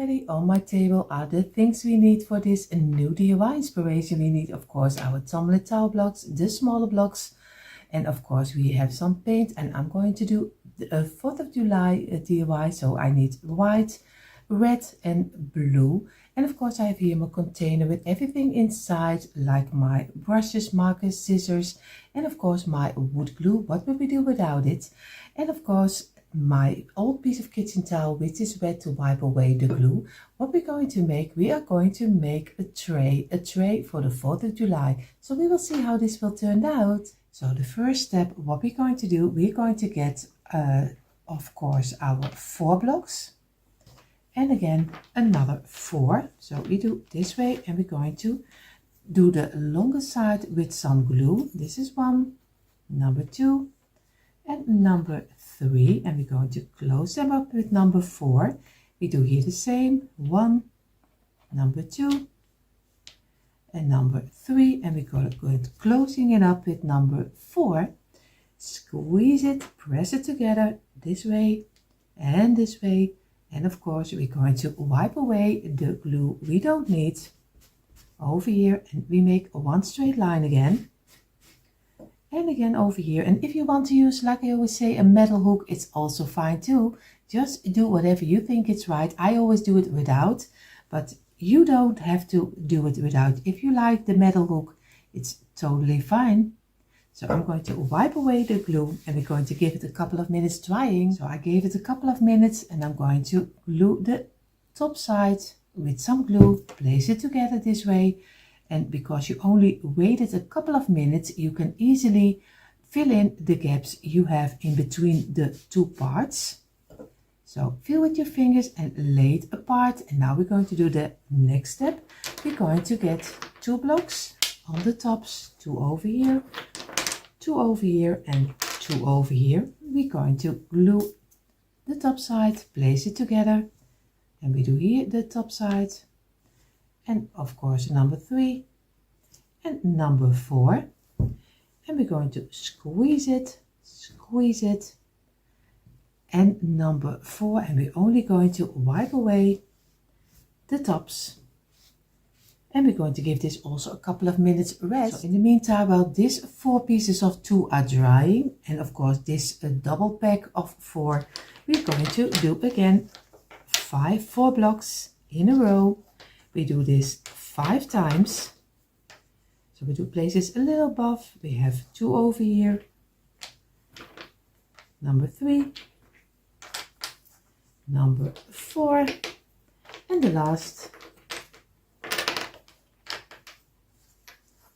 already on my table are the things we need for this new DIY inspiration. We need, of course, our tumbling tile blocks, the smaller blocks, and of course we have some paint, and I'm going to do the 4th of July DIY, so I need white, red and blue. And of course I have here my container with everything inside, like my brushes, markers, scissors, and of course my wood glue. What would we do without it? And of course my old piece of kitchen towel, which is wet, to wipe away the glue. What we're going to make, we are going to make a tray for the 4th of July. So we will see how this will turn out. So the first step, what we're going to do, we're going to get of course our 4 blocks. And again another 4. So we do this way, and we're going to do the longer side with some glue. This is 1, number 2, and number 3, and we're going to close them up with number 4. We do here the same, 1, number 2, and number 3, and we're going to closing it up with number 4. Squeeze it, press it together this way and this way. And of course we're going to wipe away the glue we don't need over here, and we make one straight line again and again over here. And if you want to use, like I always say, a metal hook, it's also fine too. Just do whatever you think is right. I always do it without, but you don't have to do it without. If you like the metal hook, it's totally fine. So I'm going to wipe away the glue, and we're going to give it a couple of minutes drying. So I gave it a couple of minutes, and I'm going to glue the top side with some glue, place it together this way. And because you only waited a couple of minutes, you can easily fill in the gaps you have in between the 2 parts. So fill with your fingers and lay it apart. And now we're going to do the next step. We're going to get 2 blocks on the tops, 2 over here, 2 over here, and 2 over here. We're going to glue the top side, place it together, and we do here the top side, and of course number 3 and number 4, and we're going to squeeze it, and number 4, and we're only going to wipe away the tops. And we're going to give this also a couple of minutes rest. So in the meantime, while these 4 pieces of 2 are drying, and of course this double pack of 4, we're going to do again 4 blocks in a row. We do this 5 times. So we do places a little above. We have 2 over here, number 3, number 4, and the last,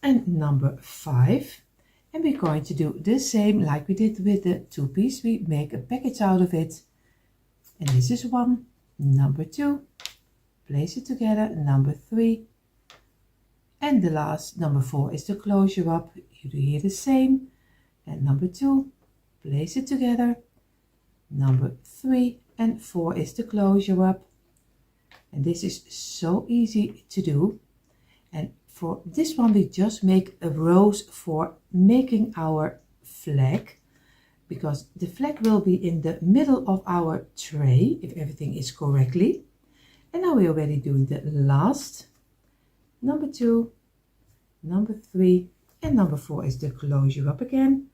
and number 5. And we're going to do the same like we did with the 2 piece. We make a package out of it, and this is 1, number 2, place it together, number 3, and the last, number 4, is the closure up. You do here the same, and number 2, place it together, number 3 and 4 is the closure up. And this is so easy to do. And for this one, we just make a rows for making our flag, because the flag will be in the middle of our tray if everything is correctly. And now we're already doing the last, number 2, number 3, and number 4 is the closure up again.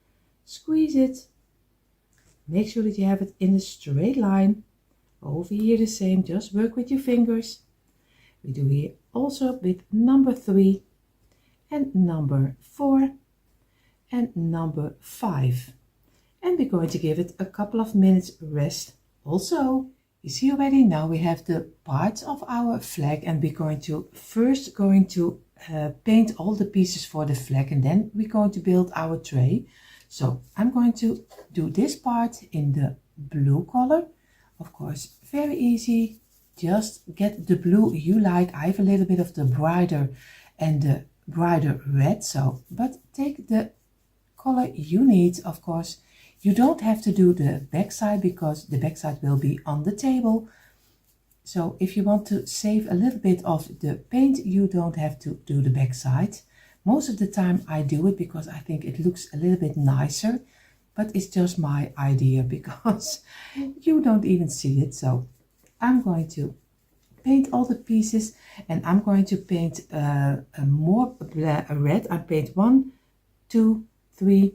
Squeeze it, make sure that you have it in a straight line. Over here the same, just work with your fingers. We do here also with number 3 and number 4 and number 5, and we're going to give it a couple of minutes rest also. You see already, now we have the parts of our flag, and we're going to first paint all the pieces for the flag, and then we're going to build our tray. So I'm going to do this part in the blue color. Of course, very easy. Just get the blue you like. I have a little bit of the brighter and the brighter red, so but take the color you need. Of course, you don't have to do the back side because the back side will be on the table. So if you want to save a little bit of the paint, you don't have to do the back side. Most of the time I do it because I think it looks a little bit nicer, but it's just my idea because you don't even see it. So I'm going to paint all the pieces, and I'm going to paint more red. I paint 1, 2, 3,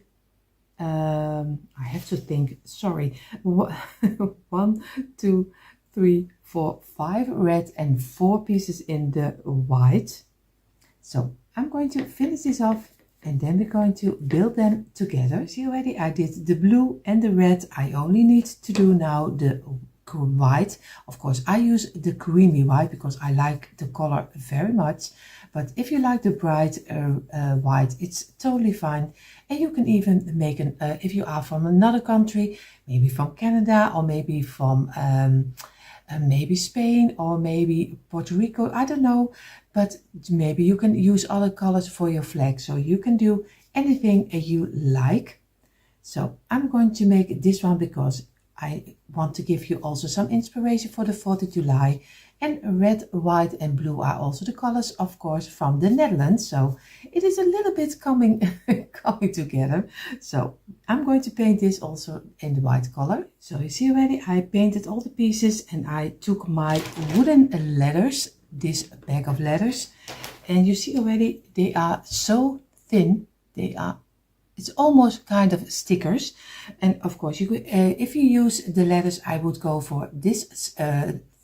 I have to think, sorry, 1, 2, 3, 4, 5 red and 4 pieces in the white. So I'm going to finish this off, and then we're going to build them together. See already, I did the blue and the red. I only need to do now the white. Of course, I use the creamy white because I like the color very much. But if you like the bright white, it's totally fine. And you can even make an, if you are from another country, maybe from Canada, or maybe from maybe Spain, or maybe Puerto Rico, I don't know. But maybe you can use other colors for your flag. So you can do anything you like. So I'm going to make this one because I want to give you also some inspiration for the 4th of July. And red, white and blue are also the colors, of course, from the Netherlands. So it is a little bit coming together. So I'm going to paint this also in the white color. So you see already, I painted all the pieces, and I took my wooden letters, this bag of letters. And you see already, they are so thin. It's almost kind of stickers. And of course, you could, if you use the letters, I would go for this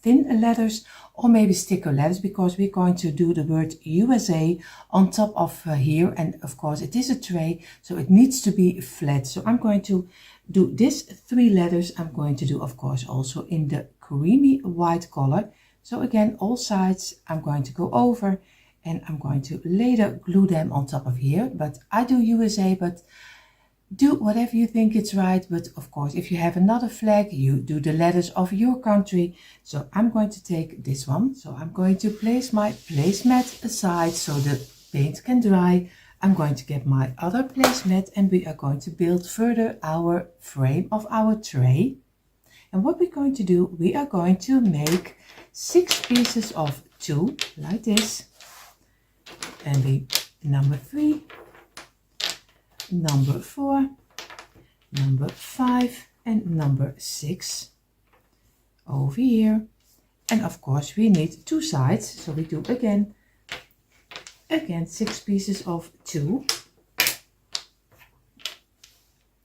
thin letters, or maybe sticker letters, because we're going to do the word USA on top of here. And of course, it is a tray, so it needs to be flat. So I'm going to do this 3 letters. I'm going to do, of course, also in the creamy white color. So again, all sides I'm going to go over, and I'm going to later glue them on top of here. But I do USA, but do whatever you think it's right. But of course, if you have another flag, you do the letters of your country. So I'm going to take this one. So I'm going to place my placemat aside so the paint can dry. I'm going to get my other placemat, and we are going to build further our frame of our tray. And what we're going to do, we are going to make 6 pieces of 2 like this, and the number 3, number 4, number 5 and number 6 over here. And of course we need 2 sides, so we do again 6 pieces of 2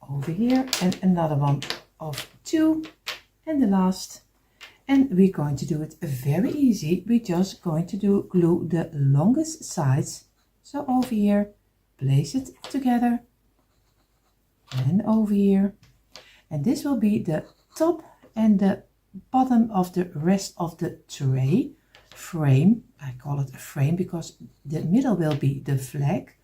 over here, and another one of 2, and the last. And we're going to do it very easy. We're just going to glue the longest sides. So over here, place it together, and over here, and this will be the top and the bottom of the rest of the tray frame. I call it a frame because the middle will be the flag,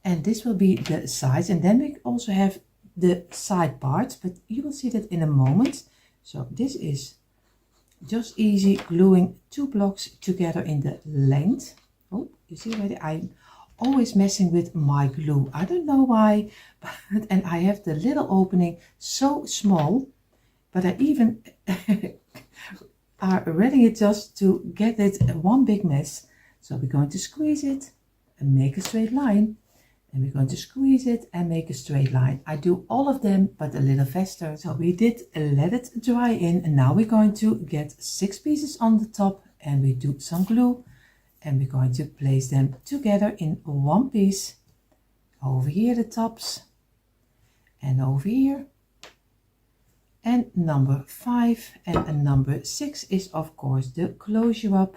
and this will be the sides. And then we also have the side parts, but you will see that in a moment. So this is just easy gluing 2 blocks together in the length. Oh, you see already, I'm always messing with my glue. I don't know why, but, and I have the little opening so small, but I even are ready it just to get it one big mess. So we're going to squeeze it and make a straight line, and we're going to squeeze it and make a straight line. I do all of them, but a little faster. So we did let it dry in, and now we're going to get 6 pieces on the top, and we do some glue, and we're going to place them together in one piece. Over here the tops, and over here, and number 5 and number 6 is of course the closure up.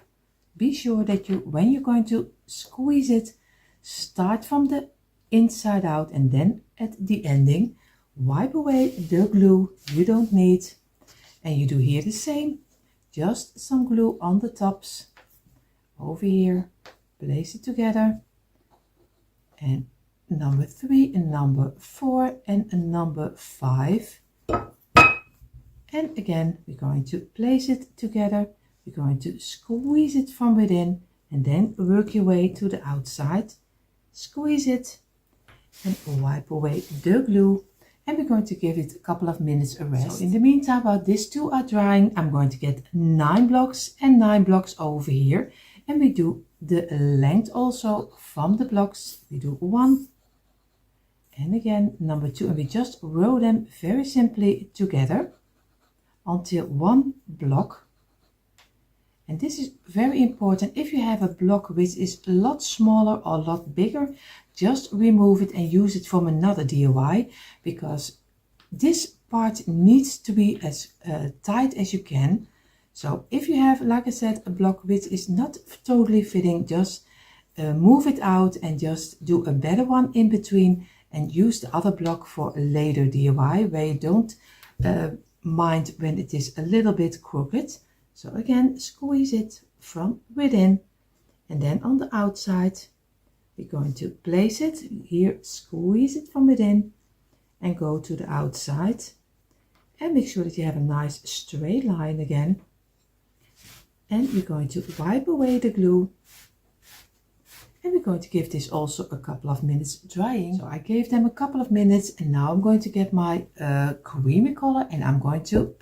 Be sure that you, when you're going to squeeze it, start from the inside out, and then at the ending wipe away the glue you don't need. And you do here the same, just some glue on the tops. Over here, place it together, and number 3 and number 4 and number 5, and again we're going to place it together. We're going to squeeze it from within, and then work your way to the outside, squeeze it and wipe away the glue, and we're going to give it a couple of minutes a rest. So in the meantime, while these 2 are drying, I'm going to get 9 blocks and 9 blocks over here, and we do the length also from the blocks. We do 1 and again number 2, and we just row them very simply together until 1 block, And this is very important. If you have a block which is a lot smaller or a lot bigger, just remove it and use it from another DIY, because this part needs to be as tight as you can. So if you have, like I said, a block which is not totally fitting, just move it out and just do a better one in between and use the other block for a later DIY where you don't mind when it is a little bit crooked. So again, squeeze it from within, and then on the outside we're going to place it here, squeeze it from within and go to the outside, and make sure that you have a nice straight line again. And we're going to wipe away the glue, and we're going to give this also a couple of minutes drying. So I gave them a couple of minutes, and now I'm going to get my creamy color, and I'm going to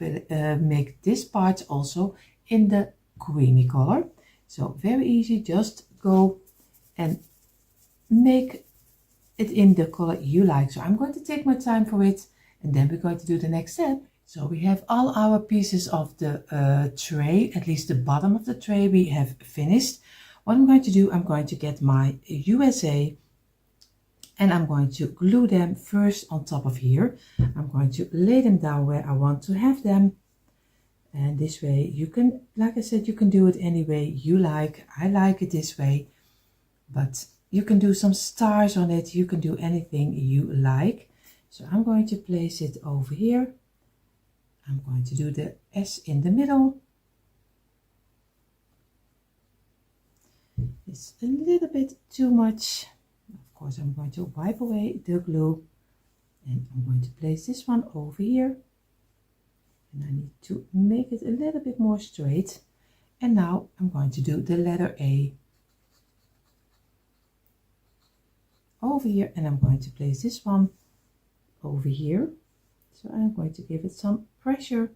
make this part also in the creamy color. So very easy, just go and make it in the color you like. So I'm going to take my time for it, and then we're going to do the next step. So we have all our pieces of the tray, at least the bottom of the tray we have finished. What I'm going to do, I'm going to get my USA, and I'm going to glue them first on top of here. I'm going to lay them down where I want to have them. And this way you can, like I said, you can do it any way you like. I like it this way, but you can do some stars on it. You can do anything you like. So I'm going to place it over here. I'm going to do the S in the middle. It's a little bit too much. Of course, I'm going to wipe away the glue, and I'm going to place this one over here. And I need to make it a little bit more straight. And now I'm going to do the letter A over here, and I'm going to place this one over here. So I'm going to give it some pressure,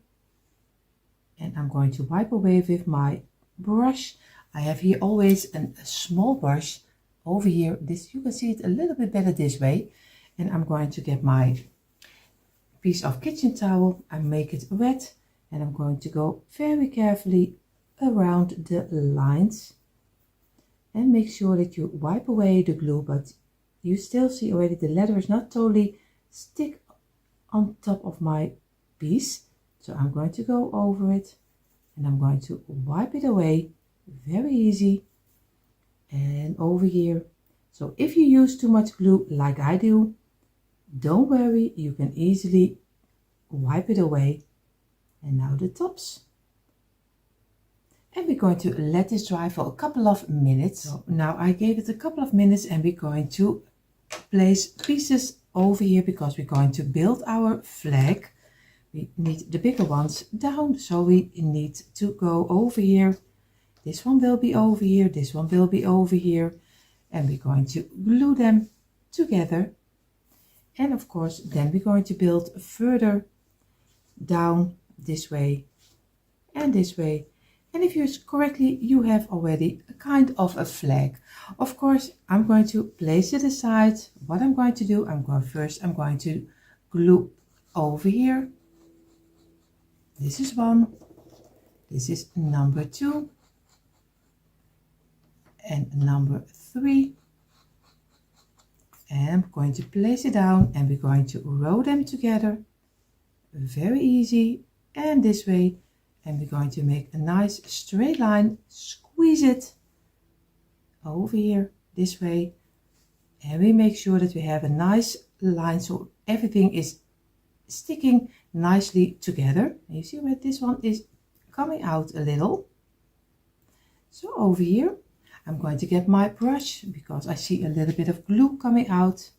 and I'm going to wipe away with my brush. I have here always a small brush over here. This, you can see it a little bit better this way. And I'm going to get my piece of kitchen towel and make it wet, and I'm going to go very carefully around the lines and make sure that you wipe away the glue, but you still see already the letter is not totally stick on top of my piece. So I'm going to go over it, and I'm going to wipe it away, very easy, and over here. So if you use too much glue like I do, don't worry, you can easily wipe it away. And now the tops. And we're going to let this dry for a couple of minutes. So now I gave it a couple of minutes, and we're going to place pieces over here because we're going to build our flag. We need the bigger ones down, so we need to go over here. This one will be over here, this one will be over here, and we're going to glue them together. And of course, then we're going to build further down this way and this way. And if you use correctly, you have already a kind of a flag. Of course, I'm going to place it aside. What I'm going to do, I'm going to glue over here. This is one. This is number 2. And number 3. And I'm going to place it down, and we're going to row them together. Very easy. And this way. And we're going to make a nice straight line. Squeeze it over here this way. And we make sure that we have a nice line so everything is sticking nicely together. And you see where this one is coming out a little. So over here, I'm going to get my brush because I see a little bit of glue coming out.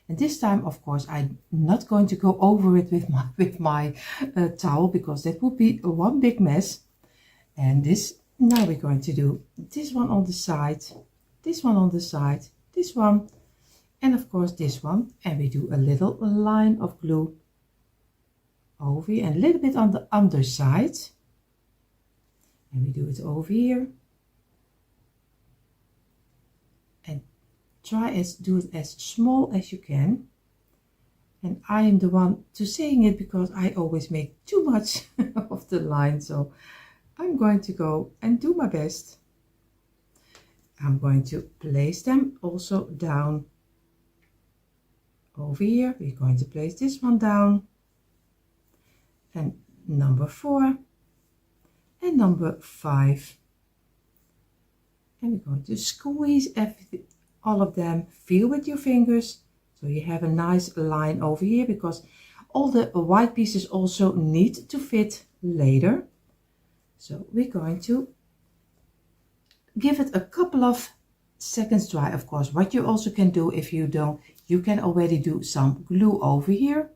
And this time, of course, I'm not going to go over it with my towel, because that would be one big mess. And this, now we're going to do this one on the side, this one on the side, this one, and of course this one. And we do a little line of glue over here and a little bit on the underside. And we do it over here. Try do it as small as you can. And I am the one to saying it because I always make too much of the line. So I'm going to go and do my best. I'm going to place them also down over here. We're going to place this one down, and number 4 and number 5, and we're going to squeeze everything, all of them. Feel with your fingers so you have a nice line over here, because all the white pieces also need to fit later. So we're going to give it a couple of seconds dry. Of course, what you also can do, if you don't, you can already do some glue over here,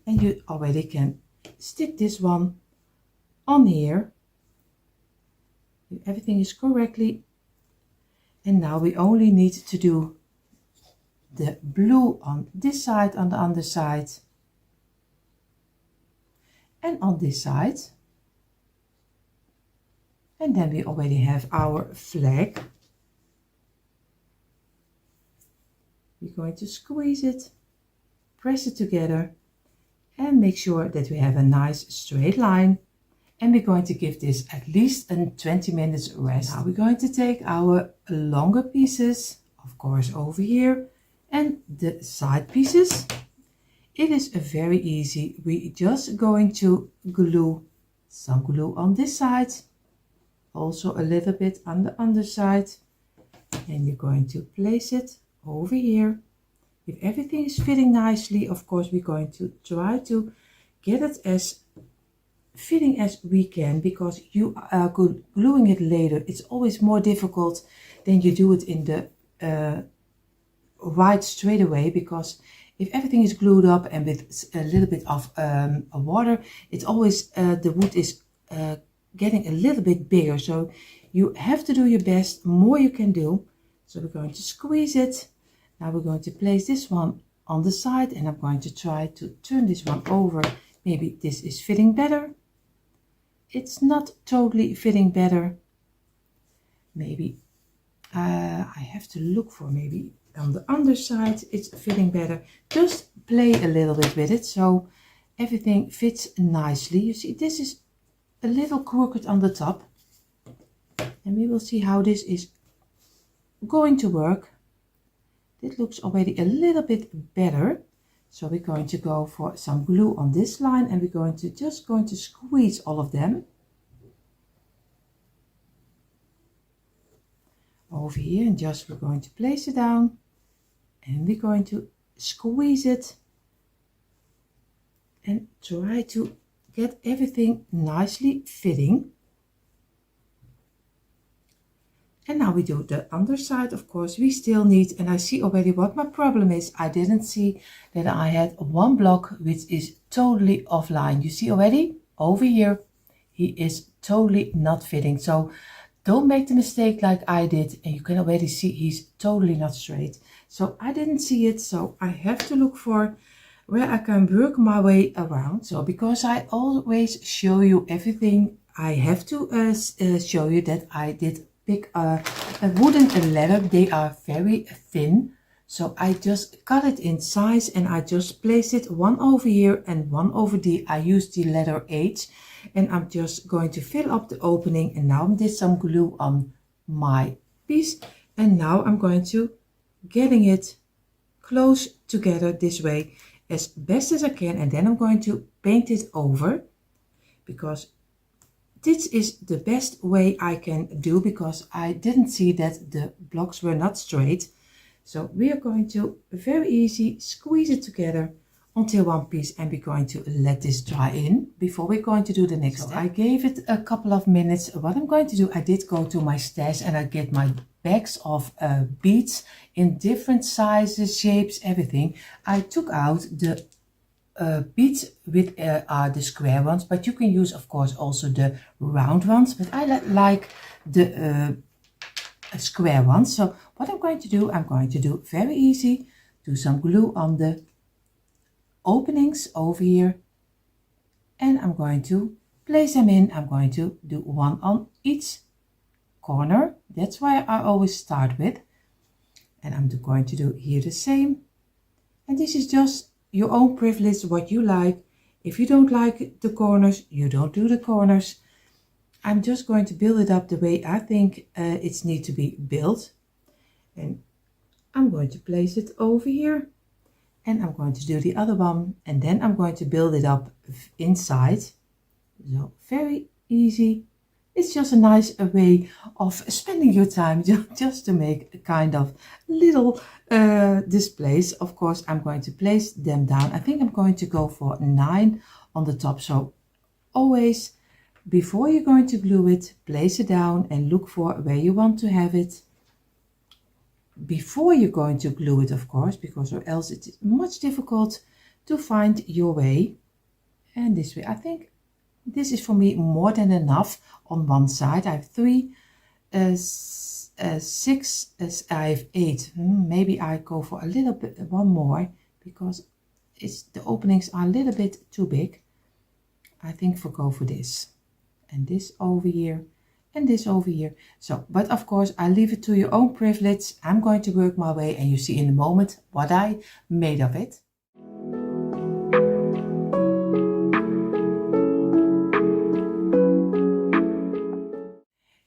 and you already can stick this one on here. Everything is correctly, and now we only need to do the blue on this side, on the underside, and on this side. And then we already have our flag. We're going to squeeze it, press it together, and make sure that we have a nice straight line. And we're going to give this at least a 20 minutes rest. Now we're going to take our longer pieces, of course, over here, and the side pieces. It is very easy. We're just going to glue some glue on this side, also a little bit on the underside, and you're going to place it over here. If everything is fitting nicely, of course, we're going to try to get it as fitting as we can, because you are gluing it later. It's always more difficult than you do it in the right straight away, because if everything is glued up and with a little bit of water, it's always the wood is getting a little bit bigger. So you have to do your best, more you can do. So we're going to squeeze it. Now we're going to place this one on the side, and I'm going to try to turn this one over. Maybe this is fitting better. It's not totally fitting better. Maybe I have to look for, maybe on the underside it's fitting better. Just play a little bit with it so everything fits nicely. You see, this is a little crooked on the top, and we will see how this is going to work. It looks already a little bit better. So we're going to go for some glue on this line, and we're going to squeeze all of them over here, and we're going to place it down, and we're going to squeeze it and try to get everything nicely fitting. And now we do the underside. Of course, we still need, and I see already what my problem is. I didn't see that I had one block which is totally offline. You see already over here, he is totally not fitting. So don't make the mistake like I did, and you can already see he's totally not straight. So I didn't see it, so I have to look for where I can work my way around. So because I always show you everything, I have to show you that I did pick a wooden ladder. They are very thin, so I just cut it in size, and I just place it one over here and one over the, I use the letter H, and I'm just going to fill up the opening. And now I did some glue on my piece, and now I'm going to getting it close together this way as best as I can, and then I'm going to paint it over, because this is the best way I can do, because I didn't see that the blocks were not straight. So we are going to very easy squeeze it together until one piece, and we're going to let this dry in before we're going to do the next step. I gave it a couple of minutes. What I'm going to do, I did go to my stash and I get my bags of beads in different sizes, shapes, everything. I took out the beads with are the square ones, but you can use, of course, also the round ones, but I like the square ones. So what I'm going to do very easy, do some glue on the openings over here, and I'm going to place them in. I'm going to do one on each corner. That's why I always start with, and I'm going to do here the same. And this is just your own privilege, what you like. If you don't like the corners, you don't do the corners. I'm just going to build it up the way I think it's need to be built. And I'm going to place it over here. And I'm going to do the other one. And then I'm going to build it up inside. So very easy. It's just a nice way of spending your time just to make a kind of little displays. Of course, I'm going to place them down. I think I'm going to go for 9 on the top. So always, before you're going to glue it, place it down and look for where you want to have it. Before you're going to glue it, of course, because or else it's much difficult to find your way. And this way, I think this is for me more than enough on one side. I have 3, 6, I have 8. Maybe I go for a little bit, one more, because the openings are a little bit too big. I think go for this. And this over here. And this over here. So, but of course, I leave it to your own privilege. I'm going to work my way and you see in a moment what I made of it.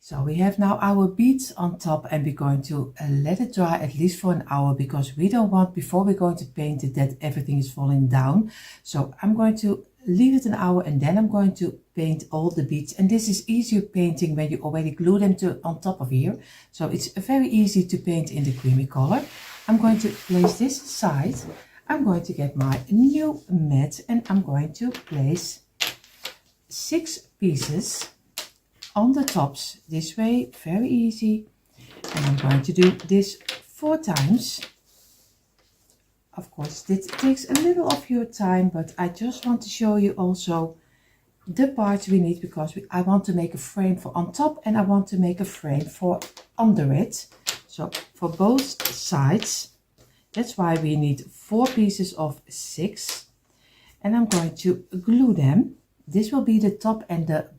So we have now our beads on top and we're going to let it dry at least for an hour because we don't want, before we're going to paint it, that everything is falling down. So I'm going to leave it an hour and then I'm going to paint all the beads. And this is easier painting when you already glue them on top of here. So it's very easy to paint in the creamy color. I'm going to place this aside. I'm going to get my new mat and I'm going to place 6 pieces on the tops this way, very easy. And I'm going to do this 4 times. Of course, this takes a little of your time, but I just want to show you also the parts we need because I want to make a frame for on top and I want to make a frame for under it. So for both sides, that's why we need 4 pieces of 6. And I'm going to glue them. This will be the top and the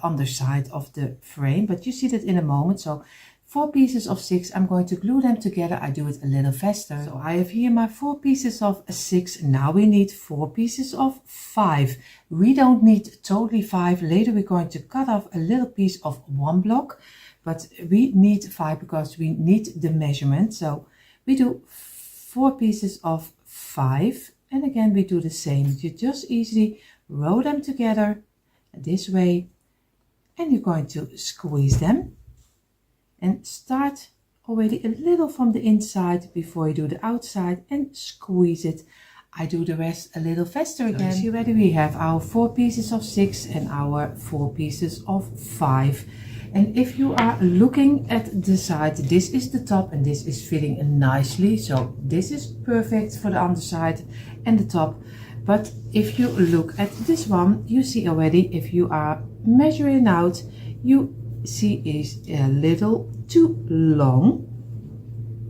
underside of the frame, but you see that in a moment. So 4 pieces of 6, I'm going to glue them together. I do it a little faster. So I have here my 4 pieces of 6. Now we need 4 pieces of 5. We don't need totally 5. Later we're going to cut off a little piece of 1 block, but we need 5 because we need the measurement. So we do 4 pieces of 5, and again we do the same. You just easily roll them together this way and you're going to squeeze them and start already a little from the inside before you do the outside and squeeze it. I do the rest a little faster again. So you see ready, we have our 4 pieces of 6 and our 4 pieces of 5. And if you are looking at the side, this is the top and this is fitting nicely. So this is perfect for the underside and the top. But if you look at this one, you see already, if you are measuring out, you see is a little too long.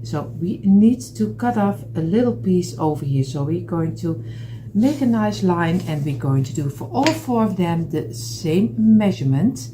So we need to cut off a little piece over here. So we're going to make a nice line and we're going to do for all 4 of them the same measurement.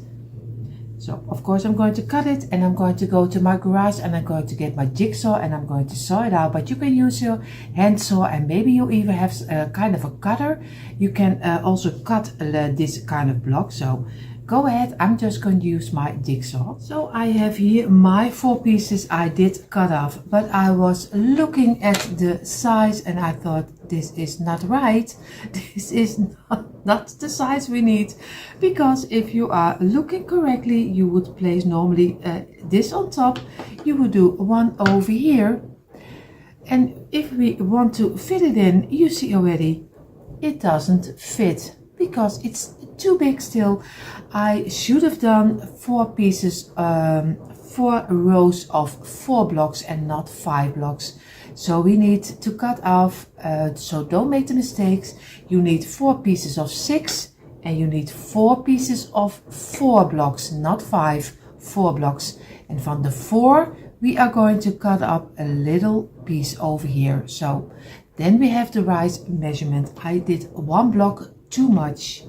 So of course I'm going to cut it and I'm going to go to my garage and I'm going to get my jigsaw and I'm going to saw it out. But you can use your hand saw and maybe you even have a kind of a cutter. You can also cut this kind of block. So go ahead, I'm just going to use my jigsaw. So I have here my 4 pieces I did cut off, but I was looking at the size and I thought this is not right. This is not the size we need, because if you are looking correctly, you would place normally this on top, you would do 1 over here. And if we want to fit it in, you see already, it doesn't fit because it's too big still. I should have done 4 pieces, 4 rows of 4 blocks and not 5 blocks. So we need to cut off, so don't make the mistakes. You need 4 pieces of 6 and you need 4 pieces of 4 blocks, not 5, 4 blocks. And from the 4, we are going to cut up a little piece over here. So then we have the right measurement. I did 1 block too much.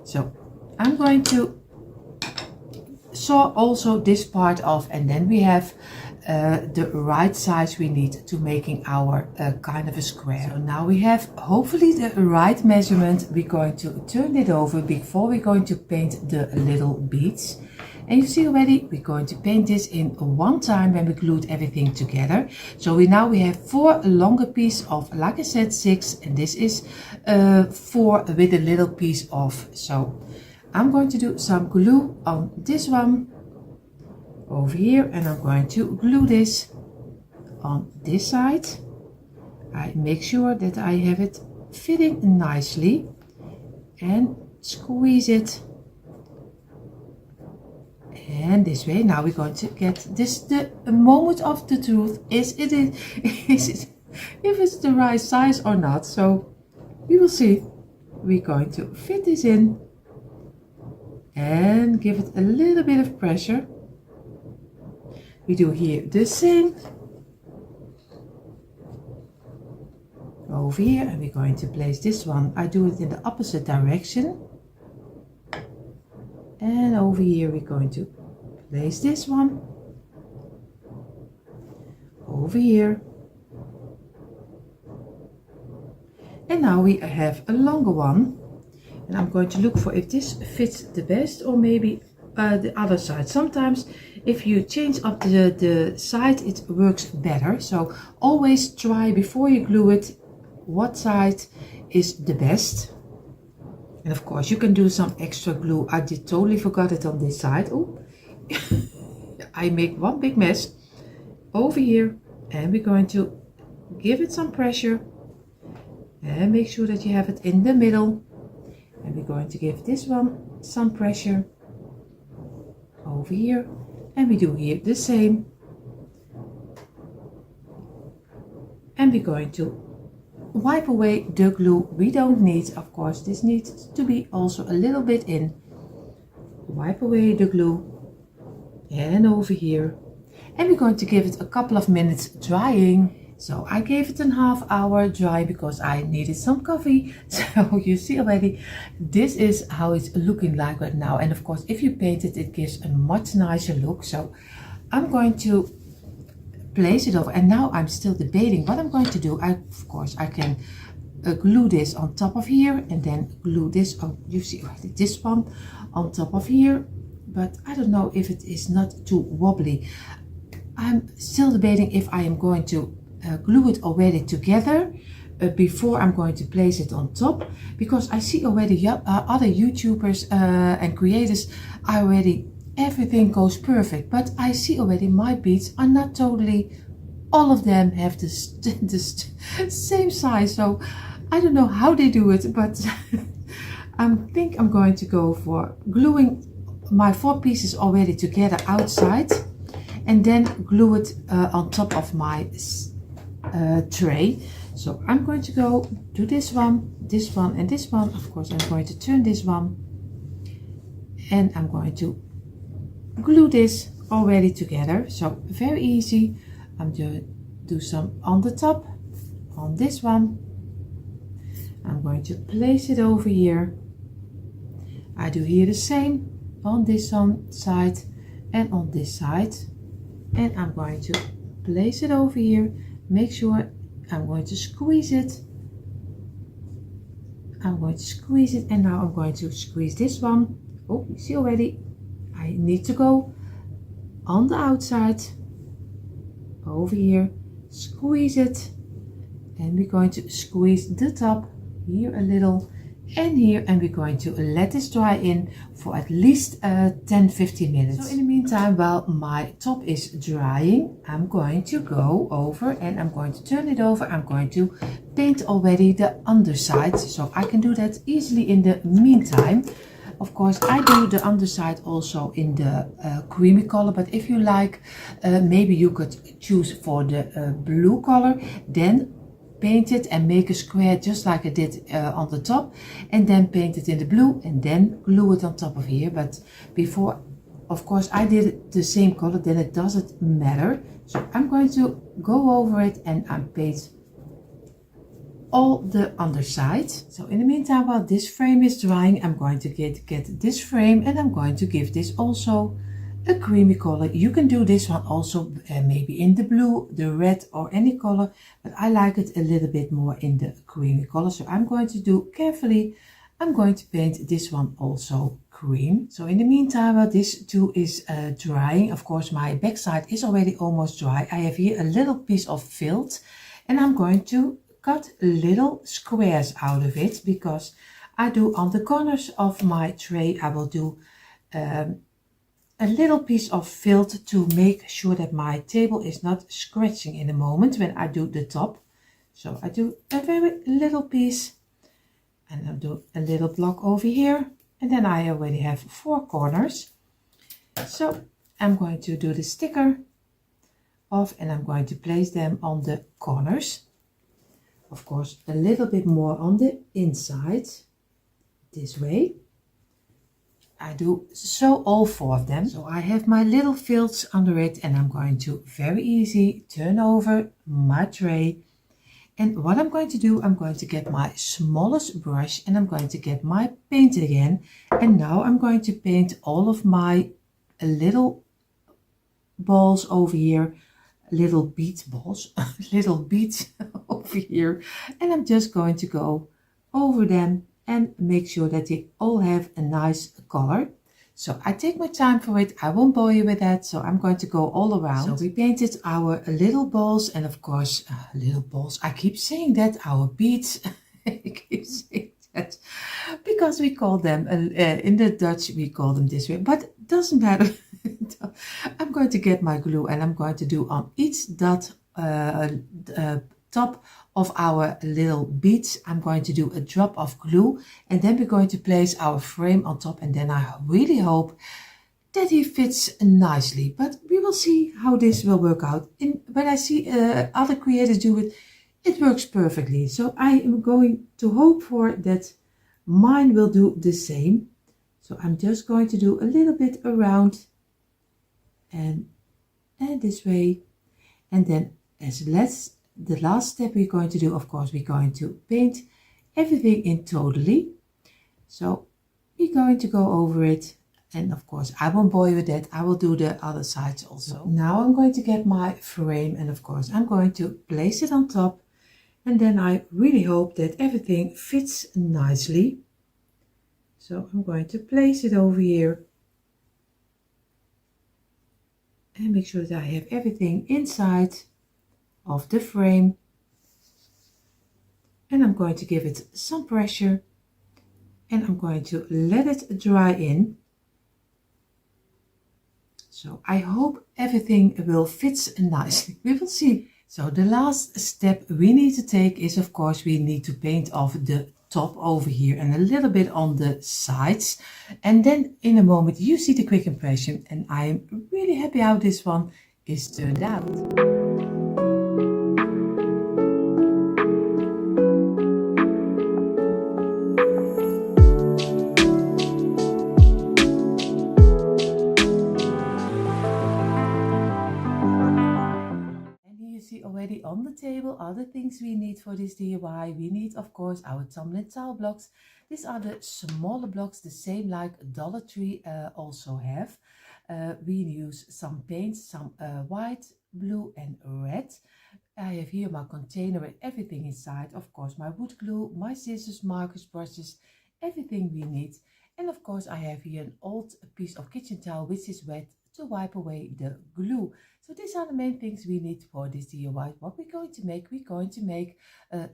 So I'm going to saw also this part off, and then we have the right size we need to making our kind of a square. So now we have hopefully the right measurement. We're going to turn it over before we're going to paint the little beads. And you see already, we're going to paint this in one time when we glued everything together. So we have 4 longer piece of, like I said, 6, and this is 4 with a little piece off. So I'm going to do some glue on this one over here, and I'm going to glue this on this side. I make sure that I have it fitting nicely and squeeze it. And this way, now we're going to get this, the moment of the truth. Is it if it's the right size or not? So we will see. We're going to fit this in and give it a little bit of pressure. We do here the same over here, and we're going to place this one. I do it in the opposite direction. And over here we're going to place this one over here. And now we have a longer one, and I'm going to look for if this fits the best, or maybe the other side. Sometimes if you change up the side, it works better. So always try before you glue it what side is the best. And of course you can do some extra glue. I totally forgot it on this side. Oh, I make one big mess over here, and we're going to give it some pressure and make sure that you have it in the middle. And we're going to give this one some pressure over here, and we do here the same. And we're going to wipe away the glue we don't need. Of course this needs to be also a little bit in. Wipe away the glue, and over here, and we're going to give it a couple of minutes drying. So I gave it a half hour dry because I needed some coffee. So you see already, this is how it's looking like right now. And of course if you paint it, it gives a much nicer look. So I'm going to place it over, and now I'm still debating what I'm going to do. Of course I can glue this on top of here, and then glue this on, you see already, this one on top of here, but I don't know if it is not too wobbly. I'm still debating if I am going to glue it already together before I'm going to place it on top, because I see already other YouTubers and creators are already, everything goes perfect, but I see already my beads are not totally, all of them have the same size. So I don't know how they do it, but I think I'm going to go for gluing my 4 pieces already together outside, and then glue it on top of my tray. So I'm going to go do this one, and this one. Of course I'm going to turn this one, and I'm going to glue this already together. So very easy. I'm going to do some on the top on this one. I'm going to place it over here. I do here the same on this side and on this side, and I'm going to place it over here. Make sure I'm going to squeeze it. I'm going to squeeze it, and now I'm going to squeeze this one. Oh, you see already, I need to go on the outside over here, squeeze it, and we're going to squeeze the top here a little and here, and we're going to let this dry in for at least 10-15 minutes. So in the meantime, while my top is drying, I'm going to go over and I'm going to turn it over. I'm going to paint already the underside, so I can do that easily in the meantime. Of course I do the underside also in the creamy color, but if you like, maybe you could choose for the blue color, then paint it and make a square just like I did on the top, and then paint it in the blue and then glue it on top of here. But before, of course, I did it the same color, then it doesn't matter. So I'm going to go over it and I paint all the underside. So in the meantime, while this frame is drying, I'm going to get this frame, and I'm going to give this also a creamy color. You can do this one also maybe in the blue, the red, or any color, but I like it a little bit more in the creamy color. So I'm going to do carefully, I'm going to paint this one also cream. So in the meantime, while this too is drying, of course my backside is already almost dry. I have here a little piece of felt and I'm going to cut little squares out of it, because I do on the corners of my tray, I will do a little piece of felt to make sure that my table is not scratching in a moment when I do the top. So I do a very little piece and I'll do a little block over here, and then I already have 4 corners. So I'm going to do the sticker off and I'm going to place them on the corners. Of course, a little bit more on the inside, this way. I do so all 4 of them. So I have my little felts under it and I'm going to very easy turn over my tray. And what I'm going to do, I'm going to get my smallest brush and I'm going to get my paint again. And now I'm going to paint all of my little balls over here, little bead balls, little beads over here. And I'm just going to go over them and make sure that they all have a nice color. So I take my time for it. I won't bore you with that. So I'm going to go all around. So we painted our little balls and of course, little balls. I keep saying that, our beads. I keep saying that because we call them, in the Dutch, we call them this way, but doesn't matter. I'm going to get my glue and I'm going to do on each dot, top of our little beads, I'm going to do a drop of glue and then we're going to place our frame on top, and then I really hope that he fits nicely, but we will see how this will work out. When I see other creators do it, it works perfectly. So I am going to hope for that mine will do the same. So I'm just going to do a little bit around and this way, and then the last step we're going to do, of course, we're going to paint everything in totally. So we're going to go over it, and of course I won't bore you with that. I will do the other sides also. Now I'm going to get my frame and of course I'm going to place it on top, and then I really hope that everything fits nicely. So I'm going to place it over here and make sure that I have everything inside of the frame, and I'm going to give it some pressure and I'm going to let it dry in. So I hope everything will fit nicely. We will see. So the last step we need to take is, of course, we need to paint off the top over here and a little bit on the sides, and then in a moment you see the quick impression, and I'm really happy how this one is turned out. Already on the table are the things we need for this DIY. We need, of course, our tumbling tile blocks. These are the smaller blocks, the same like Dollar Tree also have. We use some paints, some white, blue and red. I have here my container with everything inside. Of course, my wood glue, my scissors, markers, brushes, everything we need. And of course, I have here an old piece of kitchen towel which is wet to wipe away the glue. So these are the main things we need for this DIY. What we're going to make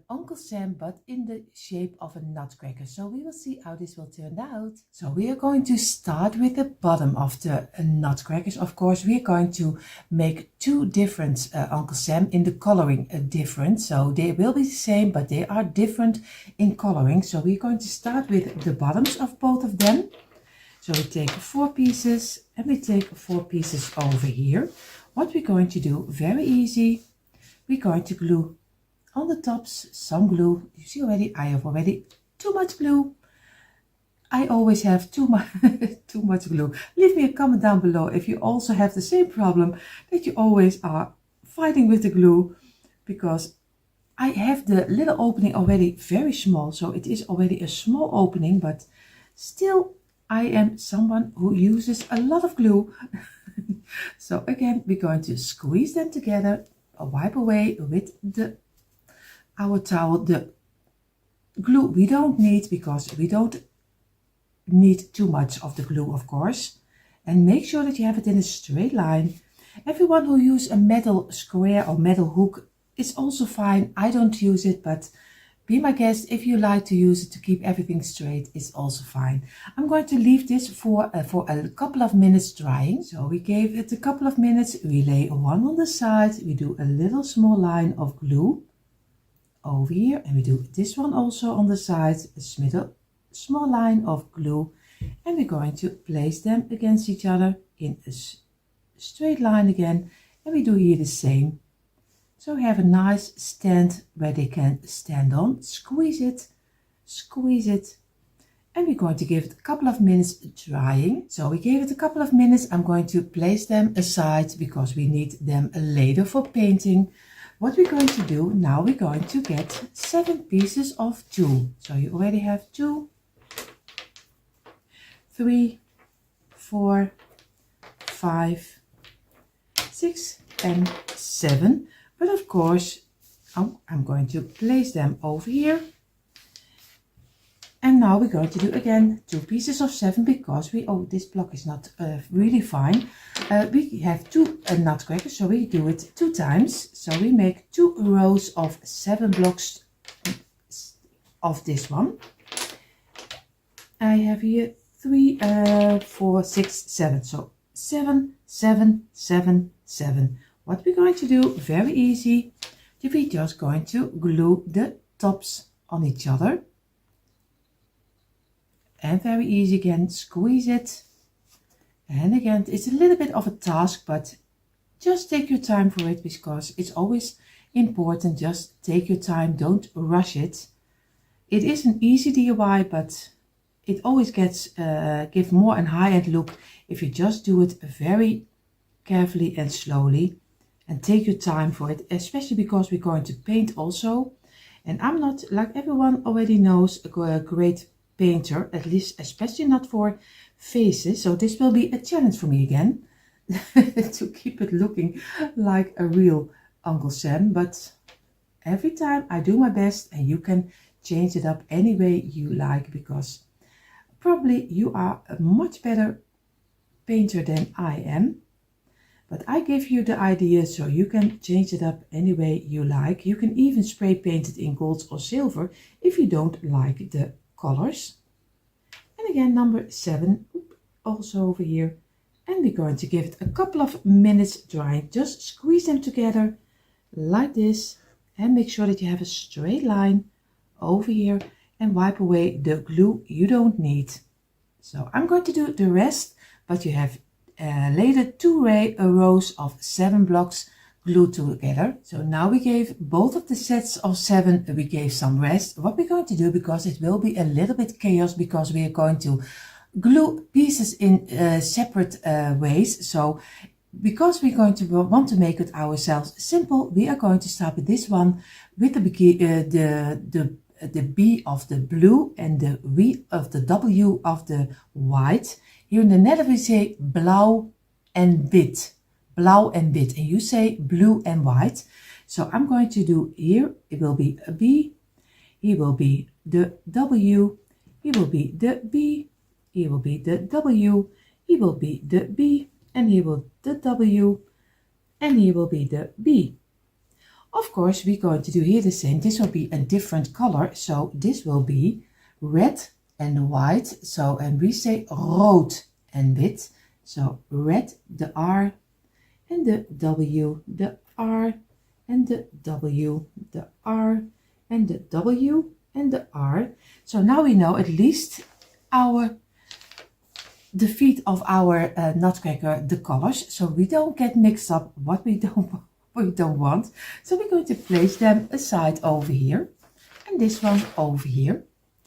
Uncle Sam, but in the shape of a nutcracker. So we will see how this will turn out. So we are going to start with the bottom of the nutcrackers. Of course, we are going to make 2 different Uncle Sam in the coloring different. So they will be the same, but they are different in coloring. So we're going to start with the bottoms of both of them. So we take 4 pieces and we take 4 pieces over here. What we're going to do, very easy, we're going to glue on the tops some glue. You see already, I have already too much glue. I always have too much glue. Leave me a comment down below if you also have the same problem, that you always are fighting with the glue, because I have the little opening already very small. So it is already a small opening, but still I am someone who uses a lot of glue. So again, we're going to squeeze them together, wipe away with our towel the glue we don't need, because we don't need too much of the glue, of course. And make sure that you have it in a straight line. Everyone who uses a metal square or metal hook is also fine. I don't use it, but be my guest if you like to use it to keep everything straight. It's also fine. I'm going to leave this for a couple of minutes drying. So we gave it a couple of minutes. We lay one on the side. We do a little small line of glue over here, and we do this one also on the side, a small line of glue, and we're going to place them against each other in a straight line again, and we do here the same. So we have a nice stand where they can stand on. Squeeze it, and we're going to give it a couple of minutes drying. So we gave it a couple of minutes. I'm going to place them aside because we need them later for painting. What we're going to do now, we're going to get 7 pieces of tulle. So you already have 2, 3, 4, 5, 6 and 7. But of course, I'm going to place them over here. And now we're going to do again 2 pieces of 7 because this block is not really fine. We have 2 nutcrackers, so we do it 2 times. So we make 2 rows of 7 blocks of this one. I have here 3, 4, 6, 7. So 7, 7, 7, 7. What we're going to do, very easy, we're just going to glue the tops on each other. And very easy again, squeeze it. And again, it's a little bit of a task, but just take your time for it because it's always important. Just take your time, don't rush it. It is an easy DIY, but it always give more and high-end look if you just do it very carefully and slowly. And take your time for it, especially because we're going to paint also. And I'm not, like everyone already knows, a great painter, at least especially not for faces. So this will be a challenge for me again to keep it looking like a real Uncle Sam. But every time I do my best, and you can change it up any way you like, because probably you are a much better painter than I am. But I give you the idea, so you can change it up any way you like. You can even spray paint it in gold or silver if you don't like the colors. And again, number 7, also over here. And we're going to give it a couple of minutes drying. Just squeeze them together like this. And make sure that you have a straight line over here. And wipe away the glue you don't need. So I'm going to do the rest, but you have later 2 rows of 7 blocks glued together. So now we gave both of the sets of 7, we gave some rest. What we're going to do, because it will be a little bit chaos, because we are going to glue pieces in separate ways. So because we're going to want to make it ourselves simple, we are going to start with this one with the B of the blue and the W of the W of the white. Here in the Netherlands we say blauw en wit. Blauw en wit. And you say blue and white. So I'm going to do here, it will be a B. Here will be the W. Here will be the B. Here will be the W. Here will be the B. And here will the W. And here will be the B. Of course, we're going to do here the same. This will be a different color. So this will be red and white. So, and we say rood en wit. So red, the R, and the W, the R, and the W, the R, and the W, and the R. So now we know at least the feet of our nutcracker, the colors. So we don't get mixed up what we don't want. So we're going to place them aside over here, and this one over here.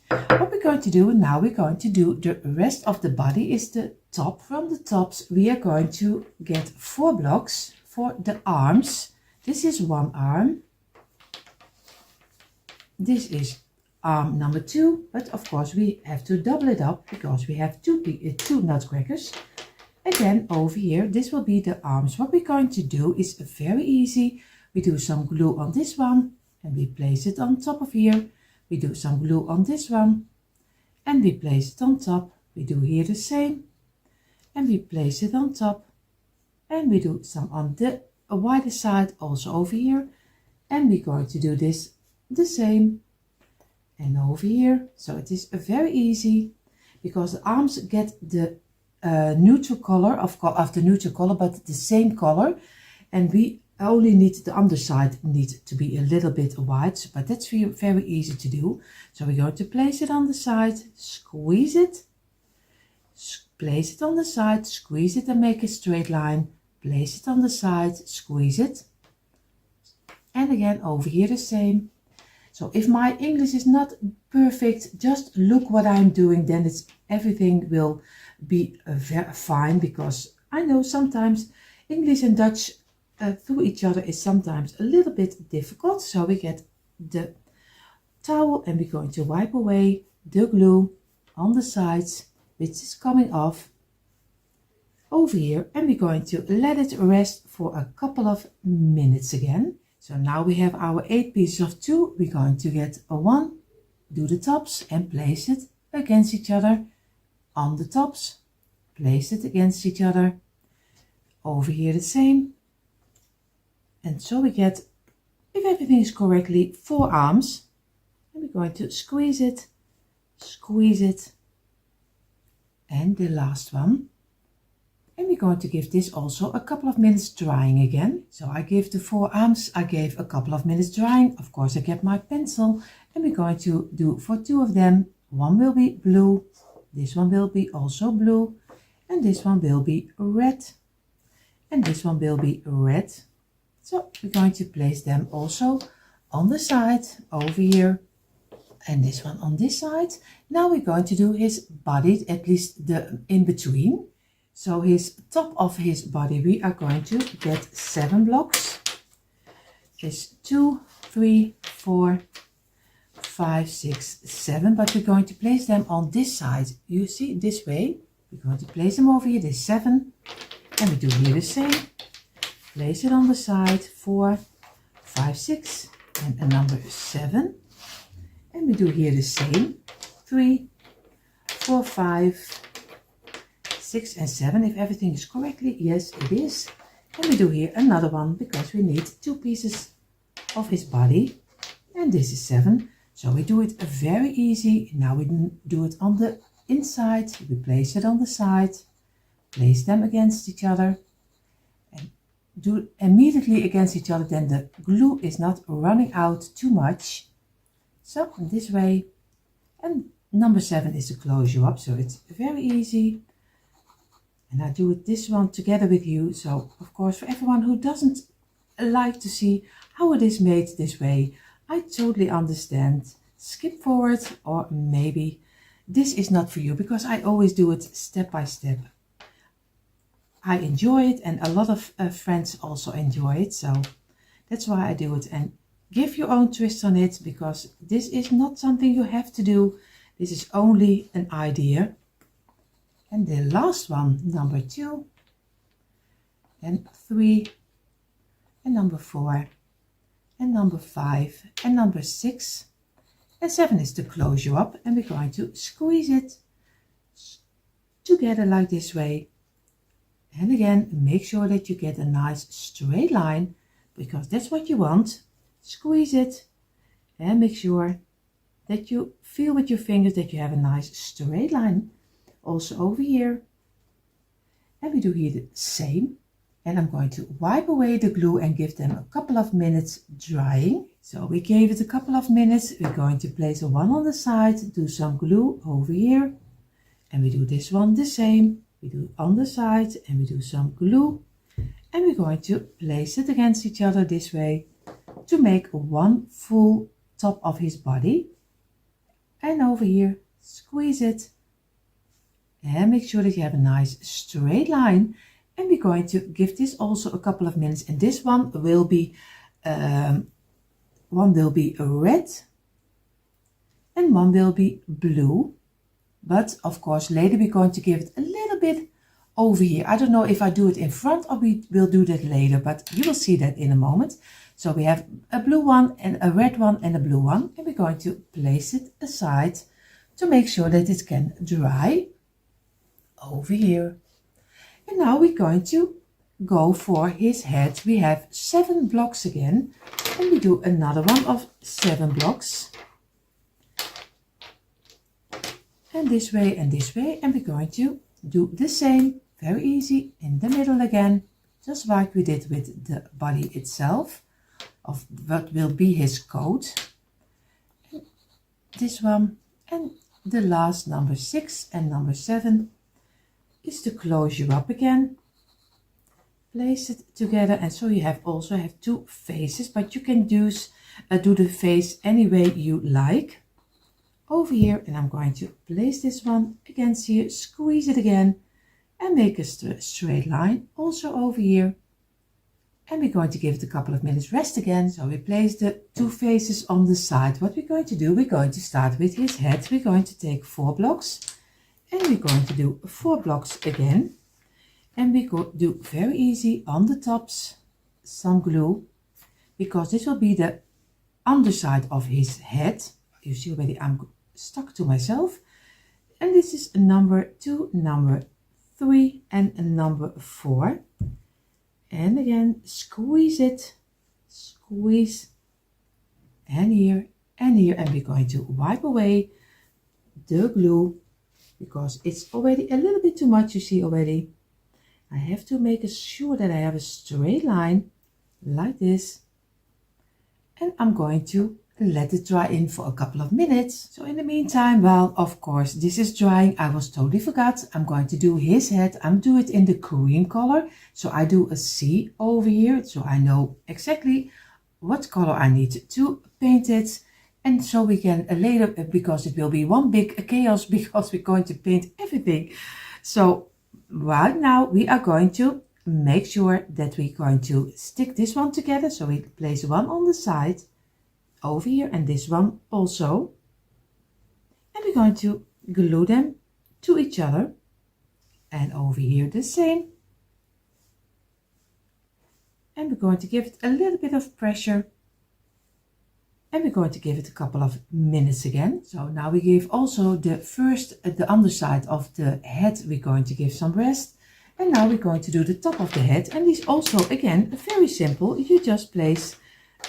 What we're going to do now, we're going to do the rest of the body is the top. From the tops we are going to get 4 blocks for the arms. This is one arm. This is arm number 2, but of course we have to double it up because we have two nutcrackers. Again, over here, this will be the arms. What we're going to do is very easy. We do some glue on this one and we place it on top of here. We do some glue on this one and we place it on top. We do here the same and we place it on top, and we do some on the wider side also over here, and we're going to do this the same and over here. So it is very easy because the arms get the neutral color of the neutral color, but the same color, and we only need the underside need to be a little bit white, but that's very easy to do. So we're going to place it on the side, squeeze it, place it on the side, squeeze it and make a straight line, place it on the side, squeeze it, and again over here the same. So if my English is not perfect, just look what I'm doing, then everything will be very fine, because I know sometimes English and Dutch through each other is sometimes a little bit difficult. So we get the towel and we're going to wipe away the glue on the sides, which is coming off over here, and we're going to let it rest for a couple of minutes again. So now we have our 8 pieces of 2. We're going to get a 1, do the tops and place it against each other on the tops, place it against each other, over here the same. And so we get, if everything is correctly, 4 arms, and we're going to squeeze it, and the last one. And we're going to give this also a couple of minutes drying again. So I give the 4 arms, I gave a couple of minutes drying. Of course I get my pencil, and we're going to do for 2 of them. One will be blue, this one will be also blue, and this one will be red, and this one will be red. So we're going to place them also on the side over here, and this one on this side. Now we're going to do his body, at least the in between. So his top of his body, we are going to get 7 blocks. It's 2, 3, 4, 5, 6, 7, but we're going to place them on this side. You see, this way. We're going to place them over here, there's 7, and we do here the same. Place it on the side, 4, 5, 6, and a number 7. And we do here the same, 3, 4, 5, 6 and 7, if everything is correctly. Yes, it is. And we do here another one, because we need 2 pieces of his body, and this is 7. So we do it very easy. Now we do it on the inside. We place it on the side, place them against each other, and do immediately against each other, then the glue is not running out too much. So this way, and number 7 is to close you up, so it's very easy. And I do it this one together with you. So of course, for everyone who doesn't like to see how it is made this way, I totally understand. Skip forward, or maybe this is not for you, because I always do it step by step. I enjoy it, and a lot of friends also enjoy it, so that's why I do it. And give your own twist on it, because this is not something you have to do. This is only an idea. And the last one, number 2 and 3 and number 4 and number 5 and number 6 and 7 is to close you up, and we're going to squeeze it together like this way. And again, make sure that you get a nice straight line, because that's what you want. Squeeze it and make sure that you feel with your fingers that you have a nice straight line. Also over here, and we do here the same. And I'm going to wipe away the glue and give them a couple of minutes drying. So we gave it a couple of minutes. We're going to place a 1 on the side, do some glue over here, and we do this one the same. We do on the side and we do some glue, and we're going to place it against each other this way to make 1 full top of his body. And over here, squeeze it and make sure that you have a nice straight line. And we're going to give this also a couple of minutes, and this one will be red and one will be blue. But of course later we're going to give it a little bit over here. I don't know if I do it in front or we will do that later, but you will see that in a moment. So we have a blue one and a red one and a blue one, and we're going to place it aside to make sure that it can dry over here. And now we're going to go for his head. We have 7 blocks again, and we do another one of 7 blocks. And this way, and we're going to do the same, very easy, in the middle again, just like we did with the body itself, of what will be his coat. This one, and the last number 6 and number 7 is to close you up again. Place it together, and so you also have 2 faces, but you can do the face any way you like. Over here, and I'm going to place this one against here, squeeze it again, and make a straight line also over here. And we're going to give it a couple of minutes rest again. So we place the 2 faces on the side. What we're going to do, we're going to start with his head. We're going to take 4 blocks, and we're going to do 4 blocks again. And we go do very easy on the tops some glue, because this will be the underside of his head. You see already I'm stuck to myself. And this is number 2, number 3 and number 4. And again, squeeze it, squeeze, and here, and here. And we're going to wipe away the glue, because it's already a little bit too much, you see already. I have to make sure that I have a straight line like this, and I'm going to let it dry in for a couple of minutes. So in the meantime, well, of course, this is drying. I was totally forgot. I'm going to do his head. I'm doing it in the cream color. So I do a C over here, so I know exactly what color I need to paint it. And so we can later, because it will be one big chaos, because we're going to paint everything. So right now we are going to make sure that we're going to stick this one together. So we place one on the side over here, and this one also, and we're going to glue them to each other, and over here the same, and we're going to give it a little bit of pressure, and we're going to give it a couple of minutes again. So now we give also the underside of the head, we're going to give some rest, and now we're going to do the top of the head, and these also again very simple. You just place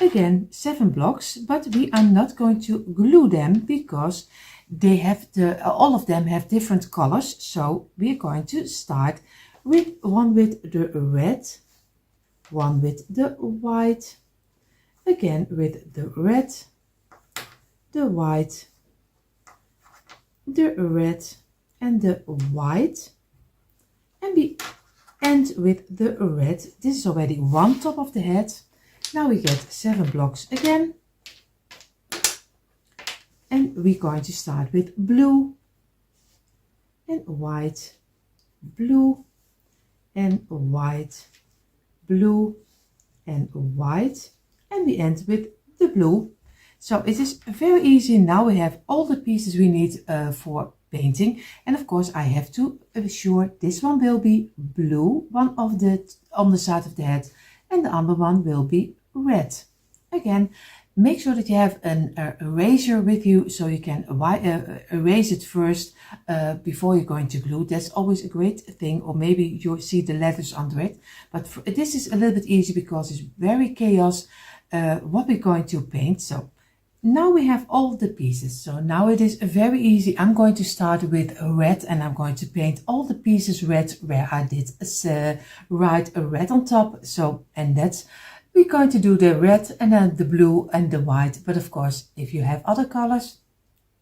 again 7 blocks, but we are not going to glue them, because they have all of them have different colors. So we're going to start with one with the red, one with the white, again with the red, the white, the red and the white, and we end with the red. This is already one top of the head. Now we get 7 blocks again, and we're going to start with blue and white, blue and white, blue and white, and we end with the blue. So it is very easy. Now we have all the pieces we need for painting, and of course I have to ensure this one will be blue, one of the on the side of the head, and the other one will be red. Again, make sure that you have an eraser with you, so you can erase it first before you're going to glue. That's always a great thing. Or maybe you see the letters under it, but this is a little bit easy because it's very chaos what we're going to paint. So now we have all the pieces. So now it is very easy. I'm going to start with red, and I'm going to paint all the pieces red where I did write a red on top. So, and that's, we're going to do the red and then the blue and the white. But of course, if you have other colors,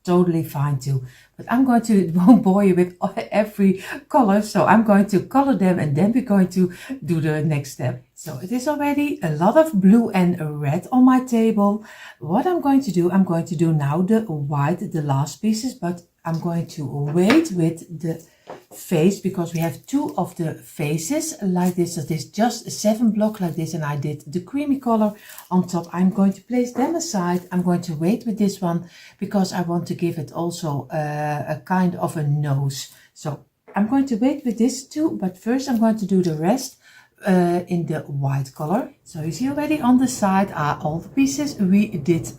totally fine too. But I'm going to won't bore you with every color. So I'm going to color them, and then we're going to do the next step. So it is already a lot of blue and red on my table. What I'm going to do now the white, the last pieces, but I'm going to wait with the face, because we have 2 of the faces like this. So this just a 7 block like this, and I did the creamy color on top. I'm going to place them aside. I'm going to wait with this one because I want to give it also a kind of a nose. So I'm going to wait with this too, but first I'm going to do the rest in the white color. So you see already on the side are all the pieces we did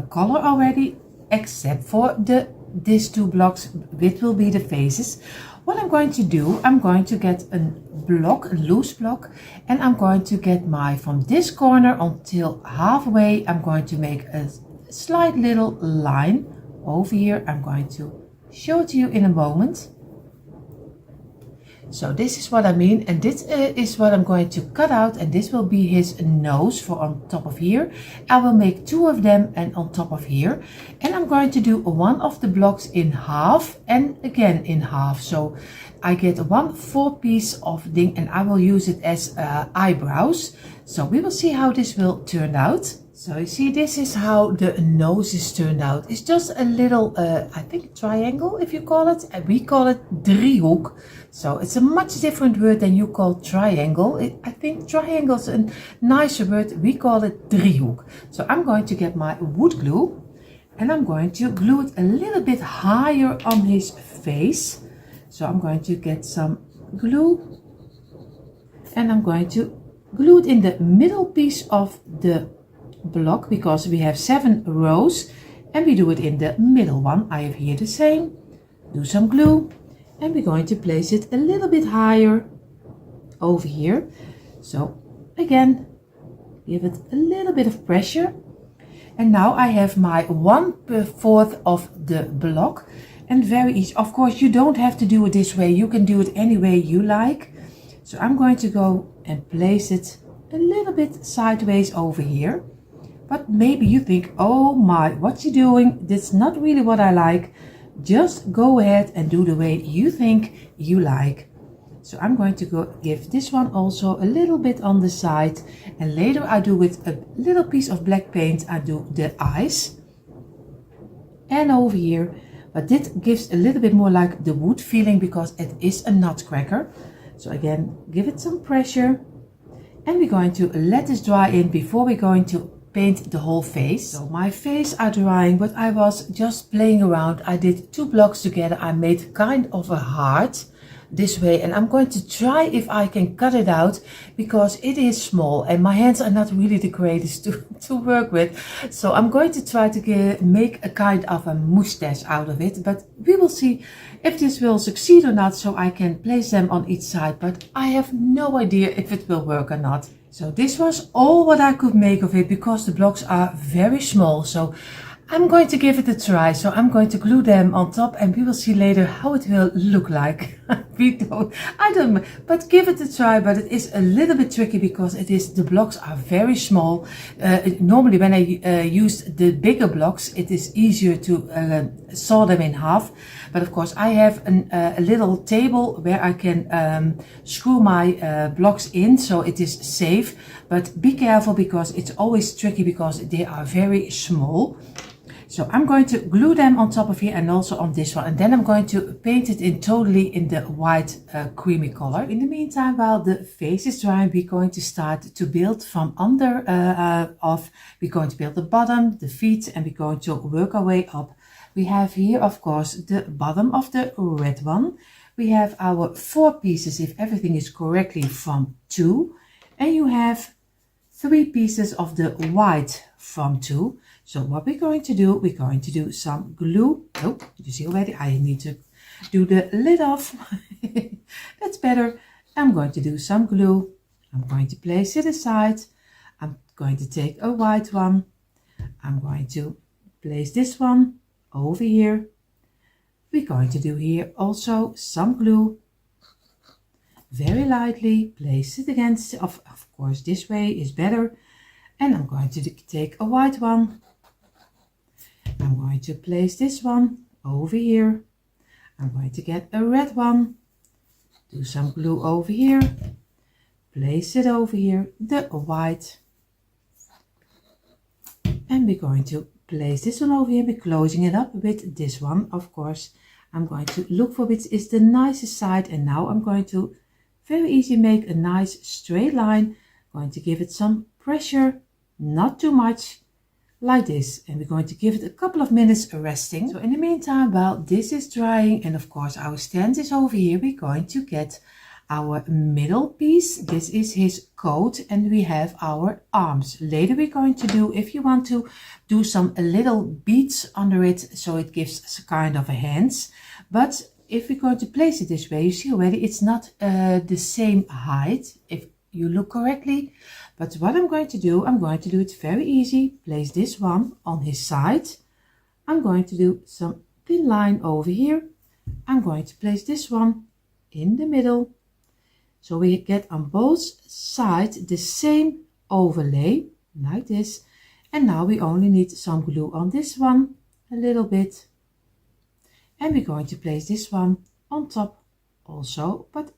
color already, except for these 2 blocks, which will be the faces. What I'm going to do, I'm going to get a block, a loose block, and I'm going to get from this corner until halfway, I'm going to make a slight little line over here. I'm going to show it to you in a moment. So this is what I mean, and this is what I'm going to cut out, and this will be his nose for on top of here. I will make 2 of them and on top of here, and I'm going to do one of the blocks in half and again in half. So I get 1 4-piece of thing, and I will use it as eyebrows. So we will see how this will turn out. So you see, this is how the nose is turned out. It's just a little, I think triangle, if you call it. And we call it driehoek. So it's a much different word than you call triangle. I think triangle is a nicer word. We call it driehoek. So I'm going to get my wood glue, and I'm going to glue it a little bit higher on his face. So I'm going to get some glue, and I'm going to glue it in the middle piece of the block, because we have 7 rows and we do it in the middle one. I have here the same. Do some glue, and we're going to place it a little bit higher over here. So again, give it a little bit of pressure, and now I have my 1/4 of the block, and very easy. Of course, you don't have to do it this way, you can do it any way you like. So I'm going to go and place it a little bit sideways over here. But maybe you think, oh my, what's he doing? That's not really what I like. Just go ahead and do the way you think you like. So I'm going to go give this one also a little bit on the side, and later I do with a little piece of black paint, I do the eyes. And over here, but this gives a little bit more like the wood feeling, because it is a nutcracker. So again, give it some pressure, and we're going to let this dry in before we're going to paint the whole face. So my face are drying, but I was just playing around. I did 2 blocks together. I made kind of a heart this way, and I'm going to try if I can cut it out, because it is small and my hands are not really the greatest to work with. So I'm going to try to make a kind of a mustache out of it, but we will see if this will succeed or not, so I can place them on each side, but I have no idea if it will work or not. So this was all what I could make of it, because the blocks are very small. So I'm going to give it a try. So I'm going to glue them on top, and we will see later how it will look like. I don't know, but give it a try. But it is a little bit tricky, because the blocks are very small. Normally when I use the bigger blocks, it is easier to saw them in half. But of course I have a little table where I can screw my blocks in, so it is safe. But be careful, because it's always tricky, because they are very small. So I'm going to glue them on top of here, and also on this one, and then I'm going to paint it in totally in the white creamy color. In the meantime, while the face is drying, we're going to start to build from under we're going to build the bottom, the feet, and we're going to work our way up. We have here, of course, the bottom of the red one. We have our 4 pieces, if everything is correctly, from 2, and you have 3 pieces of the white from 2. So what we're going to do some glue. Oh, you see already, I need to do the lid off. That's better. I'm going to do some glue. I'm going to place it aside. I'm going to take a white one. I'm going to place this one over here. We're going to do here also some glue. Very lightly place it against, of course this way is better. And I'm going to take a white one. I'm going to place this one over here. I'm going to get a red one. Do some glue over here. Place it over here, the white. And we're going to place this one over here. We're closing it up with this one, of course. I'm going to look for which is the nicest side. And now I'm going to very easy make a nice straight line. I'm going to give it some pressure, not too much. like this, and we're going to give it a couple of minutes resting. So in the meantime, while this is drying and of course our stand is over here, we're going to get our middle piece. This is his coat, and we have our arms. Later we're going to do, if you want to do some little beads under it, so it gives a kind of a hands. But if we're going to place it this way, you see already it's not the same height if you look correctly. But what I'm going to do it very easy. Place this one on his side. I'm going to do some thin line over here. I'm going to place this one in the middle. So we get on both sides the same overlay, like this. And now we only need some glue on this one, a little bit. And we're going to place this one on top also. But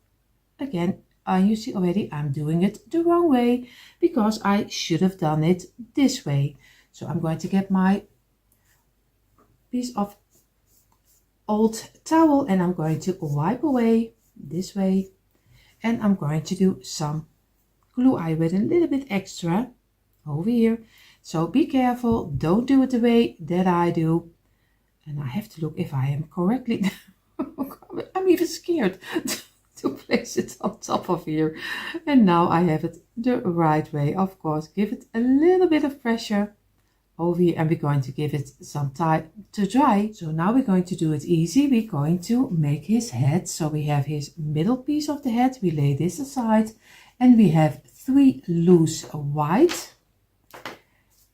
again, you see already I'm doing it the wrong way, because I should have done it this way. So I'm going to get my piece of old towel and I'm going to wipe away this way. And I'm going to do some glue eye with a little bit extra over here. So be careful, don't do it the way that I do. And I have to look if I am correctly. I'm even scared to place it on top of here. And now I have it the right way. Of course, give it a little bit of pressure over here, and we're going to give it some time to dry. So now we're going to do it easy. We're going to make his head. So we have his middle piece of the head. We lay this aside, and we have 3 loose white,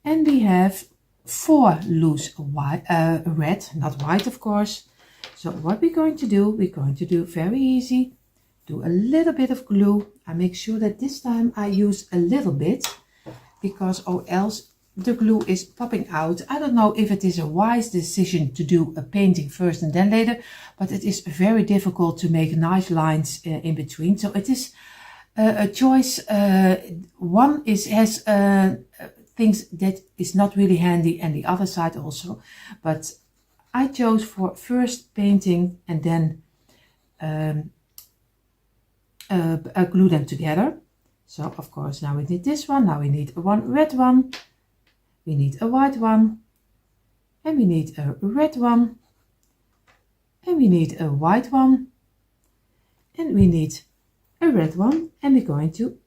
and we have 4 loose white, red, not white of course. So what we're going to do very easy. Do a little bit of glue. I make sure that this time I use a little bit, because or else the glue is popping out. I don't know if it is a wise decision to do a painting first and then later, but it is very difficult to make nice lines in between. So it is a choice. One has things that is not really handy, and the other side also. But I chose for first painting and then glue them together. So of course now we need this one. Now we need one red one. We need a white one, and we need a red one, and we need a white one, and we need a red one. And we're going to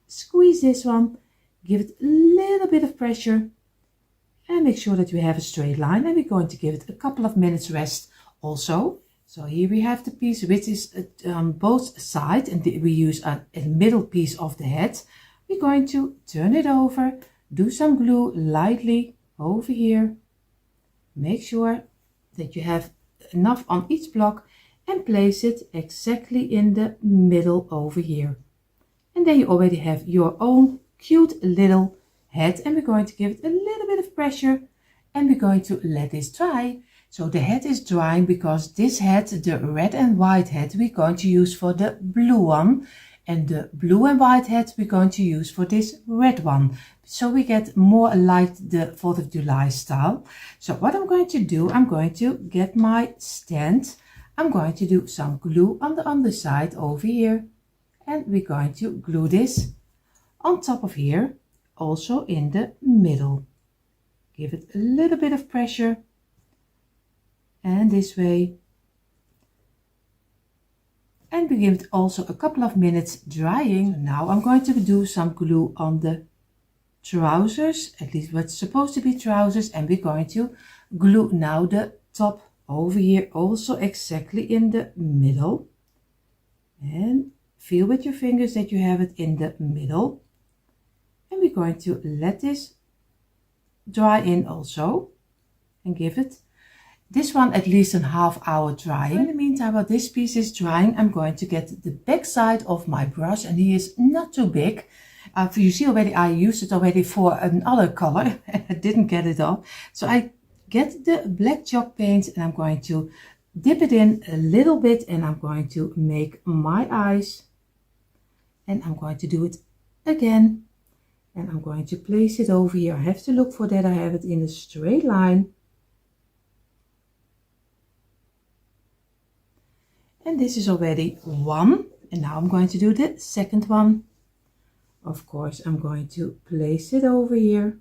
squeeze this one, give it a little bit of pressure, and make sure that we have a straight line. And we're going to give it a couple of minutes rest also. So here we have the piece which is on both sides, and we use a middle piece of the head. We're going to turn it over. Do some glue lightly over here. Make sure that you have enough on each block and place it exactly in the middle over here. And then you already have your own cute little head, and we're going to give it a little bit of pressure, and we're going to let this dry. So the head is drying because this head, the red and white head, we're going to use for the blue one. And the blue and white head we're going to use for this red one. So we get more like the 4th of July style. So what I'm going to do, I'm going to get my stand. I'm going to do some glue on the underside over here. And we're going to glue this on top of here, also in the middle. Give it a little bit of pressure. And this way. And we give it also a couple of minutes drying. So now I'm going to do some glue on the trousers, at least what's supposed to be trousers, and we're going to glue now the top over here, also exactly in the middle. And feel with your fingers that you have it in the middle. And we're going to let this dry in also, and give it this one at least a half hour drying. In the meantime, while this piece is drying, I'm going to get the back side of my brush, and he is not too big. You see already, I used it already for another color and I didn't get it off. So I get the black chalk paint, and I'm going to dip it in a little bit, and I'm going to make my eyes, and I'm going to do it again, and I'm going to place it over here. I have to look for that I have it in a straight line. And this is already one, and now I'm going to do the second one. Of course, I'm going to place it over here.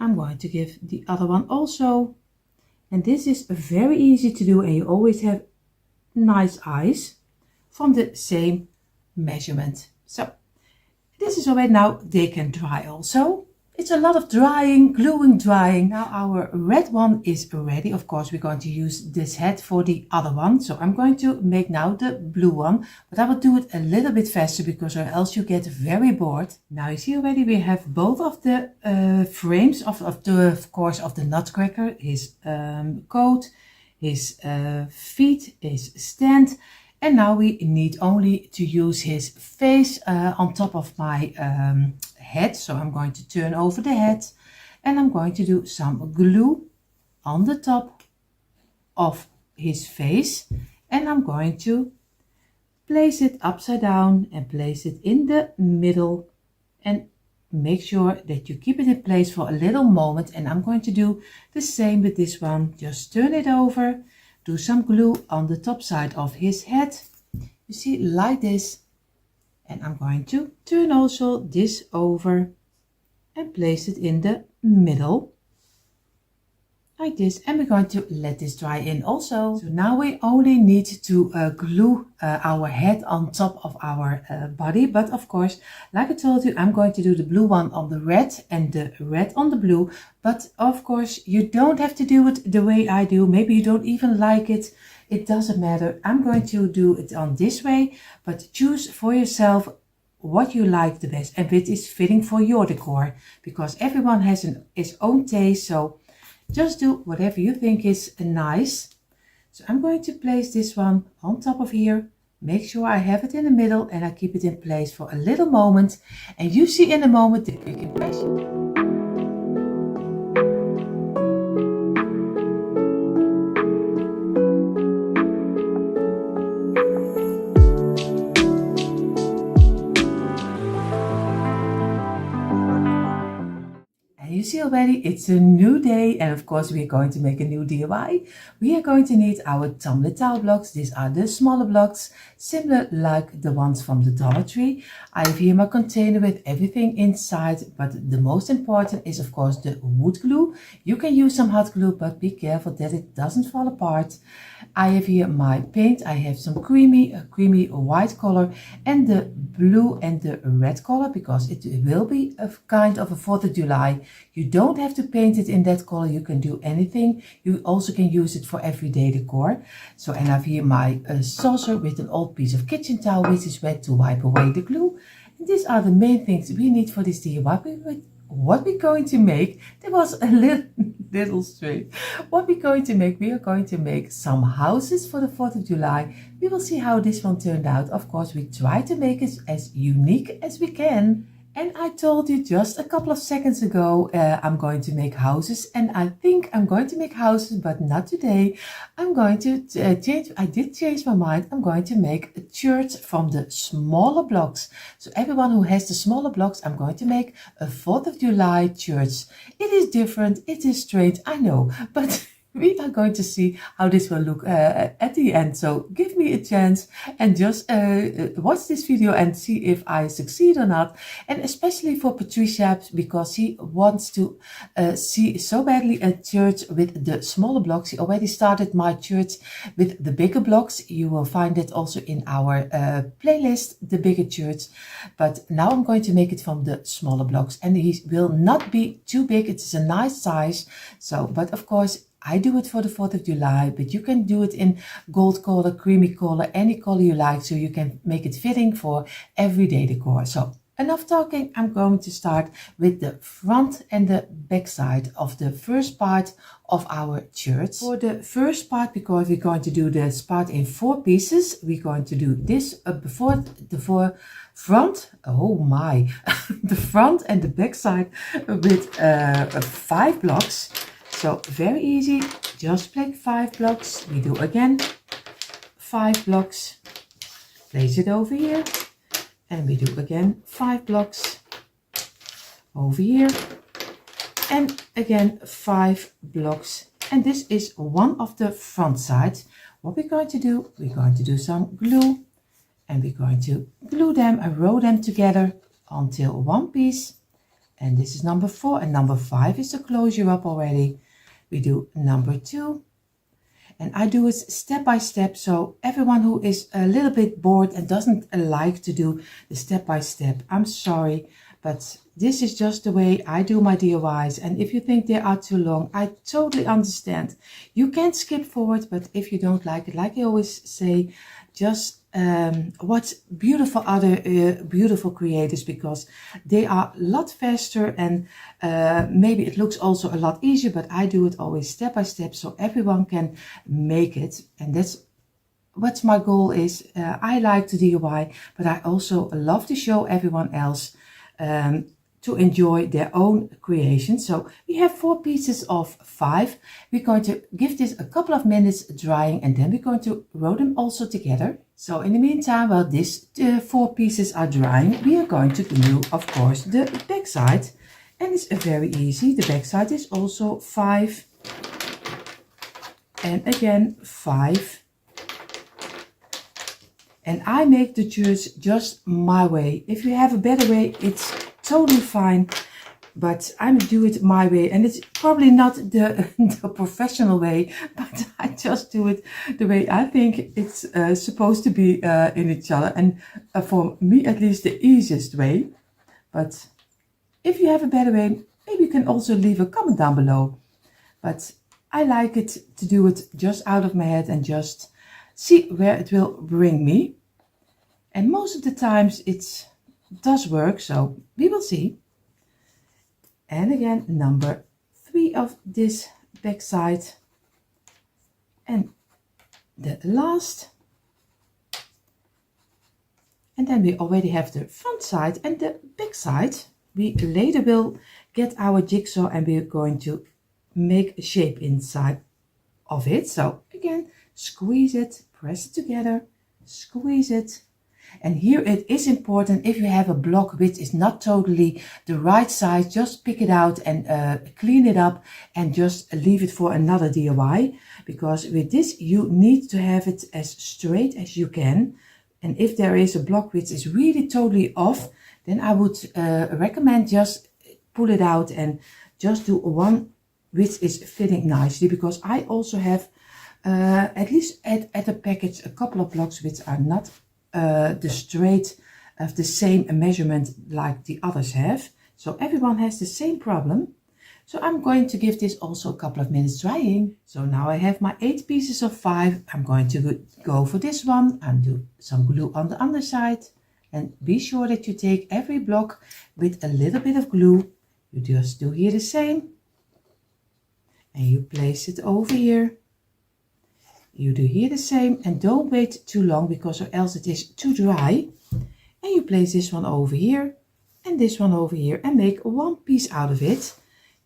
I'm going to give the other one also. And this is very easy to do, and you always have nice eyes from the same measurement. So this is already now, they can dry also. It's a lot of drying, gluing, drying. Now our red one is ready. Of course, we're going to use this head for the other one. So I'm going to make now the blue one, but I will do it a little bit faster because or else you get very bored. Now you see already we have both of the frames of course, of the nutcracker, his coat, his feet, his stand. And now we need only to use his face on top of my head. So I'm going to turn over the head and I'm going to do some glue on the top of his face. And I'm going to place it upside down and place it in the middle. And make sure that you keep it in place for a little moment. And I'm going to do the same with this one. Just turn it over. Do some glue on the top side of his head. You see, like this. And I'm going to turn also this over and place it in the middle. Like this. And we're going to let this dry in also. So now we only need to glue our head on top of our body. But of course, like I told you, I'm going to do the blue one on the red and the red on the blue. But of course, you don't have to do it the way I do. Maybe you don't even like it. It doesn't matter. I'm going to do it on this way. But choose for yourself what you like the best and which is fitting for your decor. Because everyone has his own taste. So just do whatever you think is nice. So I'm going to place this one on top of here. Make sure I have it in the middle and I keep it in place for a little moment. And you see in a moment the quick impression. You see already, it's a new day, and of course we are going to make a new DIY. We are going to need our tumbler tile blocks. These are the smaller blocks, similar like the ones from the Dollar Tree. I have here my container with everything inside, but the most important is of course the wood glue. You can use some hot glue, but be careful that it doesn't fall apart. I have here my paint. I have some creamy white color and the blue and the red color because it will be a kind of a 4th of July. You don't have to paint it in that color. You can do anything. You also can use it for everyday decor. So, and I have here my saucer with an old piece of kitchen towel which is wet to wipe away the glue. And these are the main things we need for this DIY. What we're going to make, that was a little straight. What we're going to make, we are going to make some houses for the 4th of July. We will see how this one turned out. Of course, we try to make it as unique as we can. And I told you just a couple of seconds ago, I'm going to make houses, and I think I'm going to make houses, but not today. I'm going to I did change my mind. I'm going to make a church from the smaller blocks. So everyone who has the smaller blocks, I'm going to make a 4th of July church. It is different. It is strange. I know, but we are going to see how this will look at the end. So give me a chance and just watch this video and see if I succeed or not. And especially for Patricia, because she wants to see so badly a church with the smaller blocks. She already started my church with the bigger blocks. You will find it also in our playlist, the bigger church. But now I'm going to make it from the smaller blocks, and it will not be too big. It's a nice size. So, but of course, I do it for the 4th of July, but you can do it in gold color, creamy color, any color you like, so you can make it fitting for everyday decor. So enough talking, I'm going to start with the front and the back side of the first part of our church. For the first part, because we're going to do this part in 4 pieces, we're going to do this before the front, oh my, the front and the back side with 5 blocks. So very easy, just place 5 blocks. We do again 5 blocks, place it over here, and we do again 5 blocks over here, and again 5 blocks. And this is one of the front sides. What we're going to do some glue, and we're going to glue them and roll them together until one piece. and this is number 4, and number 5 is to close you up already. We do number 2, and I do it step by step, so everyone who is a little bit bored and doesn't like to do the step by step, I'm sorry, but this is just the way I do my DIYs, and if you think they are too long, I totally understand. You can skip forward, but if you don't like it, like I always say, just watch beautiful other beautiful creators, because they are a lot faster, and maybe it looks also a lot easier, but I do it always step by step so everyone can make it, and that's what my goal is. I like to DIY, but I also love to show everyone else to enjoy their own creation. So we have 4 pieces of 5. We're going to give this a couple of minutes drying, and then we're going to roll them also together. So in the meantime, while these 4 pieces are drying, we are going to glue, of course, the back side. And it's very easy. The back side is also 5. And again, 5. And I make the church just my way. If you have a better way, it's totally fine. But I do it my way. And it's probably not the professional way, but I just do it the way I think it's supposed to be in each other. And for me, at least, the easiest way. But if you have a better way, maybe you can also leave a comment down below. But I like it to do it just out of my head and just see where it will bring me. And most of the times it does work, so we will see. And again, number 3 of this back side. And the last. And then we already have the front side and the back side. We later will get our jigsaw and we're going to make a shape inside of it. So again, squeeze it, press it together, squeeze it. And here it is important, if you have a block which is not totally the right size, just pick it out and clean it up and just leave it for another DIY. Because with this you need to have it as straight as you can. And if there is a block which is really totally off, then I would recommend just pull it out and just do one which is fitting nicely. Because I also have at least at the package a couple of blocks which are not the straight of the same measurement like the others have. So everyone has the same problem. So I'm going to give this also a couple of minutes drying. So now I have my 8 pieces of 5. I'm going to go for this one and do some glue on the underside. And be sure that you take every block with a little bit of glue. You just do here the same. And you place it over here. You do here the same, and don't wait too long because or else it is too dry. And you place this one over here and this one over here and make one piece out of it.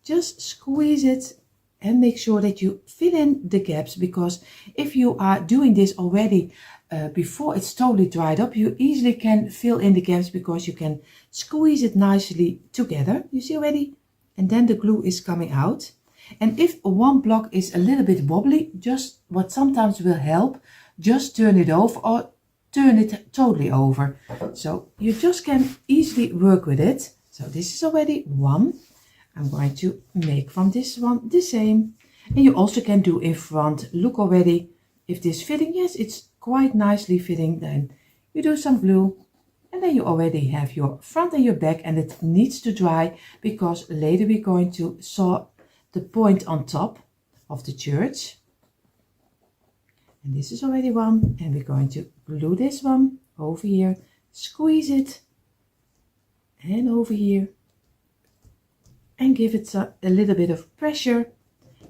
Just squeeze it and make sure that you fill in the gaps, because if you are doing this already before it's totally dried up, you easily can fill in the gaps because you can squeeze it nicely together. You see already? And then the glue is coming out. And if one block is a little bit wobbly, just what sometimes will help, just turn it over or turn it totally over. So you just can easily work with it. So this is already one. I'm going to make from this one the same. And you also can do in front. Look already if this fitting. Yes, it's quite nicely fitting. Then you do some glue. And then you already have your front and your back, and it needs to dry because later we're going to saw the point on top of the church. And this is already one, and we're going to glue this one over here, squeeze it, and over here, and give it a little bit of pressure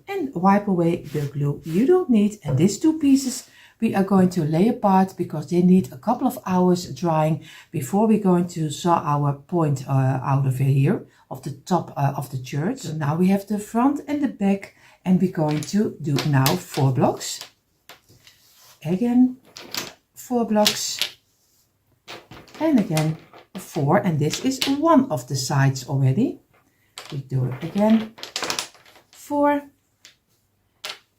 and wipe away the glue you don't need. And these 2 pieces we are going to lay apart because they need a couple of hours drying before we're going to saw our point out of here of the top of the church. So now we have the front and the back, and we're going to do now 4 blocks. Again 4 blocks, and again 4, and this is one of the sides already. We do it again 4,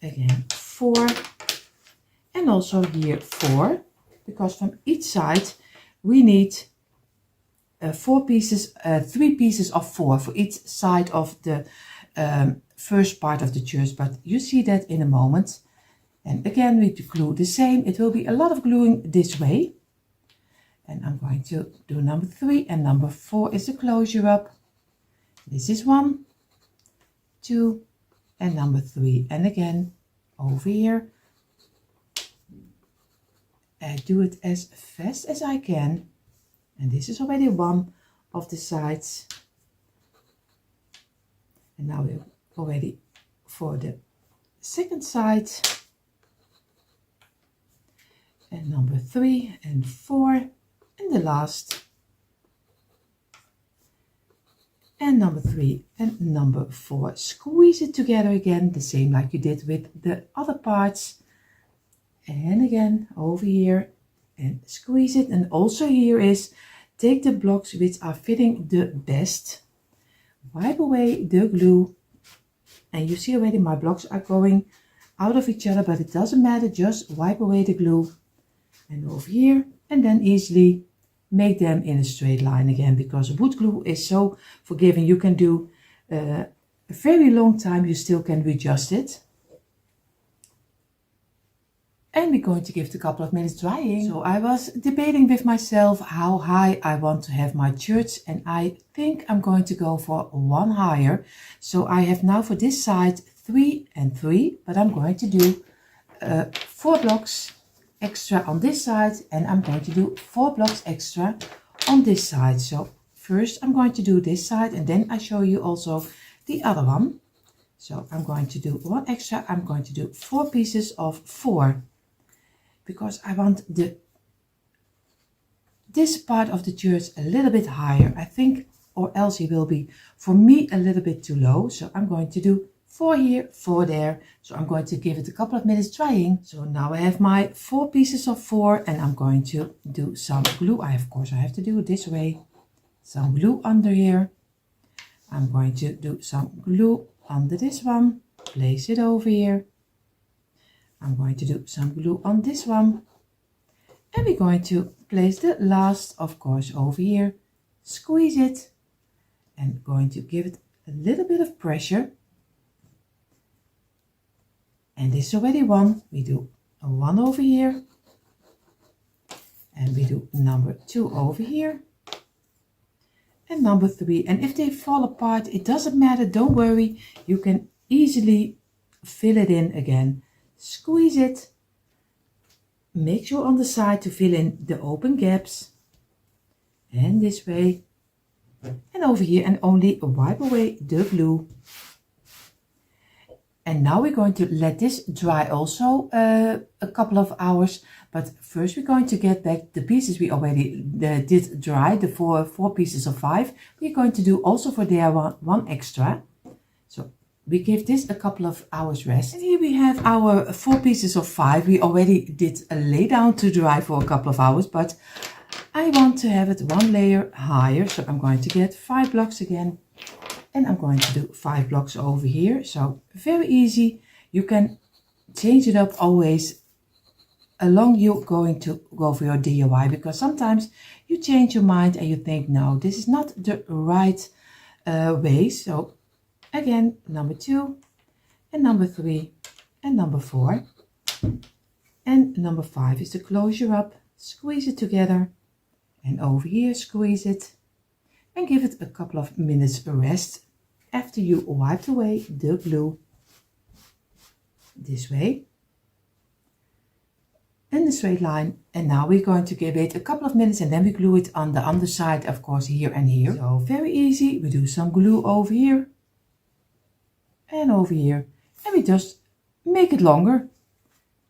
again 4, and also here 4, because from each side we need three pieces of 4 for each side of the first part of the church, but you see that in a moment. And again, we glue the same. It will be a lot of gluing this way. And I'm going to do number 3, and number 4 is the closure up. This is 1, 2, and number 3. And again, over here. I do it as fast as I can. And this is already one of the sides. And now we're already for the second side. And number 3 and 4 and the last. And number 3 and number 4. Squeeze it together again, the same like you did with the other parts. And again over here and squeeze it. And also here is take the blocks which are fitting the best, wipe away the glue, and you see already my blocks are going out of each other, but it doesn't matter, just wipe away the glue and over here, and then easily make them in a straight line again, because wood glue is so forgiving. You can do a very long time, you still can readjust it. And we're going to give it a couple of minutes drying. So I was debating with myself how high I want to have my church, and I think I'm going to go for 1 higher. So I have now for this side 3 and 3, but I'm going to do 4 blocks extra on this side, and I'm going to do 4 blocks extra on this side. So first I'm going to do this side, and then I show you also the other one. So I'm going to do 1 extra. I'm going to do 4 pieces of 4. Because I want this part of the church a little bit higher, I think, or else it will be for me a little bit too low. So I'm going to do 4 here, 4 there. So I'm going to give it a couple of minutes drying. So now I have my 4 pieces of 4, and I'm going to do some glue. Of course I have to do it this way. Some glue under here. I'm going to do some glue under this one, place it over here. I'm going to do some glue on this one, and we're going to place the last, of course, over here, squeeze it, and going to give it a little bit of pressure. And this is already 1. We do a 1 over here, and we do number 2 over here, and number 3. And if they fall apart, it doesn't matter, don't worry, you can easily fill it in again. Squeeze it, make sure on the side to fill in the open gaps, and this way, and over here, and only wipe away the glue. And now we're going to let this dry also a couple of hours, but first we're going to get back the pieces we already did dry, the four pieces of 5. We're going to do also for there one extra. So we give this a couple of hours rest. And here we have our 4 pieces of 5. We already did a lay down to dry for a couple of hours, but I want to have it 1 layer higher. So I'm going to get 5 blocks again, and I'm going to do 5 blocks over here. So very easy. You can change it up always along you're going to go for your DIY, because sometimes you change your mind and you think, no, this is not the right way. So again, number 2 and number 3 and number 4 and number 5 is the closure up. Squeeze it together, and over here squeeze it, and give it a couple of minutes rest after you wiped away the glue. This way in the straight line. And now we're going to give it a couple of minutes, and then we glue it on the underside, of course, here and here. So very easy. We do some glue over here and over here, and we just make it longer,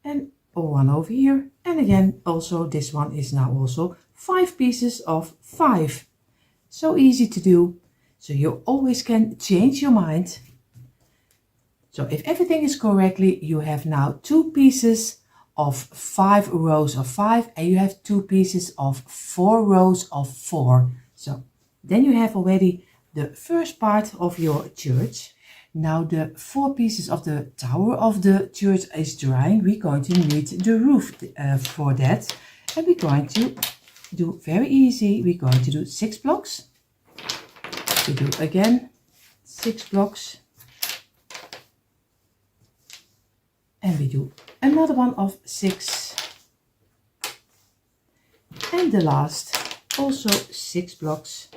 and 1 over here, and again also this one is now also 5 pieces of 5. So easy to do, so you always can change your mind. So if everything is correctly, you have now 2 pieces of 5 rows of 5, and you have 2 pieces of 4 rows of 4. So then you have already the first part of your church. Now the 4 pieces of the tower of the church is drying. We're going to need the roof for that, and we're going to do very easy. We're going to do 6 blocks. We do again 6 blocks. And we do another one of 6. And the last also 6 blocks.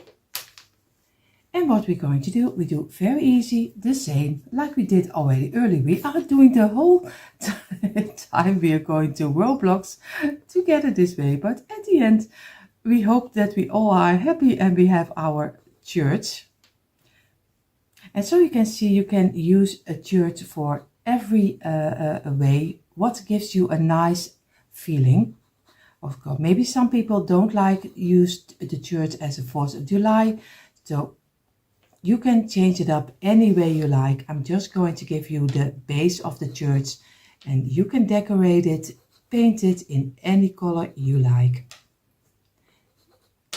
And what we're going to do, we do very easy, the same like we did already earlier. We are doing the whole time we are going to row blocks together this way. But at the end, we hope that we all are happy and we have our church. And so you can see you can use a church for every way. What gives you a nice feeling. Of course, maybe some people don't like use the church as a 4th of July. So you can change it up any way you like. I'm just going to give you the base of the church and you can decorate it, paint it in any color you like.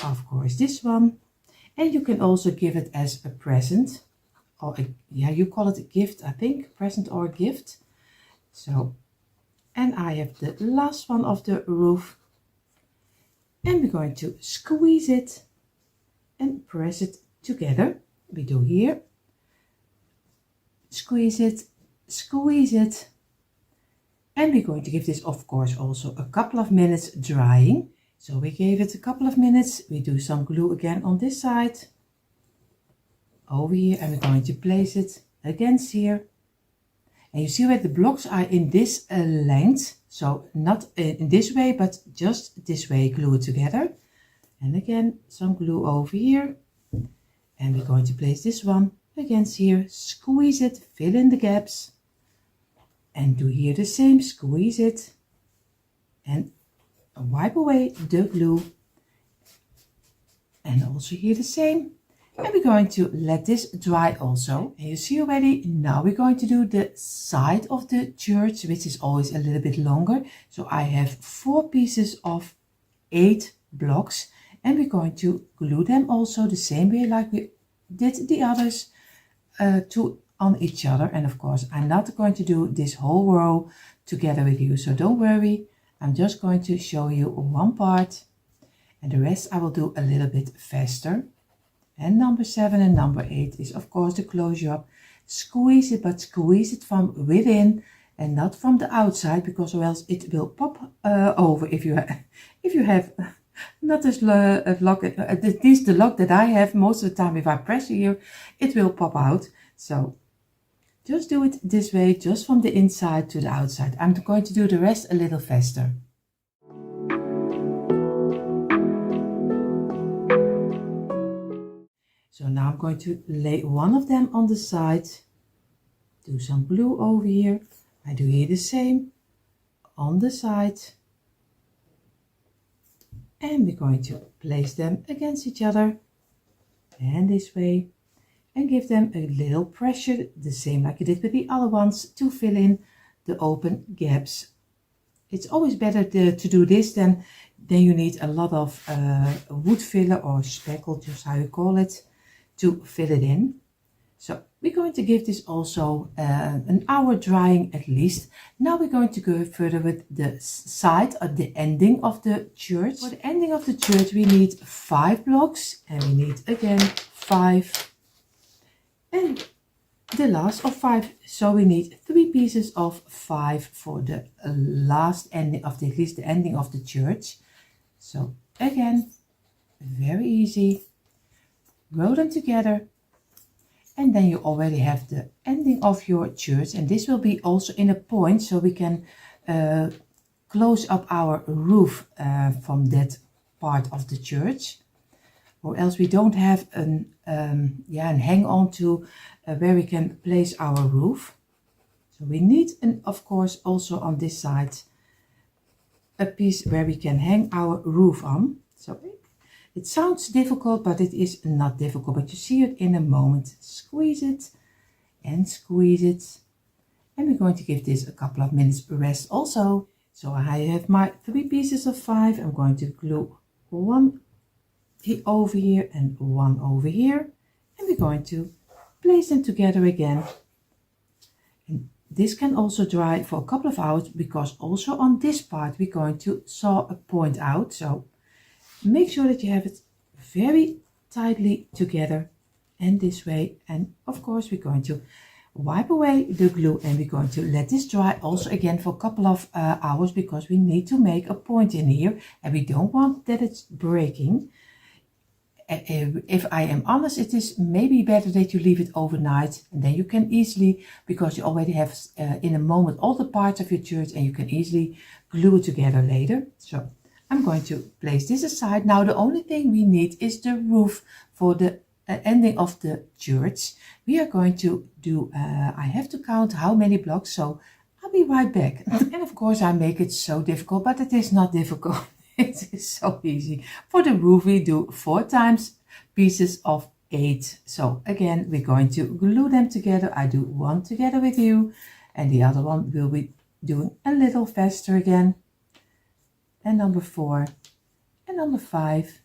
Of course, this one. And you can also give it as a present. Or yeah, you call it a gift, I think, present or gift. So, and I have the last one of the roof. And we're going to squeeze it and press it together. We do here, squeeze it, and we're going to give this, of course, also a couple of minutes drying. So we gave it a couple of minutes. We do some glue again on this side, over here, and we're going to place it against here. And you see where the blocks are in this length, so not in this way, but just this way, glue it together. And again, some glue over here. And we're going to place this one against here, squeeze it, fill in the gaps, and do here the same, squeeze it, and wipe away the glue. And also here the same. And we're going to let this dry also. And you see already, now we're going to do the side of the church, which is always a little bit longer. So I have 4 pieces of 8 blocks. And we're going to glue them also the same way like we did the others, on each other. And of course, I'm not going to do this whole row together with you, so don't worry. I'm just going to show you one part, and the rest I will do a little bit faster. And number 7 and number 8 is of course the closure up. Squeeze it, but squeeze it from within and not from the outside, because or else it will pop over if you have not this lock, at least the lock that I have. Most of the time if I press here, it will pop out. So just do it this way, just from the inside to the outside. I'm going to do the rest a little faster. So now I'm going to lay one of them on the side, do some glue over here. I do here the same on the side. And we're going to place them against each other and this way, and give them a little pressure, the same like you did with the other ones, to fill in the open gaps. It's always better to do this than you need a lot of wood filler or speckle, just how you call it, to fill it in. So we're going to give this also an hour drying at least. Now we're going to go further with the side of the ending of the church. For the ending of the church we need 5 blocks, and we need again 5 and the last of 5. So we need 3 pieces of 5 for the last ending of at least the ending of the church. So again, very easy. Roll them together. And then you already have the ending of your church, and this will be also in a point, so we can close up our roof from that part of the church, or else we don't have an hang on to where we can place our roof. So we need, and of course also on this side, a piece where we can hang our roof on. So it sounds difficult, but it is not difficult, but you see it in a moment. Squeeze it and squeeze it. And we're going to give this a couple of minutes rest also. So I have my 3 pieces of 5. I'm going to glue one over here and one over here. And we're going to place them together again. And this can also dry for a couple of hours, because also on this part we're going to saw a point out. So make sure that you have it very tightly together and this way. And of course we're going to wipe away the glue and we're going to let this dry also again for a couple of hours, because we need to make a point in here and we don't want that it's breaking. If I am honest, it is maybe better that you leave it overnight, and then you can easily, because you already have in a moment all the parts of your church, and you can easily glue it together later. So I'm going to place this aside. Now the only thing we need is the roof for the ending of the church. We are going to do, I have to count how many blocks, so I'll be right back. And of course I make it so difficult, but it is not difficult. It is so easy. For the roof we do 4 times pieces of 8. So again we're going to glue them together. I do one together with you and the other one will be doing a little faster again. And number 4 and number 5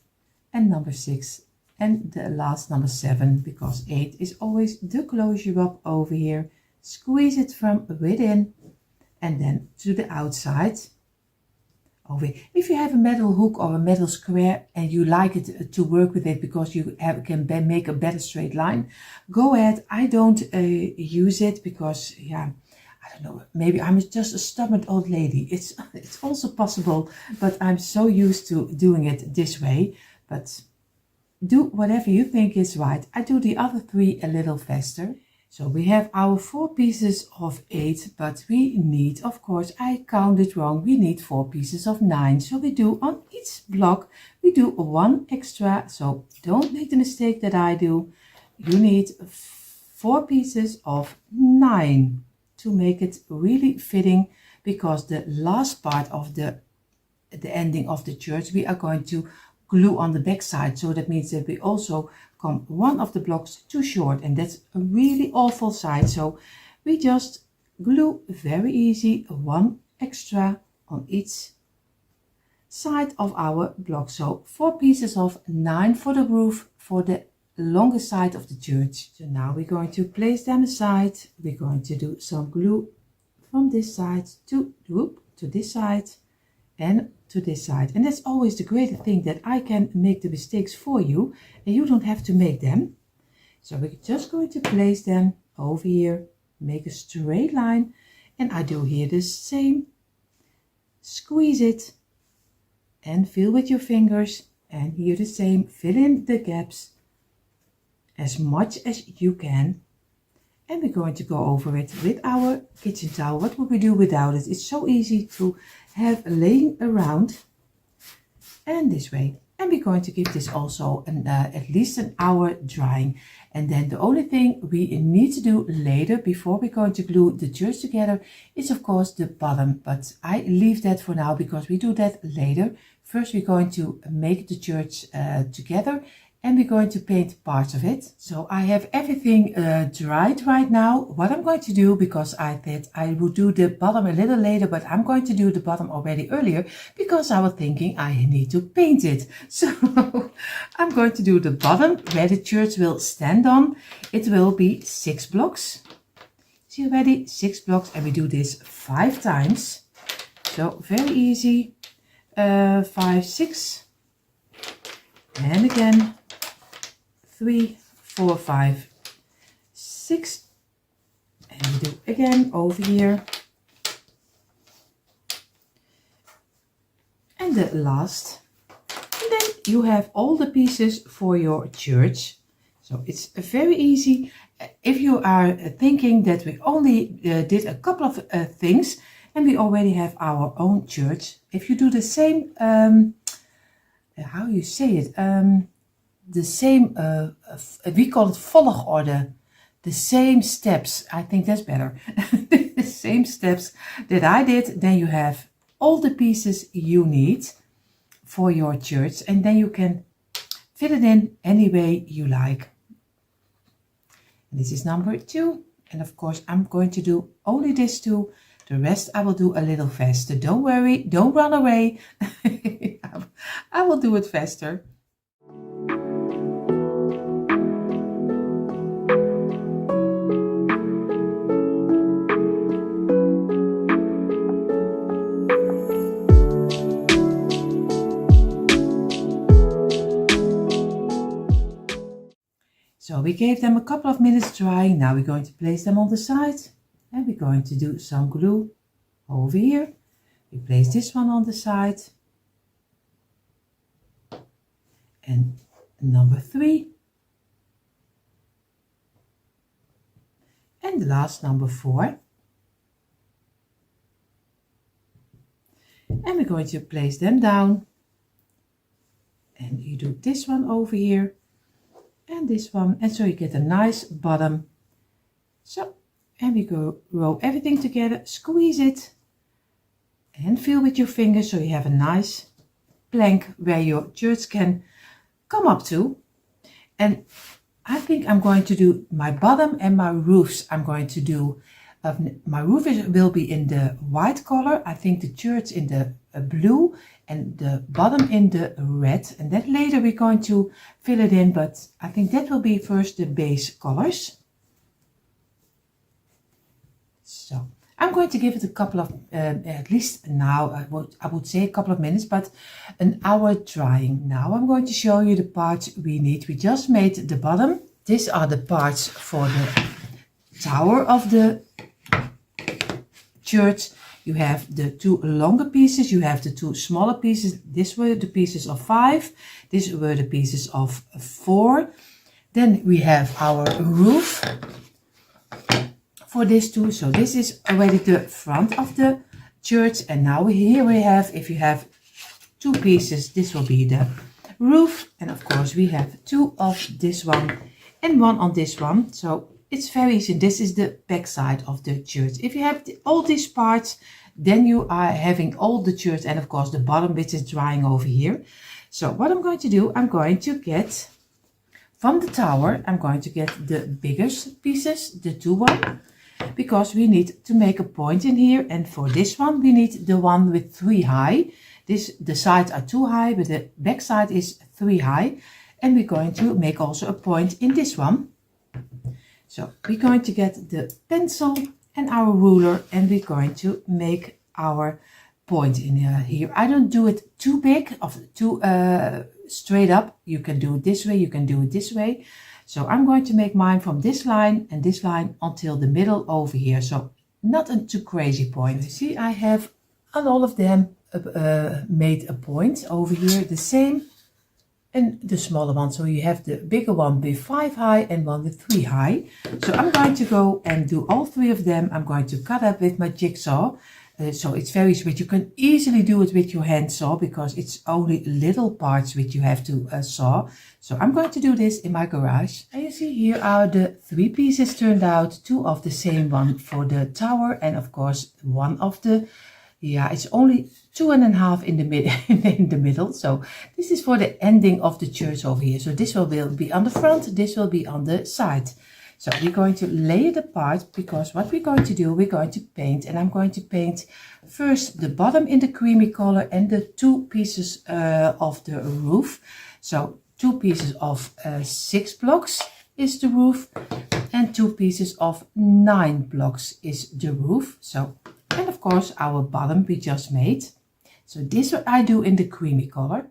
and number 6 and the last number 7, because 8 is always the closure up over here. Squeeze it from within and then to the outside. If you have a metal hook or a metal square and you like it to work with it because you can make a better straight line, go ahead. I don't use it because, yeah, I don't know, maybe I'm just a stubborn old lady. It's also possible, but I'm so used to doing it this way. But do whatever you think is right. I do the other 3 a little faster. So we have our 4 pieces of 8, but we need, of course, I counted wrong. We need 4 pieces of 9. So we do on each block, we do 1 extra. So don't make the mistake that I do. You need 4 pieces of 9 to make it really fitting, because the last part of the ending of the church, we are going to glue on the back side. So that means that we also come one of the blocks too short, and that's a really awful side. So we just glue very easy 1 extra on each side of our block. So 4 pieces of 9 for the roof for the longer side of the church. So now we're going to place them aside. We're going to do some glue from this side to this side and to this side. And that's always the great thing, that I can make the mistakes for you and you don't have to make them. So we're just going to place them over here, make a straight line, and I do here the same. Squeeze it and feel with your fingers, and here the same, fill in the gaps as much as you can. And we're going to go over it with our kitchen towel. What would we do without it? It's so easy to have laying around, and this way. And we're going to give this also at least an hour drying. And then the only thing we need to do later, before we're going to glue the church together, is of course the bottom. But I leave that for now because we do that later. First we're going to make the church together, and we're going to paint parts of it. So I have everything dried right now. What I'm going to do, because I thought I would do the bottom a little later, but I'm going to do the bottom already earlier because I was thinking I need to paint it. So I'm going to do the bottom where the church will stand on. It will be 6 blocks. See already? 6 blocks, and we do this 5 times. So very easy. 5, 6. And again. 3, 4, 5, 6, and we do again over here, and the last, and then you have all the pieces for your church. So it's very easy. If you are thinking that we only did a couple of things and we already have our own church, if you do the same, how you say it, the same, we call it volgorde, the same steps, I think that's better, the same steps that I did, then you have all the pieces you need for your church, and then you can fit it in any way you like. And this is number 2, and of course I'm going to do only this 2, the rest I will do a little faster. Don't worry, don't run away, I will do it faster. So we gave them a couple of minutes drying. Now we're going to place them on the side, and we're going to do some glue over here. We place this one on the side, and number 3, and the last number 4. And we're going to place them down, and you do this one over here and this one, and so you get a nice bottom. So, and we go roll everything together, squeeze it and feel with your fingers so you have a nice plank where your shirts can come up to. And I think I'm going to do my bottom and my roofs. I'm going to do my roof will be in the white color. I think the shirts in the blue and the bottom in the red, and then later we're going to fill it in, but I think that will be first the base colors. So I'm going to give it a couple of at least now I would say a couple of minutes, but an hour drying. Now I'm going to show you the parts we need. We just made the bottom. These are the parts for the tower of the church. You have the 2 longer pieces, you have the 2 smaller pieces. These were the pieces of 5, these were the pieces of 4. Then we have our roof for this 2. So this is already the front of the church, and now here we have, if you have 2 pieces, this will be the roof, and of course we have 2 of this one and 1 on this one. So it's very easy. This is the back side of the church. If you have all these parts, then you are having all the church, and of course the bottom which is drying over here. So what I'm going to do, I'm going to get from the tower, I'm going to get the biggest pieces, the 2 one, because we need to make a point in here, and for this one we need the one with 3 high. The sides are 2 high, but the back side is 3 high, and we're going to make also a point in this one. So we're going to get the pencil and our ruler, and we're going to make our point in here. I don't do it too big, too straight up. You can do it this way, you can do it this way. So I'm going to make mine from this line and this line until the middle over here. So not a too crazy point. You see, I have on all of them made a point over here, the same, and the smaller one. So you have the bigger one with 5 high and one with 3 high. So I'm going to go and do all 3 of them. I'm going to cut up with my jigsaw. So it's very sweet. You can easily do it with your hand saw because it's only little parts which you have to saw. So I'm going to do this in my garage. And you see here are the 3 pieces turned out. 2 of the same one for the tower, and of course one of the, yeah, it's only 2.5 in the middle. So this is for the ending of the church over here. So this will be on the front, this will be on the side. So we're going to lay it apart, because what we're going to do, we're going to paint, and I'm going to paint first the bottom in the creamy color and the 2 pieces of the roof. So 2 pieces of 6 blocks is the roof, and 2 pieces of 9 blocks is the roof. So, and of course our bottom we just made. So this what I do in the creamy color.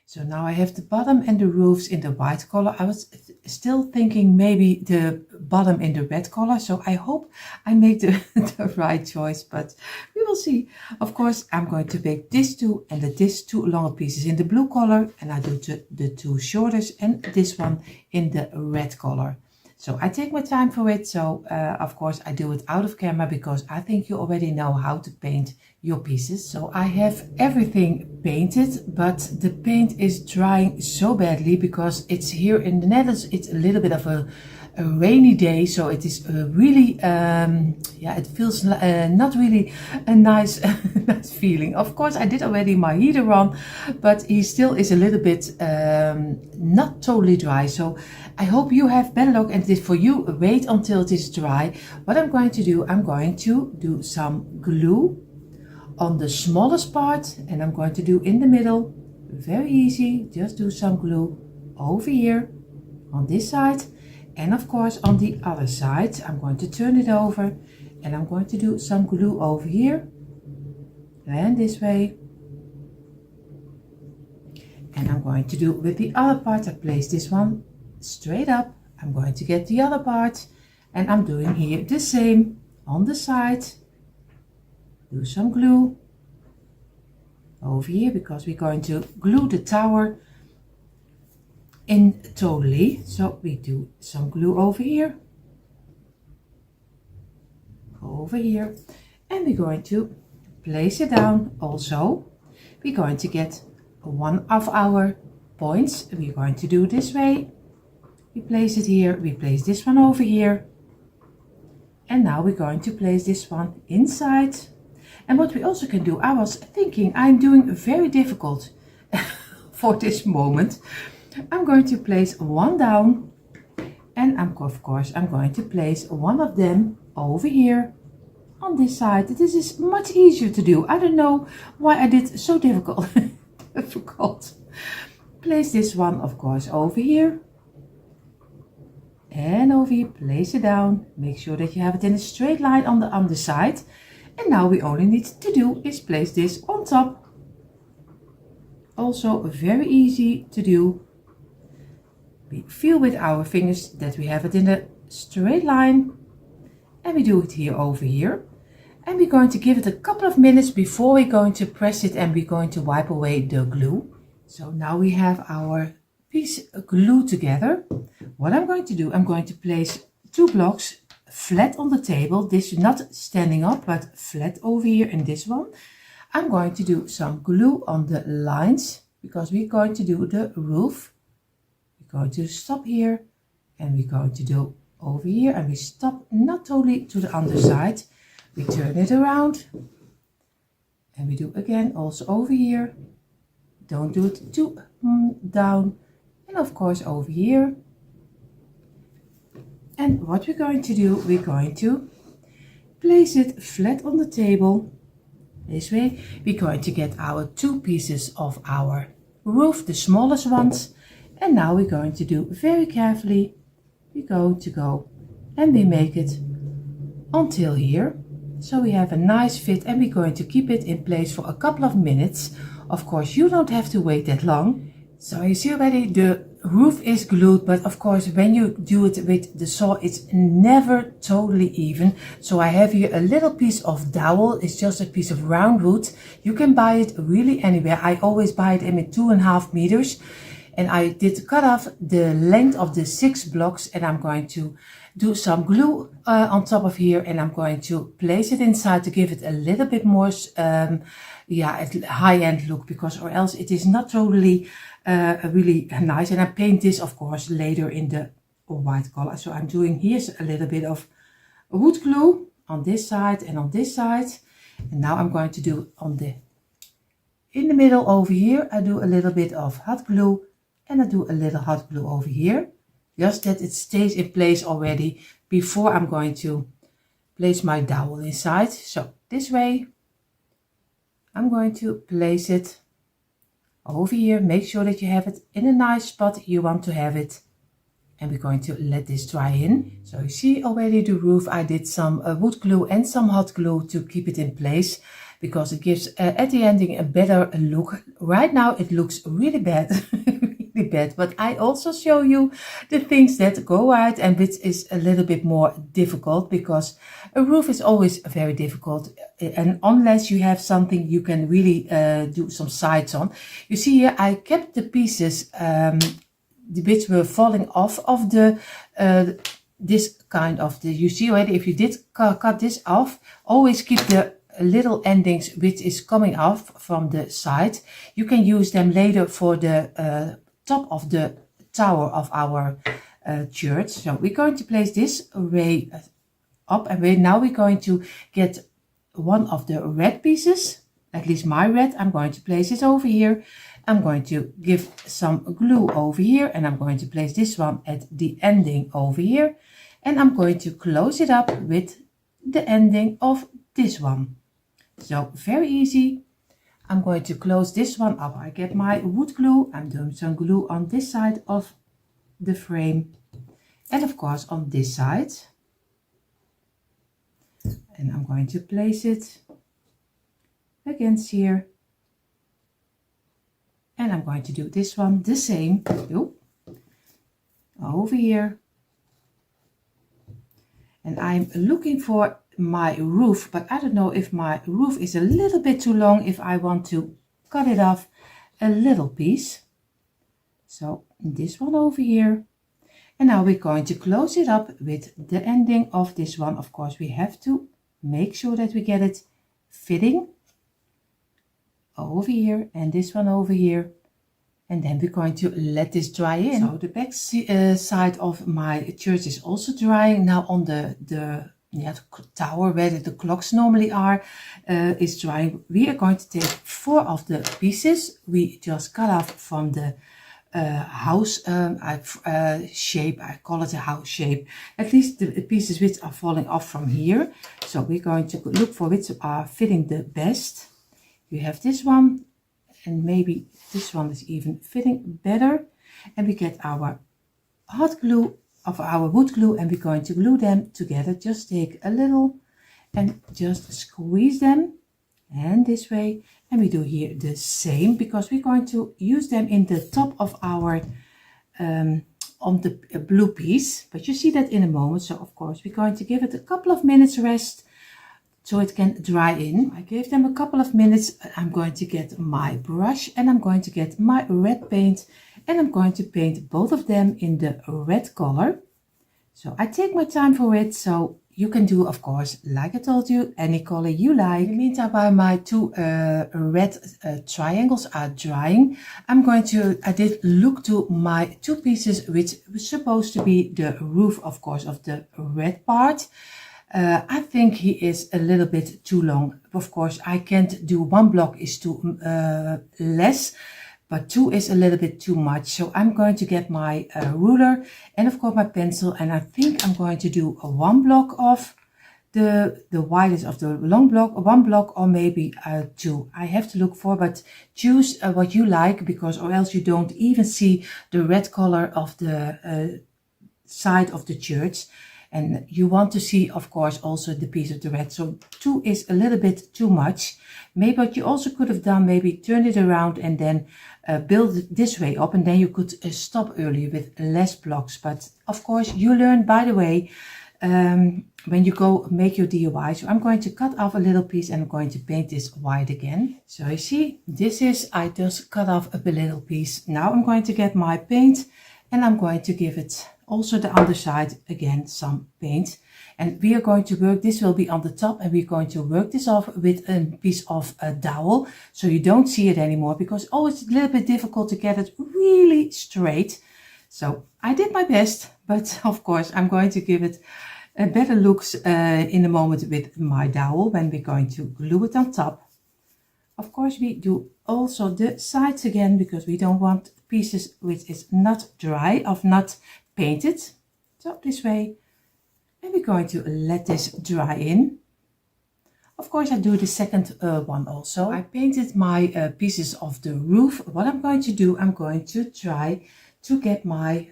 So now I have the bottom and the roofs in the white color. I was still thinking maybe the bottom in the red color. So I hope I make the right choice, but we will see. Of course, I'm going to make this 2 and this 2 longer pieces in the blue color. And I do the 2 shoulders and this one in the red color. So I take my time for it. So of course I do it out of camera, because I think you already know how to paint your pieces. So I have everything painted, but the paint is drying so badly because it's here in the Netherlands. It's a little bit of a rainy day, so it is really yeah, it feels not really a nice nice feeling. Of course I did already my heater on, but he still is a little bit not totally dry. So I hope you have better luck, and for you, wait until it is dry. What I'm going to do, I'm going to do some glue on the smallest part, and I'm going to do in the middle. Very easy, just do some glue over here on this side, and of course on the other side. I'm going to turn it over, and I'm going to do some glue over here and this way. And I'm going to do with the other part. I place this one straight up. I'm going to get the other part, and I'm doing here the same on the side. Do some glue over here because we're going to glue the tower in totally. So we do some glue over here, and we're going to place it down. Also, we're going to get one of our points. We're going to do this way. We place it here, we place this one over here, and now we're going to place this one inside. And what we also can do, I was thinking I'm doing very difficult for this moment. I'm going to place one down, and of course I'm going to place one of them over here on this side. This is much easier to do. I don't know why I did so difficult. Place this one, of course, over here. And over here, place it down. Make sure that you have it in a straight line on the underside. And now we only need to do is place this on top. Also very easy to do. We feel with our fingers that we have it in a straight line. And we do it here over here. And we're going to give it a couple of minutes before we're going to press it, and we're going to wipe away the glue. So now we have our piece glued together. What I'm going to do, I'm going to place 2 blocks flat on the table. This is not standing up, but flat over here in this one. I'm going to do some glue on the lines because we're going to do the roof. We're going to stop here, and we're going to do over here, and we stop not totally to the underside. We turn it around, and we do again also over here. Don't do it too down, and of course over here. And what we're going to do, we're going to place it flat on the table. This way, we're going to get our 2 pieces of our roof, the smallest ones. And now we're going to do very carefully, we're going to go and we make it until here. So we have a nice fit, and we're going to keep it in place for a couple of minutes. Of course, you don't have to wait that long. So you see already the roof is glued, but of course when you do it with the saw, it's never totally even. So I have here a little piece of dowel. It's just a piece of round wood. You can buy it really anywhere. I always buy it in 2.5 meters. And I did cut off the length of the 6 blocks, and I'm going to do some glue on top of here, and I'm going to place it inside to give it a little bit more high-end look, because or else it is not totally really nice. And I paint this of course later in the white color. So I'm doing here's a little bit of wood glue on this side and on this side, and now I'm going to do on the in the middle over here. I do a little bit of hot glue, and I do a little hot glue over here, just that it stays in place already before I'm going to place my dowel inside. So this way I'm going to place it over here. Make sure that you have it in a nice spot you want to have it, and we're going to let this dry in. So you see already the roof, I did some wood glue and some hot glue to keep it in place, because it gives at the ending a better look. Right now it looks really bad. Really bad, but I also show you the things that go right and which is a little bit more difficult, because a roof is always very difficult, and unless you have something you can really do some sides on. You see here I kept the pieces which were falling off of the this kind of the, you see already, if you did cut this off, always keep the little endings which is coming off from the side. You can use them later for the top of the tower of our church. So we're going to place this array up, and now we're going to get one of the red pieces, at least my red. I'm going to place it over here. I'm going to give some glue over here, and I'm going to place this one at the ending over here, and I'm going to close it up with the ending of this one. So very easy. I'm going to close this one up. I get my wood glue. I'm doing some glue on this side of the frame, and of course on this side. And I'm going to place it against here. and I'm going to do this one the same. Over here. And I'm looking for my roof, but I don't know if my roof is a little bit too long if I want to cut it off a little piece. So this one over here. And now we're going to close it up with the ending of this one. Of course, we have to make sure that we get it fitting over here and this one over here. And then we're going to let this dry in. So the back side of my church is also drying. Now on the tower where the clocks normally are is drying. We are going to take 4 of the pieces we just cut off from the house shape. I call it a house shape. At least the pieces which are falling off from here. So we're going to look for which are fitting the best. You have this one, and maybe this one is even fitting better. And we get our hot glue of our wood glue, and we're going to glue them together. Just take a little and just squeeze them, and this way. And we do here the same, because we're going to use them in the top of our on the blue piece, but you see that in a moment. So of course we're going to give it a couple of minutes rest so it can dry in. I gave them a couple of minutes. I'm going to get my brush and I'm going to get my red paint, and I'm going to paint both of them in the red color. So I take my time for it, so you can do, of course, like I told you, any color you like. In the meantime, while my 2 red triangles are drying, I did look to my 2 pieces, which was supposed to be the roof, of course, of the red part. I think he is a little bit too long. Of course, I can't do 1 block is too less, but 2 is a little bit too much. So I'm going to get my ruler and of course my pencil, and I think I'm going to do a 1 block of the widest of the long block, 1 block or maybe 2. I have to look for, but choose what you like, because or else you don't even see the red color of the side of the church. And you want to see, of course, also the piece of the red. So 2 is a little bit too much. Maybe what you also could have done, maybe turn it around and then build it this way up. And then you could stop earlier with less blocks. But of course, you learn by the way when you go make your DIY. So I'm going to cut off a little piece and I'm going to paint this white again. So you see, this is, I just cut off a little piece. Now I'm going to get my paint and I'm going to give it also the underside again some paint, and we are going to work, this will be on the top, and we're going to work this off with a piece of a dowel so you don't see it anymore, because it's a little bit difficult to get it really straight. So I did my best, but of course I'm going to give it a better looks in a moment with my dowel when we're going to glue it on top. Of course we do also the sides again, because we don't want pieces which is not dry or not painted. So this way, and we're going to let this dry in. Of course I do the second one also. I painted my pieces of the roof. What I'm going to do, I'm going to try to get my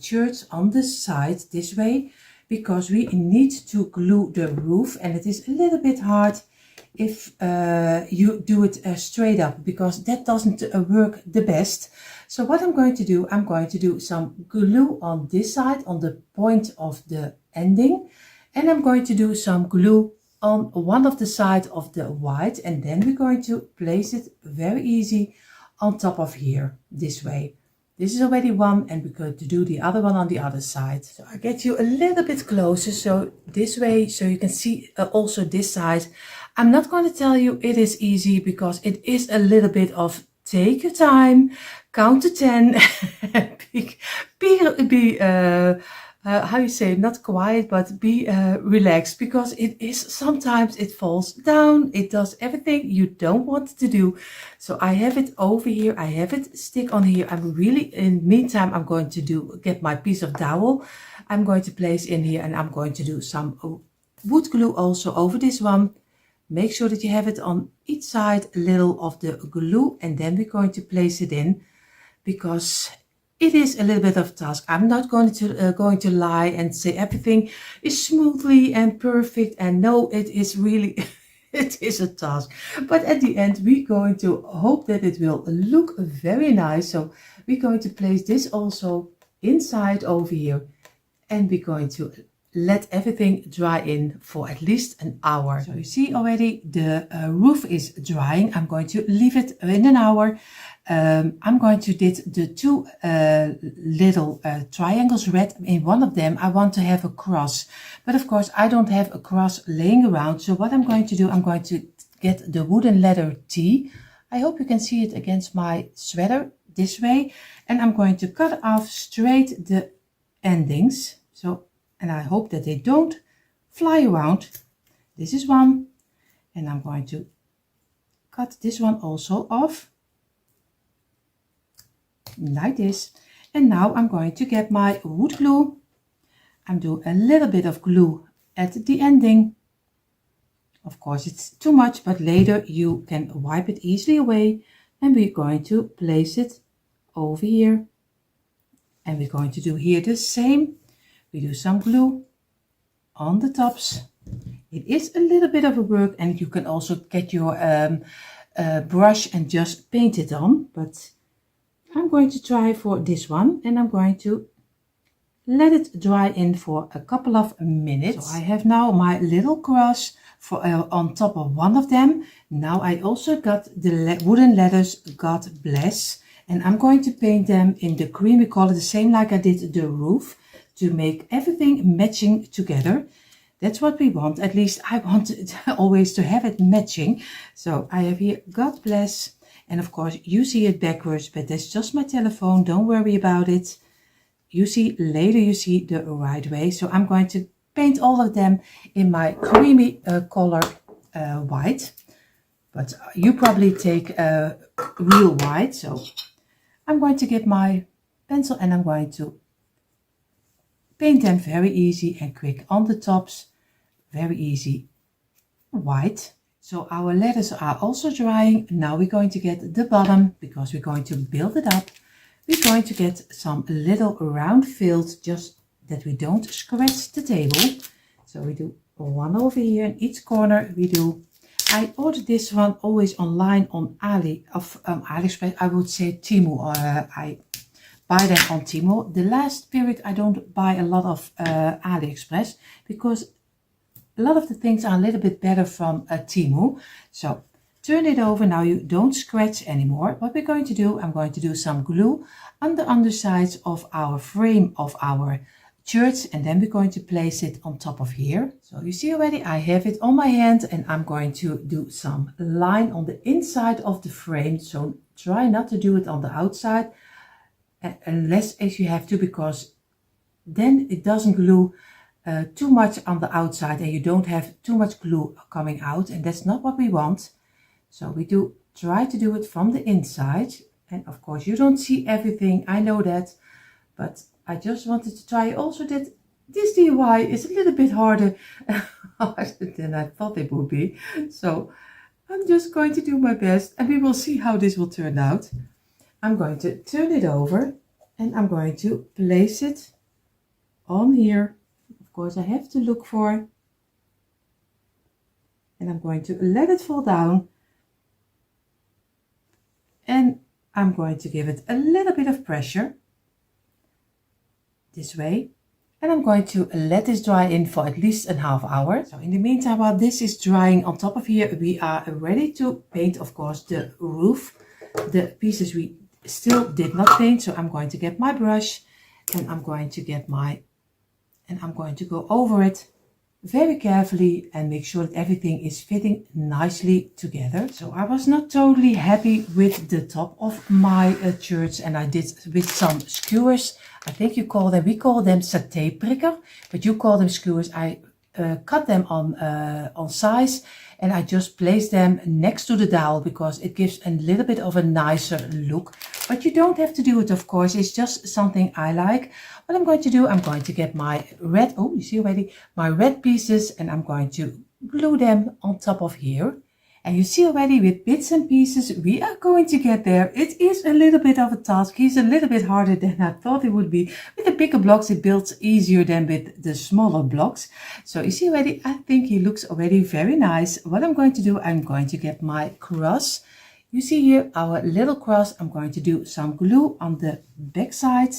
church on the side this way, because we need to glue the roof, and it is a little bit hard if you do it straight up, because that doesn't work the best. So what I'm going to do, I'm going to do some glue on this side, on the point of the ending, and I'm going to do some glue on one of the sides of the white, and then we're going to place it very easy on top of here, this way. This is already one, and we're going to do the other one on the other side. So I get you a little bit closer, so this way, so you can see also this side. I'm not going to tell you it is easy, because it is a little bit of take your time, count to 10, be how you say, not quiet, but be relaxed, because it is sometimes it falls down, it does everything you don't want to do. So I have it over here, I have it stick on here. I'm really, in the meantime, I'm going to get my piece of dowel. I'm going to place in here, and I'm going to do some wood glue also over this one. Make sure that you have it on each side, a little of the glue, and then we're going to place it in, because it is a little bit of a task. I'm not going to lie and say everything is smoothly and perfect, and no, it is really it is a task. But at the end, we're going to hope that it will look very nice. So we're going to place this also inside over here. And we're going to let everything dry in for at least an hour. So you see already the roof is drying. I'm going to leave it in an hour. I'm going to did the two little triangles red. In one of them I want to have a cross, but of course I don't have a cross laying around. So what I'm going to do, I'm going to get the wooden letter T. I hope you can see it against my sweater this way, and I'm going to cut off straight the endings. So, and I hope that they don't fly around. This is one, and I'm going to cut this one also off like this. And now I'm going to get my wood glue. I'm doing a little bit of glue at the ending. Of course it's too much, but later you can wipe it easily away. And we're going to place it over here. And we're going to do here the same. We do some glue on the tops. It is a little bit of a work, and you can also get your brush and just paint it on. But I'm going to try for this one, and I'm going to let it dry in for a couple of minutes. So I have now my little cross for on top of one of them. Now I also got the wooden letters God Bless, and I'm going to paint them in the creamy color, the same like I did the roof, to make everything matching together. That's what we want. At least I want it always to have it matching. So I have here God Bless, and of course you see it backwards, but that's just my telephone. Don't worry about it. You see later, you see the right way. So I'm going to paint all of them in my creamy color white, but you probably take real white. So I'm going to get my pencil, and I'm going to paint them very easy and quick on the tops. Very easy white. So our letters are also drying. Now we're going to get the bottom, because we're going to build it up. We're going to get some little round fills, just that we don't scratch the table. So we do one over here in each corner. We do. I ordered this one always online on AliExpress. I would say Temu. I buy them on Temu. The last period I don't buy a lot of AliExpress, because a lot of the things are a little bit better from Temu. So turn it over. Now you don't scratch anymore. What we're going to do, I'm going to do some glue on the undersides of our frame of our church, and then we're going to place it on top of here. So you see already I have it on my hand, and I'm going to do some line on the inside of the frame. So try not to do it on the outside, unless if you have to, because then it doesn't glue too much on the outside, and you don't have too much glue coming out, and that's not what we want. So we do try to do it from the inside, and of course you don't see everything, I know that, but I just wanted to try also that this DIY is a little bit harder than I thought it would be. So I'm just going to do my best, and we will see how this will turn out. I'm going to turn it over, and I'm going to place it on here. Of course I have to look for, and I'm going to let it fall down, and I'm going to give it a little bit of pressure this way, and I'm going to let this dry in for at least a half hour. So in the meantime, while this is drying on top of here, we are ready to paint, of course, the roof, the pieces we still did not paint. So I'm going to get my brush, and I'm going to get and I'm going to go over it very carefully and make sure that everything is fitting nicely together. So I was not totally happy with the top of my church, and I did with some skewers. I think we call them satay prikker, but you call them skewers. I cut them on size, and I just place them next to the dowel, because it gives a little bit of a nicer look. But you don't have to do it, of course. It's just something I like. What I'm going to do, I'm going to get my red, you see already, my red pieces, and I'm going to glue them on top of here. And you see already with bits and pieces, we are going to get there. It is a little bit of a task. He's a little bit harder than I thought it would be. With the bigger blocks, it builds easier than with the smaller blocks. So you see already, I think he looks already very nice. What I'm going to do, I'm going to get my cross. You see here our little cross. I'm going to do some glue on the back side.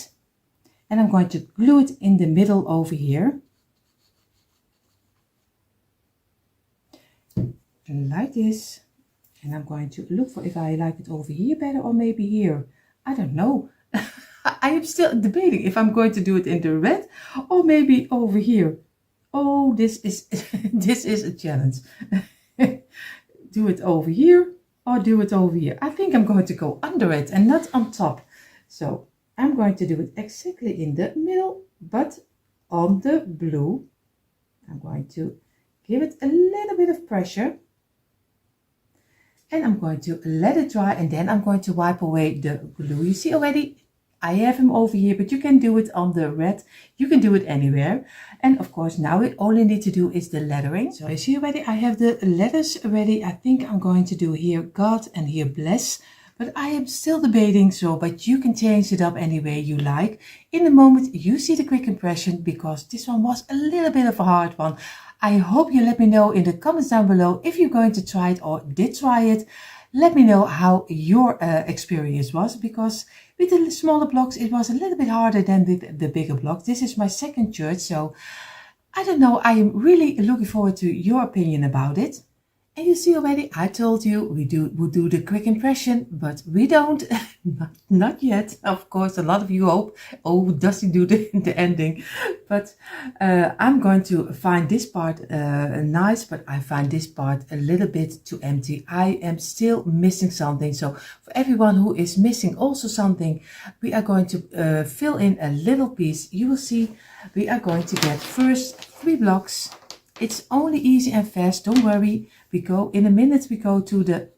And I'm going to glue it in the middle over here. Like this. And I'm going to look for if I like it over here better or maybe here. I don't know. I am still debating if I'm going to do it in the red or maybe over here. Oh, this is this is a challenge. Do it over here or do it over here. I think I'm going to go under it and not on top. So I'm going to do it exactly in the middle, but on the blue. I'm going to give it a little bit of pressure. And I'm going to let it dry and then I'm going to wipe away the glue. You see already, I have him over here, but you can do it on the red. You can do it anywhere. And of course, now we only need to do is the lettering. So you see already, I have the letters ready. I think I'm going to do here God and here bless. But I am still debating, but you can change it up any way you like. In the moment, you see the quick impression because this one was a little bit of a hard one. I hope you let me know in the comments down below if you're going to try it or did try it. Let me know how your experience was, because with the smaller blocks it was a little bit harder than with the bigger blocks. This is my second church, so I don't know. I am really looking forward to your opinion about it. And you see already, I told you we'll do the quick impression, but we don't, not yet. Of course, a lot of you hope, oh, does he do the ending? But I'm going to find this part nice, but I find this part a little bit too empty. I am still missing something. So for everyone who is missing also something, we are going to fill in a little piece. You will see we are going to get first 3 blocks. It's only easy and fast, don't worry. We go in a minute, we go to the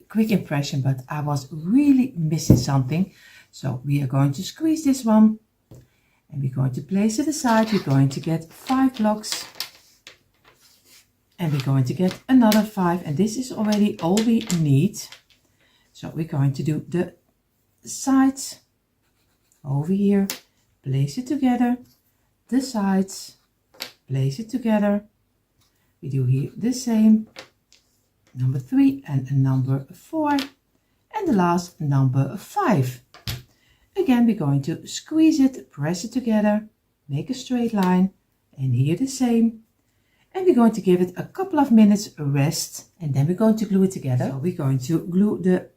quick impression, but I was really missing something. So we are going to squeeze this one and we're going to place it aside. We're going to get 5 blocks and we're going to get another 5, and this is already all we need. So we're going to do the sides over here, place it together, the sides, place it together. We do here the same, number 3 and number 4, and the last number 5. Again, we're going to squeeze it, press it together, make a straight line, and here the same. And we're going to give it a couple of minutes rest, and then we're going to glue it together. So we're going to glue the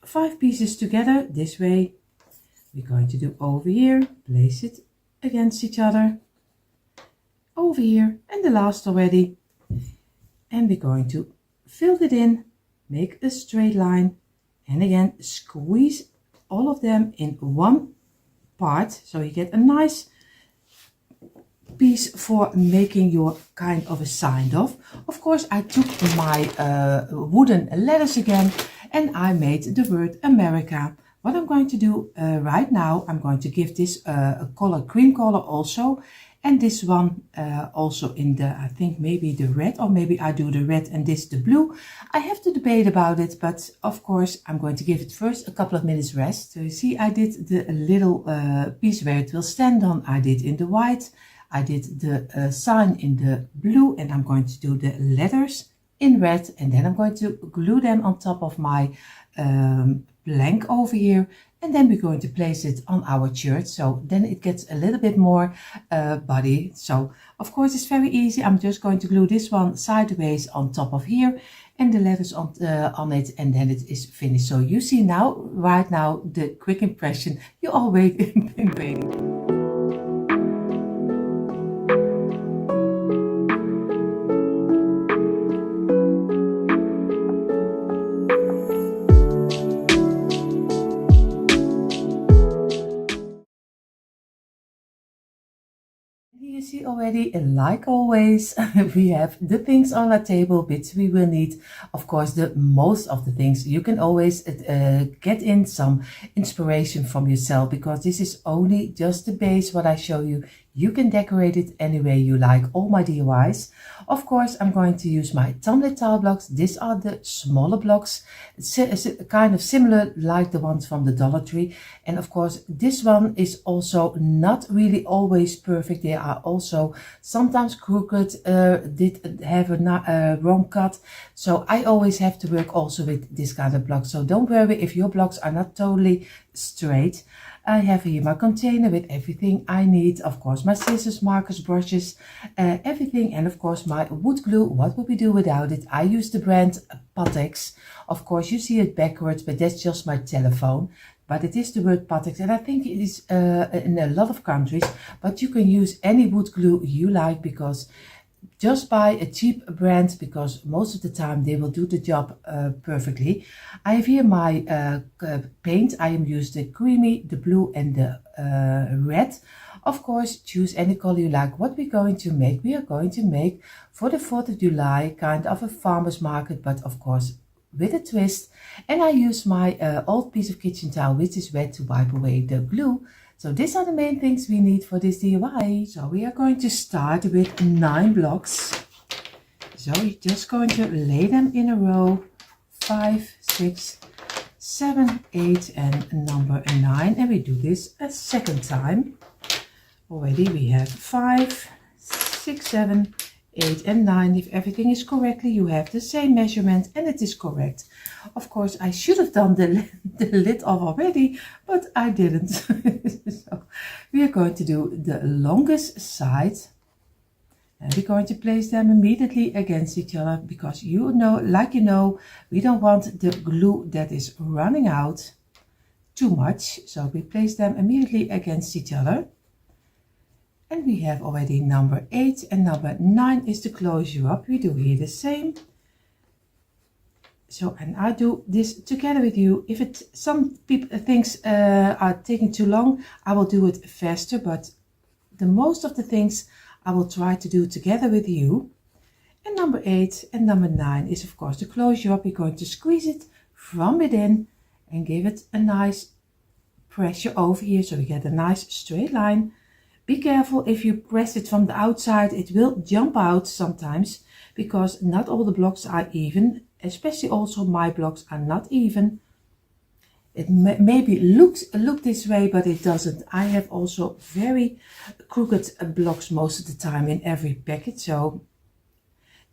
5 pieces together this way. We're going to do over here, place it against each other, over here, and the last already. And we're going to fill it in, make a straight line, and again squeeze all of them in one part, so you get a nice piece for making your kind of a sign off. Of course, I took my wooden letters again and I made the word America. What I'm going to do right now, I'm going to give this a color, cream color also. And this one also in the, I think maybe the red, or maybe I do the red and this the blue. I have to debate about it, but of course I'm going to give it first a couple of minutes rest. So you see I did the little piece where it will stand on, I did in the white. I did the sign in the blue, and I'm going to do the letters in red, and then I'm going to glue them on top of my blank over here. And then we're going to place it on our shirt, so then it gets a little bit more body. So of course it's very easy. I'm just going to glue this one sideways on top of here and the letters on it, and then it is finished. So you see now, right now, the quick impression you all been waiting. You see already, like always, we have the things on our table which we will need. Of course, the most of the things you can always get in some inspiration from yourself, because this is only just the base what I show you. You can decorate it any way you like, all my DIYs. Of course, I'm going to use my tumbler tile blocks. These are the smaller blocks, kind of similar like the ones from the Dollar Tree. And of course, this one is also not really always perfect. They are also sometimes crooked, did have a wrong cut. So I always have to work also with this kind of blocks. So don't worry if your blocks are not totally straight. I have here my container with everything I need. Of course, my scissors, markers, brushes, everything. And of course, my wood glue. What would we do without it? I use the brand Patriotic. Of course, you see it backwards, but that's just my telephone. But it is the word Patriotic, and I think it is in a lot of countries. But you can use any wood glue you like, because just buy a cheap brand, because most of the time they will do the job perfectly. I have here my paint. I am used the creamy, the blue and the red. Of course, choose any color you like. What we're going to make, we are going to make for the 4th of July kind of a farmer's market, but of course with a twist. And I use my old piece of kitchen towel, which is wet, to wipe away the glue. So these are the main things we need for this DIY. So we are going to start with 9 blocks. So we're just going to lay them in a row, 5, 6, 7, 8 and number 9. And we do this a second time. Already we have 5, 6, 7, 8 and 9. If everything is correctly, you have the same measurement and it is correct. Of course, I should have done the lid off already, but I didn't. So we are going to do the longest side, and we're going to place them immediately against each other, because you know, we don't want the glue that is running out too much. So we place them immediately against each other. And we have already number 8 and number 9 is to close you up. We do here the same. So, and I do this together with you. If some people things are taking too long, I will do it faster, but the most of the things I will try to do together with you. And number 8 and number 9 is of course to close you up. We're going to squeeze it from within and give it a nice pressure over here, so we get a nice straight line. Be careful, if you press it from the outside, it will jump out sometimes, because not all the blocks are even, especially also my blocks are not even. It maybe looks this way, but it doesn't. I have also very crooked blocks most of the time in every packet, so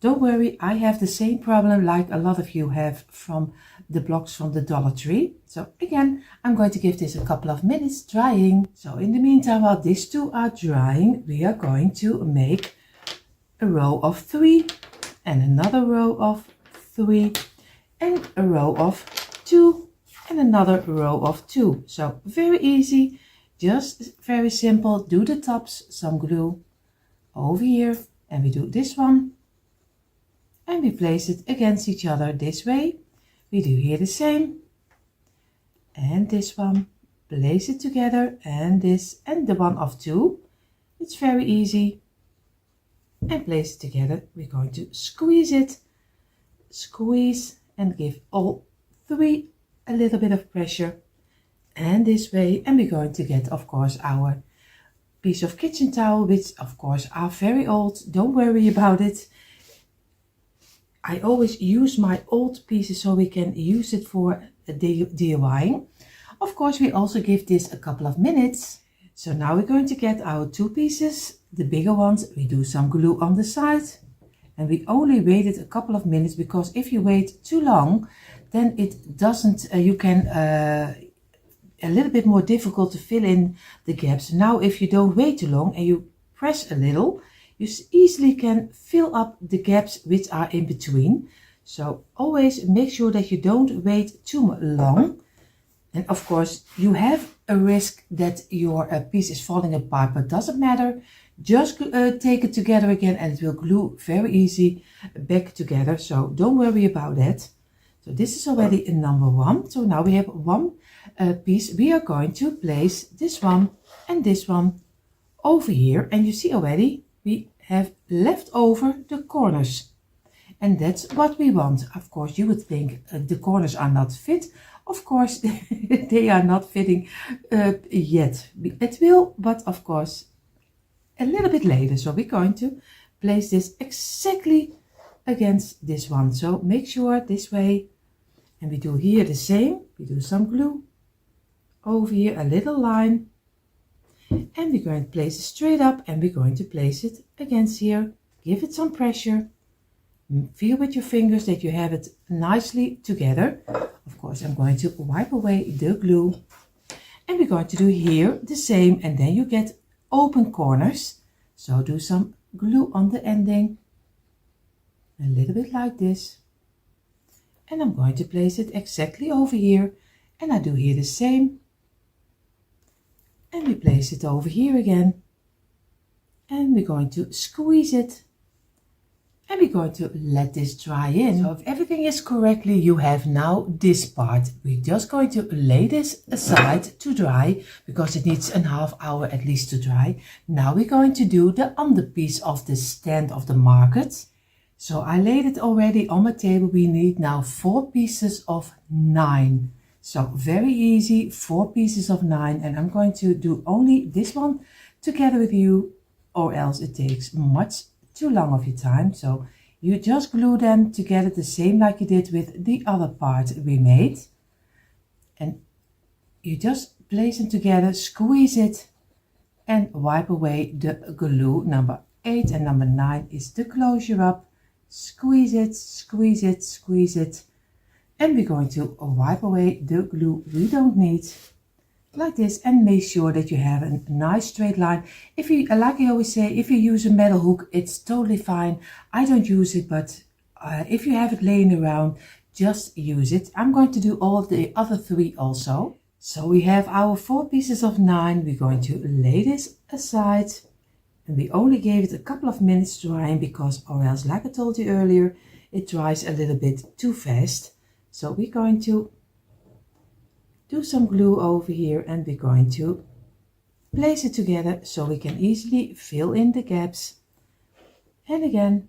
don't worry, I have the same problem like a lot of you have from the blocks from the Dollar Tree. So again, I'm going to give this a couple of minutes drying. So in the meantime, while these two are drying, we are going to make a row of 3 and another row of 3 and a row of 2 and another row of 2. So very easy, just very simple. Do the tops, some glue over here, and we do this one. And we place it against each other this way. We do here the same. And this one, place it together, and this, and the one of 2. It's very easy. And place it together. We're going to squeeze it. Squeeze and give all 3 a little bit of pressure. And this way. And we're going to get, of course, our piece of kitchen towel, which of course are very old. Don't worry about it. I always use my old pieces so we can use it for DIYing. Of course, we also give this a couple of minutes. So now we're going to get our 2 pieces, the bigger ones. We do some glue on the side, and we only waited a couple of minutes, because if you wait too long, then it doesn't, you can, a little bit more difficult to fill in the gaps. Now, if you don't wait too long and you press a little, you easily can fill up the gaps which are in between. So always make sure that you don't wait too long. And of course, you have a risk that your piece is falling apart, but doesn't matter. Just take it together again, and it will glue very easy back together. So don't worry about that. So this is already a number 1. So now we have 1 piece. We are going to place this one and this one over here. And you see already, we have left over the corners, and that's what we want. Of course, you would think the corners are not fit. Of course, they are not fitting yet. It will, but of course, a little bit later. So we're going to place this exactly against this one. So make sure this way. And we do here the same. We do some glue over here, a little line. And we're going to place it straight up and we're going to place it against here. Give it some pressure. Feel with your fingers that you have it nicely together. Of course, I'm going to wipe away the glue. And we're going to do here the same, and then you get open corners. So do some glue on the ending. A little bit like this. And I'm going to place it exactly over here. And I do here the same. And we place it over here again. And we're going to squeeze it. And we're going to let this dry in. So if everything is correctly, you have now this part. We're just going to lay this aside to dry because it needs a half hour at least to dry. Now we're going to do the underpiece of the stand of the market. So I laid it already on my table. We need now 4 pieces of 9. So very easy, 4 pieces of 9. And I'm going to do only this one together with you, or else it takes much too long of your time. So you just glue them together the same like you did with the other part we made. And you just place them together, squeeze it and wipe away the glue. Number 8 and number 9 is the closure up. Squeeze it, squeeze it, squeeze it. And we're going to wipe away the glue we don't need. Like this, and make sure that you have a nice straight line. If you, like I always say, if you use a metal hook, it's totally fine. I don't use it, but if you have it laying around, just use it. I'm going to do all the other 3 also. So we have our 4 pieces of 9. We're going to lay this aside. And we only gave it a couple of minutes drying because, or else, like I told you earlier, it dries a little bit too fast. So we're going to do some glue over here and we're going to place it together so we can easily fill in the gaps. And again,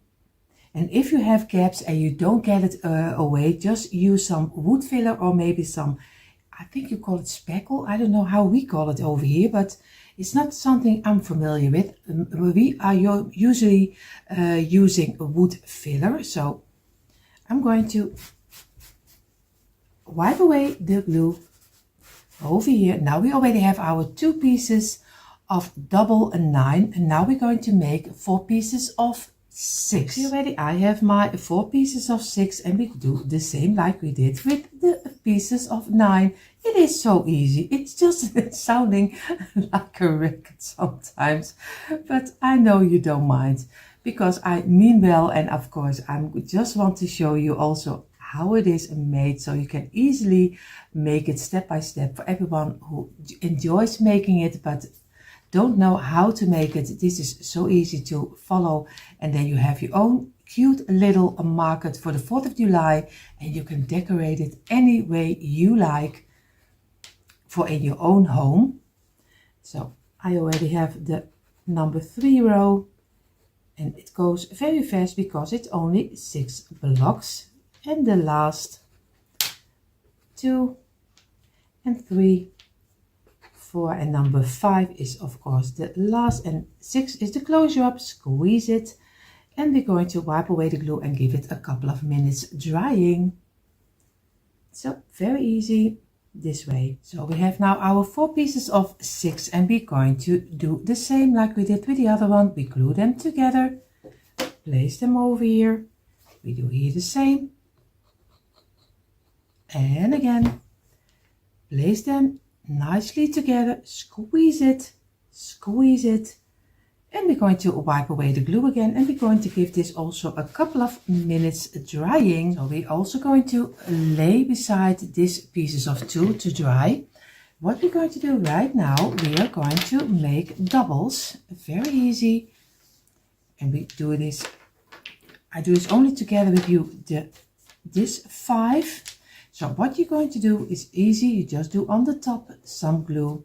and if you have gaps and you don't get it away, just use some wood filler or maybe some, I think you call it speckle. I don't know how we call it over here, but it's not something I'm familiar with. We are usually using a wood filler. So I'm going to wipe away the glue over here. Now we already have our 2 pieces of double 9, and now we're going to make 4 pieces of 6. You ready? I have my 4 pieces of 6, and we do the same like we did with the pieces of 9. It is so easy. It's just sounding like a record sometimes, but I know you don't mind because I mean well, and of course I just want to show you also how it is made, so you can easily make it step by step for everyone who enjoys making it but don't know how to make it. This is so easy to follow, and then you have your own cute little market for the 4th of July, and you can decorate it any way you like for in your own home. So I already have the number 3 row, and it goes very fast because it's only 6 blocks. And the last 2 and 3, 4, and number 5 is of course the last, and 6 is the closure up. Squeeze it, and we're going to wipe away the glue and give it a couple of minutes drying. So very easy this way. So we have now our 4 pieces of 6, and we're going to do the same like we did with the other one. We glue them together, place them over here. We do here the same. And again, place them nicely together, squeeze it, and we're going to wipe away the glue again, and we're going to give this also a couple of minutes drying. So we're also going to lay beside these pieces of 2 to dry. What we're going to do right now, we are going to make doubles, very easy, and we do this, I do this only together with you, this 5. So what you're going to do is easy. You just do on the top some glue,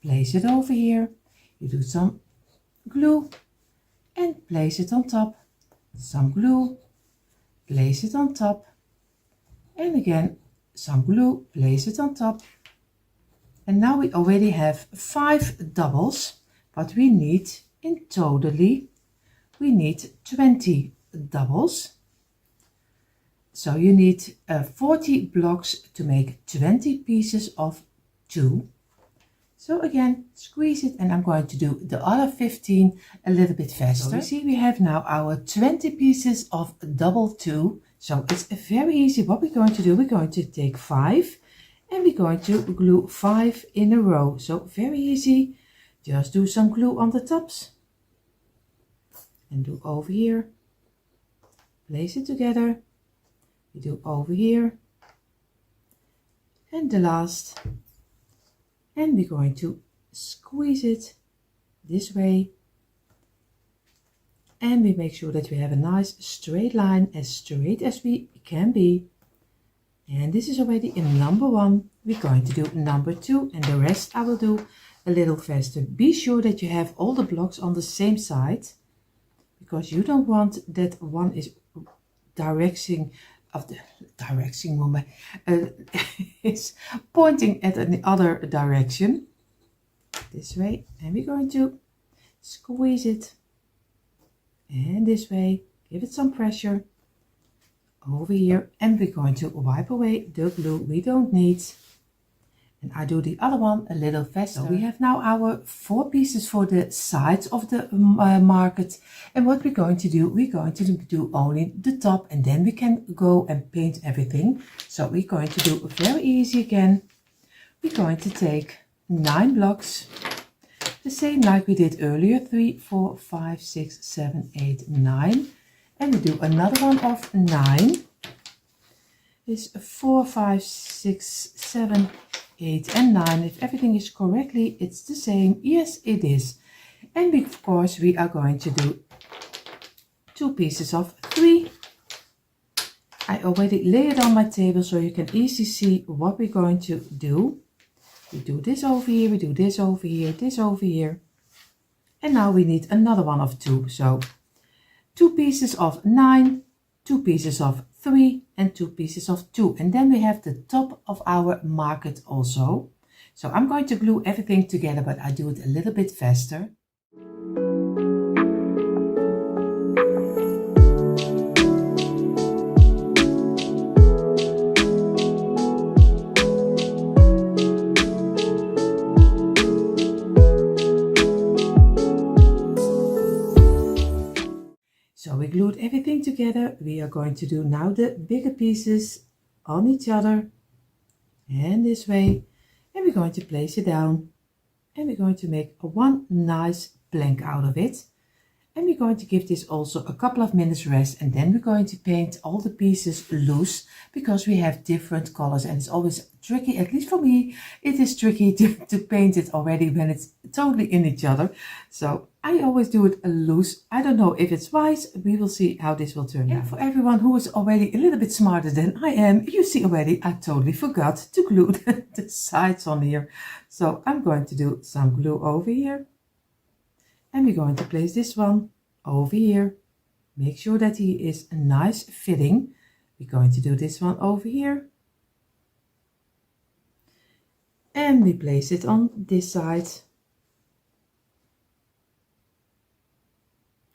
place it over here. You do some glue and place it on top. Some glue, place it on top. And again, some glue, place it on top. And now we already have 5 doubles, but we need in totally we need 20 doubles. So you need 40 blocks to make 20 pieces of 2. So again, squeeze it, and I'm going to do the other 15 a little bit faster. So you see we have now our 20 pieces of double 2. So it's very easy. What we're going to do, we're going to take 5 and we're going to glue 5 in a row. So very easy. Just do some glue on the tops and do over here. Place it together. We do over here and the last, and we're going to squeeze it this way, and we make sure that we have a nice straight line, as straight as we can be. And this is already in number 1. We're going to do number 2, and the rest I will do a little faster. Be sure that you have all the blocks on the same side, because you don't want that one is direction of the direction moment is pointing at the other direction this way, and we're going to squeeze it, and this way give it some pressure over here, and we're going to wipe away the glue we don't need. And I do the other one a little faster. So we have now our 4 pieces for the sides of the market. And what we're going to do, we're going to do only the top, and then we can go and paint everything. So we're going to do very easy again. We're going to take 9 blocks, the same like we did earlier, 3, 4, 5, 6, 7, 8, 9. And we do another one of 9. Is 4, 5, 6, 7, 8 and 9. If everything is correctly, it's the same. Yes, it is. And of course we are going to do 2 pieces of 3. I already lay it on my table so you can easily see what we're going to do. We do this over here, we do this over here, this over here. And now we need another one of 2. So 2 pieces of 9, 2 pieces of 3 and 2 pieces of 2, and then we have the top of our market also. So I'm going to glue everything together, but I do it a little bit faster. So we glued everything together. We are going to do now the bigger pieces on each other and this way, and we're going to place it down, and we're going to make one nice plank out of it, and we're going to give this also a couple of minutes rest, and then we're going to paint all the pieces loose, because we have different colors and it's always tricky, at least for me it is tricky to paint it already when it's totally in each other. So I always do it loose. I don't know if it's wise. We will see how this will turn out. And for everyone who is already a little bit smarter than I am, you see already I totally forgot to glue the sides on here. So I'm going to do some glue over here, and we're going to place this one over here. Make sure that he is a nice fitting. We're going to do this one over here, and we place it on this side,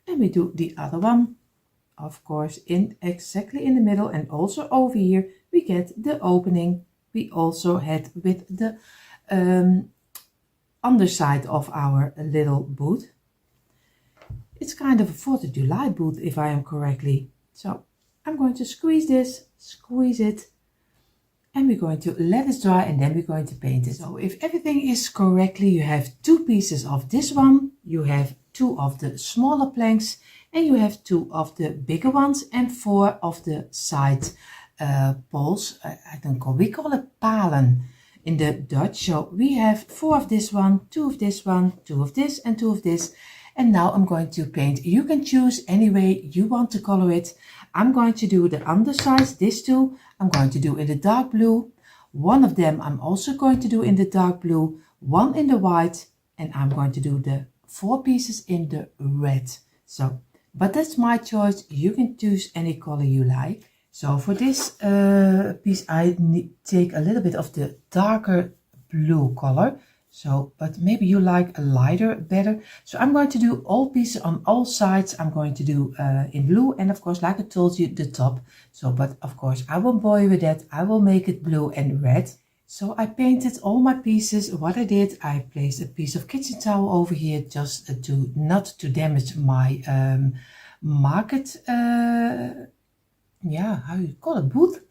and we do the other one, of course, in exactly in the middle, and also over here we get the opening we also had with the underside of our little boot. It's kind of a 4th of July boot, if I am correctly. So I'm going to squeeze this, squeeze it, and we're going to let it dry, and then we're going to paint it. So if everything is correctly, you have 2 pieces of this one, you have 2 of the smaller planks, and you have 2 of the bigger ones, and 4 of the side poles. I don't call, we call it palen in the Dutch. So we have 4 of this one, 2 of this one, 2 of this, and 2 of this. And now I'm going to paint. You can choose any way you want to color it. I'm going to do the undersides, this 2, I'm going to do in the dark blue. One of them I'm also going to do in the dark blue, 1 in the white, and I'm going to do the 4 pieces in the red. So, but that's my choice. You can choose any color you like. So for this piece I take a little bit of the darker blue color, So, but maybe you like a lighter better. So I'm going to do all pieces on all sides. I'm going to do in blue, and of course, like I told you, the top. So, but of course, I won't bore you with that. I will make it blue and red. So I painted all my pieces. What I did, I placed a piece of kitchen towel over here just to not to damage my market, yeah, how you call it, booth.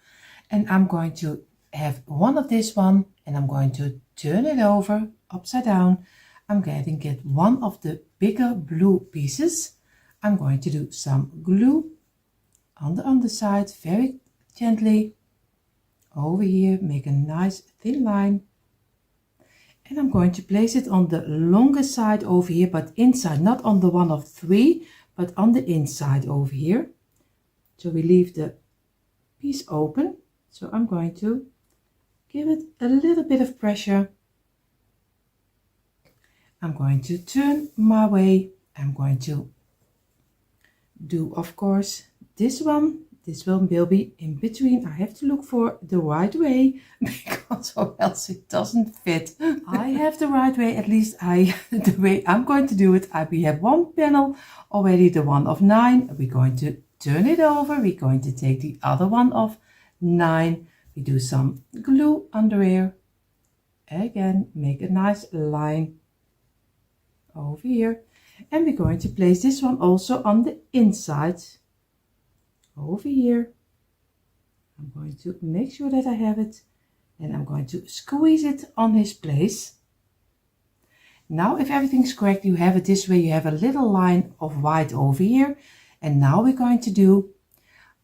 And I'm going to have one of this one, and I'm going to turn it over upside down. I'm going to get one of the bigger blue pieces. I'm going to do some glue on the underside very gently over here, make a nice thin line, and I'm going to place it on the longer side over here, but inside, not on the one of 3, but on the inside over here. So we leave the piece open. So I'm going to give it a little bit of pressure. I'm going to turn my way. I'm going to do, of course, this one. This one will be in between. I have to look for the right way because or else it doesn't fit. I have the right way, at least the way I'm going to do it. We have one panel already, the one of 9. We're going to turn it over. We're going to take the other one of 9. We do some glue under here. Again, make a nice line over here. And we're going to place this one also on the inside. Over here. I'm going to make sure that I have it, and I'm going to squeeze it on his place. Now if everything's correct, you have it this way. You have a little line of white over here, and now we're going to do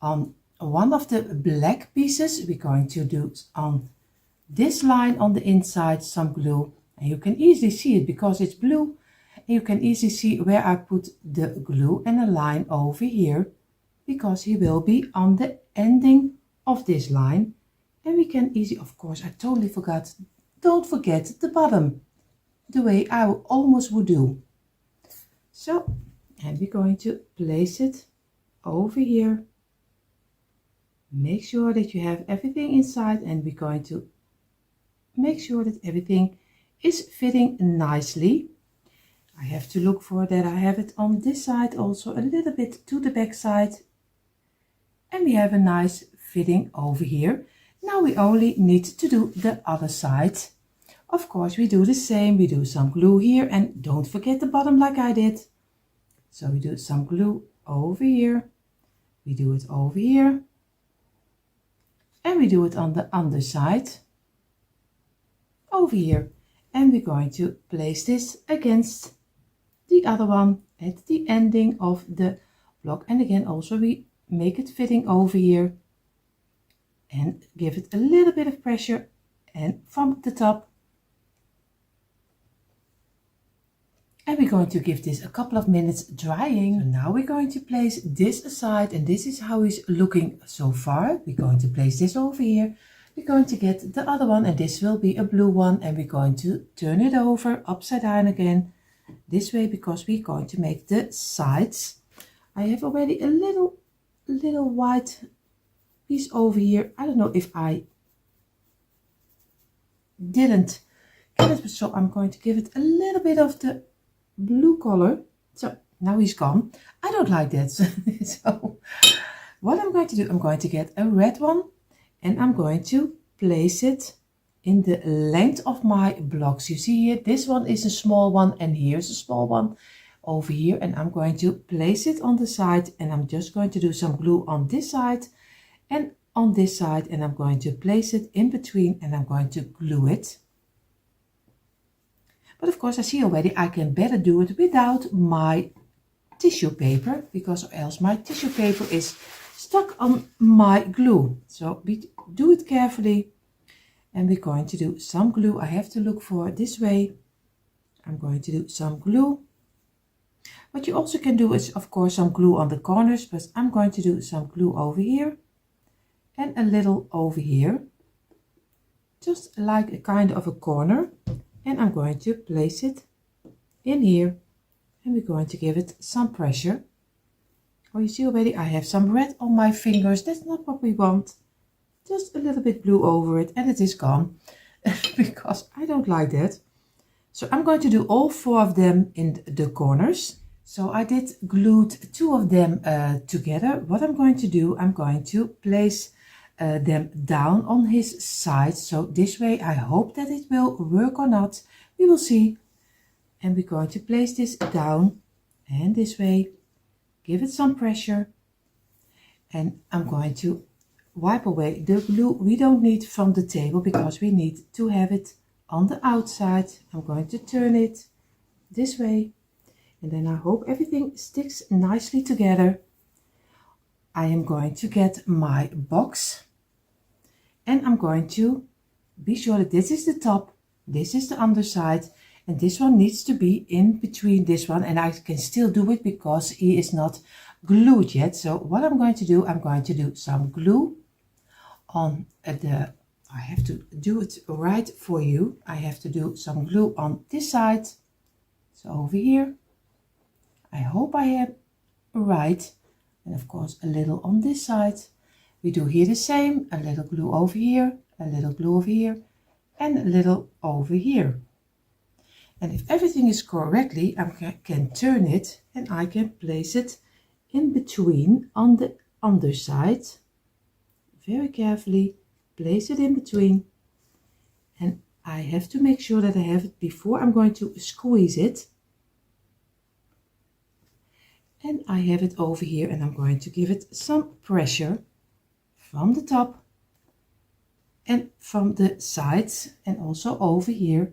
on one of the black pieces, we're going to do on this line on the inside some glue, and you can easily see it because it's blue. You can easily see where I put the glue and a line over here, because he will be on the ending of this line. And we can easily, of course, I totally forgot, don't forget the bottom, the way I almost would do. So, and we're going to place it over here. Make sure that you have everything inside, and we're going to make sure that everything is fitting nicely. I have to look for that I have it on this side also a little bit to the back side. And we have a nice fitting over here. Now we only need to do the other side. Of course, we do the same. We do some glue here, and don't forget the bottom like I did. So we do some glue over here. We do it over here. And we do it on the underside over here. And we're going to place this against the other one at the ending of the block. And again, also we make it fitting over here and give it a little bit of pressure, and from the top. And we're going to give this a couple of minutes drying. So now we're going to place this aside, and this is how he's looking so far. We're going to place this over here. We're going to get the other one, and this will be a blue one, and we're going to turn it over upside down again this way, because we're going to make the sides. I have already a little white piece over here. I don't know if I didn't get it, so I'm going to give it a little bit of the blue color. So now he's gone. I don't like that. So what I'm going to do, I'm going to get a red one, and I'm going to place it in the length of my blocks. You see here, this one is a small one, and here's a small one over here, and I'm going to place it on the side, and I'm just going to do some glue on this side and on this side, and I'm going to place it in between, and I'm going to glue it. But of course, I see already I can better do it without my tissue paper, because or else my tissue paper is stuck on my glue. So we do it carefully, and we're going to do some glue. I have to look for this way. I'm going to do some glue. What you also can do is, of course, some glue on the corners, but I'm going to do some glue over here and a little over here, just like a kind of a corner. And I'm going to place it in here, and we're going to give it some pressure. Oh, you see already I have some red on my fingers. That's not what we want. Just a little bit blue over it, and it is gone because I don't like that. So I'm going to do all 4 of them in the corners. So I did glued 2 of them together. What I'm going to do, I'm going to place them down on his side. So this way, I hope that it will work or not. We will see. And we're going to place this down and this way, give it some pressure. And I'm going to wipe away the glue we don't need from the table because we need to have it on the outside. I'm going to turn it this way. And then I hope everything sticks nicely together. I am going to get my box and I'm going to be sure that this is the top, this is the underside, and this one needs to be in between this one, and I can still do it because he is not glued yet. So what I'm going to do, I'm going to do some glue on I have to do it right for you. I have to do some glue on this side. So over here. I hope I am right. And of course a little on this side. We do here the same. A little glue over here, a little glue over here, and a little over here. And if everything is correctly, I can turn it and I can place it in between on the underside. Very carefully place it in between. And I have to make sure that I have it before I'm going to squeeze it. And I have it over here and I'm going to give it some pressure from the top and from the sides and also over here.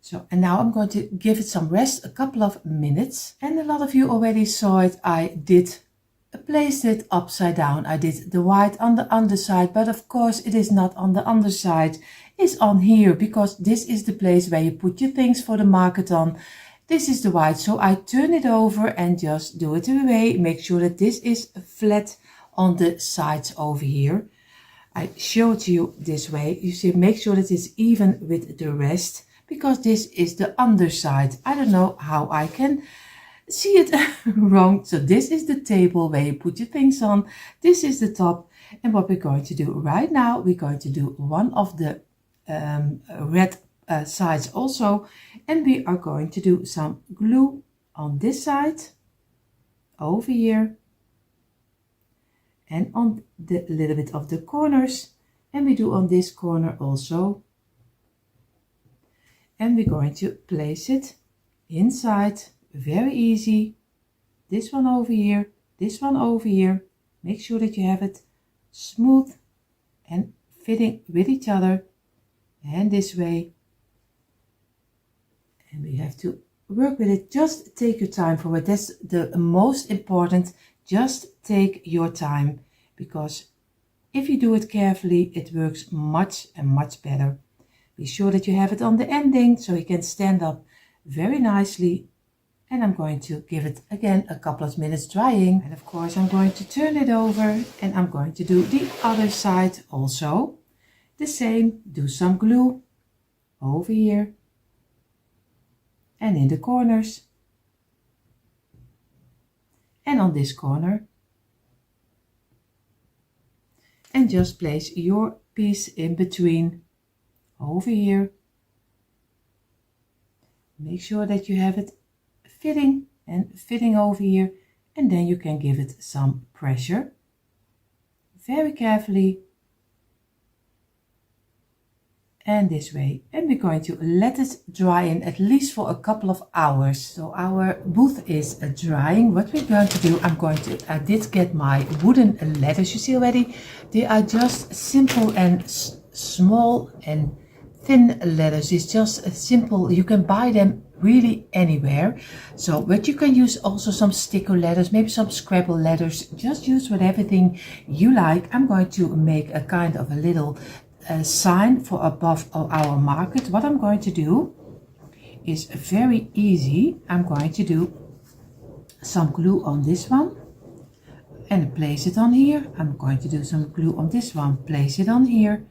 So, and now I'm going to give it some rest, a couple of minutes. And a lot of you already saw it. I did place it upside down. I did the white on the underside, but of course it is not on the underside. It's on here because this is the place where you put your things for the market on. This is the white, so I turn it over and just do it away. Make sure that this is flat on the sides over here. I show it to you this way. You see, make sure that it's even with the rest because this is the underside. I don't know how I can see it wrong. So this is the table where you put your things on. This is the top. And what we're going to do right now, we're going to do one of the red sides also, and we are going to do some glue on this side over here and on the little bit of the corners, and we do on this corner also, and we're going to place it inside. Very easy. This one over here, this one over here. Make sure that you have it smooth and fitting with each other, and this way. And we have to work with it. Just take your time for it. That's the most important. Just take your time, because if you do it carefully, it works much and much better. Be sure that you have it on the ending so you can stand up very nicely. And I'm going to give it again a couple of minutes drying. And of course I'm going to turn it over and I'm going to do the other side also. The same, do some glue over here and in the corners and on this corner, and just place your piece in between over here. Make sure that you have it fitting and fitting over here, and then you can give it some pressure very carefully and this way, and we're going to let it dry in at least for a couple of hours. So our booth is drying. What we're going to do, I did get my wooden ladders, you see already. They are just simple and small and thin ladders. It's just simple. You can buy them really anywhere. So, but you can use also some sticker ladders, maybe some Scrabble ladders. Just use with everything you like. I'm going to make a kind of a little sign for above our market. What I'm going to do is very easy. I'm going to do some glue on this one and place it on here. I'm going to do some glue on this one, place it on here.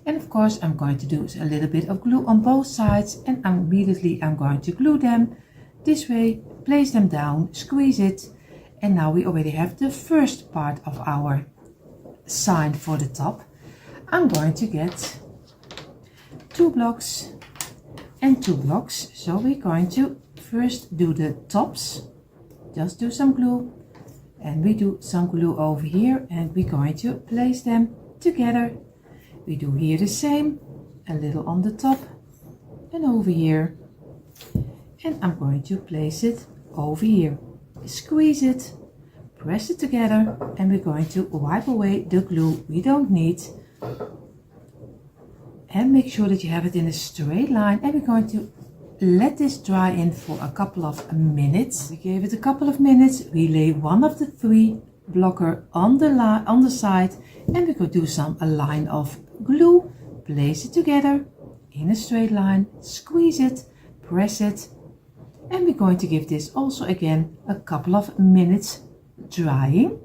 And of course I'm going to do a little bit of glue on both sides, and immediately I'm going to glue them this way, place them down, squeeze it, and now we already have the first part of our sign for the top. I'm going to get 2 blocks and 2 blocks. So we're going to first do the tops, just do some glue, and we do some glue over here, and we're going to place them together. We do here the same, a little on the top and over here, and I'm going to place it over here. Squeeze it, press it together, and we're going to wipe away the glue we don't need, and make sure that you have it in a straight line, and we're going to let this dry in for a couple of minutes. We gave it a couple of minutes. We lay one of the 3 blocker on the side, and we could do a line of glue, place it together in a straight line, squeeze it, press it, and we're going to give this also again a couple of minutes drying.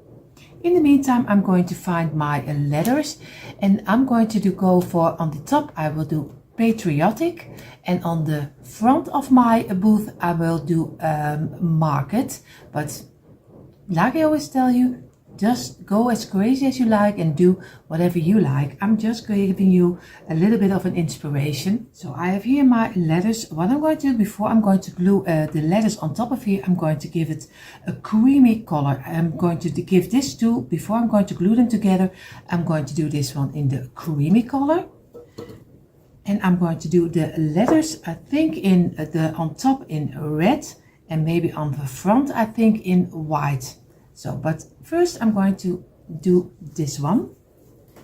In the meantime, I'm going to find my letters, and I'm going to go for, on the top I will do Patriotic, and on the front of my booth I will do Market. But like I always tell you, just go as crazy as you like and do whatever you like. I'm just giving you a little bit of an inspiration. So I have here my letters. What I'm going to do before I'm going to glue the letters on top of here, I'm going to give it a creamy color. I'm going to give this too, before I'm going to glue them together, I'm going to do this one in the creamy color. And I'm going to do the letters, I think in on top in red, and maybe on the front I think in white. So, but first I'm going to do this one.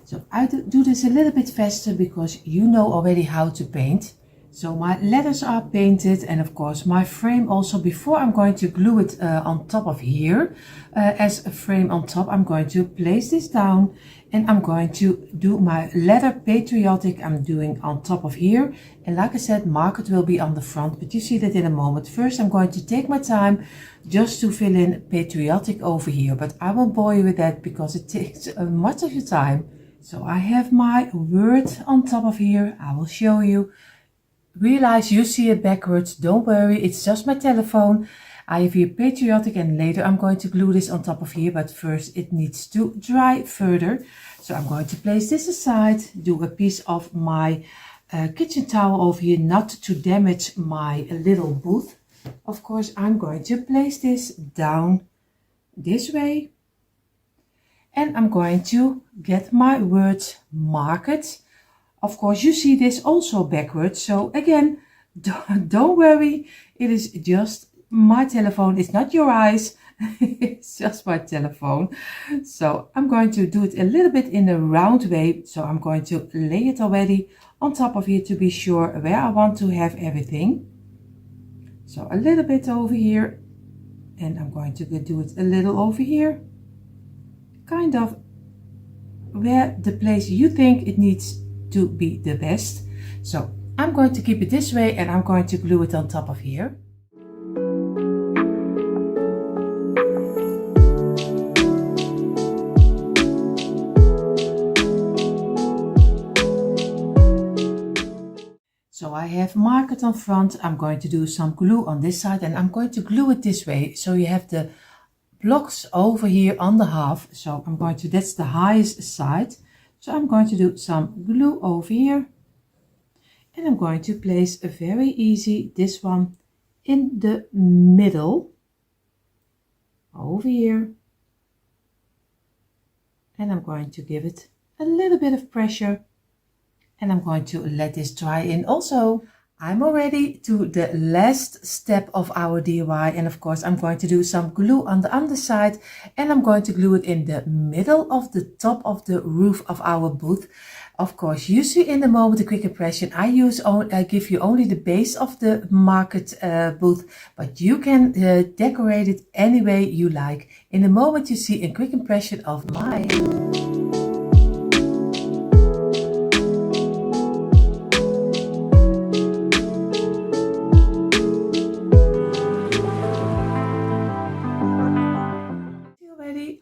So I do this a little bit faster because you know already how to paint. So my letters are painted, and of course my frame also. Before I'm going to glue it on top of here as a frame on top, I'm going to place this down, and I'm going to do my letter Patriotic I'm doing on top of here. And like I said, Market will be on the front, but you see that in a moment. First I'm going to take my time just to fill in Patriotic over here, but I won't bore you with that because it takes much of your time. So I have my word on top of here. I will show you. Realize you see it backwards, don't worry, it's just my telephone. I have here Patriotic, and later I'm going to glue this on top of here, but first it needs to dry further. So I'm going to place this aside, do a piece of my kitchen towel over here, not to damage my little booth. Of course, I'm going to place this down this way, and I'm going to get my words Market. Of course, you see this also backwards. So again, don't worry. It is just my telephone. It's not your eyes. It's just my telephone. So I'm going to do it a little bit in a round way. So I'm going to lay it already on top of here to be sure where I want to have everything. So a little bit over here. And I'm going to do it a little over here. Kind of where the place you think it needs to be the best. So I'm going to keep it this way, and I'm going to glue it on top of here. So I have Market on front. I'm going to do some glue on this side, and I'm going to glue it this way. So you have the blocks over here on the half. So I'm going to, that's the highest side. So I'm going to do some glue over here, and I'm going to place a very easy, this one in the middle over here, and I'm going to give it a little bit of pressure, and I'm going to let this dry in also. I'm already to the last step of our DIY, and of course I'm going to do some glue on the underside, and I'm going to glue it in the middle of the top of the roof of our booth. Of course, you see in the moment a quick impression. I give you only the base of the Market booth, but you can decorate it any way you like. In the moment you see a quick impression of mine.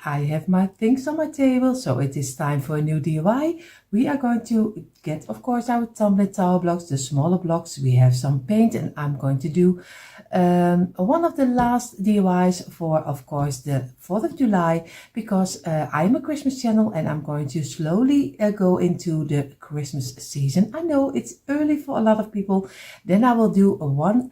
I have my things on my table, so it is time for a new DIY. we are going to get, of course, our tumbling tower blocks, the smaller blocks. We have some paint, and I'm going to do one of the last DIYs for, of course, the 4th of July, because I'm a Christmas channel and I'm going to slowly go into the Christmas season. I know it's early for a lot of people. Then I will do one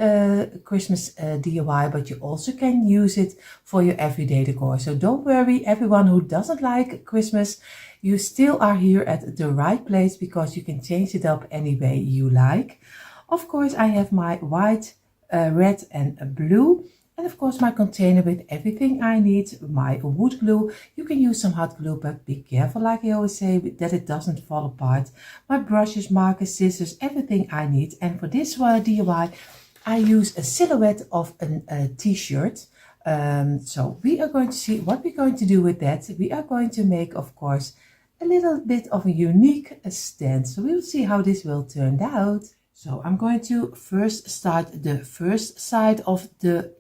Christmas DIY, but you also can use it for your everyday decor. So don't worry, everyone who doesn't like Christmas, you still are here at the right place, because you can change it up any way you like. Of course, I have my white, red and blue, and of course my container with everything I need, my wood glue. You can use some hot glue, but be careful, like I always say, that it doesn't fall apart. My brushes, markers, scissors, everything I need. And for this DIY, I use a silhouette of a t-shirt. So we are going to see what we're going to do with that. We are going to make, of course, a little bit of a unique stand. So we'll see how this will turn out. So I'm going to first start the first side of the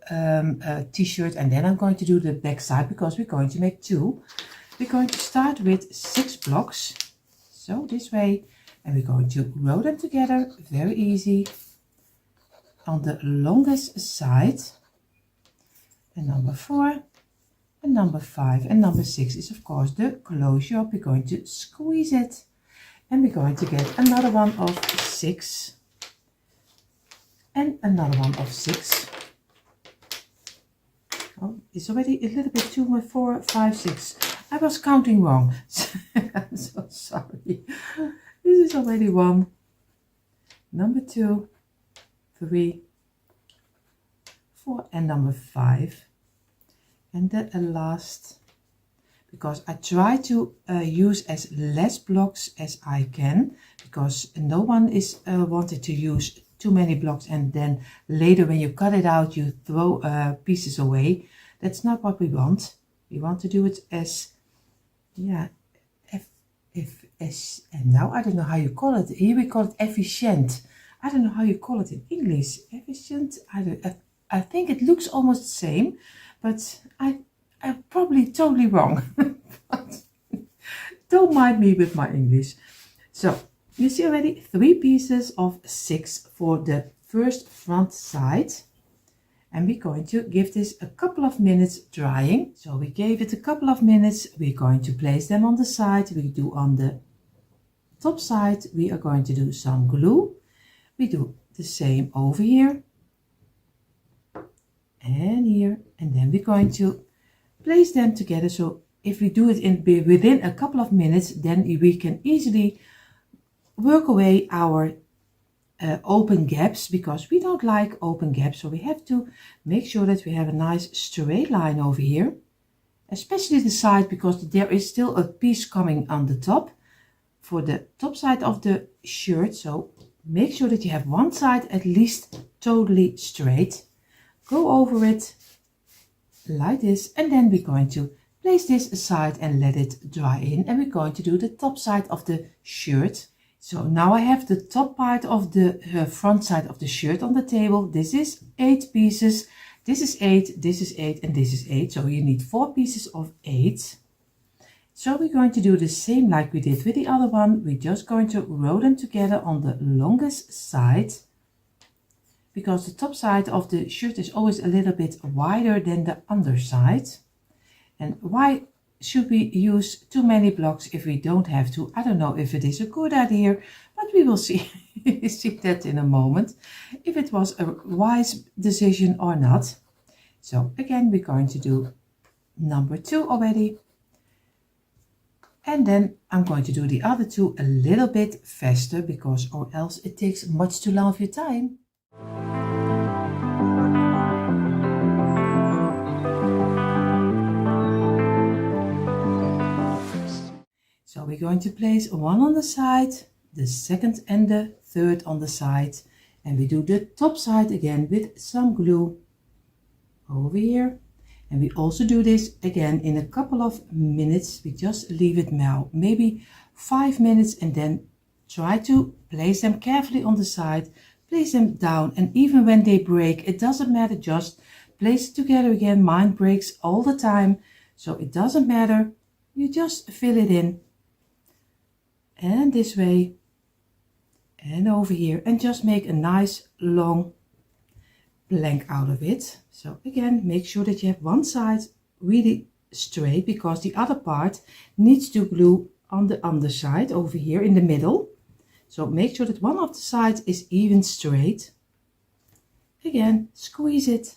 t-shirt, and then I'm going to do the back side, because we're going to make two. We're going to start with 6 blocks, so this way, and we're going to roll them together, very easy, on the longest side. And number 4, and number 5, and number 6 is of course the closure up. We're going to squeeze it, and we're going to get another one of 6. And another one of 6. Oh, it's already a little bit too much. 4, 5, 6. I was counting wrong. I'm so sorry. This is already 1. Number 2, 3, 4, and number 5. And the last, because I try to use as less blocks as I can, because no one is wanted to use too many blocks, and then later when you cut it out you throw pieces away. That's not what we want. We want to do it as, yeah, and now I don't know how you call it. Here we call it efficient. I don't know how you call it in English. Efficient. I think it looks almost the same, but I'm probably totally wrong. But don't mind me with my English. So you see already 3 pieces of 6 for the first front side, and we're going to give this a couple of minutes drying. So we gave it a couple of minutes. We're going to place them on the side. We do on the top side, we are going to do some glue. We do the same over here and here, and then we're going to place them together. So if we do it within a couple of minutes, then we can easily work away our open gaps, because we don't like open gaps. So we have to make sure that we have a nice straight line over here, especially the side, because there is still a piece coming on the top for the top side of the shirt. So make sure that you have one side at least totally straight. Go over it like this, and then we're going to place this aside and let it dry in, and we're going to do the top side of the shirt. So now I have the top part of the front side of the shirt on the table. This is 8 pieces. This is 8, this is 8, and this is 8. So you need 4 pieces of 8. So we're going to do the same like we did with the other one. We're just going to roll them together on the longest side, because the top side of the shirt is always a little bit wider than the underside. And why should we use too many blocks if we don't have to? I don't know if it is a good idea, but we will see. See that in a moment, if it was a wise decision or not. So again, we're going to do number 2 already, and then I'm going to do the other 2 a little bit faster, because or else it takes much too long of your time. So we're going to place one on the side, the second and the third on the side, and we do the top side again with some glue over here. And we also do this again in a couple of minutes. We just leave it now, maybe 5 minutes, and then try to place them carefully on the side, place them down, and even when they break, it doesn't matter, just place it together again. Mine breaks all the time, so it doesn't matter. You just fill it in. and this way and over here, and just make a nice long blank out of it. So again, make sure that you have one side really straight, because the other part needs to glue on the underside over here in the middle. So make sure that one of the sides is even straight. Again, squeeze it,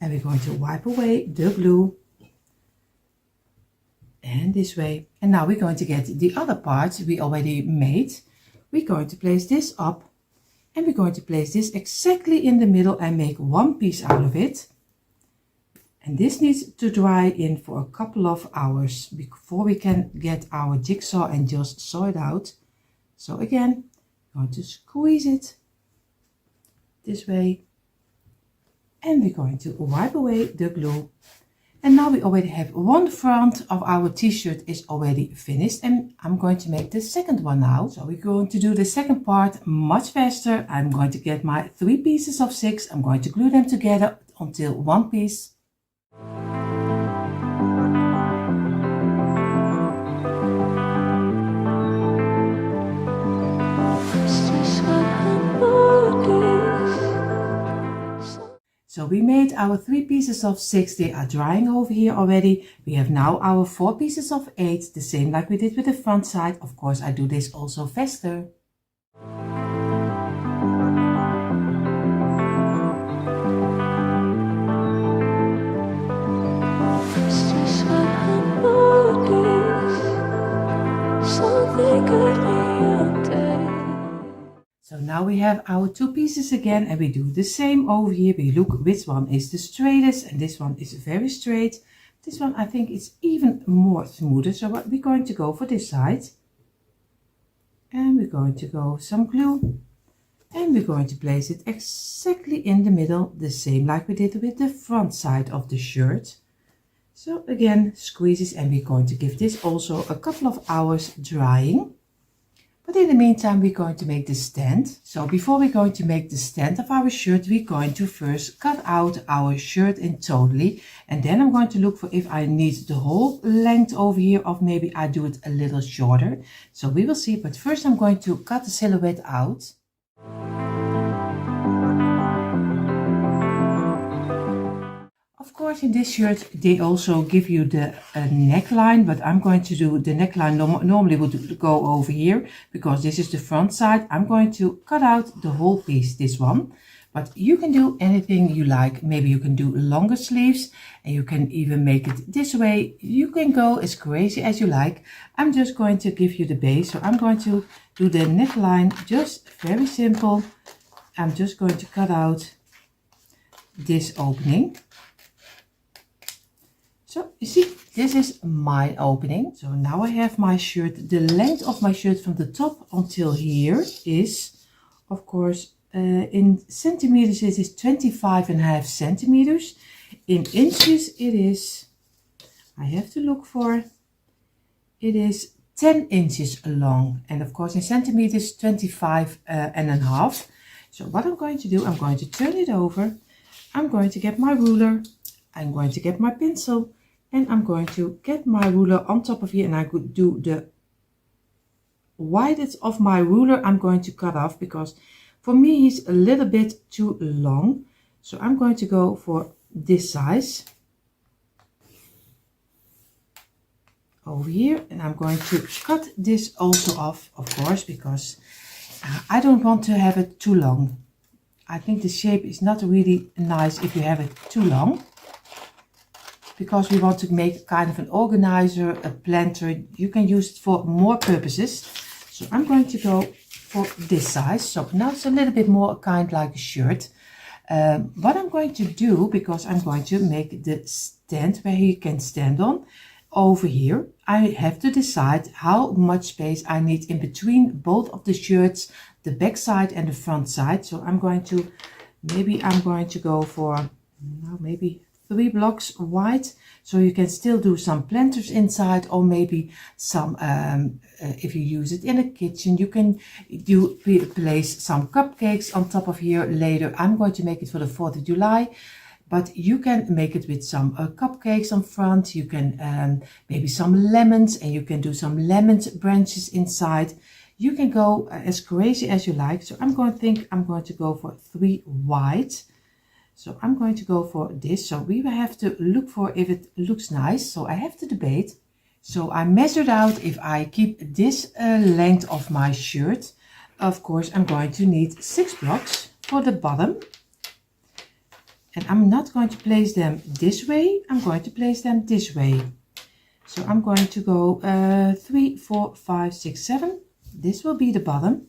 and we're going to wipe away the glue, and this way. And now we're going to get the other parts we already made. We're going to place this up, and we're going to place this exactly in the middle and make one piece out of it. And this needs to dry in for a couple of hours before we can get our jigsaw and just saw it out. So again, I'm going to squeeze it this way, and we're going to wipe away the glue. And now we already have one front of our t-shirt is already finished, and I'm going to make the second one now. So we're going to do the second part much faster. I'm going to get my 3 pieces of 6. I'm going to glue them together until one piece. So we made our 3 pieces of 6, they are drying over here already. We have now our 4 pieces of 8, the same like we did with the front side. Of course, I do this also faster. So now we have our 2 pieces again, and we do the same over here. We look which one is the straightest, and this one is very straight. This one I think is even more smoother, so we're going to go for this side. And we're going to go some glue, and we're going to place it exactly in the middle, the same like we did with the front side of the shirt. So again, squeeze it, and we're going to give this also a couple of hours drying. But in the meantime, we're going to make the stand. So before we're going to make the stand of our shirt, we're going to first cut out our shirt in totally. And then I'm going to look for if I need the whole length over here, or maybe I do it a little shorter. So we will see, but first I'm going to cut the silhouette out. Of course, in this shirt they also give you the neckline, but I'm going to do the neckline normally would go over here, because this is the front side. I'm going to cut out the whole piece, this one, but you can do anything you like. Maybe you can do longer sleeves, and you can even make it this way. You can go as crazy as you like. I'm just going to give you the base, so I'm going to do the neckline just very simple. I'm just going to cut out this opening. So you see, this is my opening. So now I have my shirt. The length of my shirt from the top until here is, of course, in centimeters it is 25.5 centimeters. In inches it is, I have to look for, it is 10 inches long. And of course in centimeters 25.5. So what I'm going to do, I'm going to turn it over. I'm going to get my ruler. I'm going to get my pencil. And I'm going to get my ruler on top of here, and I could do the width of my ruler. I'm going to cut off, because for me he's a little bit too long. So I'm going to go for this size over here, and I'm going to cut this also off, of course, because I don't want to have it too long. I think the shape is not really nice if you have it too long, because we want to make kind of an organizer, a planter. You can use it for more purposes. So I'm going to go for this size. So now it's a little bit more kind like a shirt. What I'm going to do, because I'm going to make the stand where he can stand on over here, I have to decide how much space I need in between both of the shirts, the back side and the front side. So I'm going to, maybe I'm going to go for, maybe 3 blocks wide, so you can still do some planters inside, or maybe some if you use it in a kitchen, you can place some cupcakes on top of here later. I'm going to make it for the 4th of July. but you can make it with some cupcakes on front. You can maybe some lemons, and you can do some lemon branches inside. You can go as crazy as you like. So I'm going to go for 3 white. So I'm going to go for this. So we will have to look for if it looks nice. So I have to debate. So I measured out if I keep this length of my shirt. Of course, I'm going to need 6 blocks for the bottom. And I'm not going to place them this way. I'm going to place them this way. So I'm going to go 3, 4, 5, 6, 7. This will be the bottom,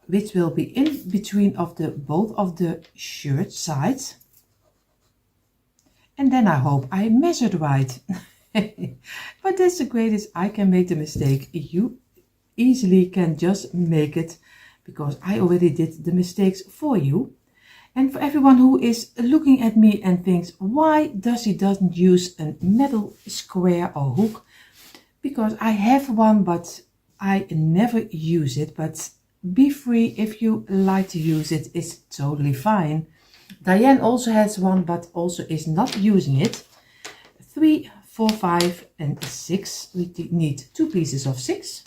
which will be in between of the both of the shirt sides. And then I hope I measured right. But that's the greatest. I can make the mistake. You easily can just make it, because I already did the mistakes for you. And for everyone who is looking at me and thinks, why does he doesn't use a metal square or hook? Because I have one, but I never use it. But be free, if you like to use it, it's totally fine. Diane also has one, but also is not using it. 3, 4, 5 and 6. We need 2 pieces of 6.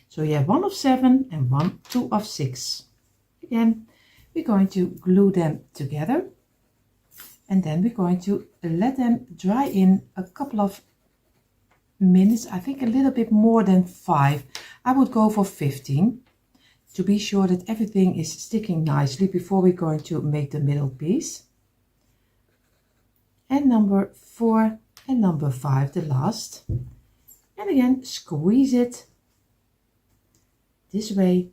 So you have 1 of 7 and 2 of 6. Again, we're going to glue them together, and then we're going to let them dry in a couple of minutes. I think a little bit more than 5. I would go for 15 to be sure that everything is sticking nicely before we're going to make the middle piece. And number 4 and number 5, the last. And again, squeeze it this way.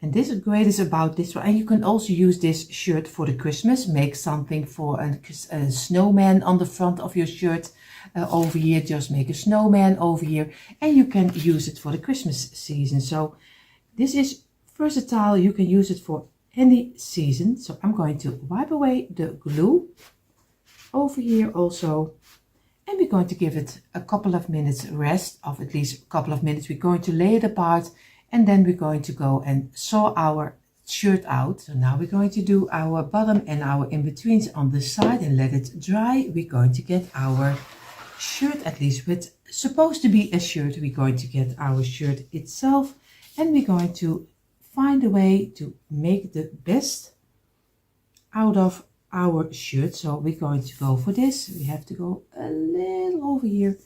And this is great about this one. And you can also use this shirt for the Christmas. Make something for a snowman on the front of your shirt. Over here, just make a snowman over here. And you can use it for the Christmas season. So this is versatile. You can use it for any season. So I'm going to wipe away the glue over here also. And we're going to give it a couple of minutes rest, of at least a couple of minutes. We're going to lay it apart. And then we're going to go and sew our shirt out. So now we're going to do our bottom and our in-betweens on the side and let it dry. We're going to get our shirt, at least with supposed to be a shirt. We're going to get our shirt itself, and we're going to find a way to make the best out of our shirt. So we're going to go for this. We have to go a little over here,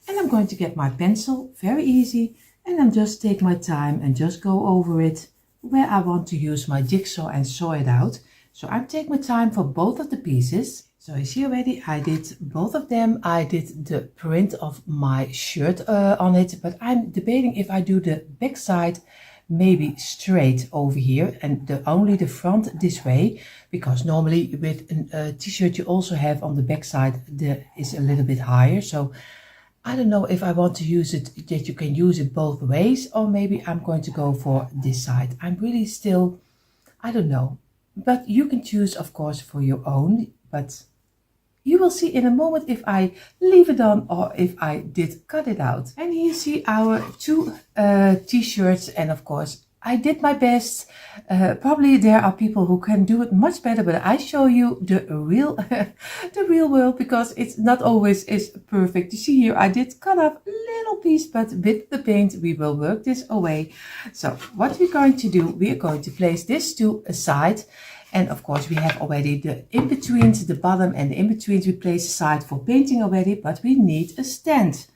and I'm going to get my pencil, very easy. And I'm just take my time and just go over it where I want to use my jigsaw and sew it out. So I take my time for both of the pieces. So you see already, I did both of them. I did the print of my shirt on it, but I'm debating if I do the back side maybe straight over here and only the front this way, because normally with a t-shirt you also have on the back side is a little bit higher. So I don't know if I want to use it, that you can use it both ways, or maybe I'm going to go for this side. I'm really still, I don't know. But you can choose, of course, for your own. But you will see in a moment if I leave it on or if I did cut it out. And here you see our 2 t-shirts, and of course I did my best. Probably there are people who can do it much better, but I show you the real the real world, because it's not always is perfect. You see here I did cut off a little piece, but with the paint we will work this away. So what we're going to do, we are going to place this to a side. And of course we have already the in-betweens, the bottom and the in-betweens we place aside for painting already, but we need a stand.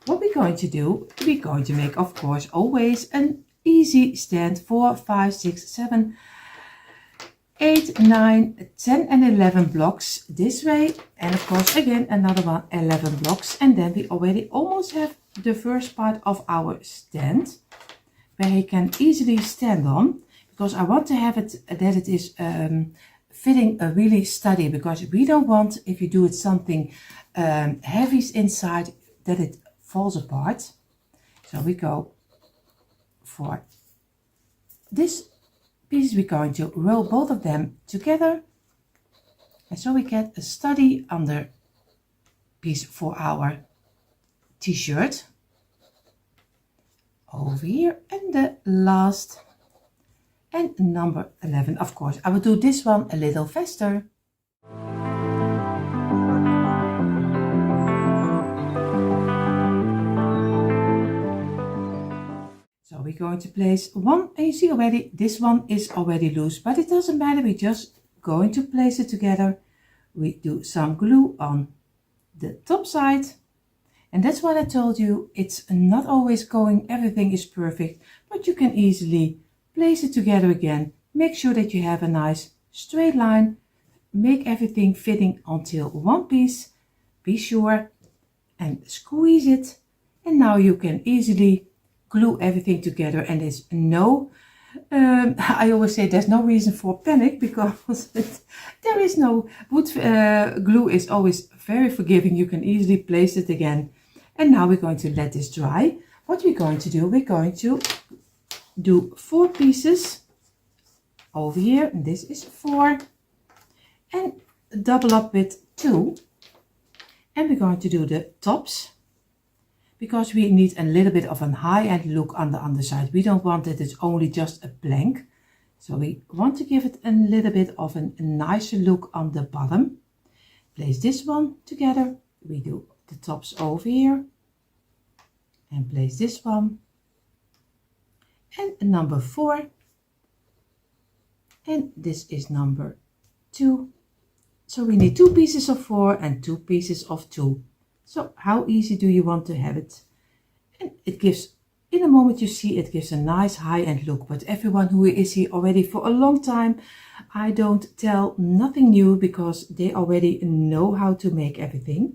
What we're going to do, we're going to make, of course, always an easy stand. 4, 5, 6, 7, 8, 9, 10 and 11 blocks this way, and of course again another one, 11 blocks, and then we already almost have the first part of our stand where he can easily stand on, because I want to have it that it is fitting a really steady, because we don't want, if you do it something heavy inside, that it falls apart. So we go for this piece. We're going to roll both of them together, and so we get a sturdy under piece for our t-shirt over here. And the last And number 11, of course, I will do this one a little faster. So we're going to place one, and you see already, this one is already loose, but it doesn't matter, we're just going to place it together. We do some glue on the top side. And that's what I told you, it's not always going, everything is perfect, but you can easily place it together again. Make sure that you have a nice straight line, make everything fitting until one piece, be sure, and squeeze it. And now you can easily glue everything together, and there's no, I always say there's no reason for panic, because there is no, wood glue is always very forgiving, you can easily place it again. And now we're going to let this dry. What we're going to do, we're going to do 4 pieces over here, and this is 4, and double up with 2, and we're going to do the tops, because we need a little bit of a high-end look on the underside. We don't want that it's only just a blank, so we want to give it a little bit of a nicer look on the bottom. Place this one together, we do the tops over here, and place this one, and number 4, and this is number 2. So we need 2 pieces of 4 and 2 pieces of 2. So how easy do you want to have it? And it gives, in a moment you see, it gives a nice high-end look, but everyone who is here already for a long time, I don't tell nothing new, because they already know how to make everything.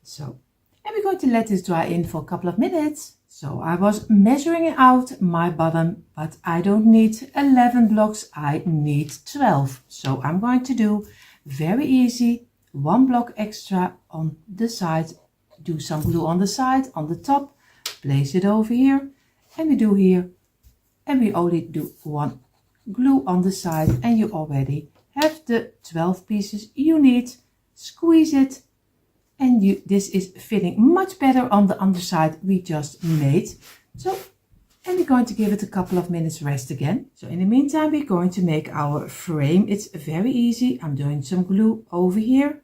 So, and we're going to let this dry in for a couple of minutes. So I was measuring out my bottom, but I don't need 11 blocks, I need 12. So I'm going to do very easy, 1 block extra on the side, do some glue on the side, on the top, place it over here, and we do here, and we only do 1 glue on the side, and you already have the 12 pieces you need. Squeeze it, and this is fitting much better on the underside we just made. So, and we're going to give it a couple of minutes rest again. So in the meantime, we're going to make our frame. It's very easy. I'm doing some glue over here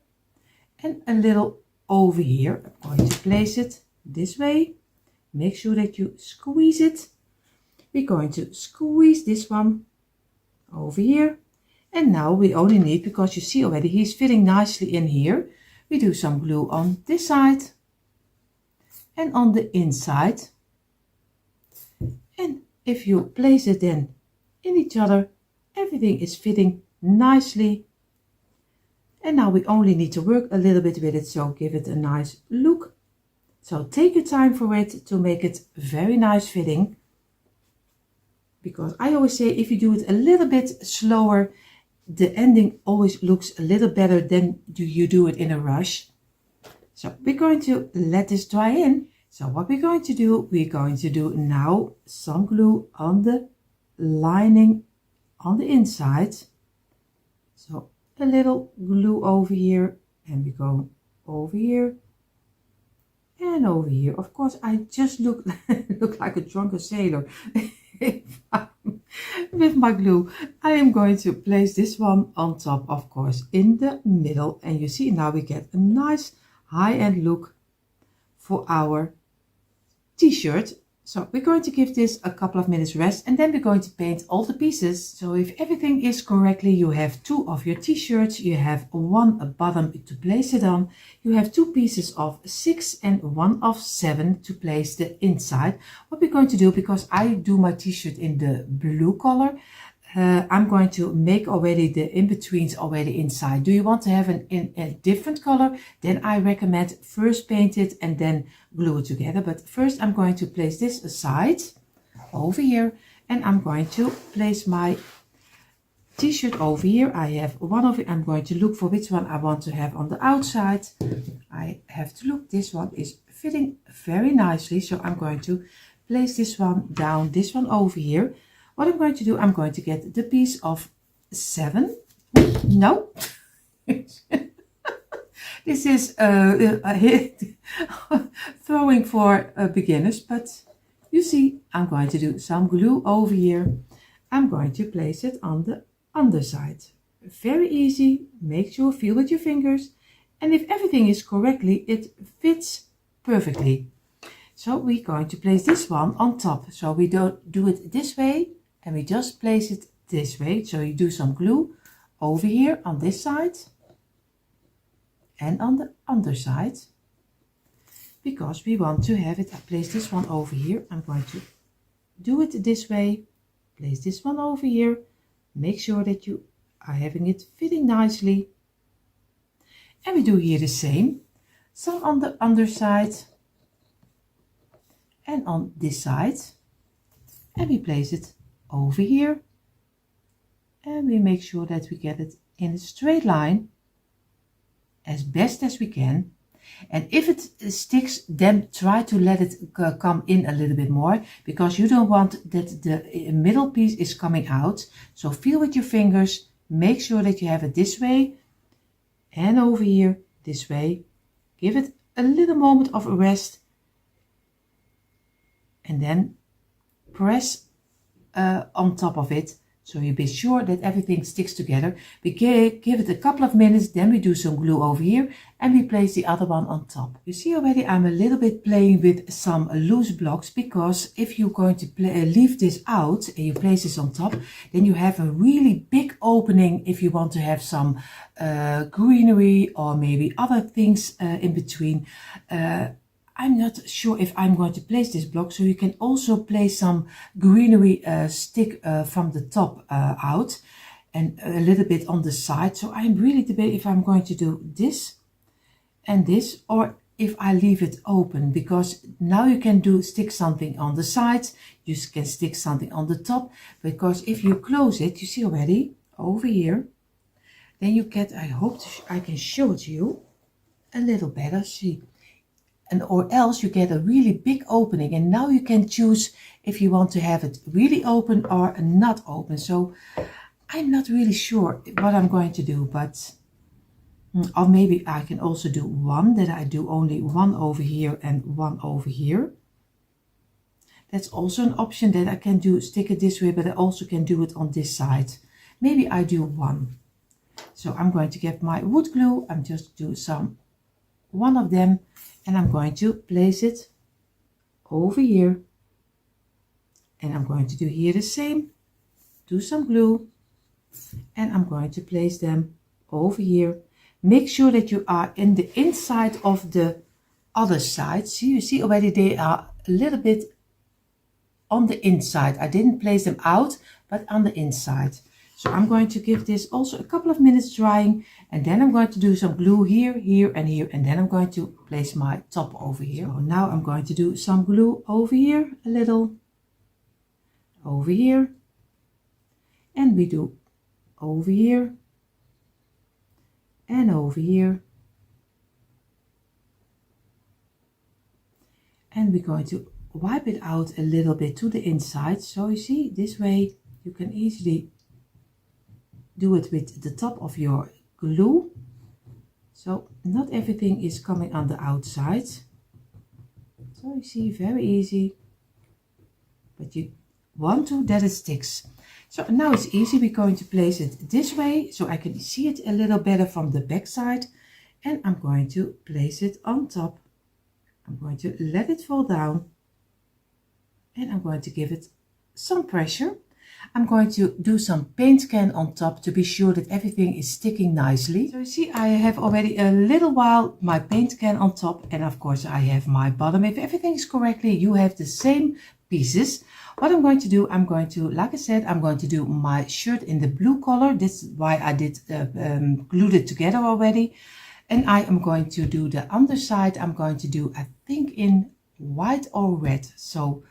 and a little over here. I'm going to place it this way. Make sure that you squeeze it. We're going to squeeze this one over here. And now we only need, because you see already he's fitting nicely in here, we do some glue on this side and on the inside. And if you place it then in each other, everything is fitting nicely. And now we only need to work a little bit with it, so give it a nice look. So take your time for it to make it very nice fitting. Because I always say, if you do it a little bit slower, the ending always looks a little better than you do it in a rush. So we're going to let this dry in. So what we're going to do now some glue on the lining on the inside. So a little glue over here, and we go over here and over here. Of course, I just look like a drunken sailor. With my glue, I am going to place this one on top, of course, in the middle, and you see now we get a nice high-end look for our t-shirt. So we're going to give this a couple of minutes rest, and then we're going to paint all the pieces. So if everything is correctly, you have 2 of your t-shirts, you have 1 bottom to place it on, you have 2 pieces of 6 and 1 of 7 to place the inside. What we're going to do, because I do my t-shirt in the blue color, I'm going to make already the in-betweens already inside. Do you want to have a different color? Then I recommend first paint it and then glue it together. But first I'm going to place this aside over here, and I'm going to place my t-shirt over here. I have one of it. I'm going to look for which one I want to have on the outside. I have to look. This one is fitting very nicely, so I'm going to place this one down, this one over here. What I'm going to do, I'm going to get the piece of 7. No. This is throwing for beginners, but you see, I'm going to do some glue over here. I'm going to place it on the underside. Very easy. Make sure, feel with your fingers. And if everything is correctly, it fits perfectly. So we're going to place this one on top. So we don't do it this way and we just place it this way. So you do some glue over here on this side and on the underside, because we want to have it. I place this one over here. I'm going to do it this way. Place this one over here. Make sure that you are having it fitting nicely. And we do here the same. Some on the underside and on this side. And we place it over here. And we make sure that we get it in a straight line as best as we can. And if it sticks, then try to let it come in a little bit more, because you don't want that the middle piece is coming out. So feel with your fingers, make sure that you have it this way and over here this way. Give it a little moment of a rest and then press on top of it. So you be sure that everything sticks together. We give it a couple of minutes, then we do some glue over here and we place the other one on top. You see already I'm a little bit playing with some loose blocks, because if you're going to leave this out and you place this on top, then you have a really big opening if you want to have some greenery or maybe other things in between. I'm not sure if I'm going to place this block, so you can also place some greenery stick from the top out and a little bit on the side. So I'm really debating if I'm going to do this and this, or if I leave it open, because now you can stick something on the sides, you can stick something on the top, because if you close it, you see already over here, then you get, I hope I can show it to you a little better, see. And or else you get a really big opening, and now you can choose if you want to have it really open or not open. So I'm not really sure what I'm going to do, but or maybe I can also do one, that I do only one over here and one over here. That's also an option, that I can do stick it this way, but I also can do it on this side. Maybe I do one. So I'm going to get my wood glue. I'm just do one of them. And I'm going to place it over here. And I'm going to do here the same. Do some glue. And I'm going to place them over here. Make sure that you are in the inside of the other side. See, you see already they are a little bit on the inside. I didn't place them out, but on the inside. So I'm going to give this also a couple of minutes drying, and then I'm going to do some glue here, here and here, and then I'm going to place my top over here. So now I'm going to do some glue over here, a little, over here, and we do over here, and over here. And we're going to wipe it out a little bit to the inside. So you see, this way you can easily do it with the top of your glue. So not everything is coming on the outside. So you see, very easy, but you want to that it sticks. So now it's easy. We're going to place it this way so I can see it a little better from the back side, and I'm going to place it on top. I'm going to let it fall down, and I'm going to give it some pressure. I'm going to do some paint can on top to be sure that everything is sticking nicely. So you see, I have already a little while my paint can on top, and of course I have my bottom. If everything is correctly, you have the same pieces. What I'm going to do, I'm going to, like I said, I'm going to do my shirt in the blue color. This is why I did glued it together already. And I am going to do the underside. I'm going to do, I think, in white or red. So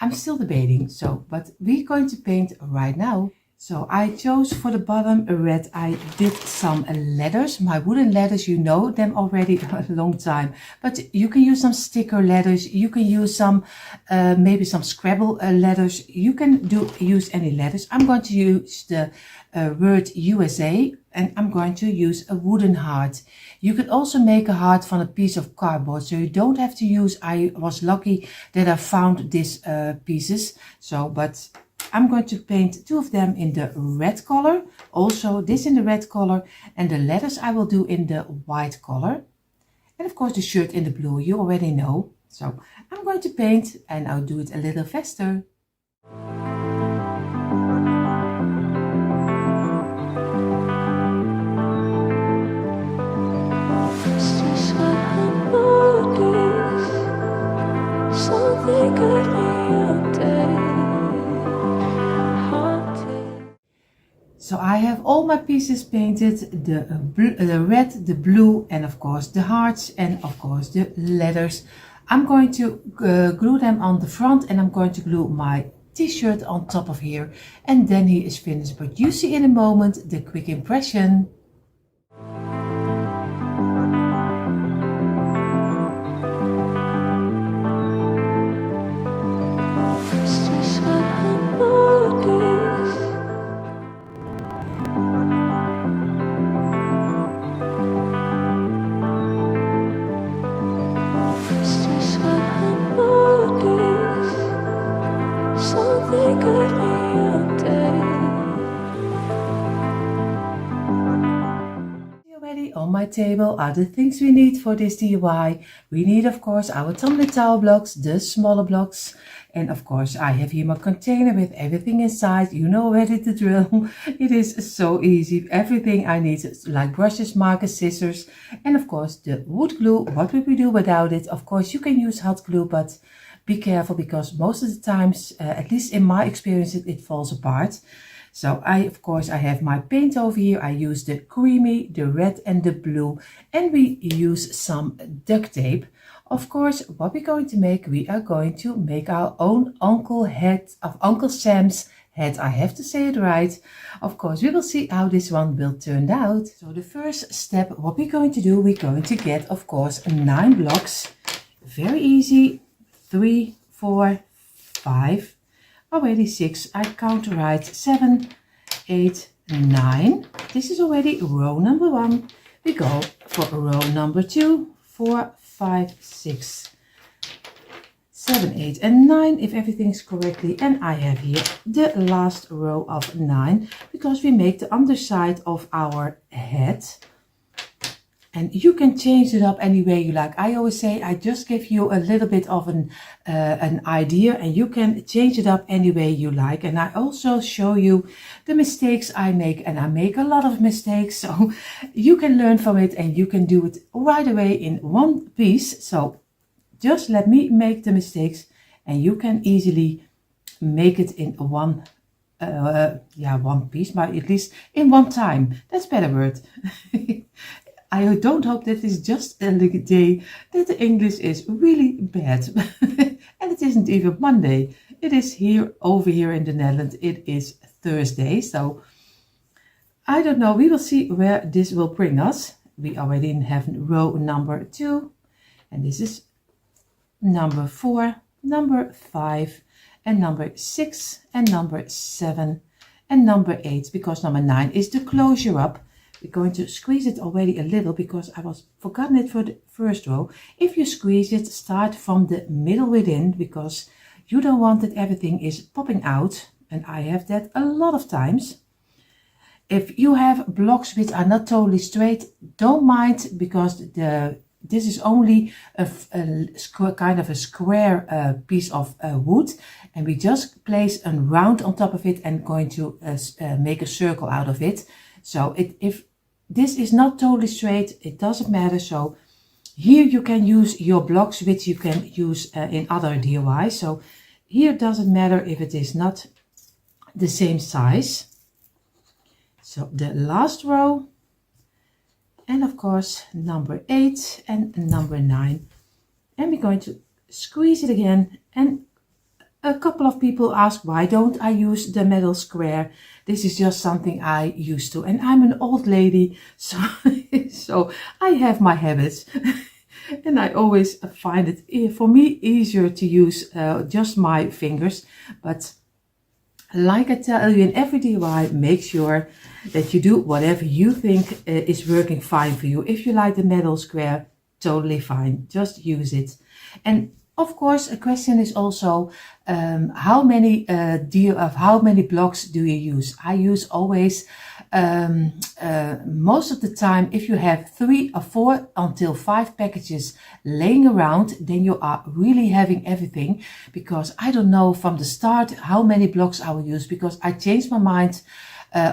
I'm still debating, but we're going to paint right now. So I chose for the bottom a red. I did some letters, my wooden letters, you know them already a long time. But you can use some sticker letters, you can use some, maybe some Scrabble letters. You can use any letters. I'm going to use the word USA, and I'm going to use a wooden heart. You could also make a heart from a piece of cardboard, so you don't have to use, I was lucky that I found these pieces. So, but I'm going to paint 2 of them in the red color, also this in the red color, and the letters I will do in the white color. And of course the shirt in the blue, you already know. So I'm going to paint and I'll do it a little faster. So I have all my pieces painted, the red, the blue, and of course the hearts, and of course the letters. I'm going to glue them on the front, and I'm going to glue my t-shirt on top of here, and then he is finished. But you see in a moment the quick impression. On my table are the things we need for this DIY. We need of course our tumbling towel blocks, the smaller blocks, and of course I have here my container with everything inside. You know already the drill. It is so easy. Everything I need, like brushes, markers, scissors, and of course the wood glue. What would we do without it? Of course you can use hot glue, but be careful because most of the times, at least in my experience, it falls apart. So of course I have my paint over here. I use the creamy, the red and the blue, and we use some duct tape. Of course, what we're going to make, we are going to make our own Uncle Sam's head. I have to say it right. Of course, we will see how this one will turn out. So the first step, what we're going to do, we're going to get, of course, 9 blocks. Very easy. 3, 4, 5. Already 6, I count right, 7, 8, 9. This is already row number 1. We go for row number 2, 4, 5, 6, 7, 8 and 9 if everything's correctly. And I have here the last row of 9 because we make the underside of our head. And you can change it up any way you like. I always say I just give you a little bit of an idea, and you can change it up any way you like. And I also show you the mistakes I make, and I make a lot of mistakes, so you can learn from it and you can do it right away in one piece. So just let me make the mistakes and you can easily make it in one piece, but at least in one time. That's a better word. I don't hope that it's just a day that the English is really bad. And it isn't even Monday. It is over here in the Netherlands. It is Thursday. So I don't know. We will see where this will bring us. We already have row number 2. And this is number 4, number 5, and number 6, and number 7, and number 8. Because number 9 is the closure up. We're going to squeeze it already a little because I was forgotten it for the first row. If you squeeze it, start from the middle within because you don't want that everything is popping out. And I have that a lot of times. If you have blocks which are not totally straight, don't mind because this is only a kind of a square piece of wood. And we just place a round on top of it and going to make a circle out of it. So if this is not totally straight, it doesn't matter. So here you can use your blocks, which you can use in other DIYs. So here it doesn't matter if it is not the same size. So the last row, and of course number 8 and number 9. And we're going to squeeze it again. And a couple of people ask, why don't I use the metal square? This is just something I used to, and I'm an old lady, so I have my habits. And I always find it, for me, easier to use just my fingers. But like I tell you in every DIY, make sure that you do whatever you think is working fine for you. If you like the metal square, totally fine, just use it. And Of course, a question is also how many blocks do you use? I use always most of the time, if you have 3 or 4 until 5 packages laying around, then you are really having everything, because I don't know from the start how many blocks I will use, because I change my mind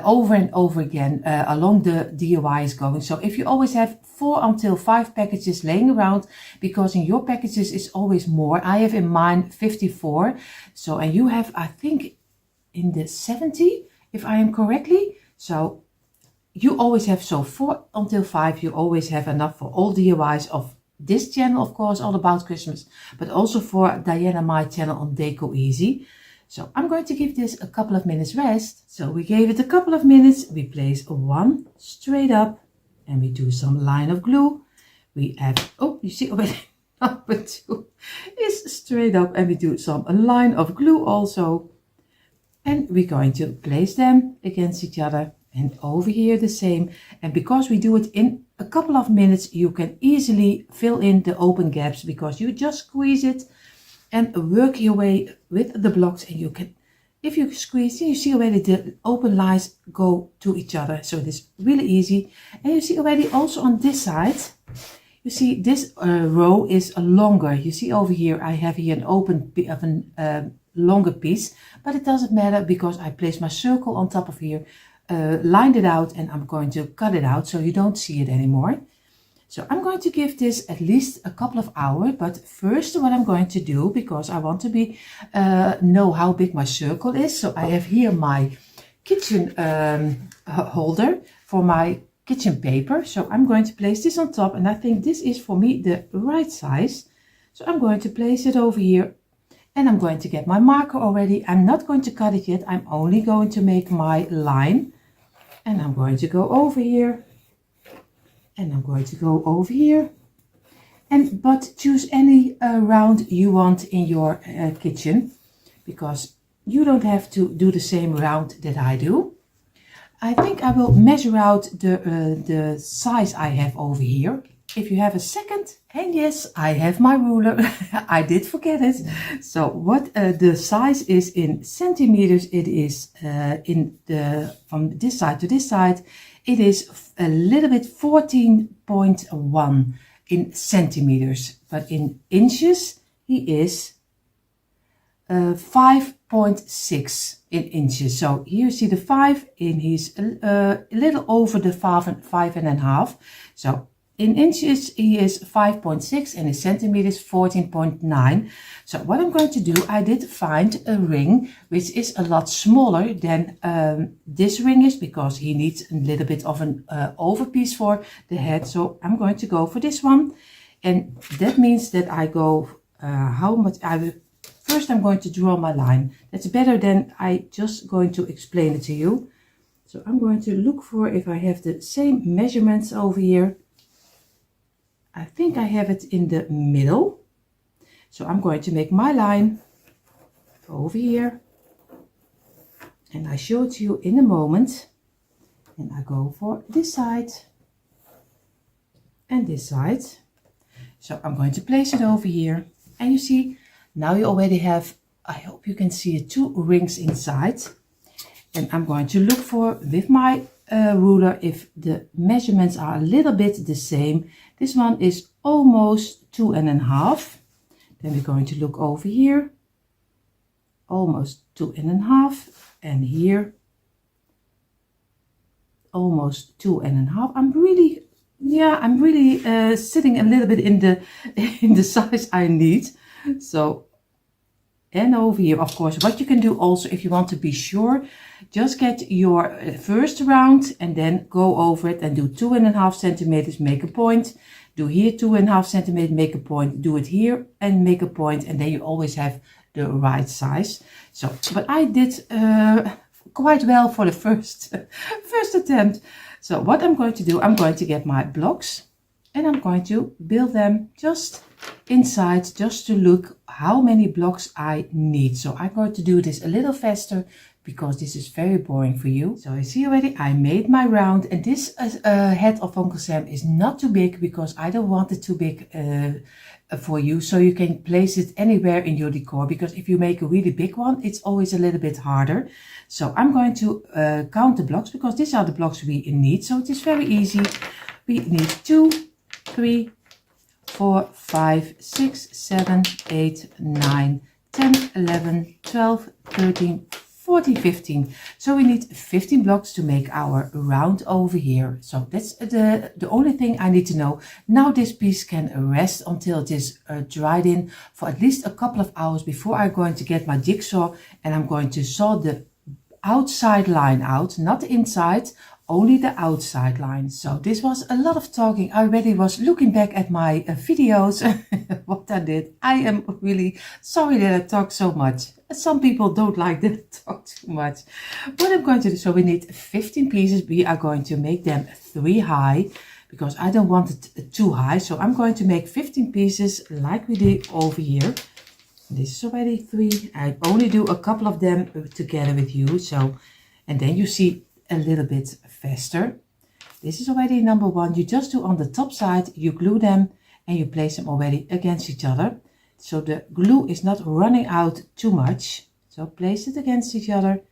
over and over again along the DIY is going. So if you always have 4 until 5 packages laying around, because in your packages is always more. I have in mine 54. So, and you have, I think, in the 70, if I am correctly. So you always have, so 4 until 5, you always have enough for all DIYs of this channel, of course, all about Christmas, but also for Diana My channel on Deco Easy. So I'm going to give this a couple of minutes rest. So we gave it a couple of minutes. We place one straight up and we do some line of glue. We have, oh, you see already number 2 is straight up, and we do some line of glue also. And we're going to place them against each other, and over here the same. And because we do it in a couple of minutes, you can easily fill in the open gaps, because you just squeeze it and work your way with the blocks, and you can, if you squeeze, you see already the open lines go to each other. So it is really easy. And you see already also on this side, you see this row is longer. You see over here, I have here an open of an longer piece, but it doesn't matter, because I place my circle on top of here, lined it out, and I'm going to cut it out so you don't see it anymore. So I'm going to give this at least a couple of hours, but first what I'm going to do, because I want to be know how big my circle is. So I have here my kitchen holder for my kitchen paper. So I'm going to place this on top, and I think this is for me the right size. So I'm going to place it over here, and I'm going to get my marker already. I'm not going to cut it yet. I'm only going to make my line, and I'm going to go over here. And I'm going to go over here, but choose any round you want in your kitchen, because you don't have to do the same round that I do. I think I will measure out the size I have over here. If you have a second, and yes, I have my ruler. I did forget it. So what the size is in centimeters, it is from this side to this side, it is a little bit 14.1 in centimeters, but in inches he is 5.6 in inches. So here you see the 5, and he's a little over the 5.5. So in inches he is 5.6, and in centimeters 14.9. So what I'm going to do, I did find a ring which is a lot smaller than this ring is, because he needs a little bit of an overpiece for the head. So I'm going to go for this one, and that means that I go how much first I'm going to draw my line. That's better than I just going to explain it to you. So I'm going to look for if I have the same measurements over here. I think I have it in the middle. So I'm going to make my line over here, and I show it to you in a moment. And I go for this side and this side. So I'm going to place it over here, and you see now you already have, I hope you can see it, 2 rings inside. And I'm going to look for with my ruler if the measurements are a little bit the same. This one is almost 2.5. Then we're going to look over here, almost 2.5, and here almost 2.5. I'm really sitting a little bit in the size I need. So, and over here, of course, what you can do also, if you want to be sure, just get your first round and then go over it and do 2.5 centimeters, make a point. Do here 2.5 centimeters, make a point. Do it here and make a point, and then you always have the right size. So, but I did quite well for the first attempt. So what I'm going to do, I'm going to get my blocks, and I'm going to build them just inside, just to look how many blocks I need. So I'm going to do this a little faster, because this is very boring for you. So you see already, I made my round, and this head of Uncle Sam is not too big, because I don't want it too big for you, so you can place it anywhere in your decor, because if you make a really big one, it's always a little bit harder. So I'm going to count the blocks, because these are the blocks we need, so it is very easy. We need 2, 3, 4, 5, 6, 7, 8, 9, 10, 11, 12, 13, 14, 15. So we need 15 blocks to make our round over here. So that's the only thing I need to know. Now this piece can rest until it is dried in for at least a couple of hours before I'm going to get my jigsaw, and I'm going to saw the outside line out, not the inside, only the outside line. So this was a lot of talking. I already was looking back at my videos, what I did. I am really sorry that I talk so much. Some people don't like that I talk too much. What I'm going to do, so we need 15 pieces. We are going to make them 3 high, because I don't want it too high. So I'm going to make 15 pieces like we did over here. This is already 3. I only do a couple of them together with you. So, and then you see a little bit faster. This is already number 1. You just do on the top side, you glue them and you place them already against each other. So the glue is not running out too much. So place it against each other.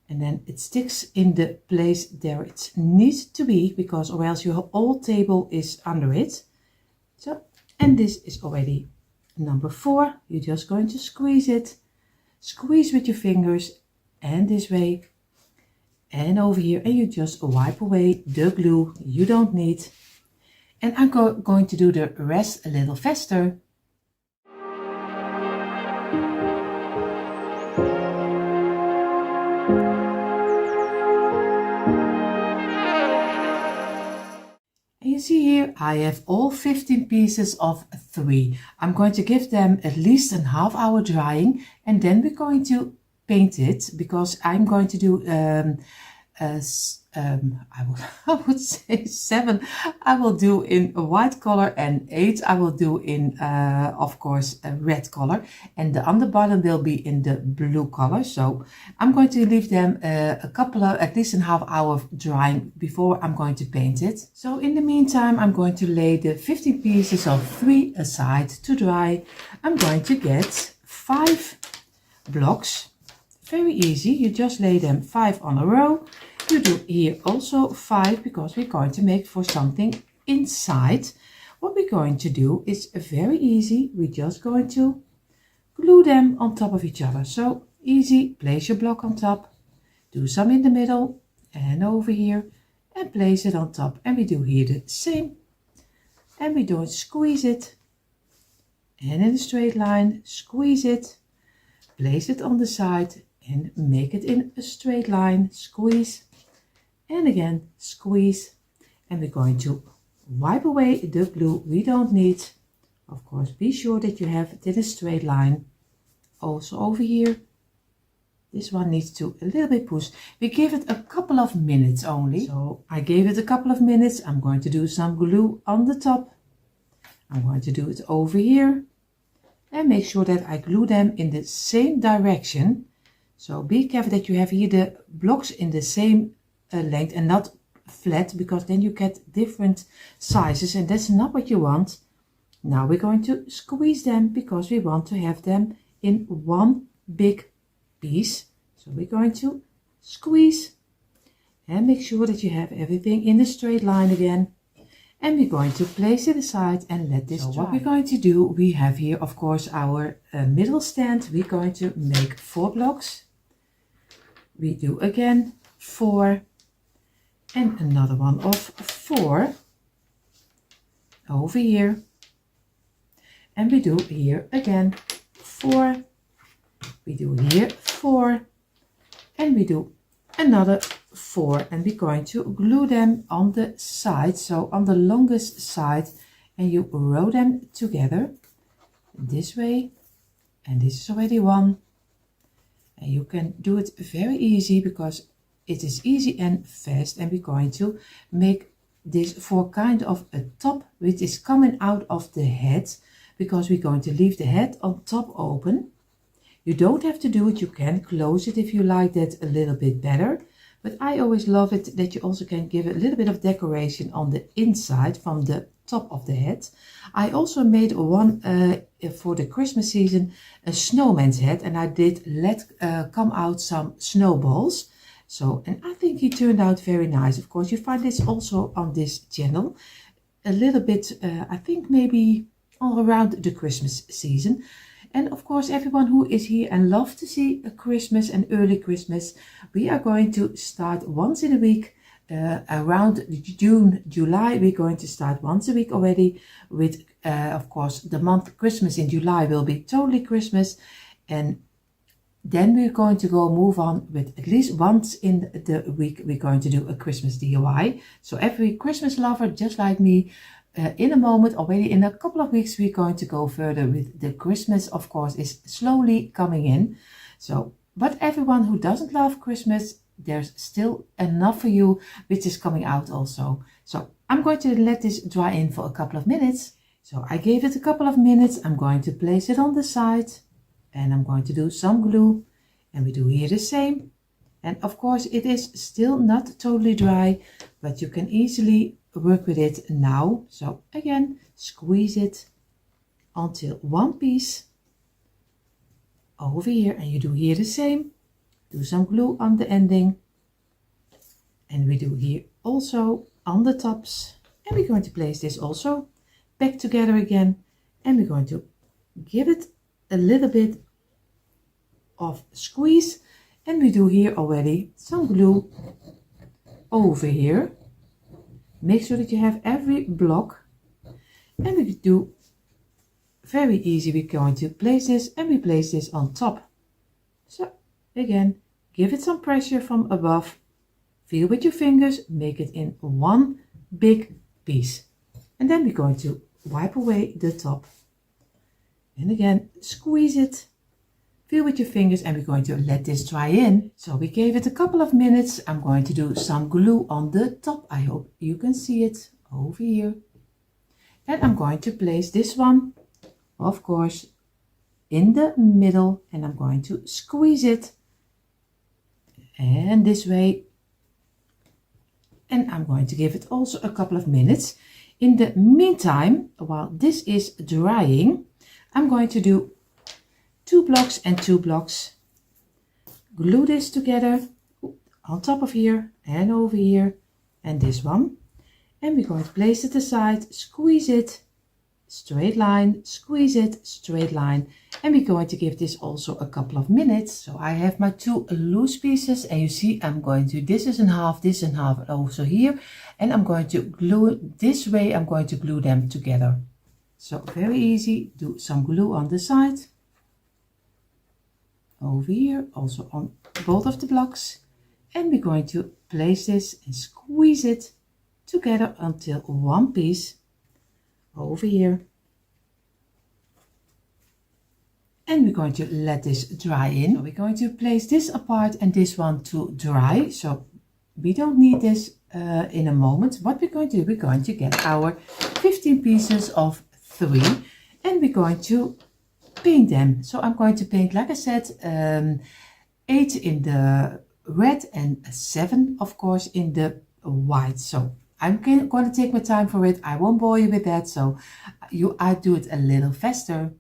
And then it sticks in the place there it needs to be, because or else your whole table is under it. So, and this is already number 4. You're just going to squeeze it. Squeeze with your fingers and this way. And over here, and you just wipe away the glue you don't need. And I'm going to do the rest a little faster. And you see here, I have all 15 pieces of 3. I'm going to give them at least a half hour drying, and then we're going to paint it, because I'm going to do I would say 7 I will do in a white color, and 8 I will do in of course a red color, and the underbottom will be in the blue color. So I'm going to leave them a couple of at least a half hour drying before I'm going to paint it. So in the meantime, I'm going to lay the 15 pieces of 3 aside to dry. I'm going to get 5 blocks. Very easy. You just lay them 5 on a row. You do here also 5, because we're going to make for something inside. What we're going to do is very easy. We're just going to glue them on top of each other. So easy. Place your block on top. Do some in the middle and over here, and place it on top. And we do here the same. And we don't squeeze it. And in a straight line, squeeze it. Place it on the side. And make it in a straight line, squeeze, and again squeeze, and we're going to wipe away the glue we don't need. Of course, be sure that you have it in a straight line. Also over here, this one needs to a little bit push. We give it a couple of minutes only. So I gave it a couple of minutes. I'm going to do some glue on the top. I'm going to do it over here, and make sure that I glue them in the same direction. So be careful that you have here the blocks in the same length and not flat, because then you get different sizes, and that's not what you want. Now we're going to squeeze them, because we want to have them in one big piece. So we're going to squeeze and make sure that you have everything in the straight line again. And we're going to place it aside and let this dry. What we're going to do, we have here of course our middle stand. We're going to make 4 blocks. We do again 4 and another one of 4 over here, and we do here again 4, we do here 4, and we do another 4, and we're going to glue them on the side, so on the longest side, and you row them together this way, and this is already 1. And you can do it very easy, because it is easy and fast. And we're going to make this for kind of a top, which is coming out of the head, because we're going to leave the head on top open. You don't have to do it. You can close it if you like that a little bit better. But I always love it that you also can give a little bit of decoration on the inside from the top of the head. I also made one for the Christmas season, a snowman's head, and I did come out some snowballs. So, and I think he turned out very nice. Of course, you find this also on this channel. A little bit, I think maybe all around the Christmas season. And of course, everyone who is here and loves to see a Christmas and early Christmas, we are going to start once in a week. Around June, July, we're going to start once a week already with, of course, the month Christmas in July will be totally Christmas. And then we're going to move on with at least once in the week, we're going to do a Christmas DIY. So every Christmas lover, just like me, in a moment, already in a couple of weeks, we're going to go further with the Christmas, of course, is slowly coming in. So, but everyone who doesn't love Christmas, there's still enough for you, which is coming out also. So I'm going to let this dry in for a couple of minutes. So I gave it a couple of minutes. I'm going to place it on the side and I'm going to do some glue, and we do here the same. And of course it is still not totally dry, but you can easily work with it now. So again, squeeze it until one piece over here, and you do here the same. Do some glue on the ending, and we do here also on the tops, and we're going to place this also back together again, and we're going to give it a little bit of squeeze, and we do here already some glue over here. Make sure that you have every block, and we do very easy. We're going to place this, and we place this on top. So again, give it some pressure from above, feel with your fingers, make it in one big piece. And then we're going to wipe away the top. And again, squeeze it, feel with your fingers, and we're going to let this dry in. So we gave it a couple of minutes. I'm going to do some glue on the top. I hope you can see it over here. And I'm going to place this one, of course, in the middle, and I'm going to squeeze it. And this way, and I'm going to give it also a couple of minutes. In the meantime, while this is drying, I'm going to do 2 blocks and 2 blocks. Glue this together on top of here and over here, and this one. And we're going to place it aside, squeeze it, straight line, squeeze it, straight line, and we're going to give this also a couple of minutes. So I have my 2 loose pieces, and you see I'm going to, this is in half, this in half, also here, and I'm going to glue this way. I'm going to glue them together. So very easy. Do some glue on the side, over here, also on both of the blocks, and we're going to place this and squeeze it together until one piece over here. And we're going to let this dry in. So we're going to place this apart and this one to dry. So we don't need this in a moment. What we're going to do, we're going to get our 15 pieces of 3 and we're going to paint them. So I'm going to paint, like I said, 8 in the red and 7, of course, in the white. So I'm going to take my time for it. I won't bore you with that. So I do it a little faster.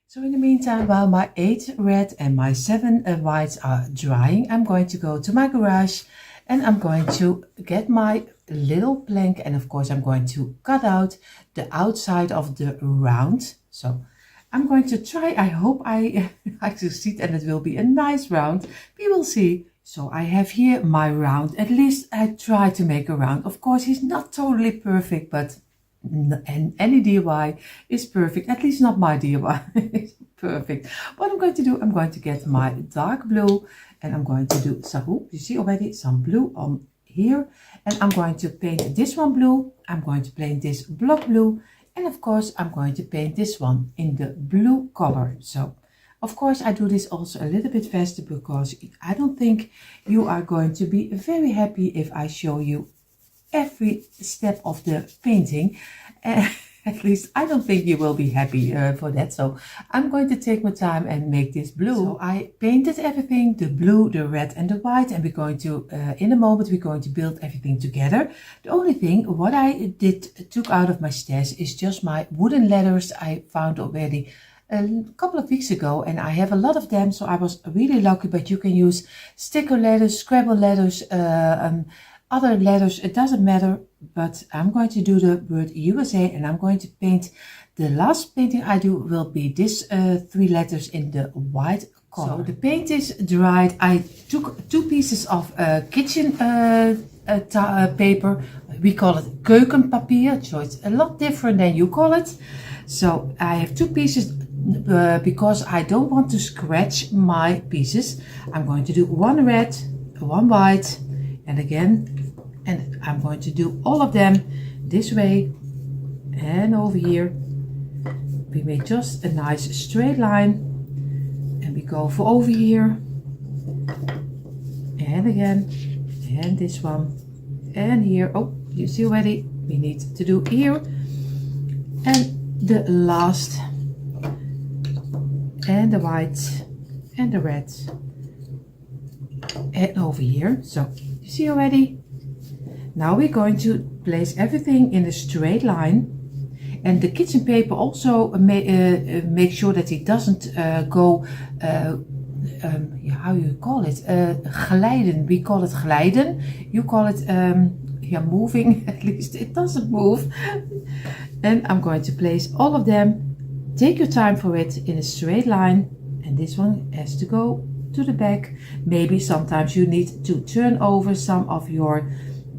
So in the meantime, while my 8 red and my 7 whites are drying, I'm going to go to my garage and I'm going to get my little plank, and of course I'm going to cut out the outside of the round. So I'm going to try, I hope I succeed and it will be a nice round. We will see. So I have here my round. At least I try to make a round. Of course, he's not totally perfect, but and any DIY is perfect, at least not my DIY. It's perfect. What I'm going to do, I'm going to get my dark blue and I'm going to do some, you see already some blue on here, and I'm going to paint this one blue. I'm going to paint this block blue, and of course I'm going to paint this one in the blue color. So of course I do this also a little bit faster because I don't think you are going to be very happy if I show you every step of the painting. At least I don't think you will be happy for that. So I'm going to take my time and make this blue. So I painted everything, the blue, the red and the white, and we're going to, in a moment, we're going to build everything together. The only thing what I took out of my stash is just my wooden ladders I found already a couple of weeks ago, and I have a lot of them, so I was really lucky. But you can use sticker ladders, Scrabble ladders, other ladders, it doesn't matter. But I'm going to do the word USA, and I'm going to paint. The last painting I do will be this 3 letters in the white color. So the paint is dried. I took 2 pieces of kitchen paper. We call it keukenpapier, so it's a lot different than you call it. So I have 2 pieces because I don't want to scratch my pieces. I'm going to do 1 red, 1 white, and again, and I'm going to do all of them this way and over here. We make just a nice straight line, and we go for over here and again, and this one and here. Oh, you see already we need to do here, and the last, and the white and the red, and over here. So you see already. Now we're going to place everything in a straight line, and the kitchen paper also make sure that it doesn't go how you call it, glijden. We call it glijden, you call it moving. At least it doesn't move. And I'm going to place all of them. Take your time for it in a straight line, and this one has to go to the back. Maybe sometimes you need to turn over some of your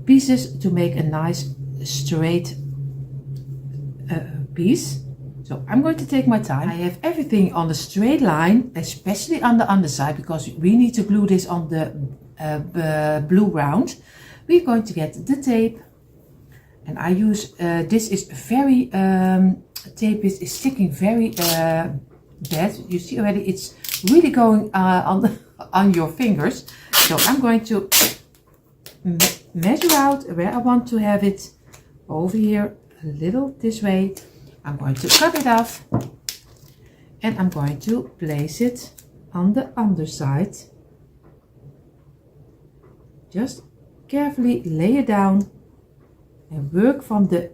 pieces to make a nice straight piece. So I'm going to take my time. I have everything on the straight line, especially on the underside, because we need to glue this on the blue round. We're going to get the tape, and I use this is very tape is sticking very bad. You see already it's really going on your fingers. So I'm going to measure out where I want to have it. Over here a little this way. I'm going to cut it off, and I'm going to place it on the underside. Just carefully lay it down and work from the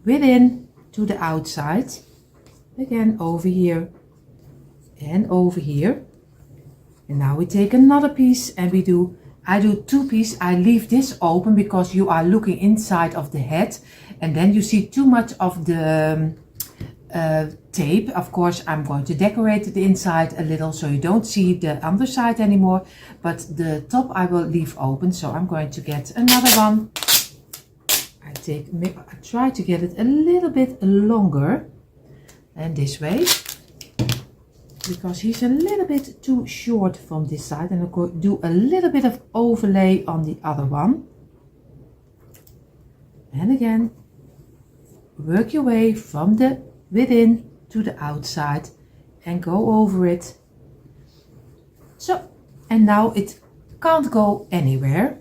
within to the outside. Again over here and over here. And now we take another piece, and I do 2 pieces. I leave this open because you are looking inside of the head, and then you see too much of the tape. Of course, I'm going to decorate the inside a little so you don't see the underside anymore, but the top I will leave open. So I'm going to get another one. I try to get it a little bit longer, and this way, because he's a little bit too short from this side, and I'm going to do a little bit of overlay on the other one. And again, work your way from the within to the outside and go over it. So, and now it can't go anywhere.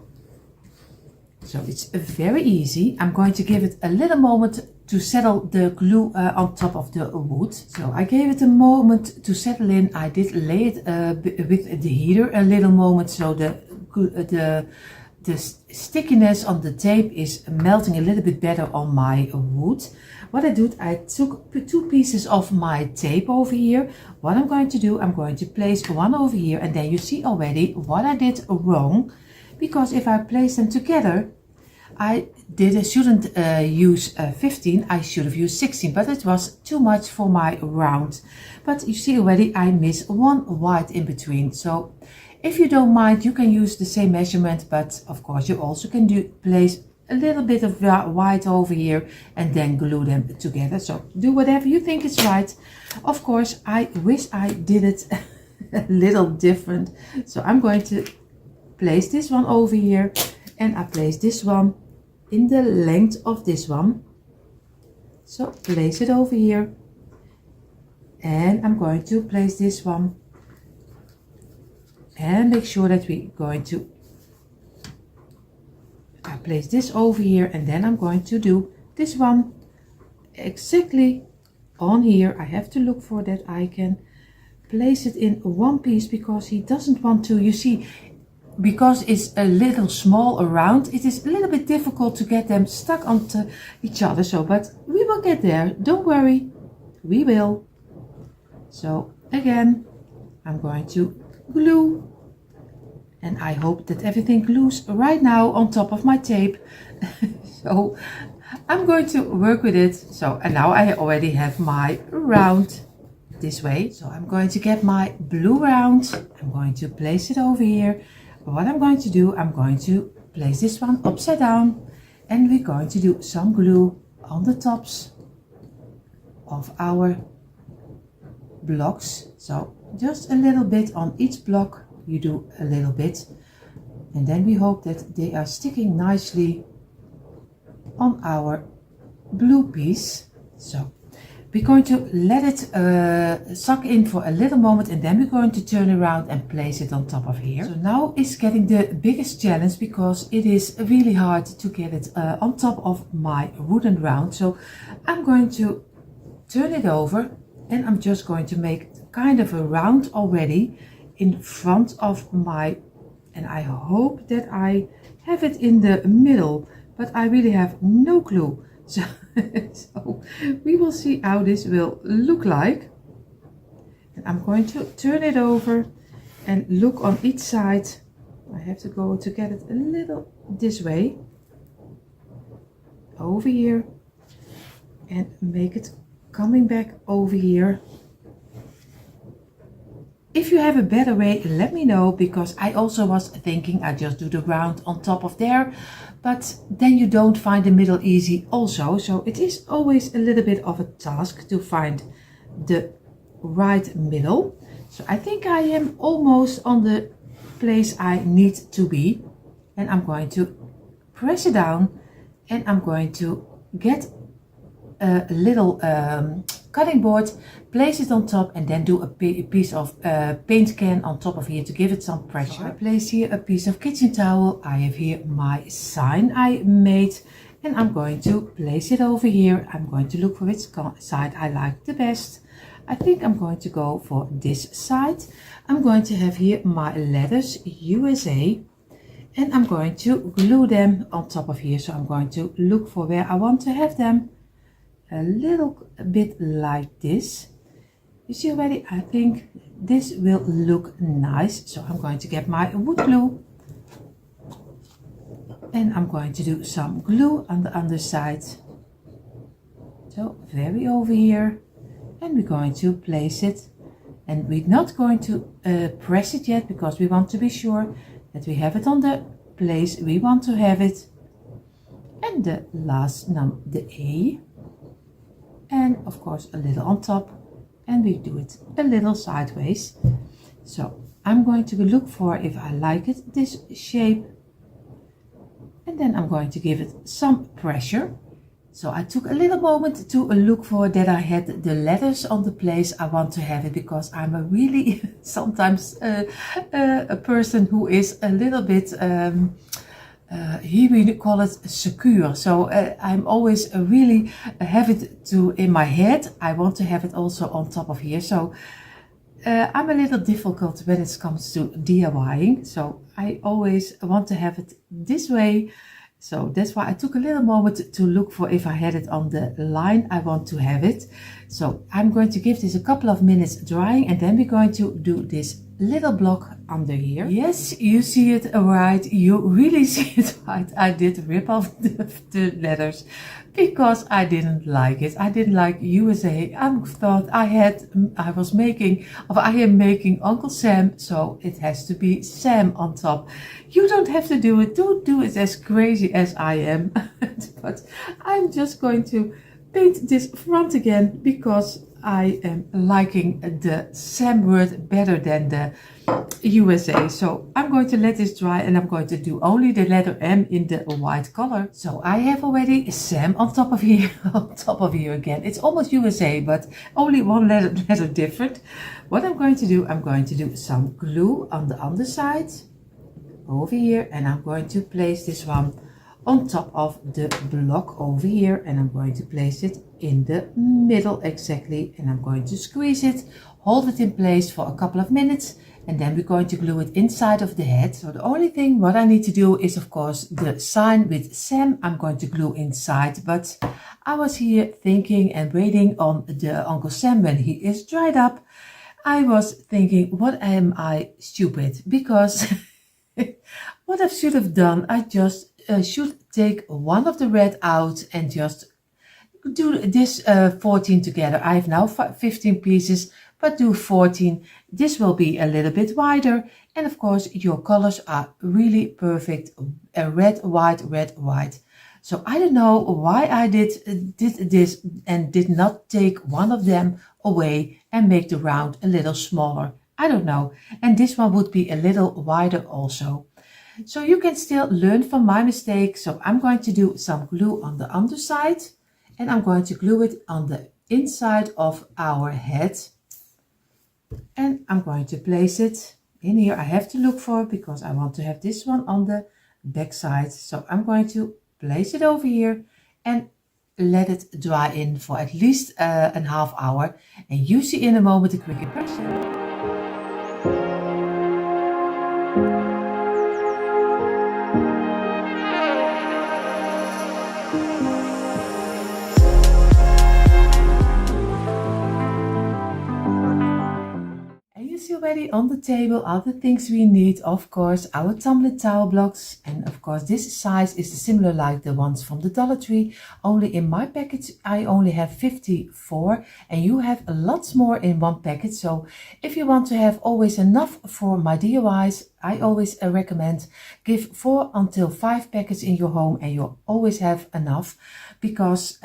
So it's very easy. I'm going to give it a little moment to settle the glue on top of the wood. So I gave it a moment to settle in. I did lay it with the heater a little moment, so the stickiness on the tape is melting a little bit better on my wood. What I did, I took 2 pieces of my tape over here. What I'm going to do, I'm going to place one over here, and then you see already what I did wrong, because if I place them together, I shouldn't use 15, I should have used 16, but it was too much for my round. But you see already I miss 1 white in between. So if you don't mind, you can use the same measurement, but of course you also can place a little bit of white over here and then glue them together. So do whatever you think is right. Of course, I wish I did it a little different. So I'm going to place this one over here, and I place this one in the length of this one. So place it over here, and I'm going to place this one, and make sure that we're going to I place this over here, and then I'm going to do this one exactly on here. I have to look for that I can place it in one piece, because he doesn't want to, you see, because it's a little small around, it is a little bit difficult to get them stuck onto each other. So, but we will get there, don't worry, we will. So again, I'm going to glue, and I hope that everything glues right now on top of my tape. So I'm going to work with it. So, and now I already have my round this way. So I'm going to get my blue round. I'm going to place it over here. What I'm going to do, I'm going to place this one upside down, and we're going to do some glue on the tops of our blocks. So just a little bit on each block, you do a little bit, and then we hope that they are sticking nicely on our blue piece. So we're going to let it suck in for a little moment, and then we're going to turn around and place it on top of here. So now is getting the biggest challenge, because it is really hard to get it on top of my wooden round. So I'm going to turn it over, and I'm just going to make kind of a round already in front of my, and I hope that I have it in the middle, but I really have no clue. So, so we will see how this will look like. And I'm going to turn it over and look on each side. I have to go to get it a little this way, over here, and make it coming back over here. If you have a better way, let me know, because I also was thinking I just do the round on top of there, but then you don't find the middle easy also. So it is always a little bit of a task to find the right middle. So I think I am almost on the place I need to be, and I'm going to press it down, and I'm going to get a little cutting board, place it on top, and then do a piece of paint can on top of here to give it some pressure. So I place here a piece of kitchen towel. I have here my sign I made, and I'm going to place it over here. I'm going to look for which side I like the best. I think I'm going to go for this side. I'm going to have here my letters USA, and I'm going to glue them on top of here. So I'm going to look for where I want to have them. A little bit like this. You see already, I think this will look nice. So I'm going to get my wood glue, and I'm going to do some glue on the underside. So very over here, and we're going to place it, and we're not going to press it yet, because we want to be sure that we have it on the place we want to have it. And the last number, the A, and of course a little on top, and we do it a little sideways. So I'm going to look for if I like it this shape, and then I'm going to give it some pressure. So I took a little moment to look for that I had the letters on the place I want to have it, because I'm a really sometimes a person who is a little bit here we call it secure. So I'm always really have it to in my head. I want to have it also on top of here. So I'm a little difficult when it comes to DIYing. So I always want to have it this way. So that's why I took a little moment to look for if I had it on the line I want to have it. So I'm going to give this a couple of minutes drying, and then we're going to do this little block under here. Yes, you see it right. You really see it right. I did rip off the letters because I didn't like it. I didn't like USA. I thought I am making Uncle Sam, so it has to be Sam on top. You don't have to do it. Don't do it as crazy as I am. But I'm just going to paint this front again because I am liking the Sam word better than the USA. So I'm going to let this dry, and I'm going to do only the letter M in the white color. So I have already Sam on top of here, again. It's almost USA, but only one letter different. What I'm going to do some glue on the underside over here, and I'm going to place this one on top of the block over here, and I'm going to place it in the middle exactly, and I'm going to squeeze it, hold it in place for a couple of minutes, and then we're going to glue it inside of the head. So the only thing what I need to do is of course the sign with Sam I'm going to glue inside, but I was here thinking and waiting on the Uncle Sam when he is dried up. I was thinking, what am I stupid? Because what I should have done, I just should take one of the red out and just do this 14 together. I have now 15 pieces, but do 14. This will be a little bit wider, and of course your colors are really perfect. Red, white. So I don't know why I did this and did not take one of them away and make the round a little smaller. I don't know. And this one would be a little wider also. So you can still learn from my mistake. So I'm going to do some glue on the underside, and I'm going to glue it on the inside of our head. And I'm going to place it in here. I have to look for it because I want to have this one on the back side. So I'm going to place it over here and let it dry in for at least a half hour. And you see in a moment a quick impression. Already on the table are the things we need. Of course, our tumbling towel blocks, and of course this size is similar like the ones from the Dollar Tree, only in my package I only have 54 and you have lots more in one package. So if you want to have always enough for my DIYs, I always recommend give 4 until 5 packets in your home and you'll always have enough, because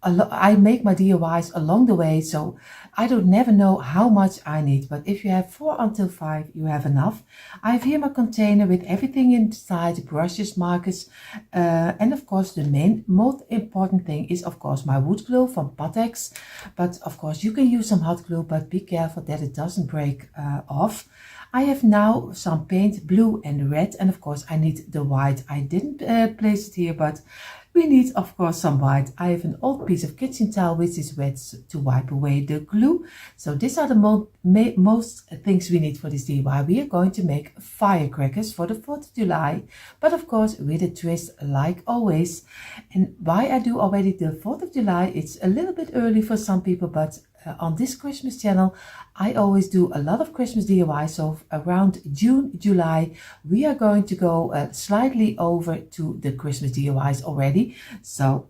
I make my DIYs along the way, so I don't never know how much I need. But if you have 4 until 5, you have enough. I have here my container with everything inside, brushes, markers, and of course the most important thing is of course my wood glue from Patex. But of course you can use some hot glue, but be careful that it doesn't break off. I have now some paint, blue and red, and of course I need the white. I didn't place it here, but we need of course some white. I have an old piece of kitchen towel which is wet to wipe away the glue. So these are the most things we need for this DIY. We are going to make firecrackers for the 4th of July, but of course with a twist like always. And why I do already the 4th of July, it's a little bit early for some people, but on this Christmas channel I always do a lot of Christmas DIY. So around June, July we are going to go slightly over to the Christmas DIYs already. So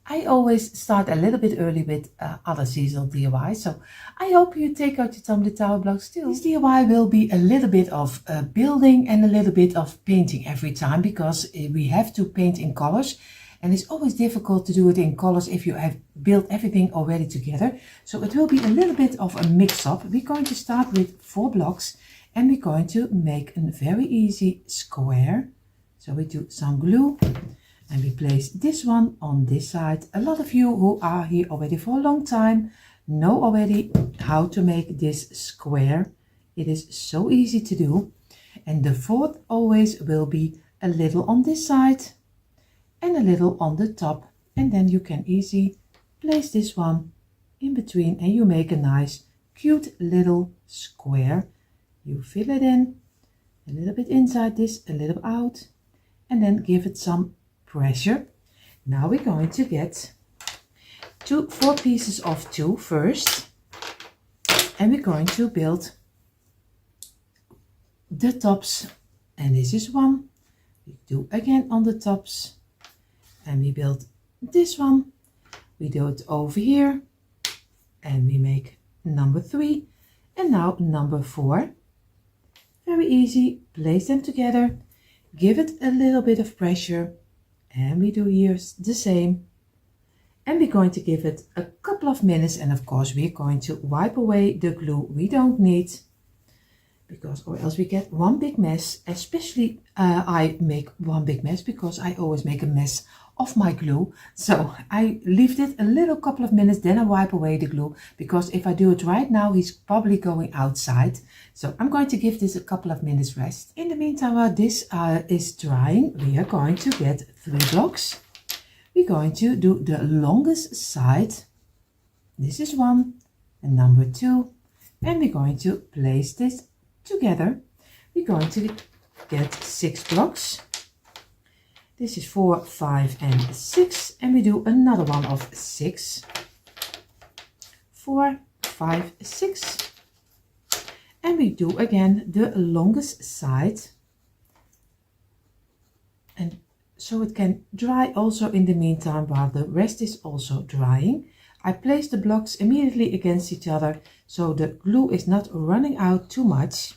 I always start a little bit early with other seasonal DIY. So I hope you take out your tumbling towel blocks too. This DIY will be a little bit of building and a little bit of painting every time, because we have to paint in colors. And it's always difficult to do it in colors if you have built everything already together. So it will be a little bit of a mix-up. We're going to start with 4 blocks and we're going to make a very easy square. So we do some glue and we place this one on this side. A lot of you who are here already for a long time know already how to make this square. It is so easy to do. And the 4th always will be a little on this side and a little on the top, and then you can easily place this one in between and you make a nice cute little square. You fill it in a little bit inside this, a little out, and then give it some pressure. Now we're going to get 4 pieces of 2 first, and we're going to build the tops, and this is 1. We do again on the tops. And we build this one, we do it over here, and we make number 3, and now number 4. Very easy, place them together, give it a little bit of pressure, and we do here the same. And we're going to give it a couple of minutes, and of course we're going to wipe away the glue we don't need, because or else we get one big mess. Especially I make one big mess because I always make a mess of my glue. So I leave it a little couple of minutes, then I wipe away the glue, because if I do it right now, he's probably going outside. So I'm going to give this a couple of minutes rest. In the meantime, while this is drying, we are going to get 3 blocks. We're going to do the longest side. This is 1 and number 2. And we're going to place this together. We're going to get 6 blocks. This is 4, 5 and 6, and we do another one of 6. 4, 5, 6. And we do again the longest side. And so it can dry also in the meantime while the rest is also drying. I place the blocks immediately against each other so the glue is not running out too much.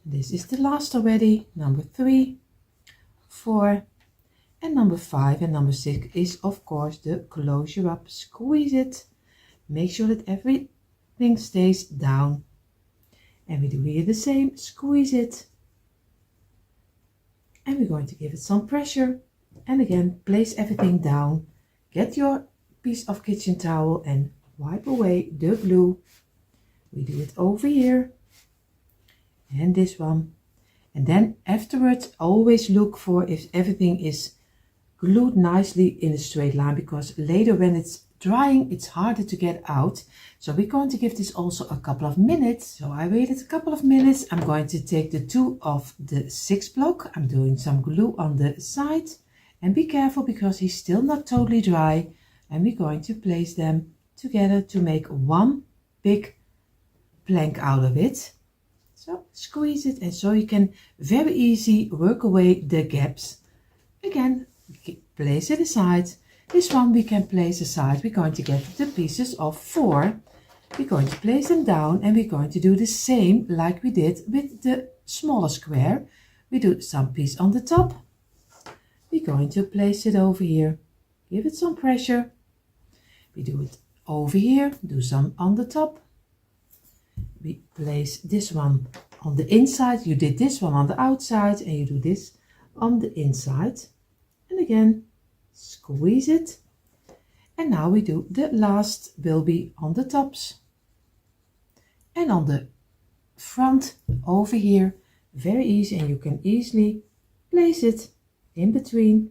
This is the last already, number 3, 4, and number 5 and number 6 is of course the closure up. Squeeze it, make sure that everything stays down. And we do here the same, squeeze it. And we're going to give it some pressure. And again, place everything down. Get your piece of kitchen towel and wipe away the glue. We do it over here. And this one. And then afterwards, always look for if everything is glued nicely in a straight line, because later when it's drying, it's harder to get out. So we're going to give this also a couple of minutes. So I waited a couple of minutes. I'm going to take the 2 of the 6 block. I'm doing some glue on the side, and be careful because he's still not totally dry. And we're going to place them together to make one big plank out of it. So squeeze it, and so you can very easy work away the gaps. Again, place it aside. This one we can place aside. We're going to get the pieces of 4. We're going to place them down, and we're going to do the same like we did with the smaller square. We do some piece on the top. We're going to place it over here. Give it some pressure. We do it over here, do some on the top. We place this one on the inside. You did this one on the outside, and you do this on the inside. And again, squeeze it. And now we do the last will be on the tops. And on the front over here, very easy, and you can easily place it in between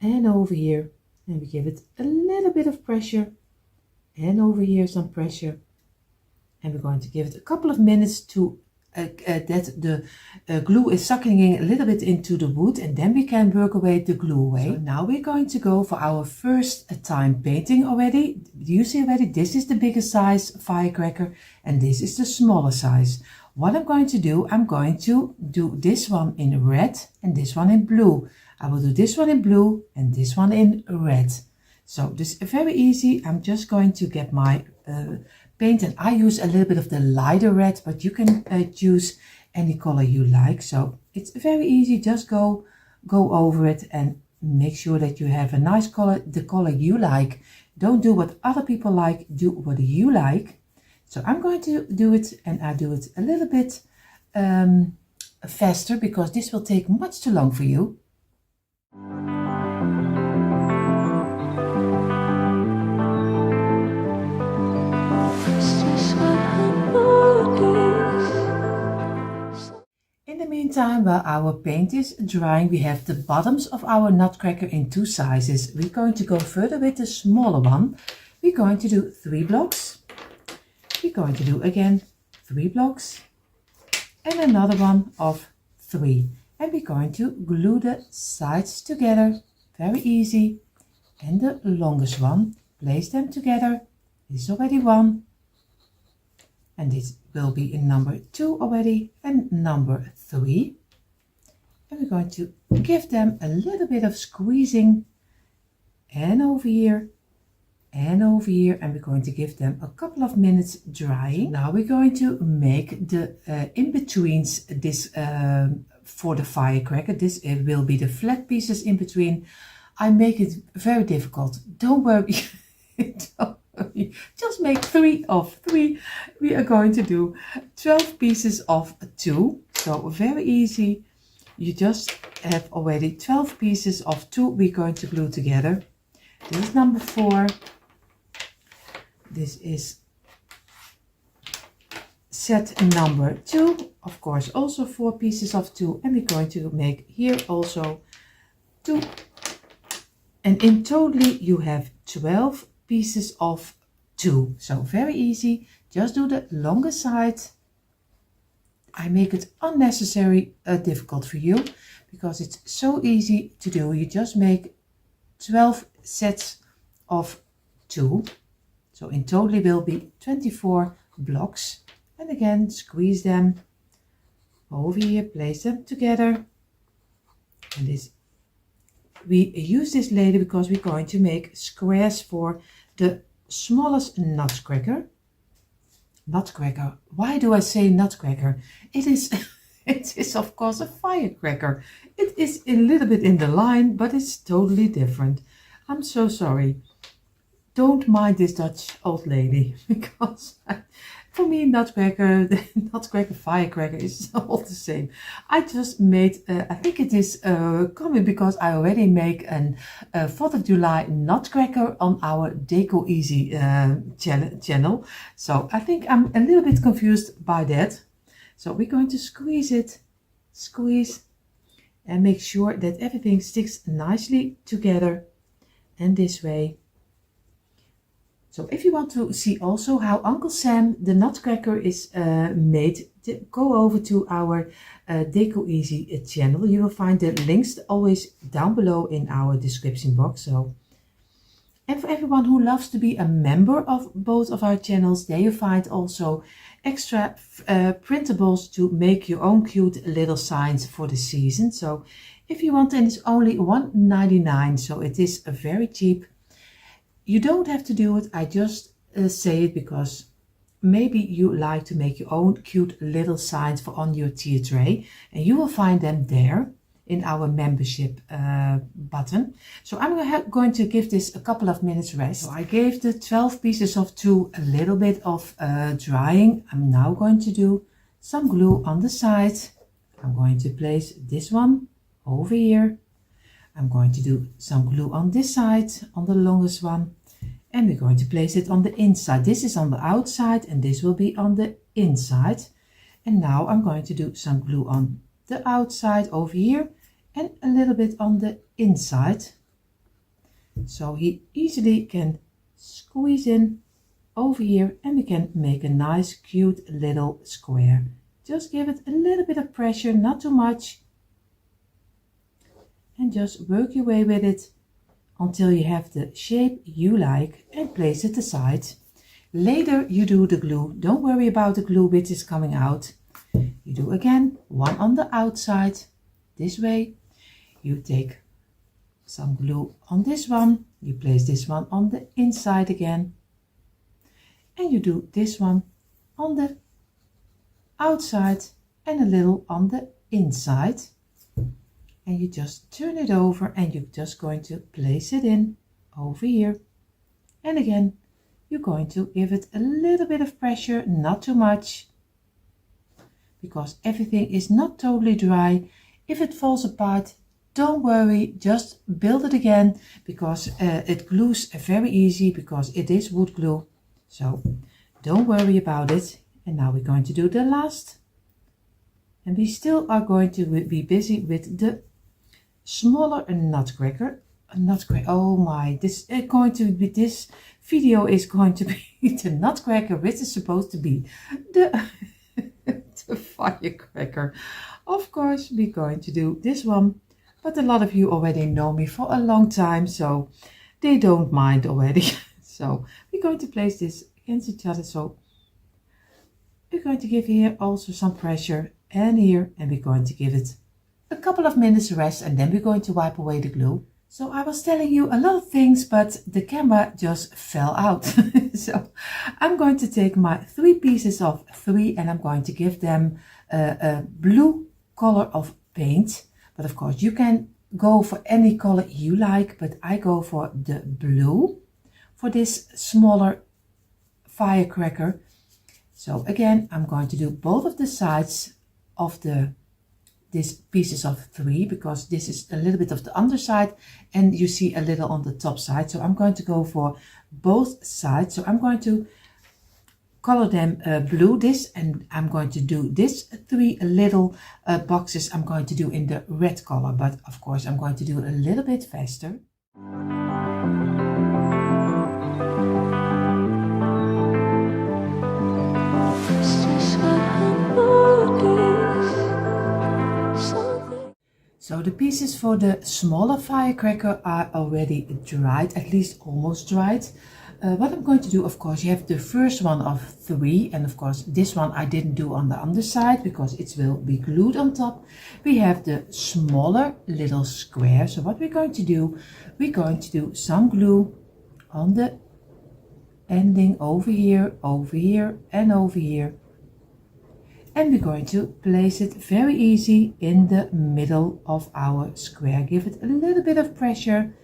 and over here. And we give it a little bit of pressure, and over here some pressure. And we're going to give it a couple of minutes to that the glue is sucking in a little bit into the wood, and then we can work away the glue away. So now we're going to go for our first time painting already. You see already, this is the bigger size firecracker, and this is the smaller size. What I'm going to do, I'm going to do this one in red and this one in blue. I will do this one in blue and this one in red. So this is very easy. I'm just going to get my paint, and I use a little bit of the lighter red, but you can choose any color you like. So it's very easy. Just go over it and make sure that you have a nice color, the color you like. Don't do what other people like, do what you like. So I'm going to do it, and I do it a little bit faster because this will take much too long for you. In the meantime, while our paint is drying, we have the bottoms of our nutcracker in 2 sizes. We're going to go further with the smaller one. We're going to do 3 blocks. We're going to do again 3 blocks and another one of 3. And we're going to glue the sides together, very easy. And the longest one, place them together. This is already 1. And this will be in number 2 already, and number 3. And we're going to give them a little bit of squeezing, and over here, and over here, and we're going to give them a couple of minutes drying. Now we're going to make the in-betweens this for the firecracker. This will be the flat pieces in between. I make it very difficult. Don't worry. Don't worry. Just make 3 of 3. We are going to do 12 pieces of 2. So very easy. you just have already 12 pieces of 2 we're going to glue together. This is number 4. This is set number 2, of course also 4 pieces of 2, and we're going to make here also 2, and in totally you have 12 pieces of 2. So very easy, just do the longer side. I make it unnecessary difficult for you because it's so easy to do. You just make 12 sets of 2, so in total will be 24 blocks. And again, squeeze them over here, place them together. And this, we use this later because we're going to make squares for the smallest nutcracker. Nutcracker. Why do I say nutcracker? It is, it is of course a firecracker. It is a little bit in the line, but it's totally different. I'm so sorry. Don't mind this Dutch old lady because for me, nutcracker, nutcracker, firecracker is all the same. I just made, I think it is coming because I already make an 4th of July nutcracker on our Deco Easy channel. So I think I'm a little bit confused by that. So we're going to squeeze it, squeeze, and make sure that everything sticks nicely together. And this way. So if you want to see also how Uncle Sam the nutcracker is made, go over to our Deco Easy channel. You will find the links always down below in our description box. So, and for everyone who loves to be a member of both of our channels, there you find also extra printables to make your own cute little signs for the season. So if you want, and it's only $1.99, so it is very cheap. You don't have to do it, I just say it because maybe you like to make your own cute little signs for on your tier tray, and you will find them there in our membership button. So I'm going to give this a couple of minutes rest. So I gave the 12 pieces of 2 a little bit of drying. I'm now going to do some glue on the side. I'm going to place this one over here. I'm going to do some glue on this side, on the longest one, and we're going to place it on the inside. This is on the outside and this will be on the inside. And now I'm going to do some glue on the outside over here and a little bit on the inside. So he easily can squeeze in over here and we can make a nice cute little square. Just give it a little bit of pressure, not too much. And just work your way with it until you have the shape you like and place it aside. Later you do the glue. Don't worry about the glue which is coming out. You do again one on the outside. This way you take some glue on this one. You place this one on the inside again. And you do this one on the outside and a little on the inside. And you just turn it over and you're just going to place it in over here. And again, you're going to give it a little bit of pressure, not too much, because everything is not totally dry. If it falls apart, don't worry, just build it again because it glues very easy because it is wood glue. So don't worry about it. And now we're going to do the last. And we still are going to be busy with the smaller nutcracker. Oh my, this video is going to be the nutcracker, which is supposed to be the the firecracker. Of course we're going to do this one, but a lot of you already know me for a long time, so they don't mind already. So we're going to place this against each other. So we're going to give here also some pressure and here, and we're going to give it a couple of minutes rest, and then we're going to wipe away the glue. So I was telling you a lot of things, but the camera just fell out. So I'm going to take my 3 pieces of 3 and I'm going to give them a blue color of paint. But of course you can go for any color you like, but I go for the blue for this smaller firecracker. So again, I'm going to do both of the sides of the these pieces of 3 because this is a little bit of the underside and you see a little on the top side. So I'm going to go for both sides. So I'm going to color them blue this, and I'm going to do this 3 little boxes I'm going to do in the red color, but of course I'm going to do it a little bit faster. So the pieces for the smaller firecracker are already dried, at least almost dried. What I'm going to do, of course, you have the first one of 3, and of course this one I didn't do on the underside because it will be glued on top. We have the smaller little square. So what we're going to do, we're going to do some glue on the ending over here, and over here. And we're going to place it very easy in the middle of our square. Give it a little bit of pressure,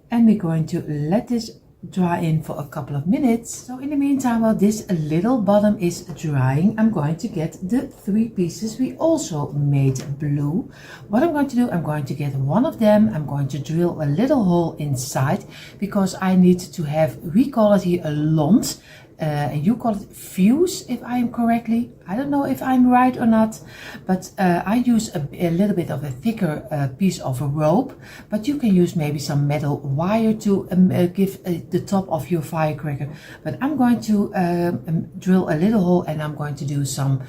and we're going to let this dry in for a couple of minutes. So in the meantime, while this little bottom is drying, I'm going to get the 3 pieces we also made blue. What I'm going to do, I'm going to get one of them, I'm going to drill a little hole inside because I need to have, we call it here a lont, and you call it fuse if I am correctly. I don't know if I'm right or not, but I use a little bit of a thicker piece of a rope, but you can use maybe some metal wire to give the top of your firecracker. But I'm going to drill a little hole, and I'm going to do some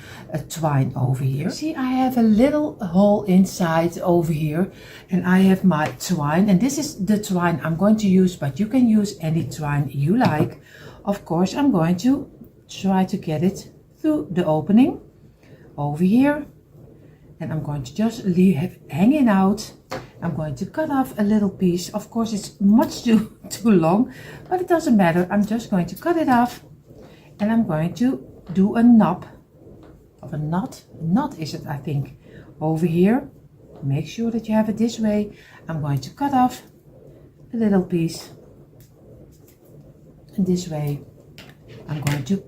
twine over here. See, I have a little hole inside over here, and I have my twine, and this is the twine I'm going to use, but you can use any twine you like. Of course, I'm going to try to get it through the opening over here, and I'm going to just leave it hanging out. I'm going to cut off a little piece. Of course, it's much too long, but it doesn't matter. I'm just going to cut it off, and I'm going to do a knot is it, I think, over here. Make sure that you have it this way. I'm going to cut off a little piece. And this way I'm going to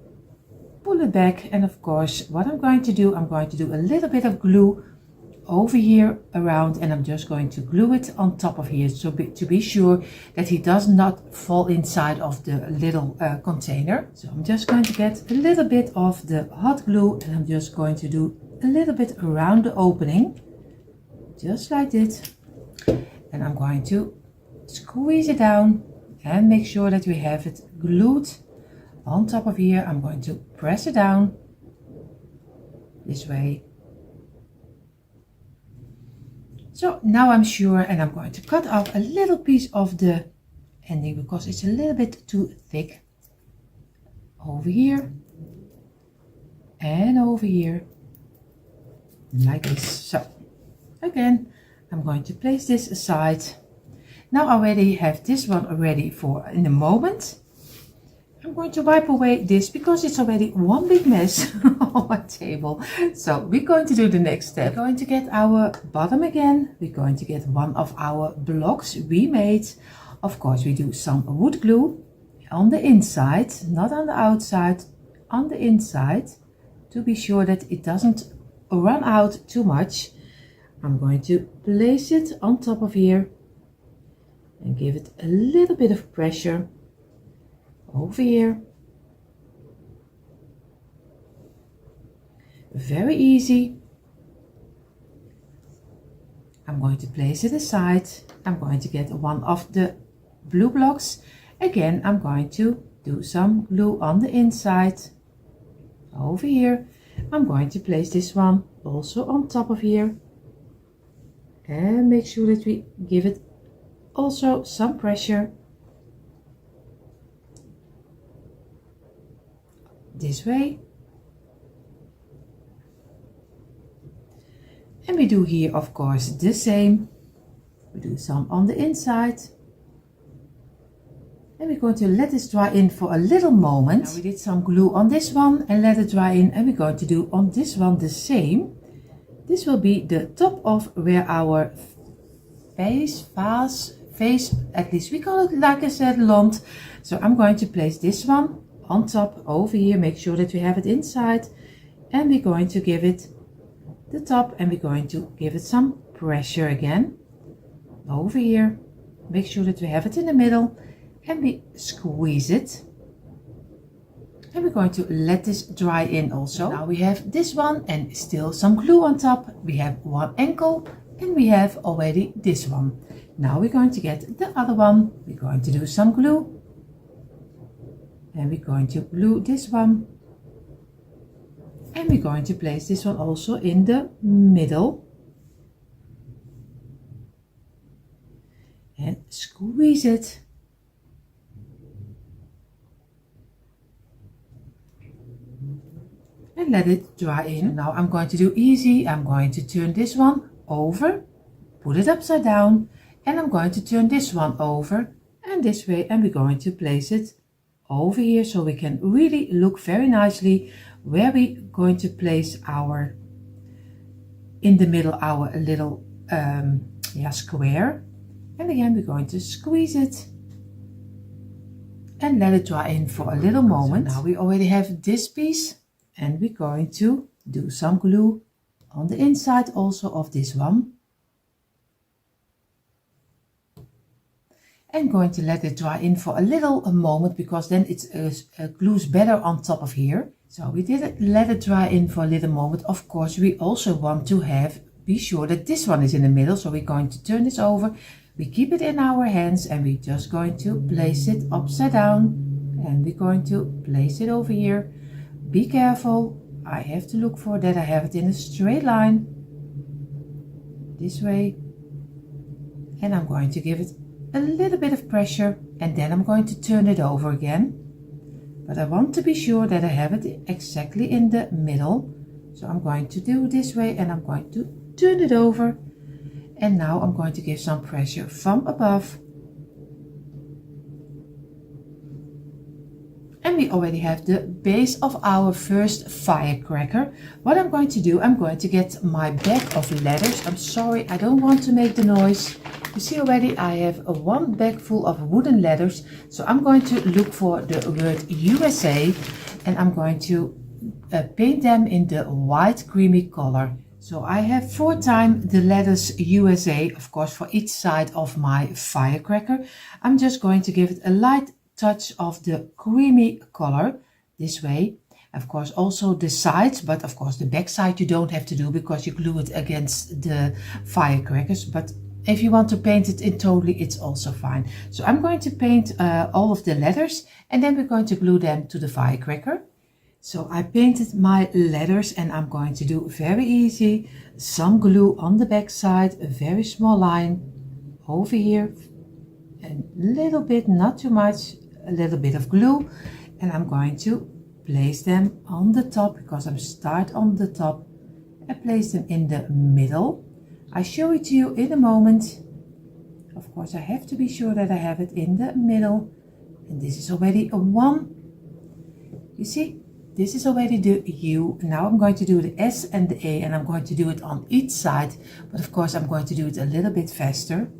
pull it back, and of course what I'm going to do, I'm going to do a little bit of glue over here around, and I'm just going to glue it on top of here so to be sure that he does not fall inside of the little container. So I'm just going to get a little bit of the hot glue, and I'm just going to do a little bit around the opening, just like this, and I'm going to squeeze it down and make sure that we have it glued on top of here. I'm going to press it down this way. So now I'm sure, and I'm going to cut off a little piece of the ending because it's a little bit too thick. Over here and over here, like this. So again, I'm going to place this aside. Now I already have this one ready for in a moment. I'm going to wipe away this because it's already one big mess on my table. So we're going to do the next step. We're going to get our bottom again. We're going to get one of our blocks we made. Of course, we do some wood glue on the inside, not on the outside, on the inside, to be sure that it doesn't run out too much. I'm going to place it on top of here and give it a little bit of pressure over here. Very easy. I'm going to place it aside. I'm going to get one of the blue blocks. Again, I'm going to do some glue on the inside over here. I'm going to place this one also on top of here and make sure that we give it also some pressure this way. And we do here, of course, the same. We do some on the inside. And we're going to let this dry in for a little moment. Now we did some glue on this one and let it dry in, and we're going to do on this one the same. This will be the top of where our face, at least we call it, like I said, lont. So I'm going to place this one on top over here, make sure that we have it inside, and we're going to give it the top, and we're going to give it some pressure again over here. Make sure that we have it in the middle, and we squeeze it. And we're going to let this dry in also. Now we have this one and still some glue on top. We have one ankle and we have already this one. Now we're going to get the other one. We're going to do some glue. And we're going to glue this one. And we're going to place this one also in the middle. And squeeze it. And let it dry in. So now I'm going to do easy. I'm going to turn this one over, put it upside down, and I'm going to turn this one over and this way, and we're going to place it over here so we can really look very nicely where we're going to place our, in the middle, our little square. And again, we're going to squeeze it and let it dry in for a little moment. So now we already have this piece. And we're going to do some glue on the inside also of this one. And going to let it dry in for a little moment because then it glues better on top of here. So we did it, let it dry in for a little moment. Of course, we also want to be sure that this one is in the middle. So we're going to turn this over. We keep it in our hands and we're just going to place it upside down. And we're going to place it over here. Be careful, I have to look for that I have it in a straight line, this way, and I'm going to give it a little bit of pressure and then I'm going to turn it over again. But I want to be sure that I have it exactly in the middle, so I'm going to do this way and I'm going to turn it over, and now I'm going to give some pressure from above. And we already have the base of our first firecracker. What I'm going to do, I'm going to get my bag of letters. I'm sorry, I don't want to make the noise. You see already I have one bag full of wooden letters. So I'm going to look for the word USA and I'm going to paint them in the white creamy color. So I have 4 times the letters USA, of course, for each side of my firecracker. I'm just going to give it a light touch of the creamy color this way. Of course also the sides, but of course the back side you don't have to do because you glue it against the firecrackers. But if you want to paint it in totally, it's also fine. So I'm going to paint all of the letters and then we're going to glue them to the firecracker. So I painted my letters and I'm going to do very easy some glue on the back side, a very small line over here, a little bit, not too much, a little bit of glue, and I'm going to place them on the top because I'm start on the top and place them in the middle. I show it to you in a moment. Of course I have to be sure that I have it in the middle, and this is already a 1. You see, this is already the U. Now I'm going to do the S and the A and I'm going to do it on each side, but of course I'm going to do it a little bit faster.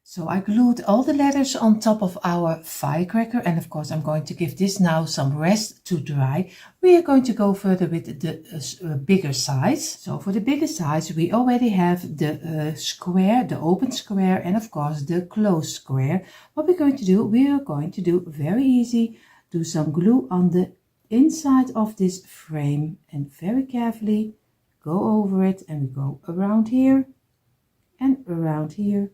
So I glued all the letters on top of our firecracker, and of course I'm going to give this now some rest to dry. We are going to go further with the bigger size. So for the bigger size we already have the square, the open square, and of course the closed square. What we're going to do, we are going to do very easy, do some glue on the inside of this frame and very carefully go over it, and we go around here and around here.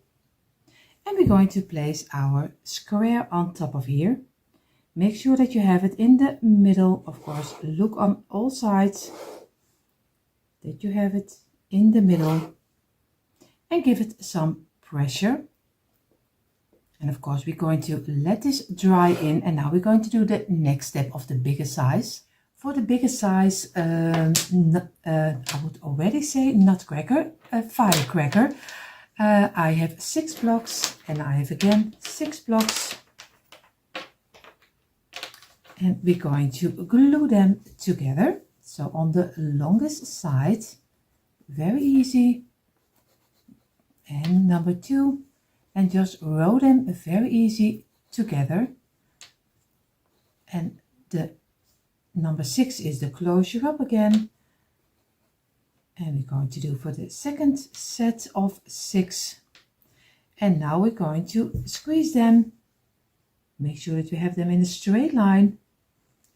And we're going to place our square on top of here. Make sure that you have it in the middle. Of course, look on all sides that you have it in the middle and give it some pressure. And of course, we're going to let this dry in. And now we're going to do the next step of the bigger size. For the bigger size, I would already say nutcracker, firecracker. I have 6 blocks and I have again 6 blocks, and we're going to glue them together. So on the longest side, very easy, and number 2, and just roll them very easy together. and the number 6 is the closure up again. And we're going to do for the second set of 6. And now we're going to squeeze them. Make sure that we have them in a straight line.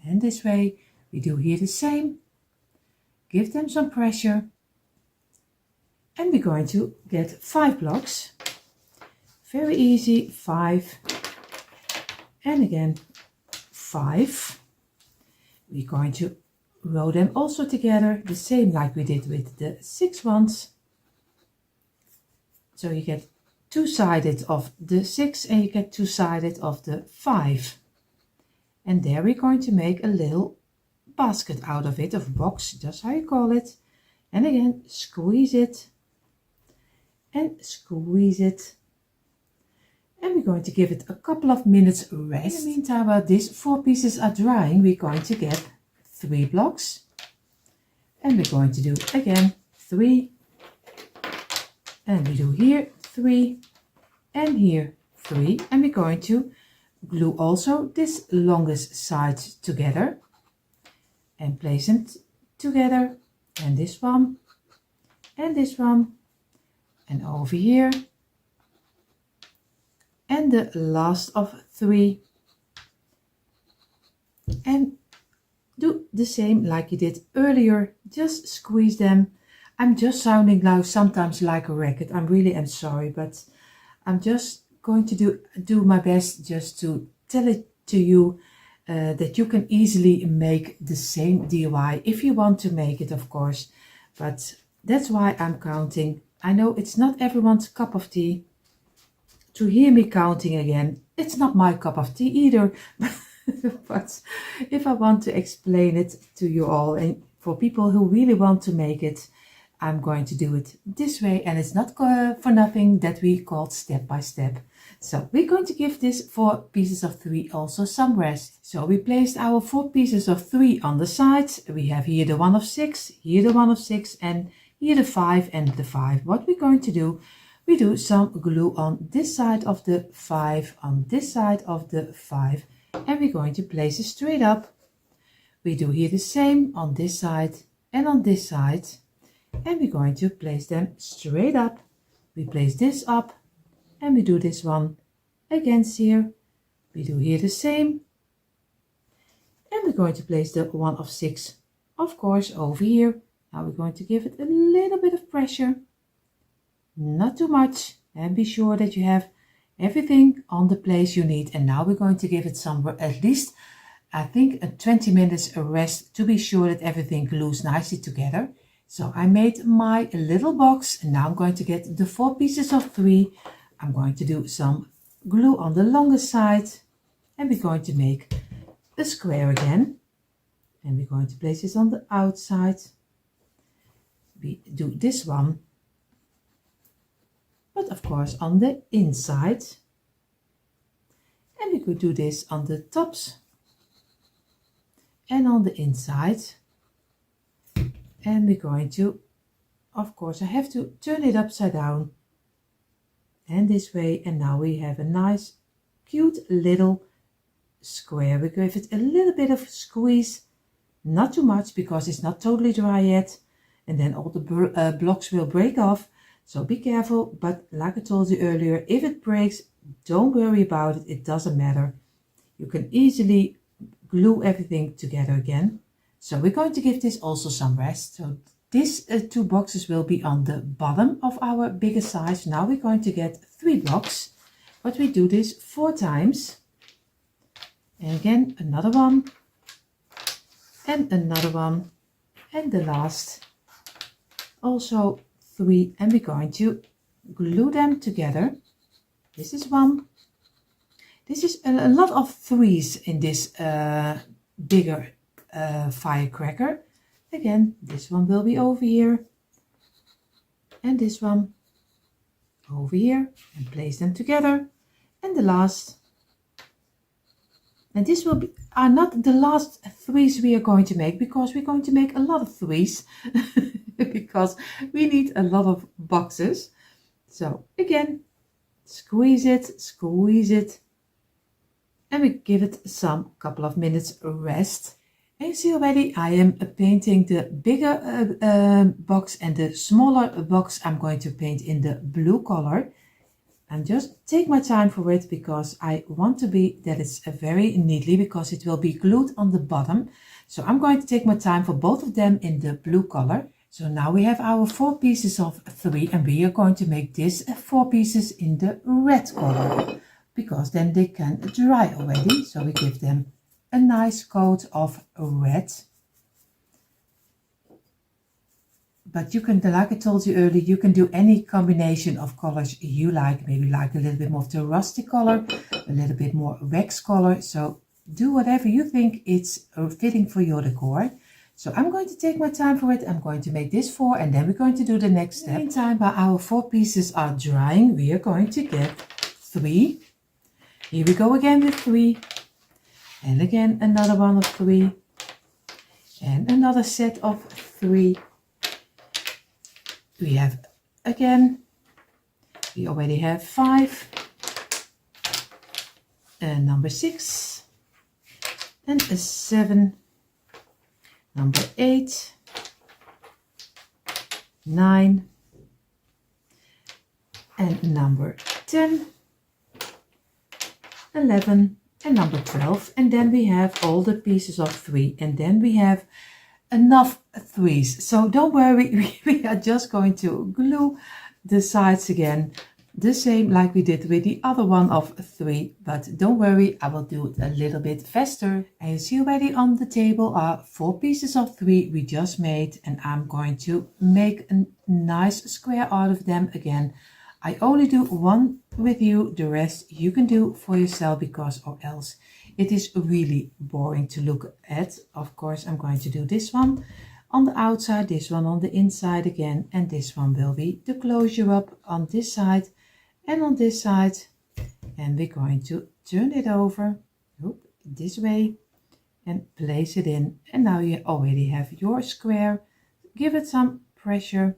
And this way we do here the same. Give them some pressure. And we're going to get 5 blocks. Very easy, 5. And again, 5. We're going to row them also together, the same like we did with the 6 ones. So you get 2-sided of the 6 and you get 2-sided of the 5. And there we're going to make a little basket out of it, of box, that's how you call it. And again, squeeze it and squeeze it. And we're going to give it a couple of minutes rest. In the meantime, while these 4 pieces are drying, we're going to get 3 blocks. And we're going to do again 3. And we do here 3 and here 3. And we're going to glue also this longest side together and place them together, and this one and this one and over here, and the last of 3, and do the same like you did earlier. Just squeeze them. I'm just sounding now sometimes like a racket. I really am sorry, but I'm just going to do my best just to tell it to you that you can easily make the same DIY if you want to make it, of course. But that's why I'm counting. I know it's not everyone's cup of tea to hear me counting again. It's not my cup of tea either. But if I want to explain it to you all, and for people who really want to make it, I'm going to do it this way. And it's not for nothing that we called step by step. So we're going to give this 4 pieces of 3 also some rest. So we placed our 4 pieces of 3 on the sides. We have here the 1 of 6, here the 1 of 6, and here the 5 and the 5. What we're going to do, we do some glue on this side of the 5, on this side of the 5. And we're going to place it straight up. We do here the same on this side and on this side. And we're going to place them straight up. We place this up and we do this one against here. We do here the same. And we're going to place the 1 of 6, of course, over here. Now we're going to give it a little bit of pressure. Not too much. And be sure that you have everything on the place you need. And now we're going to give it some, at least I think, a 20 minutes rest to be sure that everything glues nicely together. So I made my little box, and now I'm going to get the 4 pieces of 3. I'm going to do some glue on the longest side, and we're going to make a square again. And we're going to place this on the outside. We do this one, but of course on the inside. And we could do this on the tops and on the inside. And we're going to, of course, I have to turn it upside down and this way. And now we have a nice, cute little square. We give it a little bit of squeeze, not too much because it's not totally dry yet. And then all the blocks will break off. So be careful. But like I told you earlier, if it breaks, don't worry about it. It doesn't matter. You can easily glue everything together again. So we're going to give this also some rest. So these 2 boxes will be on the bottom of our bigger size. Now we're going to get 3 blocks, but we do this 4 times. And again, another one, and another one, and the last, also 3. And we're going to glue them together. This is 1. This is a lot of 3s in this bigger firecracker. Again, this one will be over here, and this one over here, and place them together. And the last, and this will be are not the last 3s we are going to make, because we're going to make a lot of 3s because we need a lot of boxes. So again, squeeze it, and we give it some couple of minutes rest. And you see already I am painting the bigger box, and the smaller box I'm going to paint in the blue color. And just take my time for it because I want to be that it's very neatly, because it will be glued on the bottom. So I'm going to take my time for both of them in the blue color. So now we have our 4 pieces of 3, and we are going to make this 4 pieces in the red color, because then they can dry already. So we give them a nice coat of red. But you can, like I told you earlier, you can do any combination of colors you like. Maybe like a little bit more of the rusty color, a little bit more wax color. So do whatever you think it's fitting for your decor. So I'm going to take my time for it. I'm going to make this 4, and then we're going to do the next step. In the meantime, while our 4 pieces are drying, we are going to get 3. Here we go again with 3. And again another one of 3. And another set of 3. We have again, we already have 5. And number 6. And a 7. Number 8, 9, and number 10, 11, and number 12. And then we have all the pieces of 3, and then we have enough 3s. So don't worry, we are just going to glue the sides again, the same like we did with the other one of 3, but don't worry, I will do it a little bit faster. And you see already on the table are 4 pieces of 3 we just made, and I'm going to make a nice square out of them again. I only do 1 with you, the rest you can do for yourself, because or else it is really boring to look at. Of course, I'm going to do this one on the outside, this one on the inside again, and this one will be the closure up on this side and on this side. And we're going to turn it over this way and place it in. And now you already have your square. Give it some pressure,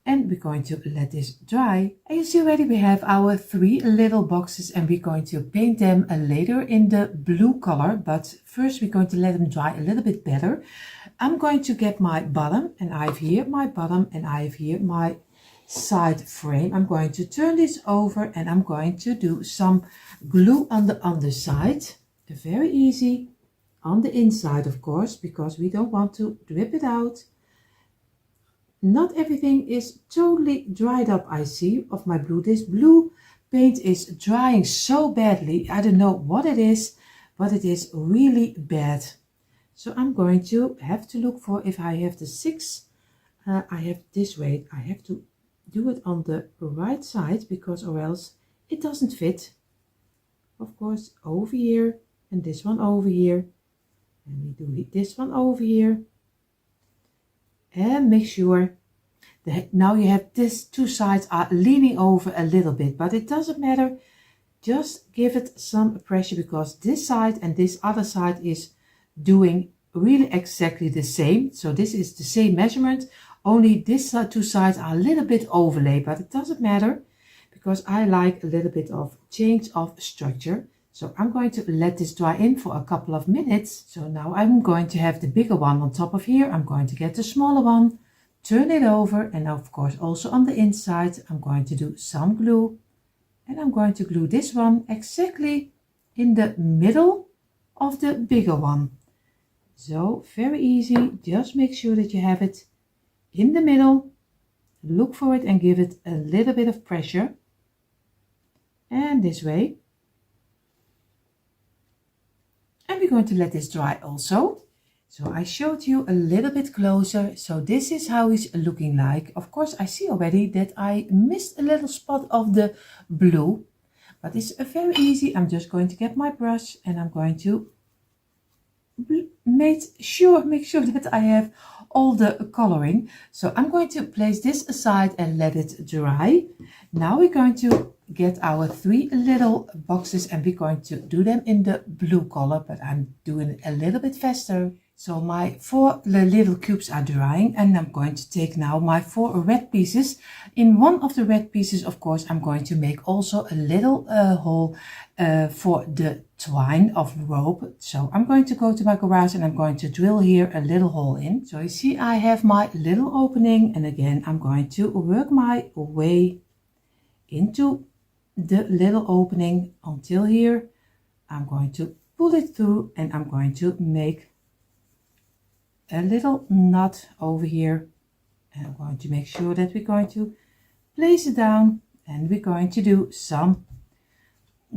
and we're going to let this dry. And you see already we have our 3 little boxes, and we're going to paint them later in the blue color, but first we're going to let them dry a little bit better. I'm going to get my bottom, and I have here my bottom, and I have here my side frame. I'm going to turn this over, and I'm going to do some glue on the underside. Very easy on the inside, of course, because we don't want to drip it out. Not everything is totally dried up, I see, of my blue. This blue paint is drying so badly. I don't know what it is, but it is really bad. So I'm going to have to look for, if I have the 6, I have this way. I have to do it on the right side, because or else it doesn't fit. Of course, over here, and this one over here. And we do this one over here. And make sure that now you have this 2 sides are leaning over a little bit, but it doesn't matter. Just give it some pressure, because this side and this other side is doing really exactly the same. So this is the same measurement, only this 2 sides are a little bit overlaid, but it doesn't matter, because I like a little bit of change of structure. So I'm going to let this dry in for a couple of minutes. So now I'm going to have the bigger one on top of here. I'm going to get the smaller one, turn it over, and of course also on the inside I'm going to do some glue. And I'm going to glue this one exactly in the middle of the bigger one. So very easy, just make sure that you have it in the middle. Look for it and give it a little bit of pressure. And this way. And we're going to let this dry also. So I showed you a little bit closer. So this is how it's looking like. Of course, I see already that I missed a little spot of the blue, but it's very easy. I'm just going to get my brush, and I'm going to make sure that I have all the coloring. So I'm going to place this aside and let it dry. Now we're going to get our 3 little boxes, and we're going to do them in the blue color, but I'm doing it a little bit faster. So my 4 little cubes are drying, and I'm going to take now my 4 red pieces. In one of the red pieces, of course, I'm going to make also a little hole for the twine of rope. So I'm going to go to my garage and I'm going to drill here a little hole in. So you see I have my little opening, and again I'm going to work my way into the little opening until here. I'm going to pull it through and I'm going to make a little knot over here, and I'm going to make sure that we're going to place it down, and we're going to do some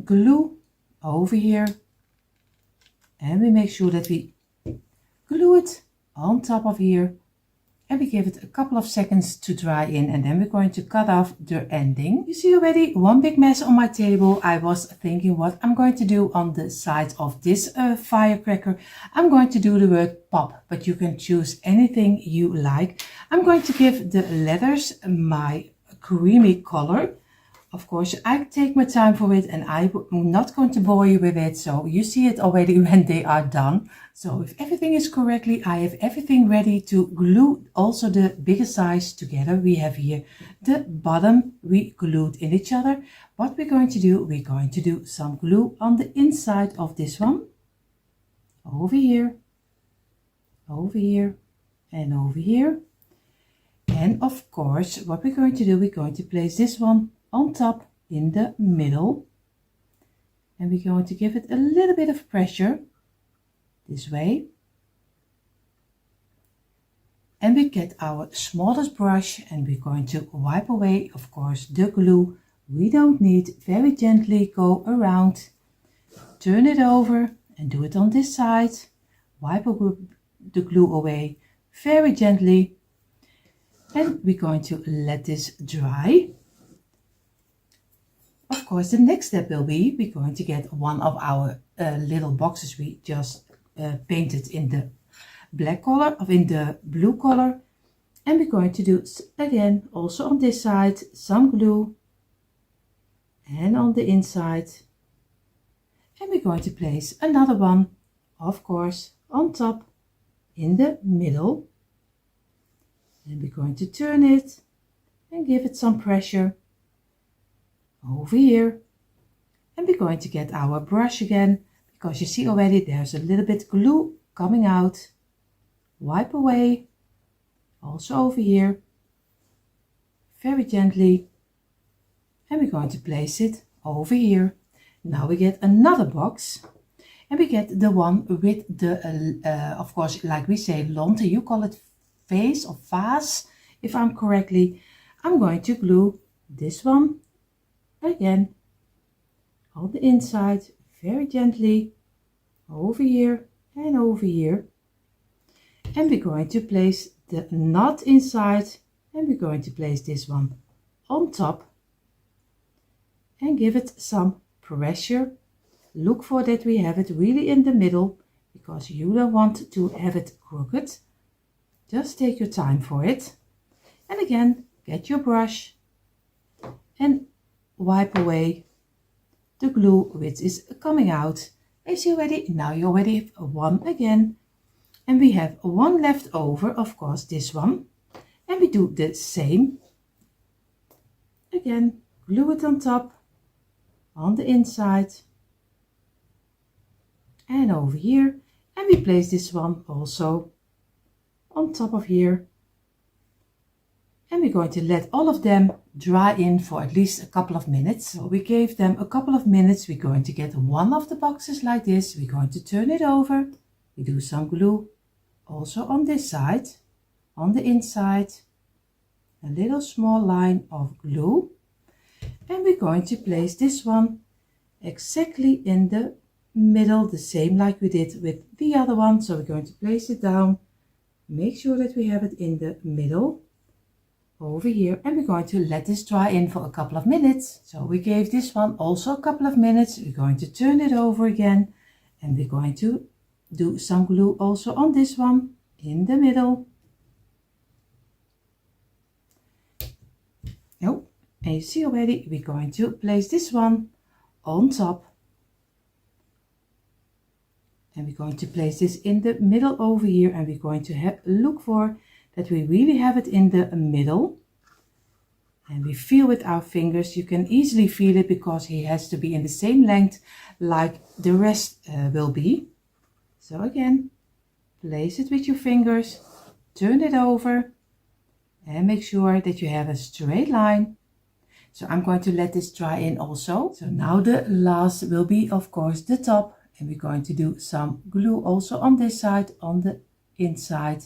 glue over here, and we make sure that we glue it on top of here, and we give it a couple of seconds to dry in, and then we're going to cut off the ending. You see already one big mess on my table. I was thinking what I'm going to do on the side of this firecracker. I'm going to do the word pop, but you can choose anything you like. I'm going to give the letters my creamy color. Of course, I take my time for it, and I'm not going to bore you with it, so you see it already when they are done. So if everything is correctly, I have everything ready to glue also the bigger size together. We have here the bottom, we glued in each other. What we're going to do, we're going to do some glue on the inside of this one. Over here, and over here. And of course, what we're going to do, we're going to place this one on top in the middle, and we're going to give it a little bit of pressure this way, and we get our smallest brush and we're going to wipe away, of course, the glue we don't need. Very gently go around, turn it over and do it on this side, wipe the glue away very gently, and we're going to let this dry. Of course, the next step will be we're going to get one of our little boxes we just painted in the black color, or in the blue color, and we're going to do again also on this side some glue, and on the inside, and we're going to place another one, of course, on top in the middle, and we're going to turn it and give it some pressure over here, and we're going to get our brush again, because you see already there's a little bit glue coming out. Wipe away also over here very gently, and we're going to place it over here. Now we get another box, and we get the one with the of course, like we say lonte, you call it vase or vase if I'm correctly. I'm going to glue this one again on the inside very gently over here and over here, and we're going to place the knot inside, and we're going to place this one on top and give it some pressure. Look for that we have it really in the middle, because you don't want to have it crooked. Just take your time for it, and again get your brush and wipe away the glue which is coming out. Is you ready? Now you already have one again, and we have one left over, of course this one, and we do the same again. Glue it on top, on the inside and over here, and we place this one also on top of here, and we're going to let all of them dry in for at least a couple of minutes. So we gave them a couple of minutes. We're going to get one of the boxes like this. We're going to turn it over. We do some glue also on this side, on the inside, a little small line of glue, and we're going to place this one exactly in the middle, the same like we did with the other one. So we're going to place it down, make sure that we have it in the middle over here, and we're going to let this dry in for a couple of minutes. So we gave this one also a couple of minutes. We're going to turn it over again, and we're going to do some glue also on this one in the middle. Oh, and you see already we're going to place this one on top, And we're going to place this in the middle over here, and we're going to look for that we really have it in the middle. And we feel with our fingers. You can easily feel it because he has to be in the same length like the rest will be. So again, place it with your fingers, turn it over, and make sure that you have a straight line. So I'm going to let this dry in also. So now the last will be, of course, the top. And we're going to do some glue also on this side, on the inside.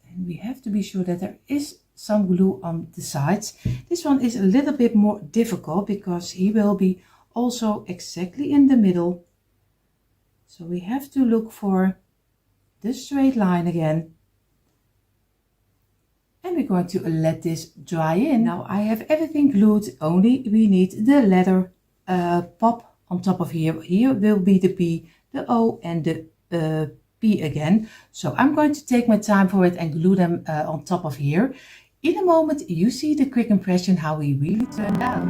And we have to be sure that there is some glue on the sides. This one is a little bit more difficult because he will be also exactly in the middle. So we have to look for the straight line again. And we're going to let this dry in. Now I have everything glued, only we need the letter pop on top of here. Here will be the P, the O and the P again. So I'm going to take my time for it and glue them on top of here. In a moment you see the quick impression how we really turned out.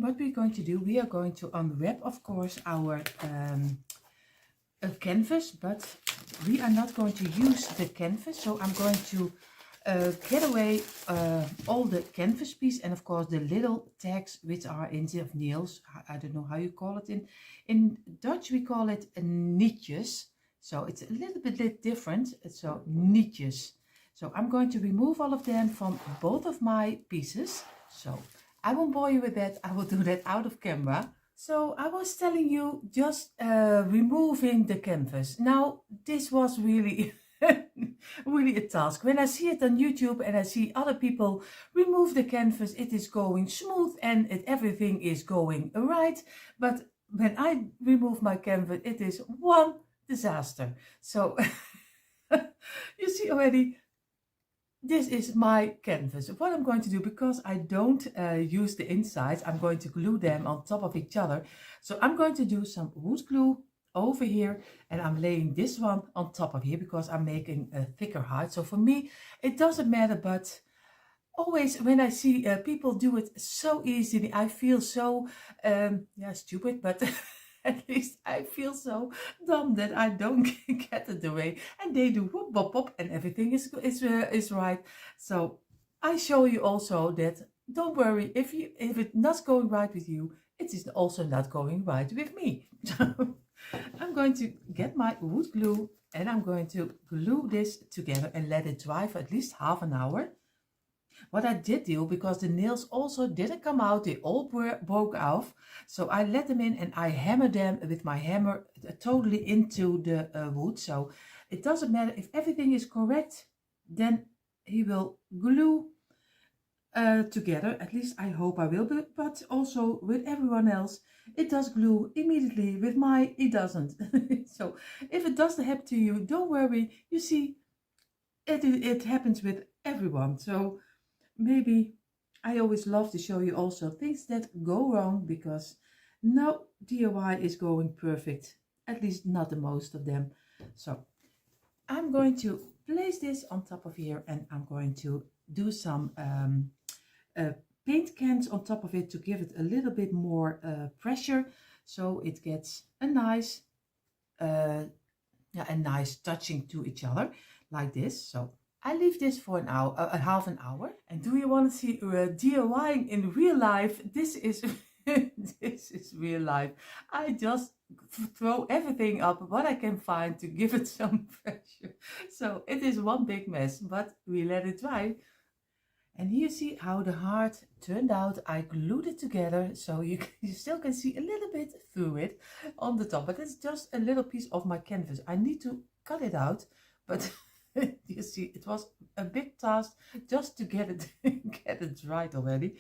What we're going to do, we are going to unwrap, of course, our canvas, but we are not going to use the canvas. So I'm going to get away all the canvas piece and, of course, the little tags which are instead of nails. I don't know how you call it in Dutch. We call it nietjes. So it's a little bit different. So nietjes. So I'm going to remove all of them from both of my pieces. So I won't bore you with that. I will do that out of camera. So I was telling you just removing the canvas. Now this was really really a task. When I see it on YouTube and I see other people remove the canvas, it is going smooth and everything is going right. But when I remove my canvas, it is one disaster. So you see already, this is my canvas. What I'm going to do, because I don't use the insides, I'm going to glue them on top of each other. So I'm going to do some wood glue over here, and I'm laying this one on top of here because I'm making a thicker height. So for me, it doesn't matter, but always when I see people do it so easily, I feel so, yeah, stupid, but at least I feel so dumb that I don't get it the way, and they do whoop bop bop and everything is right. So I show you also that don't worry if it's not going right with you, it is also not going right with me. So I'm going to get my wood glue and I'm going to glue this together and let it dry for at least half an hour. What I did do, because the nails also didn't come out, they all broke off. So I let them in and I hammered them with my hammer totally into the wood. So it doesn't matter if everything is correct, then he will glue together. At least I hope I will, but also with everyone else, it does glue immediately. With my, it doesn't. So if it doesn't happen to you, don't worry. You see, it happens with everyone. So maybe I always love to show you also things that go wrong, because no DIY is going perfect, at least not the most of them. So I'm going to place this on top of here and I'm going to do some paint cans on top of it to give it a little bit more pressure, so it gets a nice touching to each other like this. So I leave this for an hour, half an hour. And do you want to see DIYing in real life? This is this is real life. I just throw everything up what I can find to give it some pressure. So it is one big mess, but we let it dry. And here you see how the heart turned out. I glued it together, so you still can see a little bit through it on the top, but it's just a little piece of my canvas. I need to cut it out, but you see, it was a big task just to get it get it right already.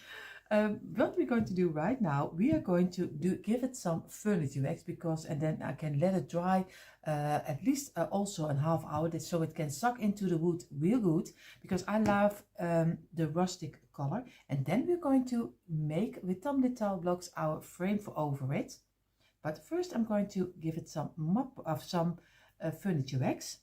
What we're going to do right now, we are going to give it some furniture wax, because and then I can let it dry at least also a half hour, so it can suck into the wood real good, because I love the rustic color, and then we're going to make with tumbling tile blocks our frame for over it. But first I'm going to give it some furniture wax.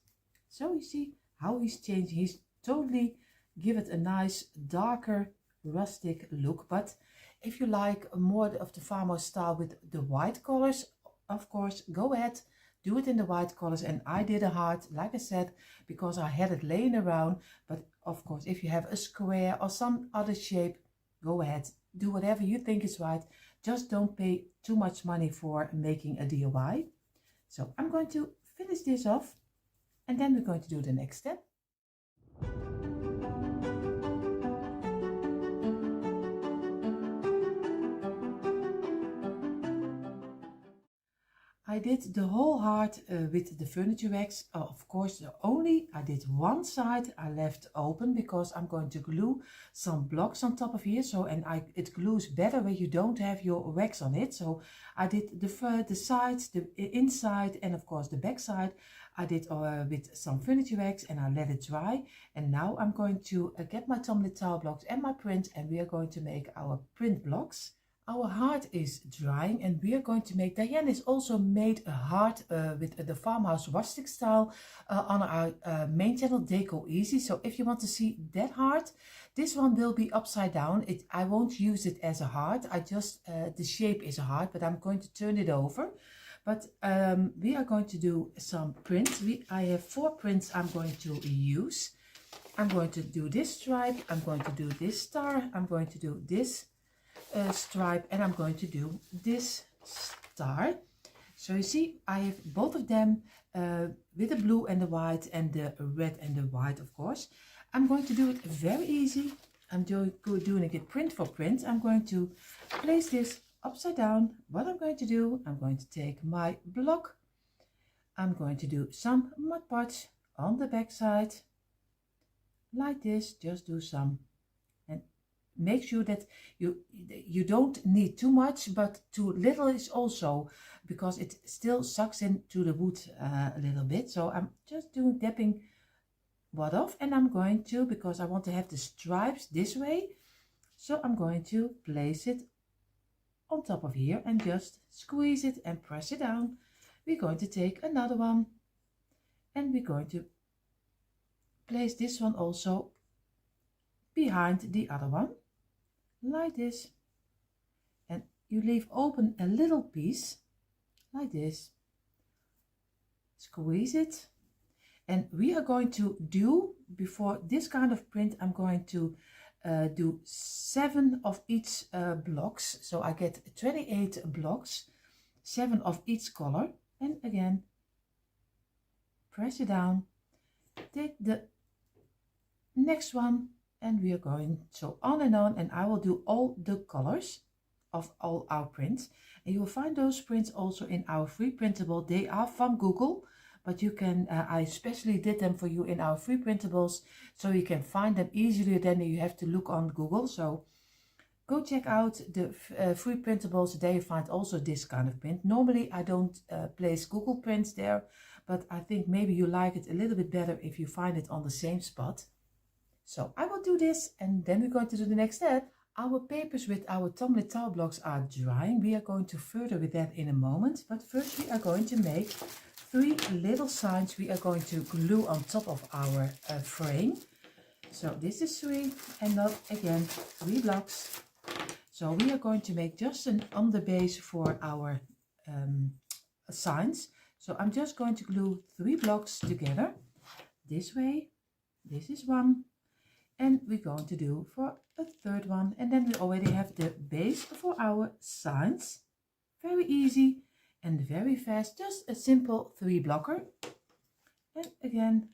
So you see how he's changing. He's totally give it a nice darker rustic look. But if you like more of the farmhouse style with the white colors, of course, go ahead, do it in the white colors. And I did a heart, like I said, because I had it laying around. But of course, if you have a square or some other shape, go ahead, do whatever you think is right. Just don't pay too much money for making a DIY. So I'm going to finish this off, and then we're going to do the next step. I did the whole heart with the furniture wax. Of course, I did one side I left open because I'm going to glue some blocks on top of here. So, it glues better when you don't have your wax on it. So I did the sides, the inside, and of course the back side. I did with some furniture wax, and I let it dry. And now I'm going to get my tumbling tile blocks and my print, and we are going to make our print blocks. Our heart is drying, and we are going to make, Diane has also made a heart with the farmhouse rustic style on our main channel, Decor Easy. So if you want to see that heart, this one will be upside down. I won't use it as a heart. The shape is a heart, but I'm going to turn it over. But we are going to do some prints. I have 4 prints I'm going to use. I'm going to do this stripe. I'm going to do this star. I'm going to do this stripe, and I'm going to do this star. So you see I have both of them with the blue and the white and the red and the white, of course. I'm going to do it very easy. I'm doing it print for print. I'm going to place this upside down. What I'm going to do, I'm going to take my block. I'm going to do some Mod Podge on the back side like this. Just do some. Make sure that you don't need too much, but too little is also, because it still sucks into the wood a little bit. So I'm just dabbing what off, and I'm going to, because I want to have the stripes this way, so I'm going to place it on top of here and just squeeze it and press it down. We're going to take another one, and we're going to place this one also behind the other one, like this, and you leave open a little piece like this, squeeze it. And we are going to do, before this kind of print, I'm going to do 7 of each blocks. So I get 28 blocks, 7 of each color, and again press it down, take the next one, and we are going so on, and I will do all the colors of all our prints. And you will find those prints also in our free printable. They are from Google, but you can I especially did them for you in our free printables, so you can find them easily than you have to look on Google. So go check out the free printables. There you find also this kind of print. Normally I don't place Google prints there, but I think maybe you like it a little bit better if you find it on the same spot. So I will do this, and then we're going to do the next step. Our papers with our tumbling tile blocks are drying. We are going to further with that in a moment, but first we are going to make 3 little signs we are going to glue on top of our frame. So this is 3, and not again 3 blocks. So we are going to make just an on the base for our signs. So I'm just going to glue 3 blocks together this way. This is 1. And we're going to do for a 3rd one, and then we already have the base for our signs. Very easy and very fast, just a simple 3 blocker. And again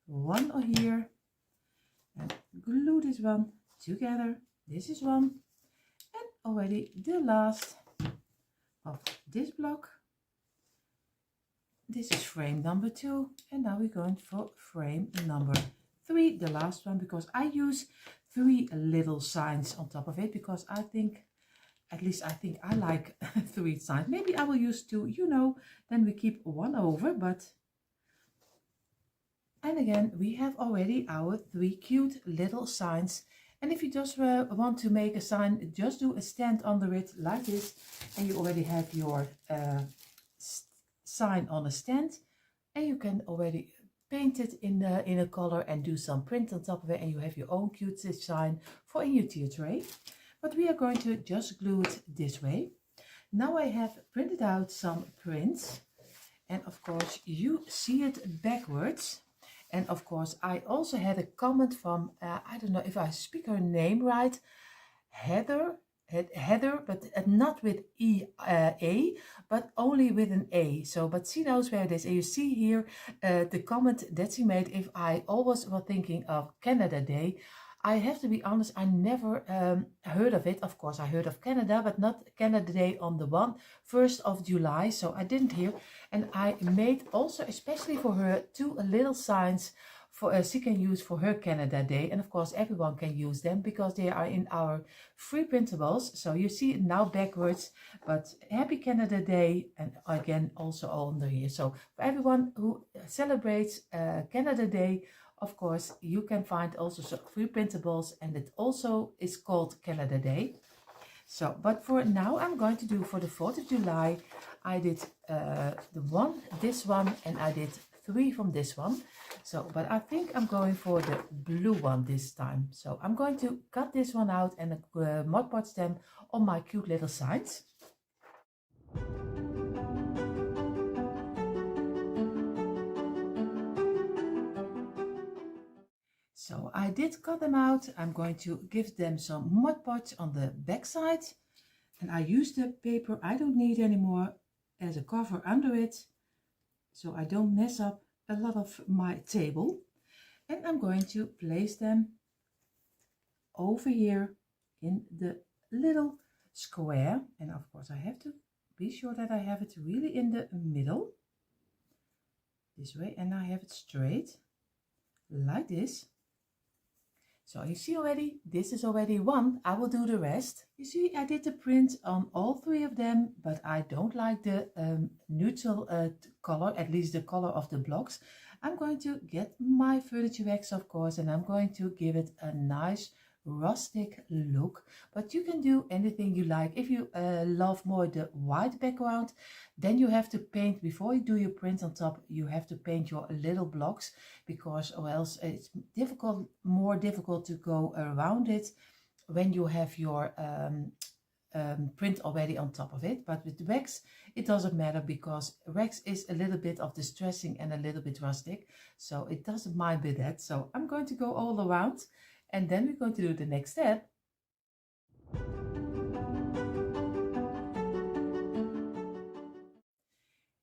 1 here, and glue this one together. This is 1, and already the last of this block. This is frame number 2, and now we're going for frame number 3, the last one, because I use 3 little signs on top of it, because I think, at least I think I like 3 signs. Maybe I will use 2, then we keep 1 over, but, and again, we have already our 3 cute little signs, And if you just want to make a sign, just do a stand under it like this, and you already have your sign on a stand, and you can already paint it in a color and do some print on top of it, and you have your own cute sign for in your tier tray. But we are going to just glue it this way. Now I have printed out some prints, and of course you see it backwards. And of course I also had a comment from, I don't know if I speak her name right, Heather, but not with A, but only with an A. So, but she knows where it is. And you see here the comment that she made, if I always was thinking of Canada Day. I have to be honest, I never heard of it. Of course, I heard of Canada, but not Canada Day on the 1st of July. So I didn't hear. And I made also, especially for her, 2 little signs for she can use for her Canada Day. And of course, everyone can use them because they are in our free printables. So you see it now backwards, but happy Canada Day. And again, also under here. So for everyone who celebrates Canada Day, of course, you can find also some free printables, and it also is called Canada Day. So, but for now, I'm going to do for the 4th of July, I did this one, and I did 3 from this one. So, but I think I'm going for the blue one this time. So I'm going to cut this one out and Mod Podge them on my cute little signs. So I did cut them out. I'm going to give them some Mod Podge on the back side. And I use the paper I don't need anymore as a cover under it, so I don't mess up a lot of my table. And I'm going to place them over here in the little square. And of course I have to be sure that I have it really in the middle, this way, and I have it straight like this. So you see already, this is already one. I will do the rest. You see, I did the print on all 3 of them, but I don't like the neutral color, at least the color of the blocks. I'm going to get my furniture wax, of course, and I'm going to give it a nice rustic look. But you can do anything you like. If you love more the white background, then you have to paint, before you do your print on top, you have to paint your little blocks, because or else it's more difficult to go around it when you have your print already on top of it. But with wax it doesn't matter, because wax is a little bit of distressing and a little bit rustic, so it doesn't mind with that. So I'm going to go all around, and then we're going to do the next step.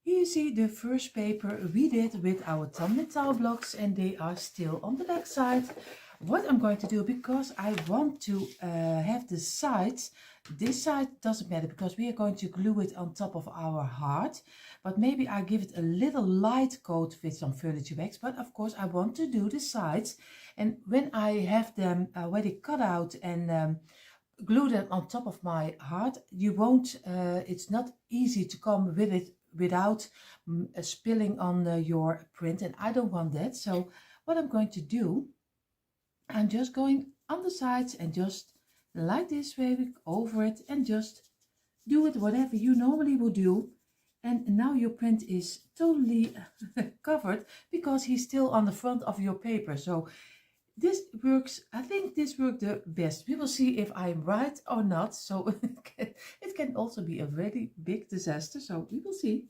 Here you see the first paper we did with our tumbling tile blocks, and they are still on the back side. What I'm going to do, because I want to have the sides, this side doesn't matter because we are going to glue it on top of our heart, but maybe I give it a little light coat with some furniture wax. But of course I want to do the sides, and when I have them already cut out and glue them on top of my heart, you won't it's not easy to come with it without spilling on your print, and I don't want that. So what I'm going to do, I'm just going on the sides and just like this way over it, and just do it whatever you normally would do. And now your print is totally covered because he's still on the front of your paper. So this works, I think this worked the best. We will see if I'm right or not. So it can also be a very big disaster. So we will see.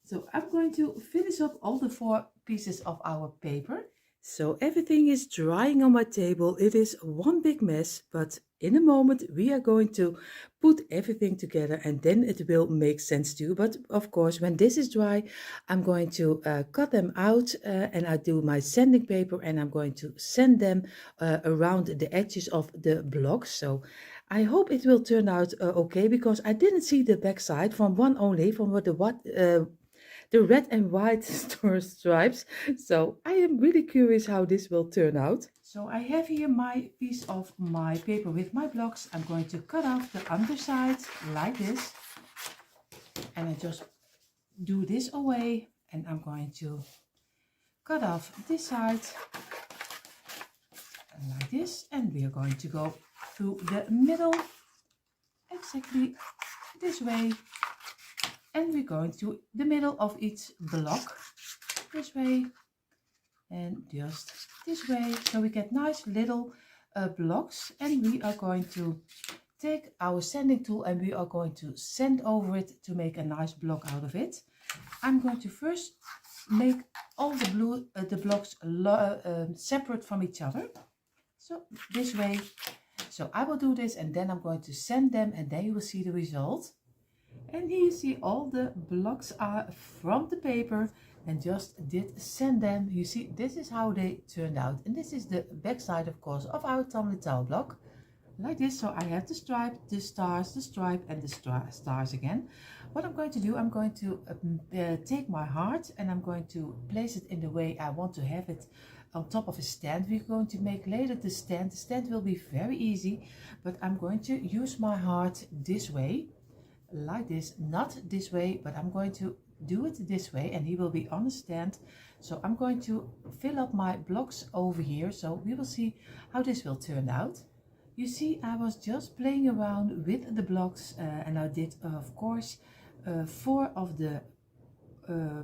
So I'm going to finish up all the 4 pieces of our paper. So everything is drying on my table. It is one big mess, but in a moment we are going to put everything together, and then it will make sense too. But of course, when this is dry, I'm going to cut them out and I do my sanding paper, and I'm going to sand them around the edges of the blocks. So I hope it will turn out okay, because I didn't see the back side from one only, from what the red and white stripes. So I am really curious how this will turn out. So I have here my piece of my paper with my blocks. I'm going to cut off the underside like this, and I just do this away, and I'm going to cut off this side like this, and we are going to go through the middle exactly this way, and we're going to the middle of each block this way and just this way, so we get nice little blocks. And we are going to take our sanding tool and we are going to sand over it to make a nice block out of it. I'm going to first make all the blocks separate from each other, so this way. So I will do this and then I'm going to sand them and then you will see the result. And here you see all the blocks are from the paper and just did sand them. You see, this is how they turned out, and this is the back side of course of our tumbling towel block, like this. So I have the stripe, the stars, the stripe and the stars again. What I'm going to do, I'm going to take my heart and I'm going to place it in the way I want to have it, on top of a stand. We're going to make later the stand. The stand will be very easy, but I'm going to use my heart this way, like this, not this way, but I'm going to do it this way and he will be on the stand. So I'm going to fill up my blocks over here, so we will see how this will turn out. You see, I was just playing around with the blocks and I did of course 4 of the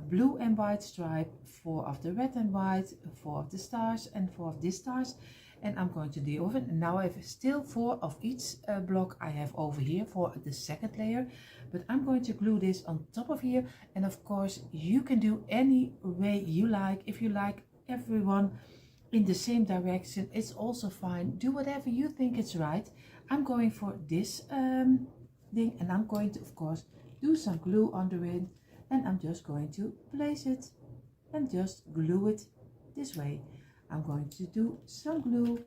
blue and white stripe, 4 of the red and white, 4 of the stars and 4 of these stars, and I'm going to do over. And now I have still 4 of each block I have over here for the second layer, but I'm going to glue this on top of here. And of course you can do any way you like. If you like everyone in the same direction, it's also fine. Do whatever you think is right. I'm going for this thing, and I'm going to of course do some glue under it, and I'm just going to place it and just glue it this way. I'm going to do some glue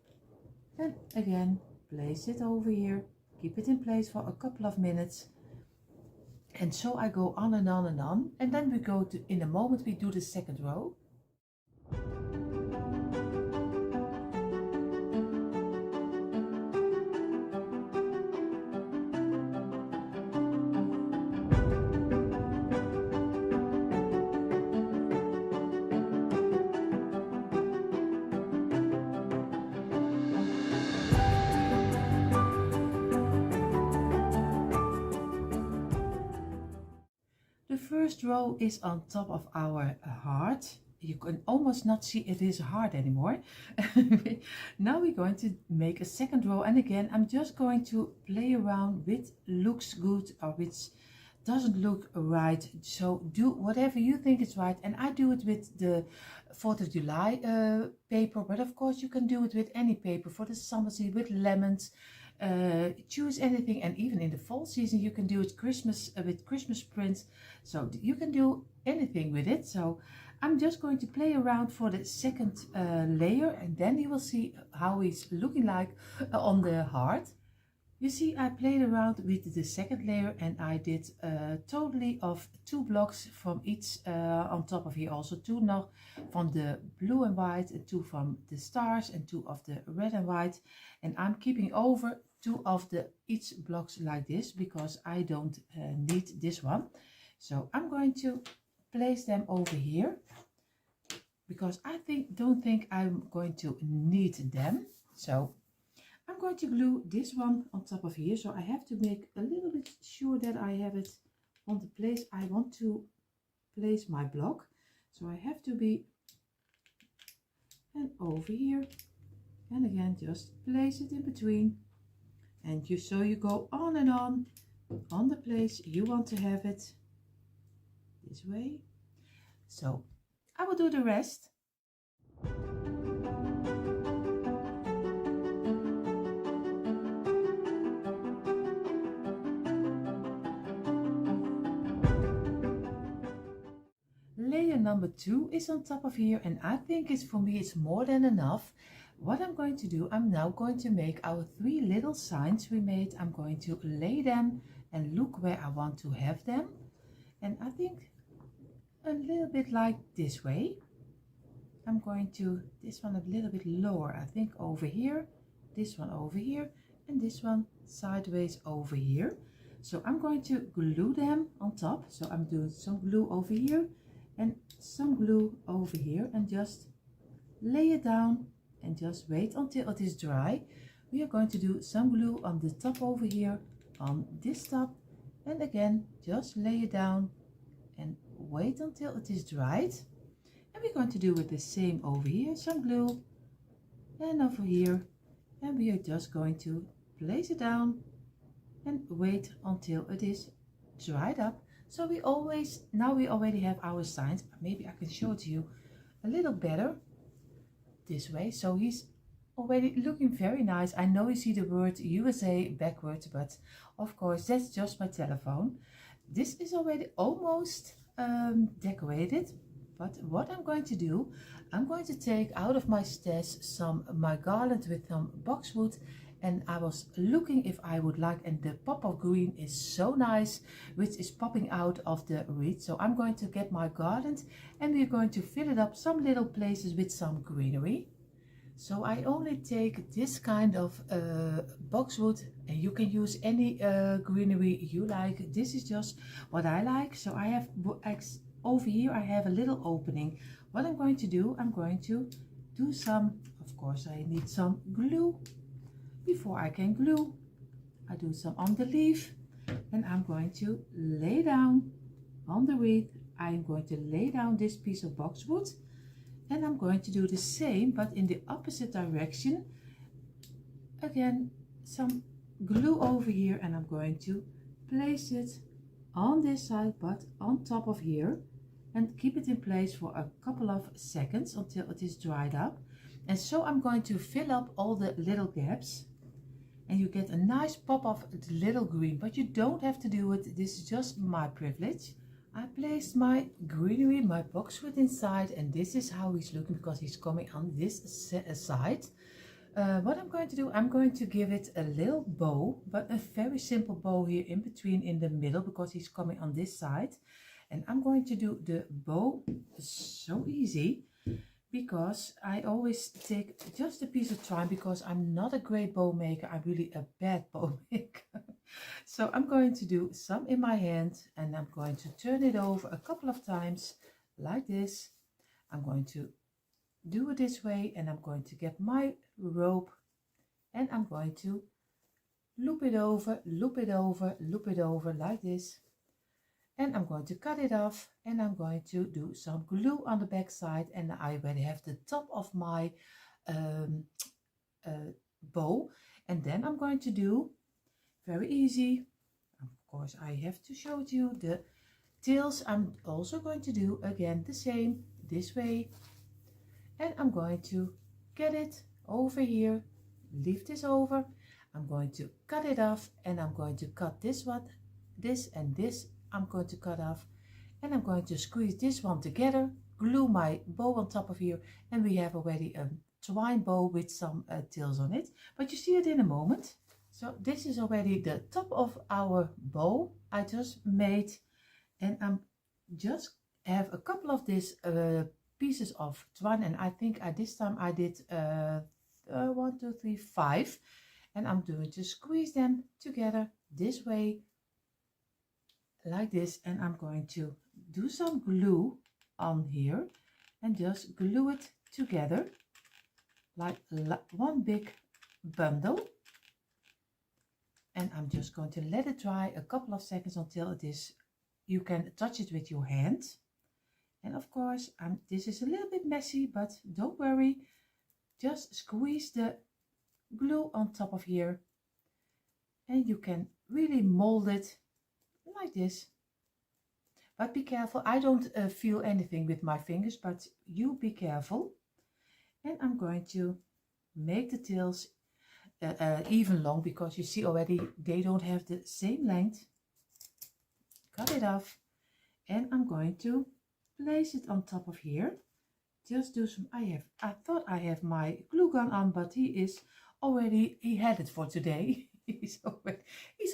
and again place it over here, keep it in place for a couple of minutes, and so I go on and on and on. And then we go to, in a moment we do the second row. The first row is on top of our heart. You can almost not see it is a heart anymore. Now we're going to make a second row, and again I'm just going to play around with looks good or which doesn't look right. So do whatever you think is right, and I do it with the 4th of July paper, but of course you can do it with any paper for the summer season, with lemons. Choose anything, and even in the fall season you can do it Christmas with Christmas prints, so you can do anything with it. So I'm just going to play around for the second layer, and then you will see how it's looking like on the heart. You see, I played around with the second layer and I did totally of 2 blocks from each on top of here, also 2 now from the blue and white and 2 from the stars and 2 of the red and white, and I'm keeping over 2 of the each blocks like this because I don't need this one. So I'm going to place them over here because I don't think I'm going to need them. So I'm going to glue this one on top of here, so I have to make a little bit sure that I have it on the place I want to place my block. So I have to be, and over here, and again just place it in between, and so you go on and on the place you want to have it this way. So I will do the rest. Layer number 2 is on top of here, and I think it's, for me, it's more than enough. What I'm going to do, I'm now going to make our 3 little signs we made. I'm going to lay them and look where I want to have them, and I think a little bit like this way. I'm going to, this one a little bit lower, I think over here, this one over here, and this one sideways over here. So I'm going to glue them on top. So I'm doing some glue over here and some glue over here, and just lay it down and just wait until it is dry. We are going to do some glue on the top over here, on this top, and again just lay it down and wait until it is dried. And we're going to do it the same over here, some glue, and over here, and we are just going to place it down and wait until it is dried up. So we already have our signs, but maybe I can show it to you a little better this way. So he's already looking very nice. I know you see the word USA backwards, but of course that's just my telephone. This is already almost decorated, but what I'm going to do, I'm going to take out of my stash my garland with some boxwood, and I was looking if I would like, and the pop of green is so nice, which is popping out of the reed. So I'm going to get my garland and we're going to fill it up some little places with some greenery. So I only take this kind of boxwood, and you can use any greenery you like. This is just what I like. So I have over here I have a little opening. What I'm going to do, I'm going to do some, of course I need some glue. Before I can glue, I do some on the leaf, and I'm going to lay down on the reed. I'm going to lay down this piece of boxwood, and I'm going to do the same but in the opposite direction. Again, some glue over here, and I'm going to place it on this side but on top of here, and keep it in place for a couple of seconds until it is dried up. And so I'm going to fill up all the little gaps, and you get a nice pop of little green, but you don't have to do it. This is just my privilege. I placed my greenery, my boxwood inside, and this is how he's looking because he's coming on this side. What I'm going to do, I'm going to give it a little bow, but a very simple bow here in between in the middle because he's coming on this side. And I'm going to do the bow so easy because I always take just a piece of twine because I'm not a great bow maker. I'm really a bad bow maker. So I'm going to do some in my hand, and I'm going to turn it over a couple of times like this. I'm going to do it this way, and I'm going to get my rope, and I'm going to loop it over, loop it over, loop it over like this. And I'm going to cut it off, and I'm going to do some glue on the back side, and I already have the top of my bow. And then I'm going to do, very easy, of course I have to show you the tails. I'm also going to do again the same this way, and I'm going to get it over here, leave this over. I'm going to cut it off, and I'm going to cut this one, this and this I'm going to cut off, and I'm going to squeeze this one together, glue my bow on top of here, and we have already a twine bow with some tails on it, but you see it in a moment. So this is already the top of our bow I just made, and I'm just have a couple of these pieces of twine, and I think this time I did 1, 2, 3, 5, and I'm going to squeeze them together this way like this, and I'm going to do some glue on here and just glue it together like one big bundle. And I'm just going to let it dry a couple of seconds until it is, you can touch it with your hand. And of course, this is a little bit messy, but don't worry, just squeeze the glue on top of here, and you can really mold it like this. But be careful, I don't feel anything with my fingers, but you be careful. And I'm going to make the tails even long, because you see already they don't have the same length. Cut it off, and I'm going to place it on top of here. Just do some, I thought I have my glue gun on, but he had it for today. he's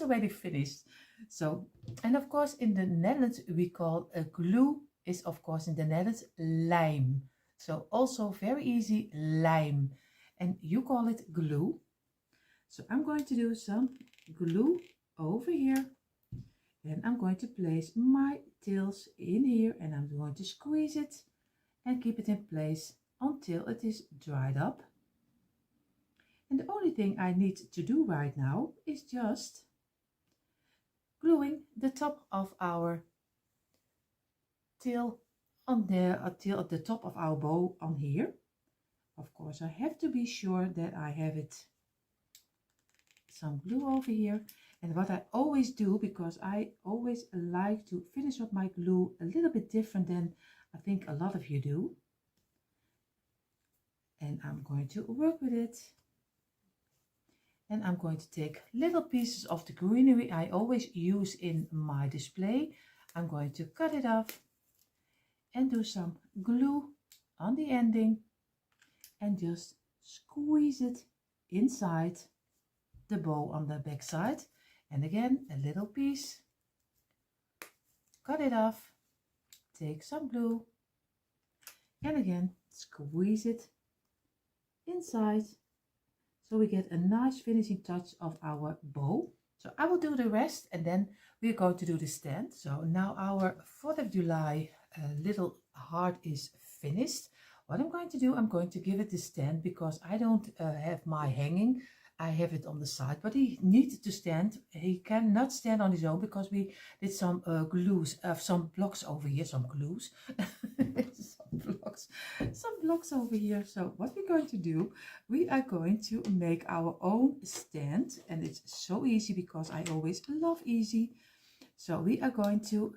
already finished. So, and of course in the Netherlands we call a glue is of course in the Netherlands lijm. So also very easy, lijm, and you call it glue. So I'm going to do some glue over here, and I'm going to place my tails in here, and I'm going to squeeze it and keep it in place until it is dried up. And the only thing I need to do right now is just gluing the top of our tail on there, tail at the top of our bow on here. Of course, I have to be sure that I have it some glue over here. And what I always do, because I always like to finish up my glue a little bit different than I think a lot of you do. And I'm going to work with it. And I'm going to take little pieces of the greenery I always use in my display. I'm going to cut it off and do some glue on the ending and just squeeze it inside the bow on the back side. And again, a little piece, cut it off, take some glue, and again squeeze it inside, so we get a nice finishing touch of our bow. So I will do the rest and then we're going to do the stand. So now our 4th of July little heart is finished. What I'm going to do, I'm going to give it the stand because I don't have my hanging. I have it on the side, but he needs to stand. He cannot stand on his own because we did some glues, some blocks over here, some glues, some blocks over here. So what we're going to do, we are going to make our own stand, and it's so easy because I always love easy. So we are going to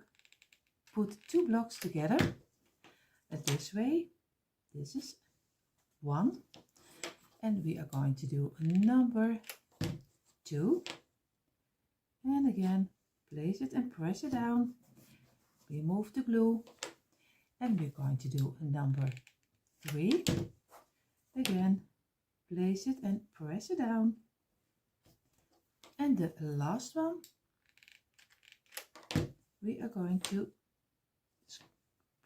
put 2 blocks together this way. This is 1. And we are going to do number 2. And again, place it and press it down. Remove the glue. And we're going to do number 3. Again, place it and press it down. And the last one, we are going to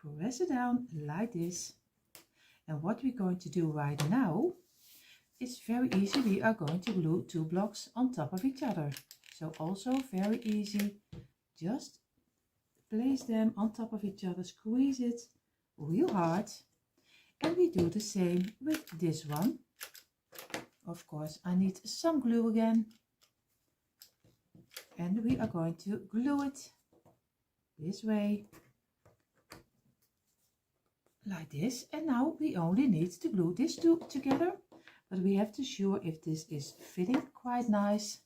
press it down like this. And what we're going to do right now, it's very easy. We are going to glue 2 blocks on top of each other. So also very easy. Just place them on top of each other, squeeze it real hard. And we do the same with this one. Of course, I need some glue again. And we are going to glue it this way. Like this. And now we only need to glue these 2 together. But we have to sure if this is fitting quite nice,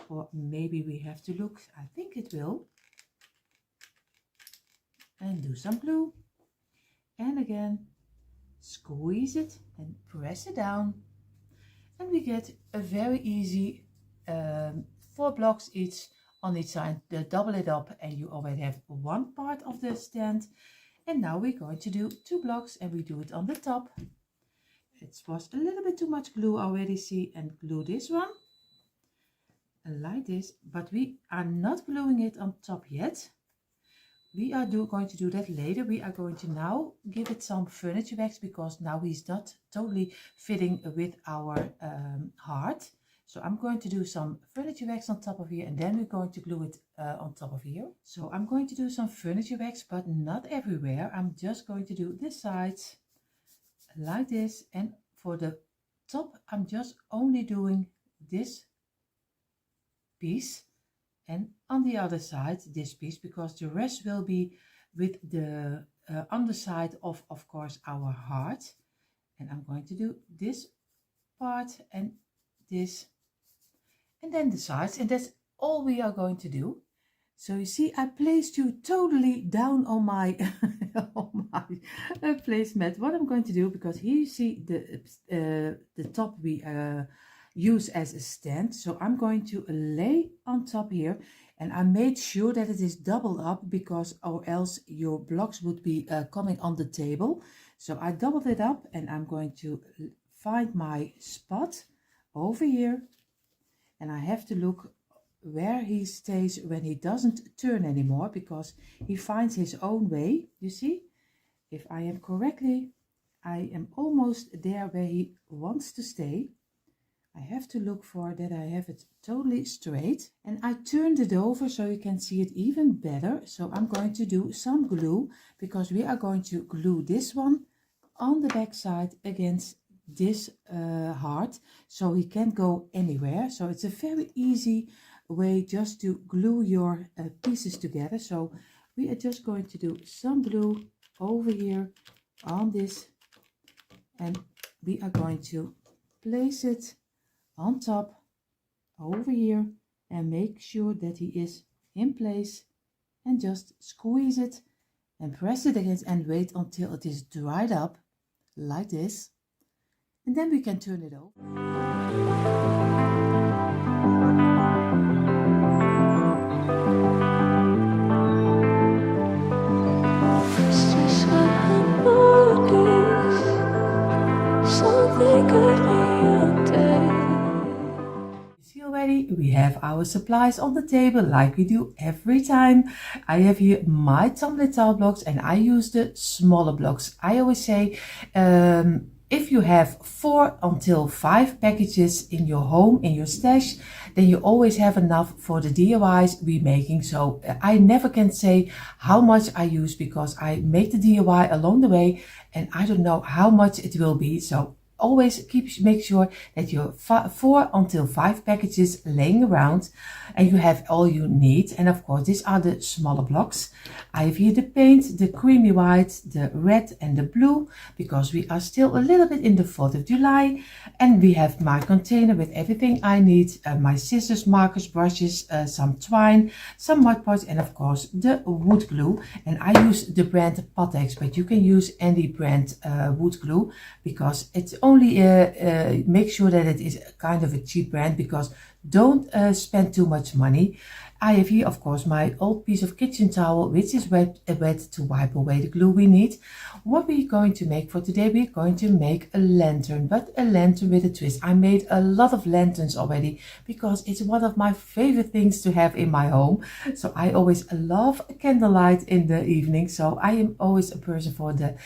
or maybe we have to look. I think it will. And do some glue. And again, squeeze it and press it down. And we get a very easy 4 blocks each on each side. Double it up and you already have 1 part of the stand. And now we're going to do 2 blocks and we do it on the top. It was a little bit too much glue already, see, and glue this one like this, but we are not gluing it on top yet. We are going to do that later. We are going to now give it some furniture wax because now he's not totally fitting with our heart. So I'm going to do some furniture wax on top of here and then we're going to glue it on top of here. So I'm going to do some furniture wax, but not everywhere. I'm just going to do this side like this, and for the top I'm just only doing this piece, and on the other side this piece, because the rest will be with the underside of course our heart. And I'm going to do this part and this, and then the sides, and that's all we are going to do. So you see, I placed you totally down on my on my placemat. What I'm going to do, because here you see the top we use as a stand. So I'm going to lay on top here, and I made sure that it is doubled up because or else your blocks would be coming on the table. So I doubled it up, and I'm going to find my spot over here, and I have to look where he stays when he doesn't turn anymore, because he finds his own way. You see, if I am correctly, I am almost there where he wants to stay. I have to look for that I have it totally straight, and I turned it over so you can see it even better. So I'm going to do some glue, because we are going to glue this one on the back side against this hard, so he can't go anywhere. So it's a very easy way just to glue your pieces together. So we are just going to do some glue over here on this, and we are going to place it on top over here and make sure that he is in place, and just squeeze it and press it against and wait until it is dried up like this, and then we can turn it over. See already, we have our supplies on the table like we do every time. I have here my tumbling tile blocks, and I use the smaller blocks. I always say, if you have 4 until 5 packages in your home, in your stash, then you always have enough for the DIYs we're making. So I never can say how much I use, because I make the DIY along the way and I don't know how much it will be. So always make sure that you have 4 until 5 packages laying around and you have all you need. And of course, these are the smaller blocks. I have here the paint, the creamy white, the red and the blue, because we are still a little bit in the 4th of July. And we have my container with everything I need, my scissors, markers, brushes, some twine, some Mod Podge, and of course the wood glue. And I use the brand Patriotic, but you can use any brand wood glue, because it's only make sure that it is kind of a cheap brand, because don't spend too much money. I have here, of course, my old piece of kitchen towel, which is wet to wipe away the glue we need. What we're going to make for today, we're going to make a lantern, but a lantern with a twist. I made a lot of lanterns already, because it's one of my favorite things to have in my home. So I always love candlelight in the evening. So I am always a person for the,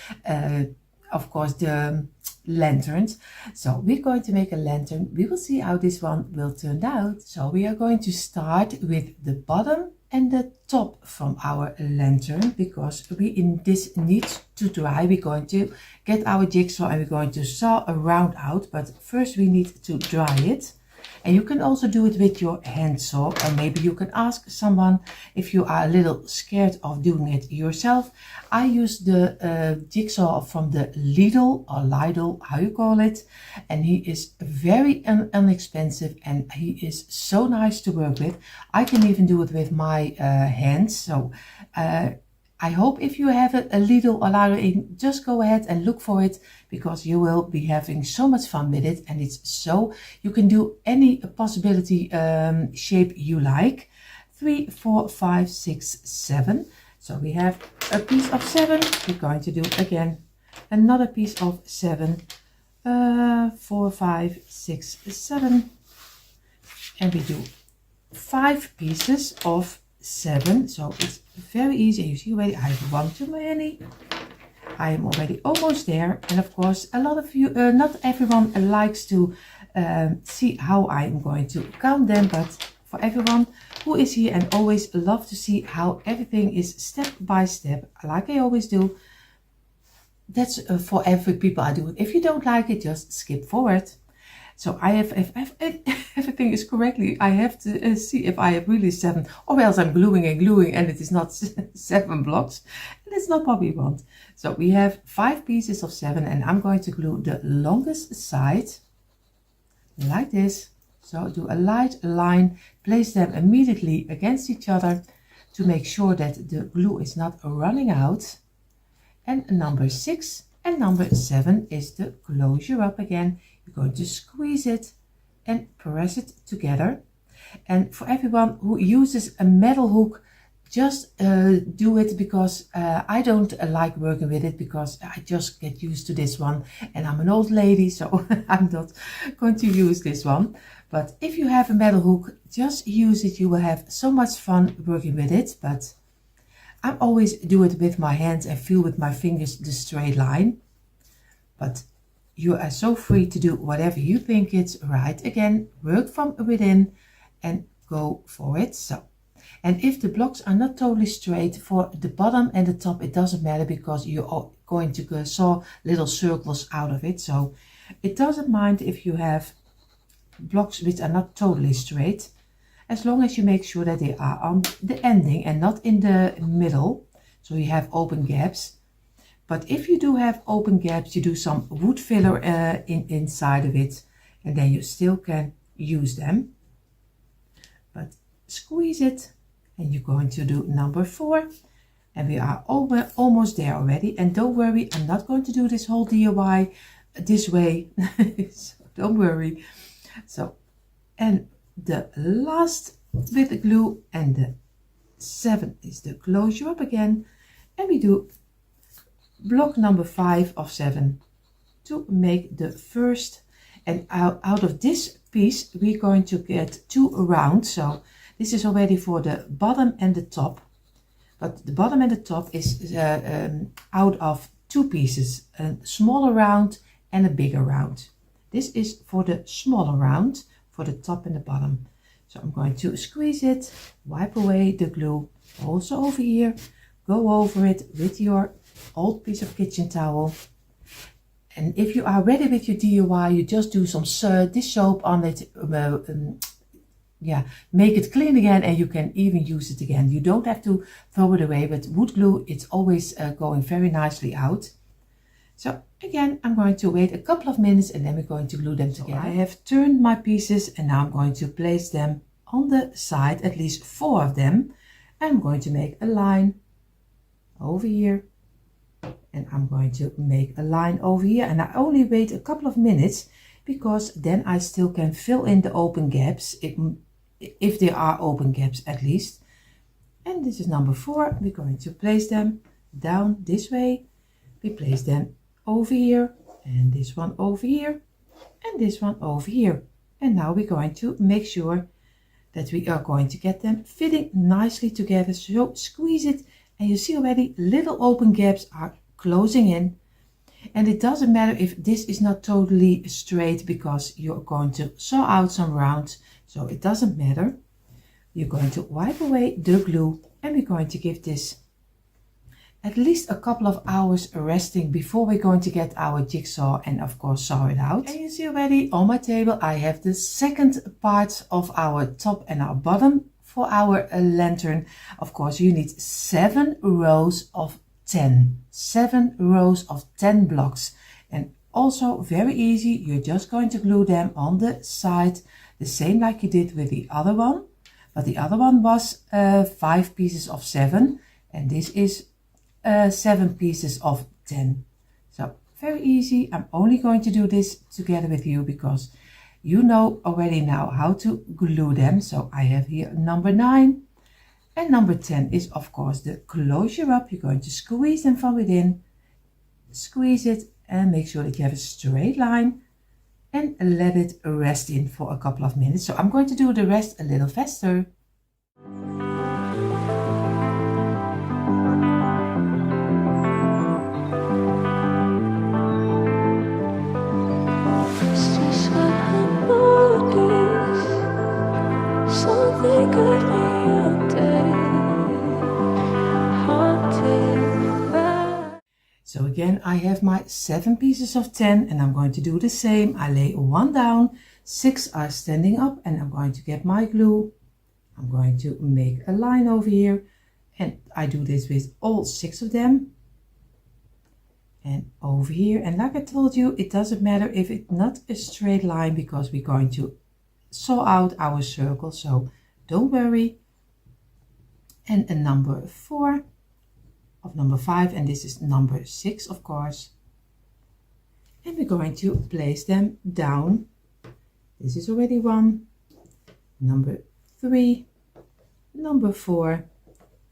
of course, the lanterns. So we're going to make a lantern. We will see how this one will turn out. So we are going to start with the bottom and the top from our lantern, because we in this needs to dry. We're going to get our jigsaw and we're going to saw a round out, but first we need to dry it. And you can also do it with your hand saw, or maybe you can ask someone if you are a little scared of doing it yourself. I use the jigsaw from the Lidl, how you call it, and he is very inexpensive and he is so nice to work with. I can even do it with my hands. So I hope if you have a Lidl or Lidl, just go ahead and look for it, because you will be having so much fun with it. And it's so, you can do any possibility shape you like. 3, 4, 5, 6, 7. So we have a piece of 7. We're going to do again another piece of 7. 4, 5, 6, 7. And we do 5 pieces of 7. So it's very easy. You see already, I have 1 too many. I am already almost there. And of course, a lot of you, not everyone likes to see how I am going to count them, but for everyone who is here and always love to see how everything is step by step, like I always do, that's for every people I do it. If you don't like it, just skip forward. So I have, if everything is correctly, I have to see if I have really 7, or else I'm gluing and it is not 7 blocks. And it's not what we want. So we have 5 pieces of 7, and I'm going to glue the longest side like this. So do a light line, place them immediately against each other to make sure that the glue is not running out. And number 6 and number 7 is the closure up again. You're going to squeeze it and press it together. And for everyone who uses a metal hook, just do it, because I don't like working with it, because I just get used to this one and I'm an old lady, so I'm not going to use this one. But if you have a metal hook, just use it. You will have so much fun working with it. But I always do it with my hands and feel with my fingers the straight line. But you are so free to do whatever you think it's right. Again, work from within and go for it. So, and if the blocks are not totally straight, for the bottom and the top, it doesn't matter, because you're going to saw little circles out of it. So It doesn't mind if you have blocks which are not totally straight, as long as you make sure that they are on the ending and not in the middle, so you have open gaps. But if you do have open gaps, you do some wood filler inside of it, and then you still can use them. But squeeze it, and you're going to do number 4, and we are almost there already. And don't worry, I'm not going to do this whole DIY this way, so don't worry. So, and the last with the glue, and the 7 is the closure up again, and we do block number 5 of 7 to make the first. And out of this piece we're going to get 2 around. So this is already for the bottom and the top, but the bottom and the top is out of 2 pieces, a smaller round and a bigger round. This is for the smaller round, for the top and the bottom. So I'm going to squeeze it, wipe away the glue, also over here, go over it with your old piece of kitchen towel. And if you are ready with your DIY, you just do some dish soap on it, yeah, make it clean again, and you can even use it again. You don't have to throw it away. With wood glue, it's always going very nicely out. So again, I'm going to wait a couple of minutes, and then we're going to glue them together. I have turned my pieces, and now I'm going to place them on the side, at least 4 of them. I'm going to make a line over here, and I'm going to make a line over here, and I only wait a couple of minutes because then I still can fill in the open gaps, if there are open gaps at least. And this is number 4. We're going to place them down this way. We place them over here, and this one over here, and this one over here. And now we're going to make sure that we are going to get them fitting nicely together. So squeeze it, and you see already little open gaps are closing in. And it doesn't matter if this is not totally straight, because you're going to saw out some rounds, so it doesn't matter. You're going to wipe away the glue, and we're going to give this at least a couple of hours resting before we're going to get our jigsaw and of course saw it out. And you see already on my table I have the second part of our top and our bottom for our lantern. Of course you need 7 rows of 10. 7 rows of 10 blocks, and also very easy. You're just going to glue them on the side, the same like you did with the other one, but the other one was 5 pieces of 7, and this is 7 pieces of 10. So very easy. I'm only going to do this together with you because you know already now how to glue them. So I have here number 9. And number 10 is of course the closure up. You're going to squeeze them from within, squeeze it, and make sure that you have a straight line, and let it rest in for a couple of minutes. So I'm going to do the rest a little faster. So again, I have my 7 pieces of 10, and I'm going to do the same. I lay 1 down, 6 are standing up, and I'm going to get my glue. I'm going to make a line over here, and I do this with all 6 of them. And over here, and like I told you, it doesn't matter if it's not a straight line because we're going to saw out our circle, so don't worry. And a number 4 of number 5, and this is number 6 of course, and we're going to place them down. This is already 1, number 3, number 4,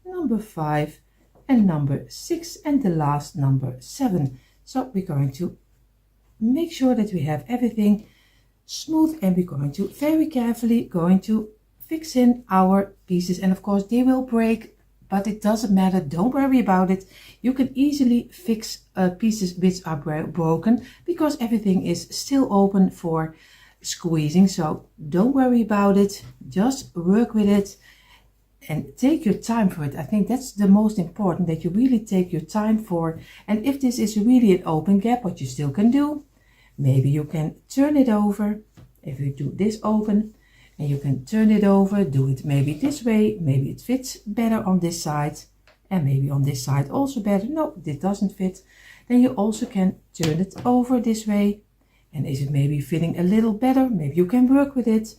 number 5, and number 6, and the last number 7. So we're going to make sure that we have everything smooth, and we're going to very carefully going to fix in our pieces, and of course they will break, but it doesn't matter. Don't worry about it. You can easily fix pieces which are broken because everything is still open for squeezing, so don't worry about it. Just work with it and take your time for it. I think that's the most important, that you really take your time for. And if this is really an open gap, what you still can do, Maybe you can turn it over. If you do this open, and you can turn it over, do it maybe this way, maybe it fits better on this side, and maybe on this side also better. No, this doesn't fit. Then you also can turn it over this way, and is it maybe fitting a little better? Maybe you can work with it.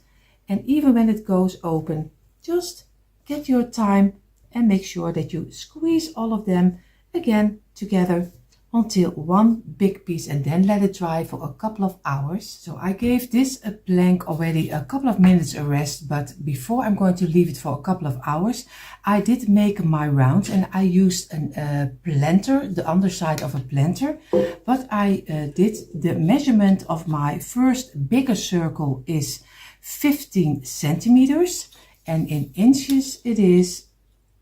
And even when it goes open, just get your time and make sure that you squeeze all of them again together until one big piece, and then let it dry for a couple of hours. So I gave this a plank already a couple of minutes a rest, but before I'm going to leave it for a couple of hours, I did make my rounds, and I used a planter, the underside of a planter, but I did the measurement of my first bigger circle is 15 centimeters, and in inches it is,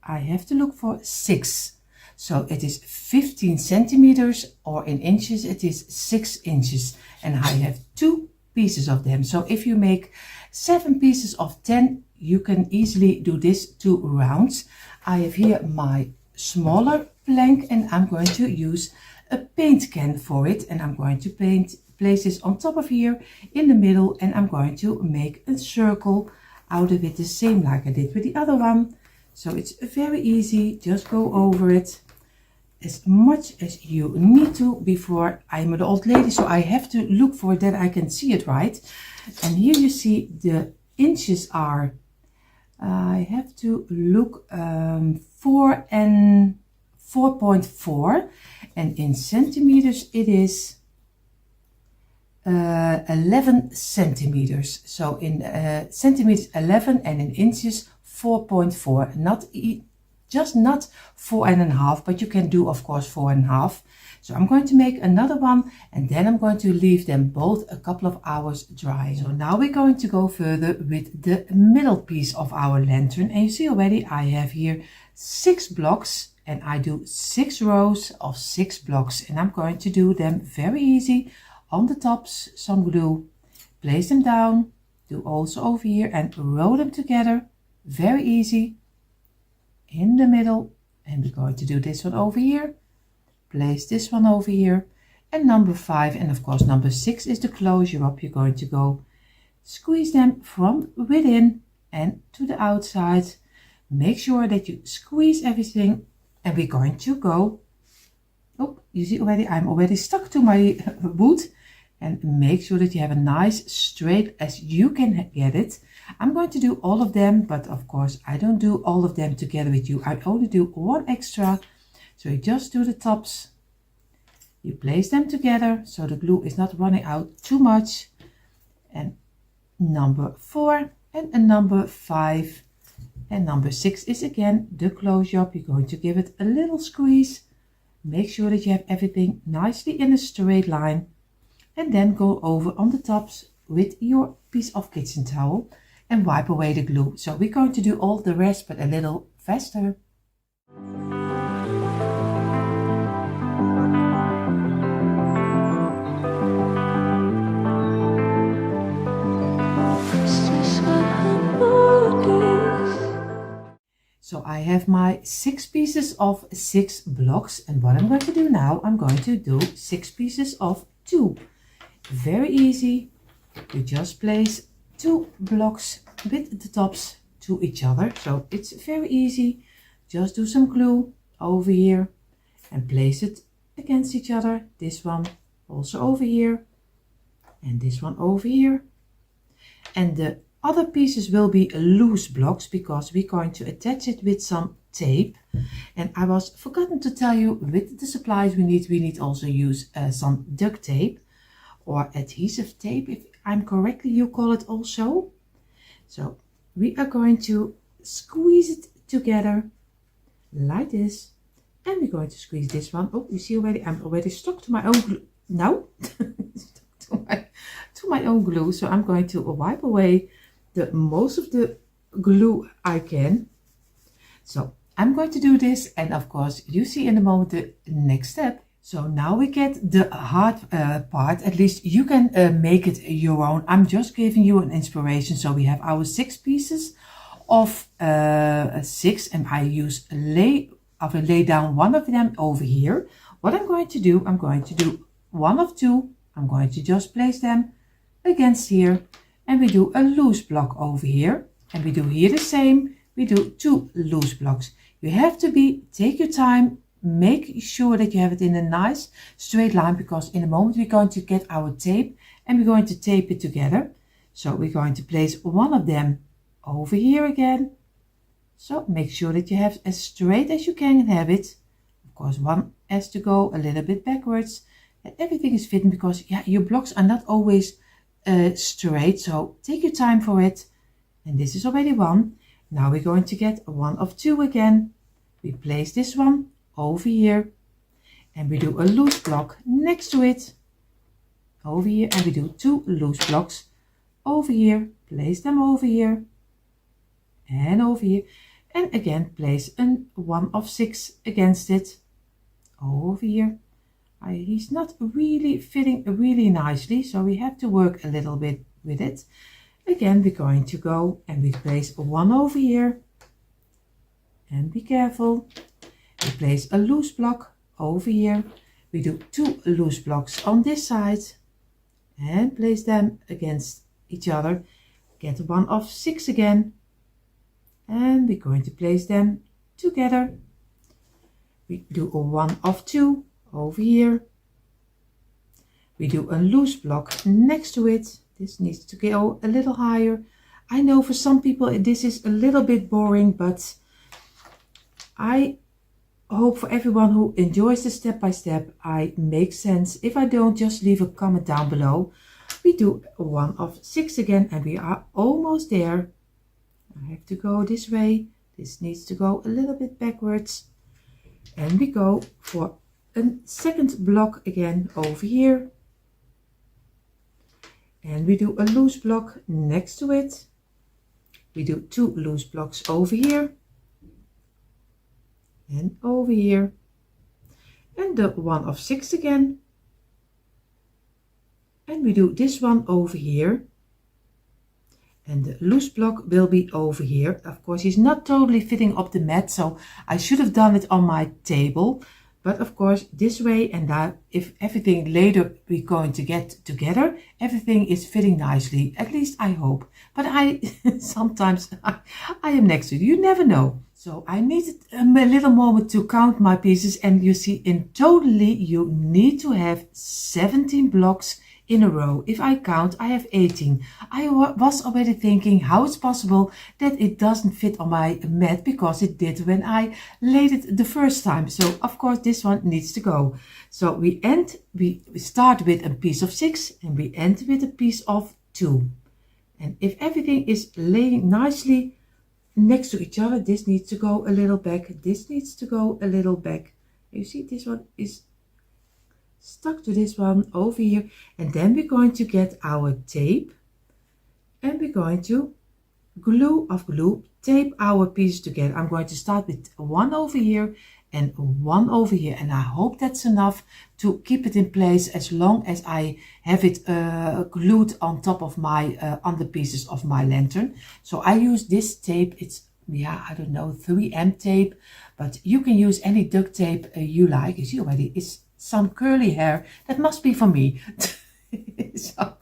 I have to look for 6. So it is 15 centimeters, or in inches it is 6 inches, and I have 2 pieces of them. So if you make 7 pieces of 10, you can easily do this 2 rounds. I have here my smaller plank, and I'm going to use a paint can for it, and I'm going to place this on top of here in the middle, and I'm going to make a circle out of it, the same like I did with the other one. So it's very easy, just go over it as much as you need to. Before, I'm an old lady, so I have to look for that I can see it right. And here you see the inches are, I have to look 4 and 4.4, and in centimeters it is 11 centimeters. So in centimeters 11, and in inches 4.4. Just not 4.5, but you can do of course 4.5. So I'm going to make another one, and then I'm going to leave them both a couple of hours dry. So now we're going to go further with the middle piece of our lantern, and you see already I have here 6 blocks, and I do 6 rows of 6 blocks, and I'm going to do them very easy. On the tops some glue, place them down, do also over here, and roll them together, very easy. In the middle, and we're going to do this one over here, place this one over here, and number 5, and of course number 6 is the closure up. You're going to go squeeze them from within and to the outside. Make sure that you squeeze everything, and we're going to go, oh, you see already I'm already stuck to my wood, and make sure that you have a nice straight as you can get it. I'm going to do all of them, but of course I don't do all of them together with you. I only do one extra. So you just do the tops, you place them together so the glue is not running out too much, and number 4 and a number 5, and number 6 is again the close up. You're going to give it a little squeeze, make sure that you have everything nicely in a straight line, and then go over on the tops with your piece of kitchen towel and wipe away the glue. So we're going to do all the rest, but a little faster. So I have my 6 pieces of 6 blocks, and what I'm going to do now, I'm going to do 6 pieces of 2. Very easy. You just place 2 blocks with the tops to each other. So it's very easy. Just do some glue over here and place it against each other. This one also over here, and this one over here. And the other pieces will be loose blocks because we're going to attach it with some tape. And I was forgotten to tell you, with the supplies we need also use some duct tape or adhesive tape, if I'm correctly you call it also. So we are going to squeeze it together like this, and we're going to squeeze this one. Oh, you see already I'm already stuck to my own glue now. to my own glue. So I'm going to wipe away the most of the glue I can. So I'm going to do this, and of course you see in a moment the next step. So now we get the hard part. At least you can make it your own. I'm just giving you an inspiration. So we have our 6 pieces of 6, and I lay down one of them over here. What I'm going to do, I'm going to do one of 2 I'm going to just place them against here, and we do a loose block over here, and we do here the same. We do 2 loose blocks. You have to take your time, make sure that you have it in a nice straight line, because in a moment we're going to get our tape and we're going to tape it together. So we're going to place one of them over here again. So make sure that you have as straight as you can have it. Of course, one has to go a little bit backwards, and everything is fitting, because yeah, your blocks are not always straight, so take your time for it. And this is already one. Now we're going to get one of 2 again. We place this one over here, and we do a loose block next to it over here, and we do 2 loose blocks over here, place them over here and over here, and again place one of 6 against it over here. He's not really fitting really nicely, so we have to work a little bit with it. Again, we're going to go and we place one over here, and be careful, we place a loose block over here. We do 2 loose blocks on this side and place them against each other. Get one of 6 again, and we're going to place them together. We do a one of 2 over here. We do a loose block next to it. This needs to go a little higher. I know for some people this is a little bit boring, but I hope for everyone who enjoys the step by step I make sense. If I don't, just leave a comment down below. We do a one of 6 again, and we are almost there. I have to go this way. This needs to go a little bit backwards, and we go for a second block again over here, and we do a loose block next to it. We do 2 loose blocks over here and over here, and the one of 6 again, and we do this one over here, and the loose block will be over here. Of course, he's not totally fitting up the mat, so I should have done it on my table. But of course, this way, and that if everything later we're going to get together, everything is fitting nicely. At least I hope. But sometimes I am next to you. You never know. So I needed a little moment to count my pieces, and you see, in totally you need to have 17 blocks in a row. If I count, I have 18. I was already thinking how it's possible that it doesn't fit on my mat, because it did when I laid it the first time. So of course this one needs to go. So we start with a piece of 6 and we end with a piece of 2. And if everything is laying nicely next to each other, this needs to go a little back, this needs to go a little back. You see, this one is stuck to this one over here, and then we're going to get our tape, and we're going to glue tape our pieces together. I'm going to start with one over here and one over here, and I hope that's enough to keep it in place as long as I have it glued on top of my under pieces of my lantern. So I use this tape. It's, yeah, I don't know, 3M tape, but you can use any duct tape you like. You see already it's some curly hair. That must be for me. So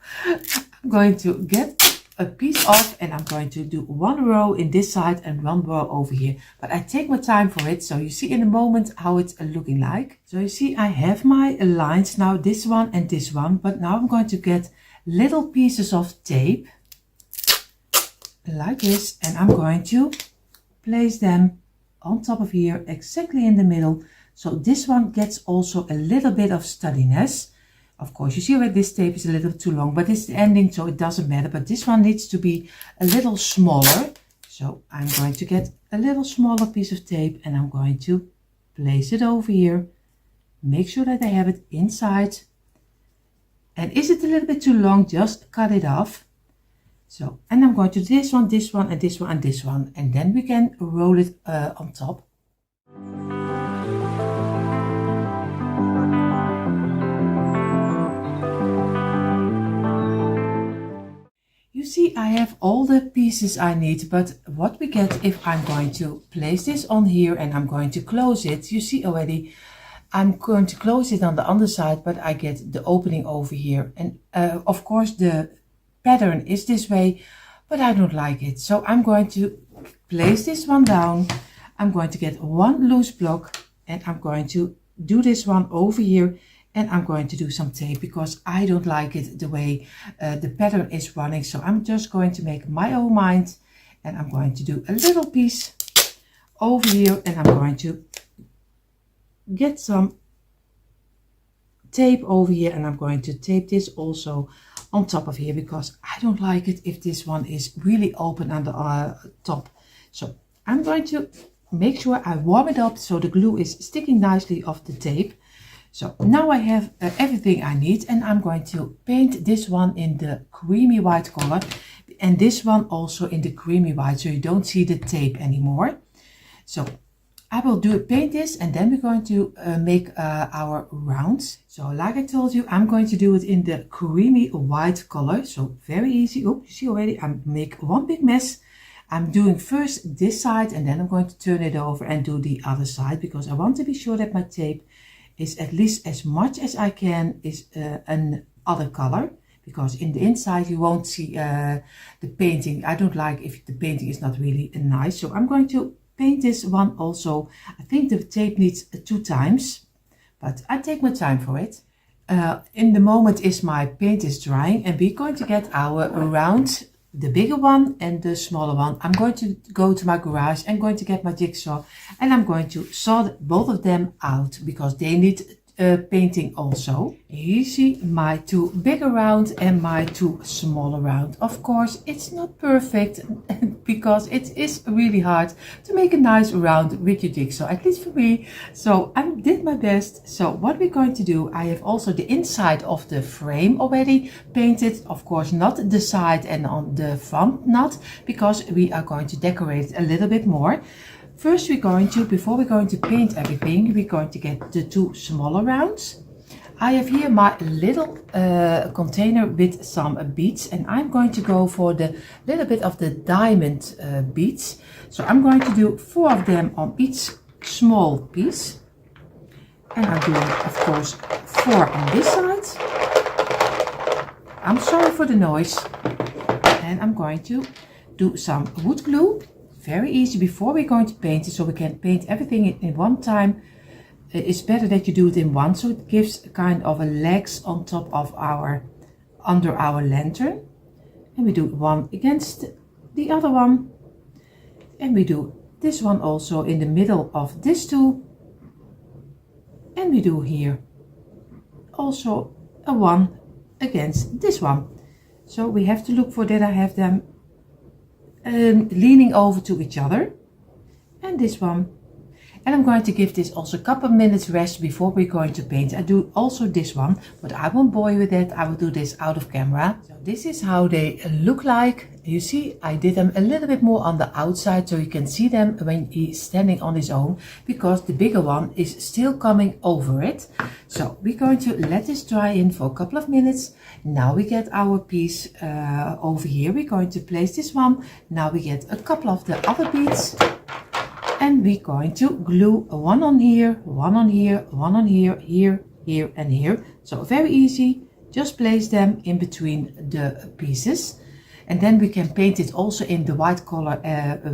I'm going to get a piece off, and I'm going to do one row in this side and one row over here, but I take my time for it, so you see in a moment how it's looking like. So you see I have my lines now, this one and this one, but now I'm going to get little pieces of tape like this, and I'm going to place them on top of here exactly in the middle. So this one gets also a little bit of sturdiness. Of course, you see where this tape is a little too long, but it's the ending, so it doesn't matter. But this one needs to be a little smaller. So I'm going to get a little smaller piece of tape, and I'm going to place it over here. Make sure that I have it inside. And is it a little bit too long, just cut it off. So, and I'm going to do this one, this one, and this one, and this one. And then we can roll it on top. You see, I have all the pieces I need, but what we get if I'm going to place this on here and I'm going to close it, you see already I'm going to close it on the underside, but I get the opening over here. And of course the pattern is this way, but I don't like it. So I'm going to place this one down. I'm going to get one loose block and I'm going to do this one over here, and I'm going to do some tape because I don't like it the way the pattern is running. So I'm just going to make my own mind, and I'm going to do a little piece over here, and I'm going to get some tape over here, and I'm going to tape this also on top of here because I don't like it if this one is really open on the top. So I'm going to make sure I warm it up so the glue is sticking nicely off the tape. So now I have everything I need, and I'm going to paint this one in the creamy white color and this one also in the creamy white, so you don't see the tape anymore. So I will paint this, and then we're going to make our rounds. So like I told you, I'm going to do it in the creamy white color. So very easy. Oh, you see already, I make one big mess. I'm doing first this side, and then I'm going to turn it over and do the other side because I want to be sure that my tape is at least as much as I can is an other color, because in the inside you won't see the painting. I don't like if the painting is not really nice. So I'm going to paint this one also. I think the tape needs 2 times, but I take my time for it. In the moment is my paint is drying, and we're going to get our round, the bigger one and the smaller one. I'm going to go to my garage and going to get my jigsaw, and I'm going to saw both of them out because they need painting also. You see my 2 bigger round and my 2 smaller round. Of course it's not perfect because it is really hard to make a nice round with your jigsaw, at least for me. So I did my best. So what we're going to do, I have also the inside of the frame already painted. Of course not the side and on the front not, because we are going to decorate a little bit more. First before we're going to paint everything, we're going to get the 2 smaller rounds. I have here my little container with some beads, and I'm going to go for the little bit of the diamond beads. So I'm going to do 4 of them on each small piece. And I'm doing, of course, 4 on this side. I'm sorry for the noise. And I'm going to do some wood glue. Very easy before we're going to paint it, so we can paint everything in one time. It's better that you do it in one, so it gives kind of a legs on top of under our lantern. And we do one against the other one, and we do this one also in the middle of this 2, and we do here also a one against this one. So we have to look for that I have them leaning over to each other, and this one. And I'm going to give this also a couple of minutes rest before we're going to paint. I do also this one, but I won't bore you with that. I will do this out of camera. So this is how they look like. You see, I did them a little bit more on the outside so you can see them when he's standing on his own, because the bigger one is still coming over it. So we're going to let this dry in for a couple of minutes. Now we get our piece over here. We're going to place this one. Now we get a couple of the other beads, and we're going to glue one on here, one on here, one on here, here, here, and here. So very easy. Just place them in between the pieces, and then we can paint it also in the white color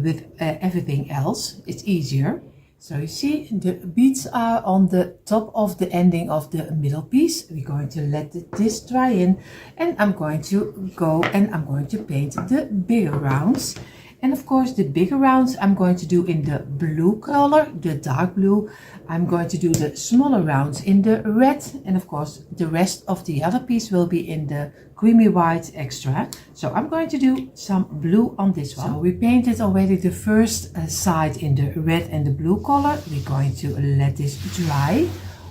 with everything else. It's easier. So you see the beads are on the top of the ending of the middle piece. We're going to let this dry in, and I'm going to go and I'm going to paint the bigger rounds. And of course the bigger rounds I'm going to do in the blue color, the dark blue. I'm going to do the smaller rounds in the red, and of course the rest of the other piece will be in the creamy white extra. So I'm going to do some blue on this one. So we painted already the first side in the red and the blue color. We're going to let this dry.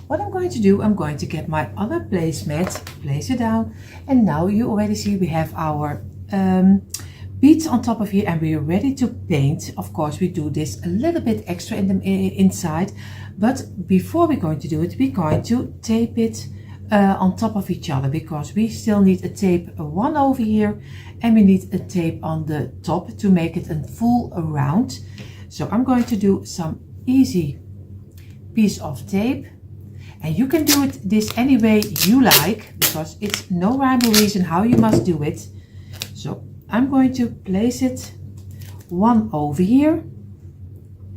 What I'm going to do, I'm going to get my other placemat, place it down, and now you already see we have our beads on top of here, and we're ready to paint. Of course we do this a little bit extra in the inside, but before we're going to do it, we're going to tape it on top of each other, because we still need a tape one over here, and we need a tape on the top to make it a full round. So I'm going to do some easy piece of tape, And you can do it this any way you like, because it's no rhyme or reason how you must do it. So I'm going to place it one over here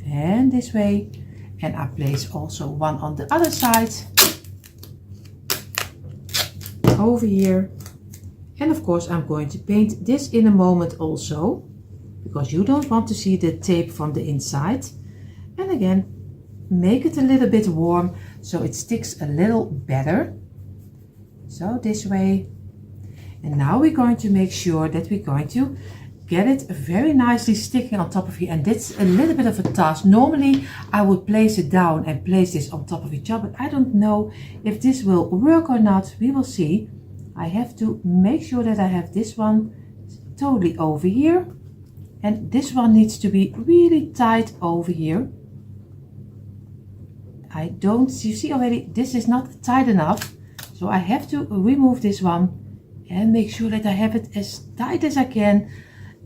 and this way, and I place also one on the other side over here. And of course I'm going to paint this in a moment also, because you don't want to see the tape from the inside. And again, make it a little bit warm so it sticks a little better. So this way. And now we're going to make sure that we're going to get it very nicely sticking on top of here. And that's a little bit of a task. Normally I would place it down and place this on top of each other, but I don't know if this will work or not. We will see. I have to make sure that I have this one totally over here, and this one needs to be really tight over here. You see already this is not tight enough, so I have to remove this one and make sure that I have it as tight as I can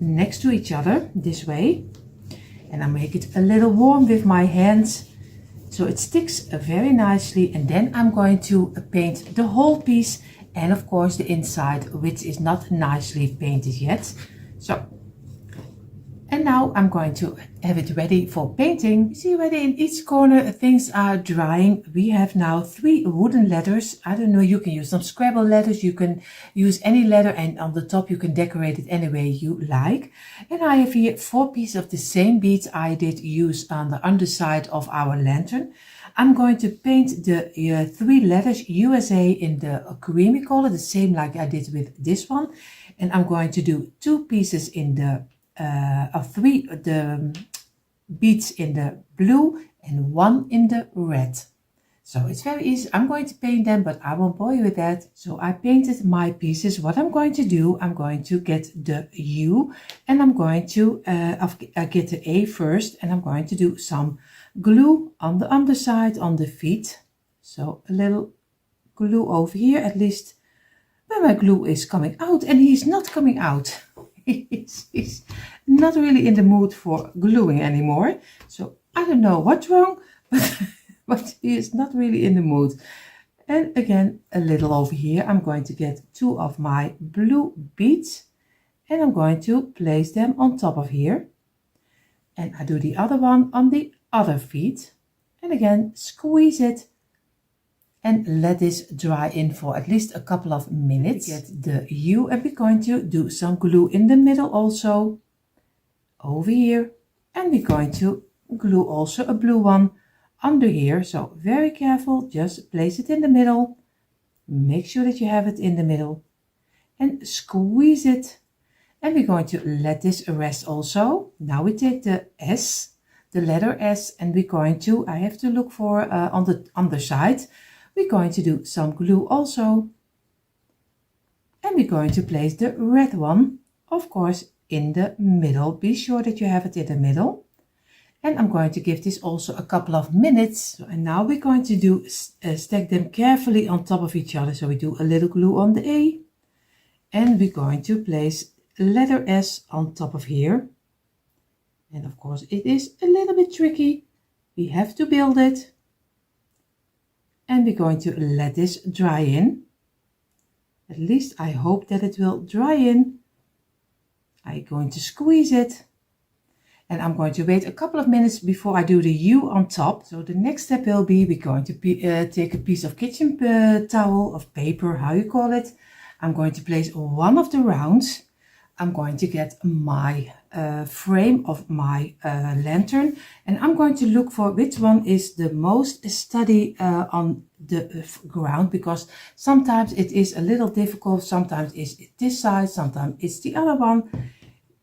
next to each other this way. And I make it a little warm with my hands so it sticks very nicely. And then I'm going to paint the whole piece, and of course the inside, which is not nicely painted yet. So, and now I'm going to have it ready for painting. You see already in each corner things are drying. We have now 3 wooden letters. I don't know, you can use some Scrabble letters, you can use any letter, and on the top you can decorate it any way you like. And I have here 4 pieces of the same beads I did use on the underside of our lantern. I'm going to paint the 3 letters USA in the creamy color, the same like I did with this one. And I'm going to do 2 pieces in the the beads in the blue and 1 in the red. So it's very easy. I'm going to paint them, but I won't bore you with that. So I painted my pieces. What I'm going to do, I'm going to get the U, and I'm going to get the A first, and I'm going to do some glue on the underside on the feet. So a little glue over here, at least when my glue is coming out, and he's not coming out. He's not really in the mood for gluing anymore. So I don't know what's wrong, but he is not really in the mood. And again, a little over here, I'm going to get 2 of my blue beads, and I'm going to place them on top of here. And I do the other one on the other feet. And again, squeeze it and let this dry in for at least a couple of minutes. Get the U, and we're going to do some glue in the middle also over here, and we're going to glue also a blue one under here. So very careful, just place it in the middle, make sure that you have it in the middle, and squeeze it. And we're going to let this rest also. Now we take the S, the letter S, and we're going to, I have to look for on the underside, we're going to do some glue also. And we're going to place the red one, of course, in the middle. Be sure that you have it in the middle. And I'm going to give this also a couple of minutes. And now we're going to do stack them carefully on top of each other. So we do a little glue on the A, and we're going to place letter S on top of here. And of course it is a little bit tricky. We have to build it. And we're going to let this dry in. At least I hope that it will dry in. I'm going to squeeze it. And I'm going to wait a couple of minutes before I do the U on top. So the next step will be, we're going to take a piece of kitchen towel, of paper, how you call it. I'm going to place one of the rounds. I'm going to get my frame of my lantern, and I'm going to look for which one is the most steady on the ground, because sometimes it is a little difficult, sometimes it's this side, sometimes it's the other one.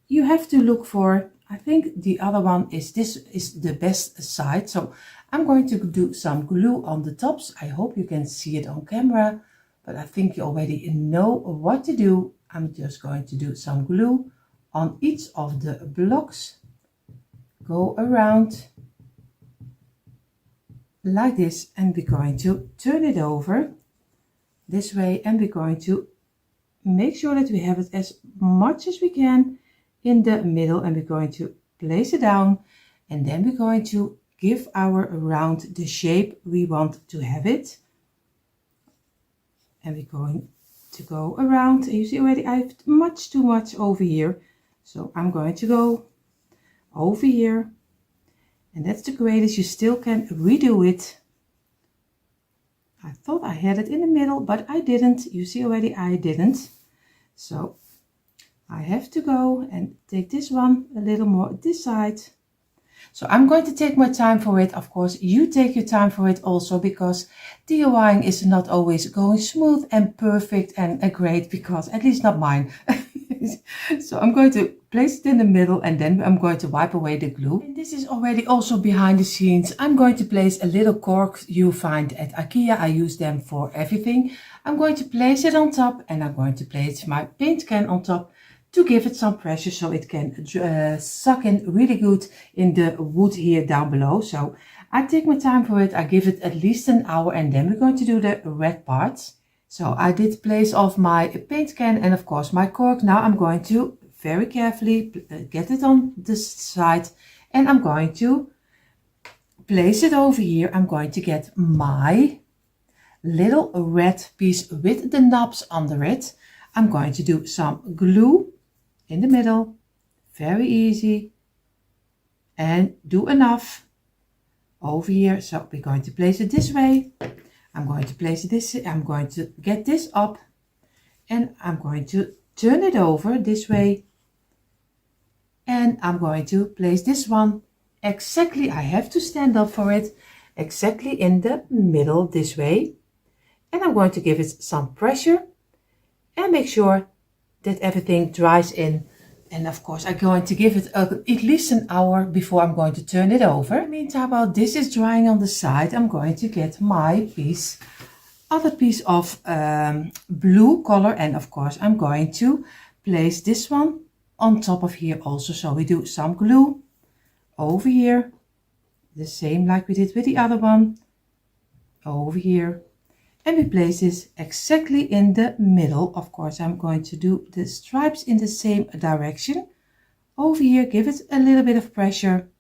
You have to look for, I think the other one is, this is the best side. So I'm going to do some glue on the tops. I hope you can see it on camera, but I think you already know what to do. I'm just going to do some glue on each of the blocks. Go around like this, and we're going to turn it over this way, and we're going to make sure that we have it as much as we can in the middle, and we're going to place it down, and then we're going to give our round the shape we want to have it. And we're going to go around. And you see already I have much too much over here. So I'm going to go over here. And that's the greatest. You still can redo it. I thought I had it in the middle, but I didn't. You see already I didn't. So I have to go and take this one a little more this side. So I'm going to take my time for it. Of course, you take your time for it also, because DIYing is not always going smooth and perfect and great, because at least not mine. So I'm going to place it in the middle, and then I'm going to wipe away the glue. And this is already also behind the scenes. I'm going to place a little cork you find at IKEA. I use them for everything. I'm going to place it on top, and I'm going to place my paint can on top to give it some pressure so it can suck in really good in the wood here down below. So I take my time for it. I give it at least an hour, and then we're going to do the red parts. So I did place off my paint can and of course my cork. Now I'm going to very carefully get it on the side, and I'm going to place it over here. I'm going to get my little red piece with the knobs under it. I'm going to do some glue in the middle, very easy, and do enough over here. So we're going to place it this way. I'm going to place this, I'm going to get this up, and I'm going to turn it over this way, and I'm going to place this one exactly, I have to stand up for it, exactly in the middle this way, and I'm going to give it some pressure and make sure that everything dries in. And of course I'm going to give it at least an hour before I'm going to turn it over. In the meantime, while this is drying on the side, I'm going to get my other piece of blue color, and of course I'm going to place this one on top of here also. So we do some glue over here, the same like we did with the other one, over here. And we place this exactly in the middle. Of course, I'm going to do the stripes in the same direction. Over here, give it a little bit of pressure.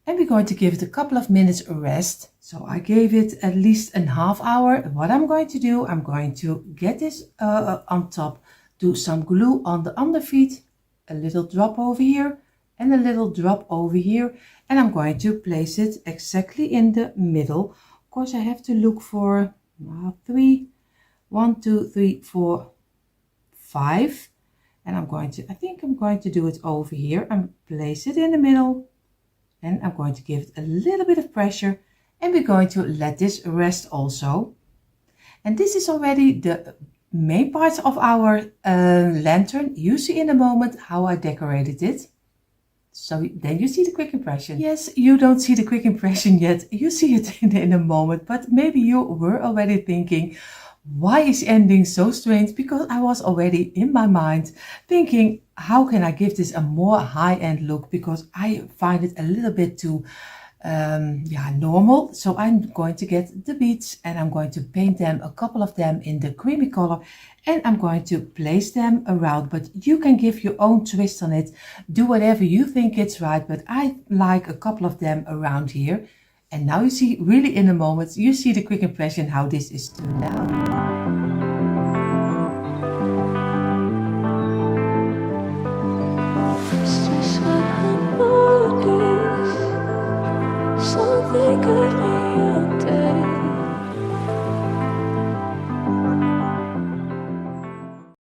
And we're going to give it a couple of minutes rest. So I gave it at least a half hour. What I'm going to do, I'm going to get this on top, do some glue on the underfeet, a little drop over here and a little drop over here. And I'm going to place it exactly in the middle. Of course, I have to look for 1, 2, 3, 4, 5, and I think I'm going to do it over here and place it in the middle, and I'm going to give it a little bit of pressure, and we're going to let this rest also. And this is already the main part of our lantern. You see in a moment how I decorated it. So then you see the quick impression. Yes, you don't see the quick impression yet. You see it in a moment, but maybe you were already thinking, why is ending so strange? Because I was already in my mind thinking, how can I give this a more high-end look? Because I find it a little bit too normal. So I'm going to get the beads, and I'm going to paint them, a couple of them in the creamy color, and I'm going to place them around. But you can give your own twist on it, do whatever you think it's right, but I like a couple of them around here. And now you see really in a moment, you see the quick impression how this is turned out.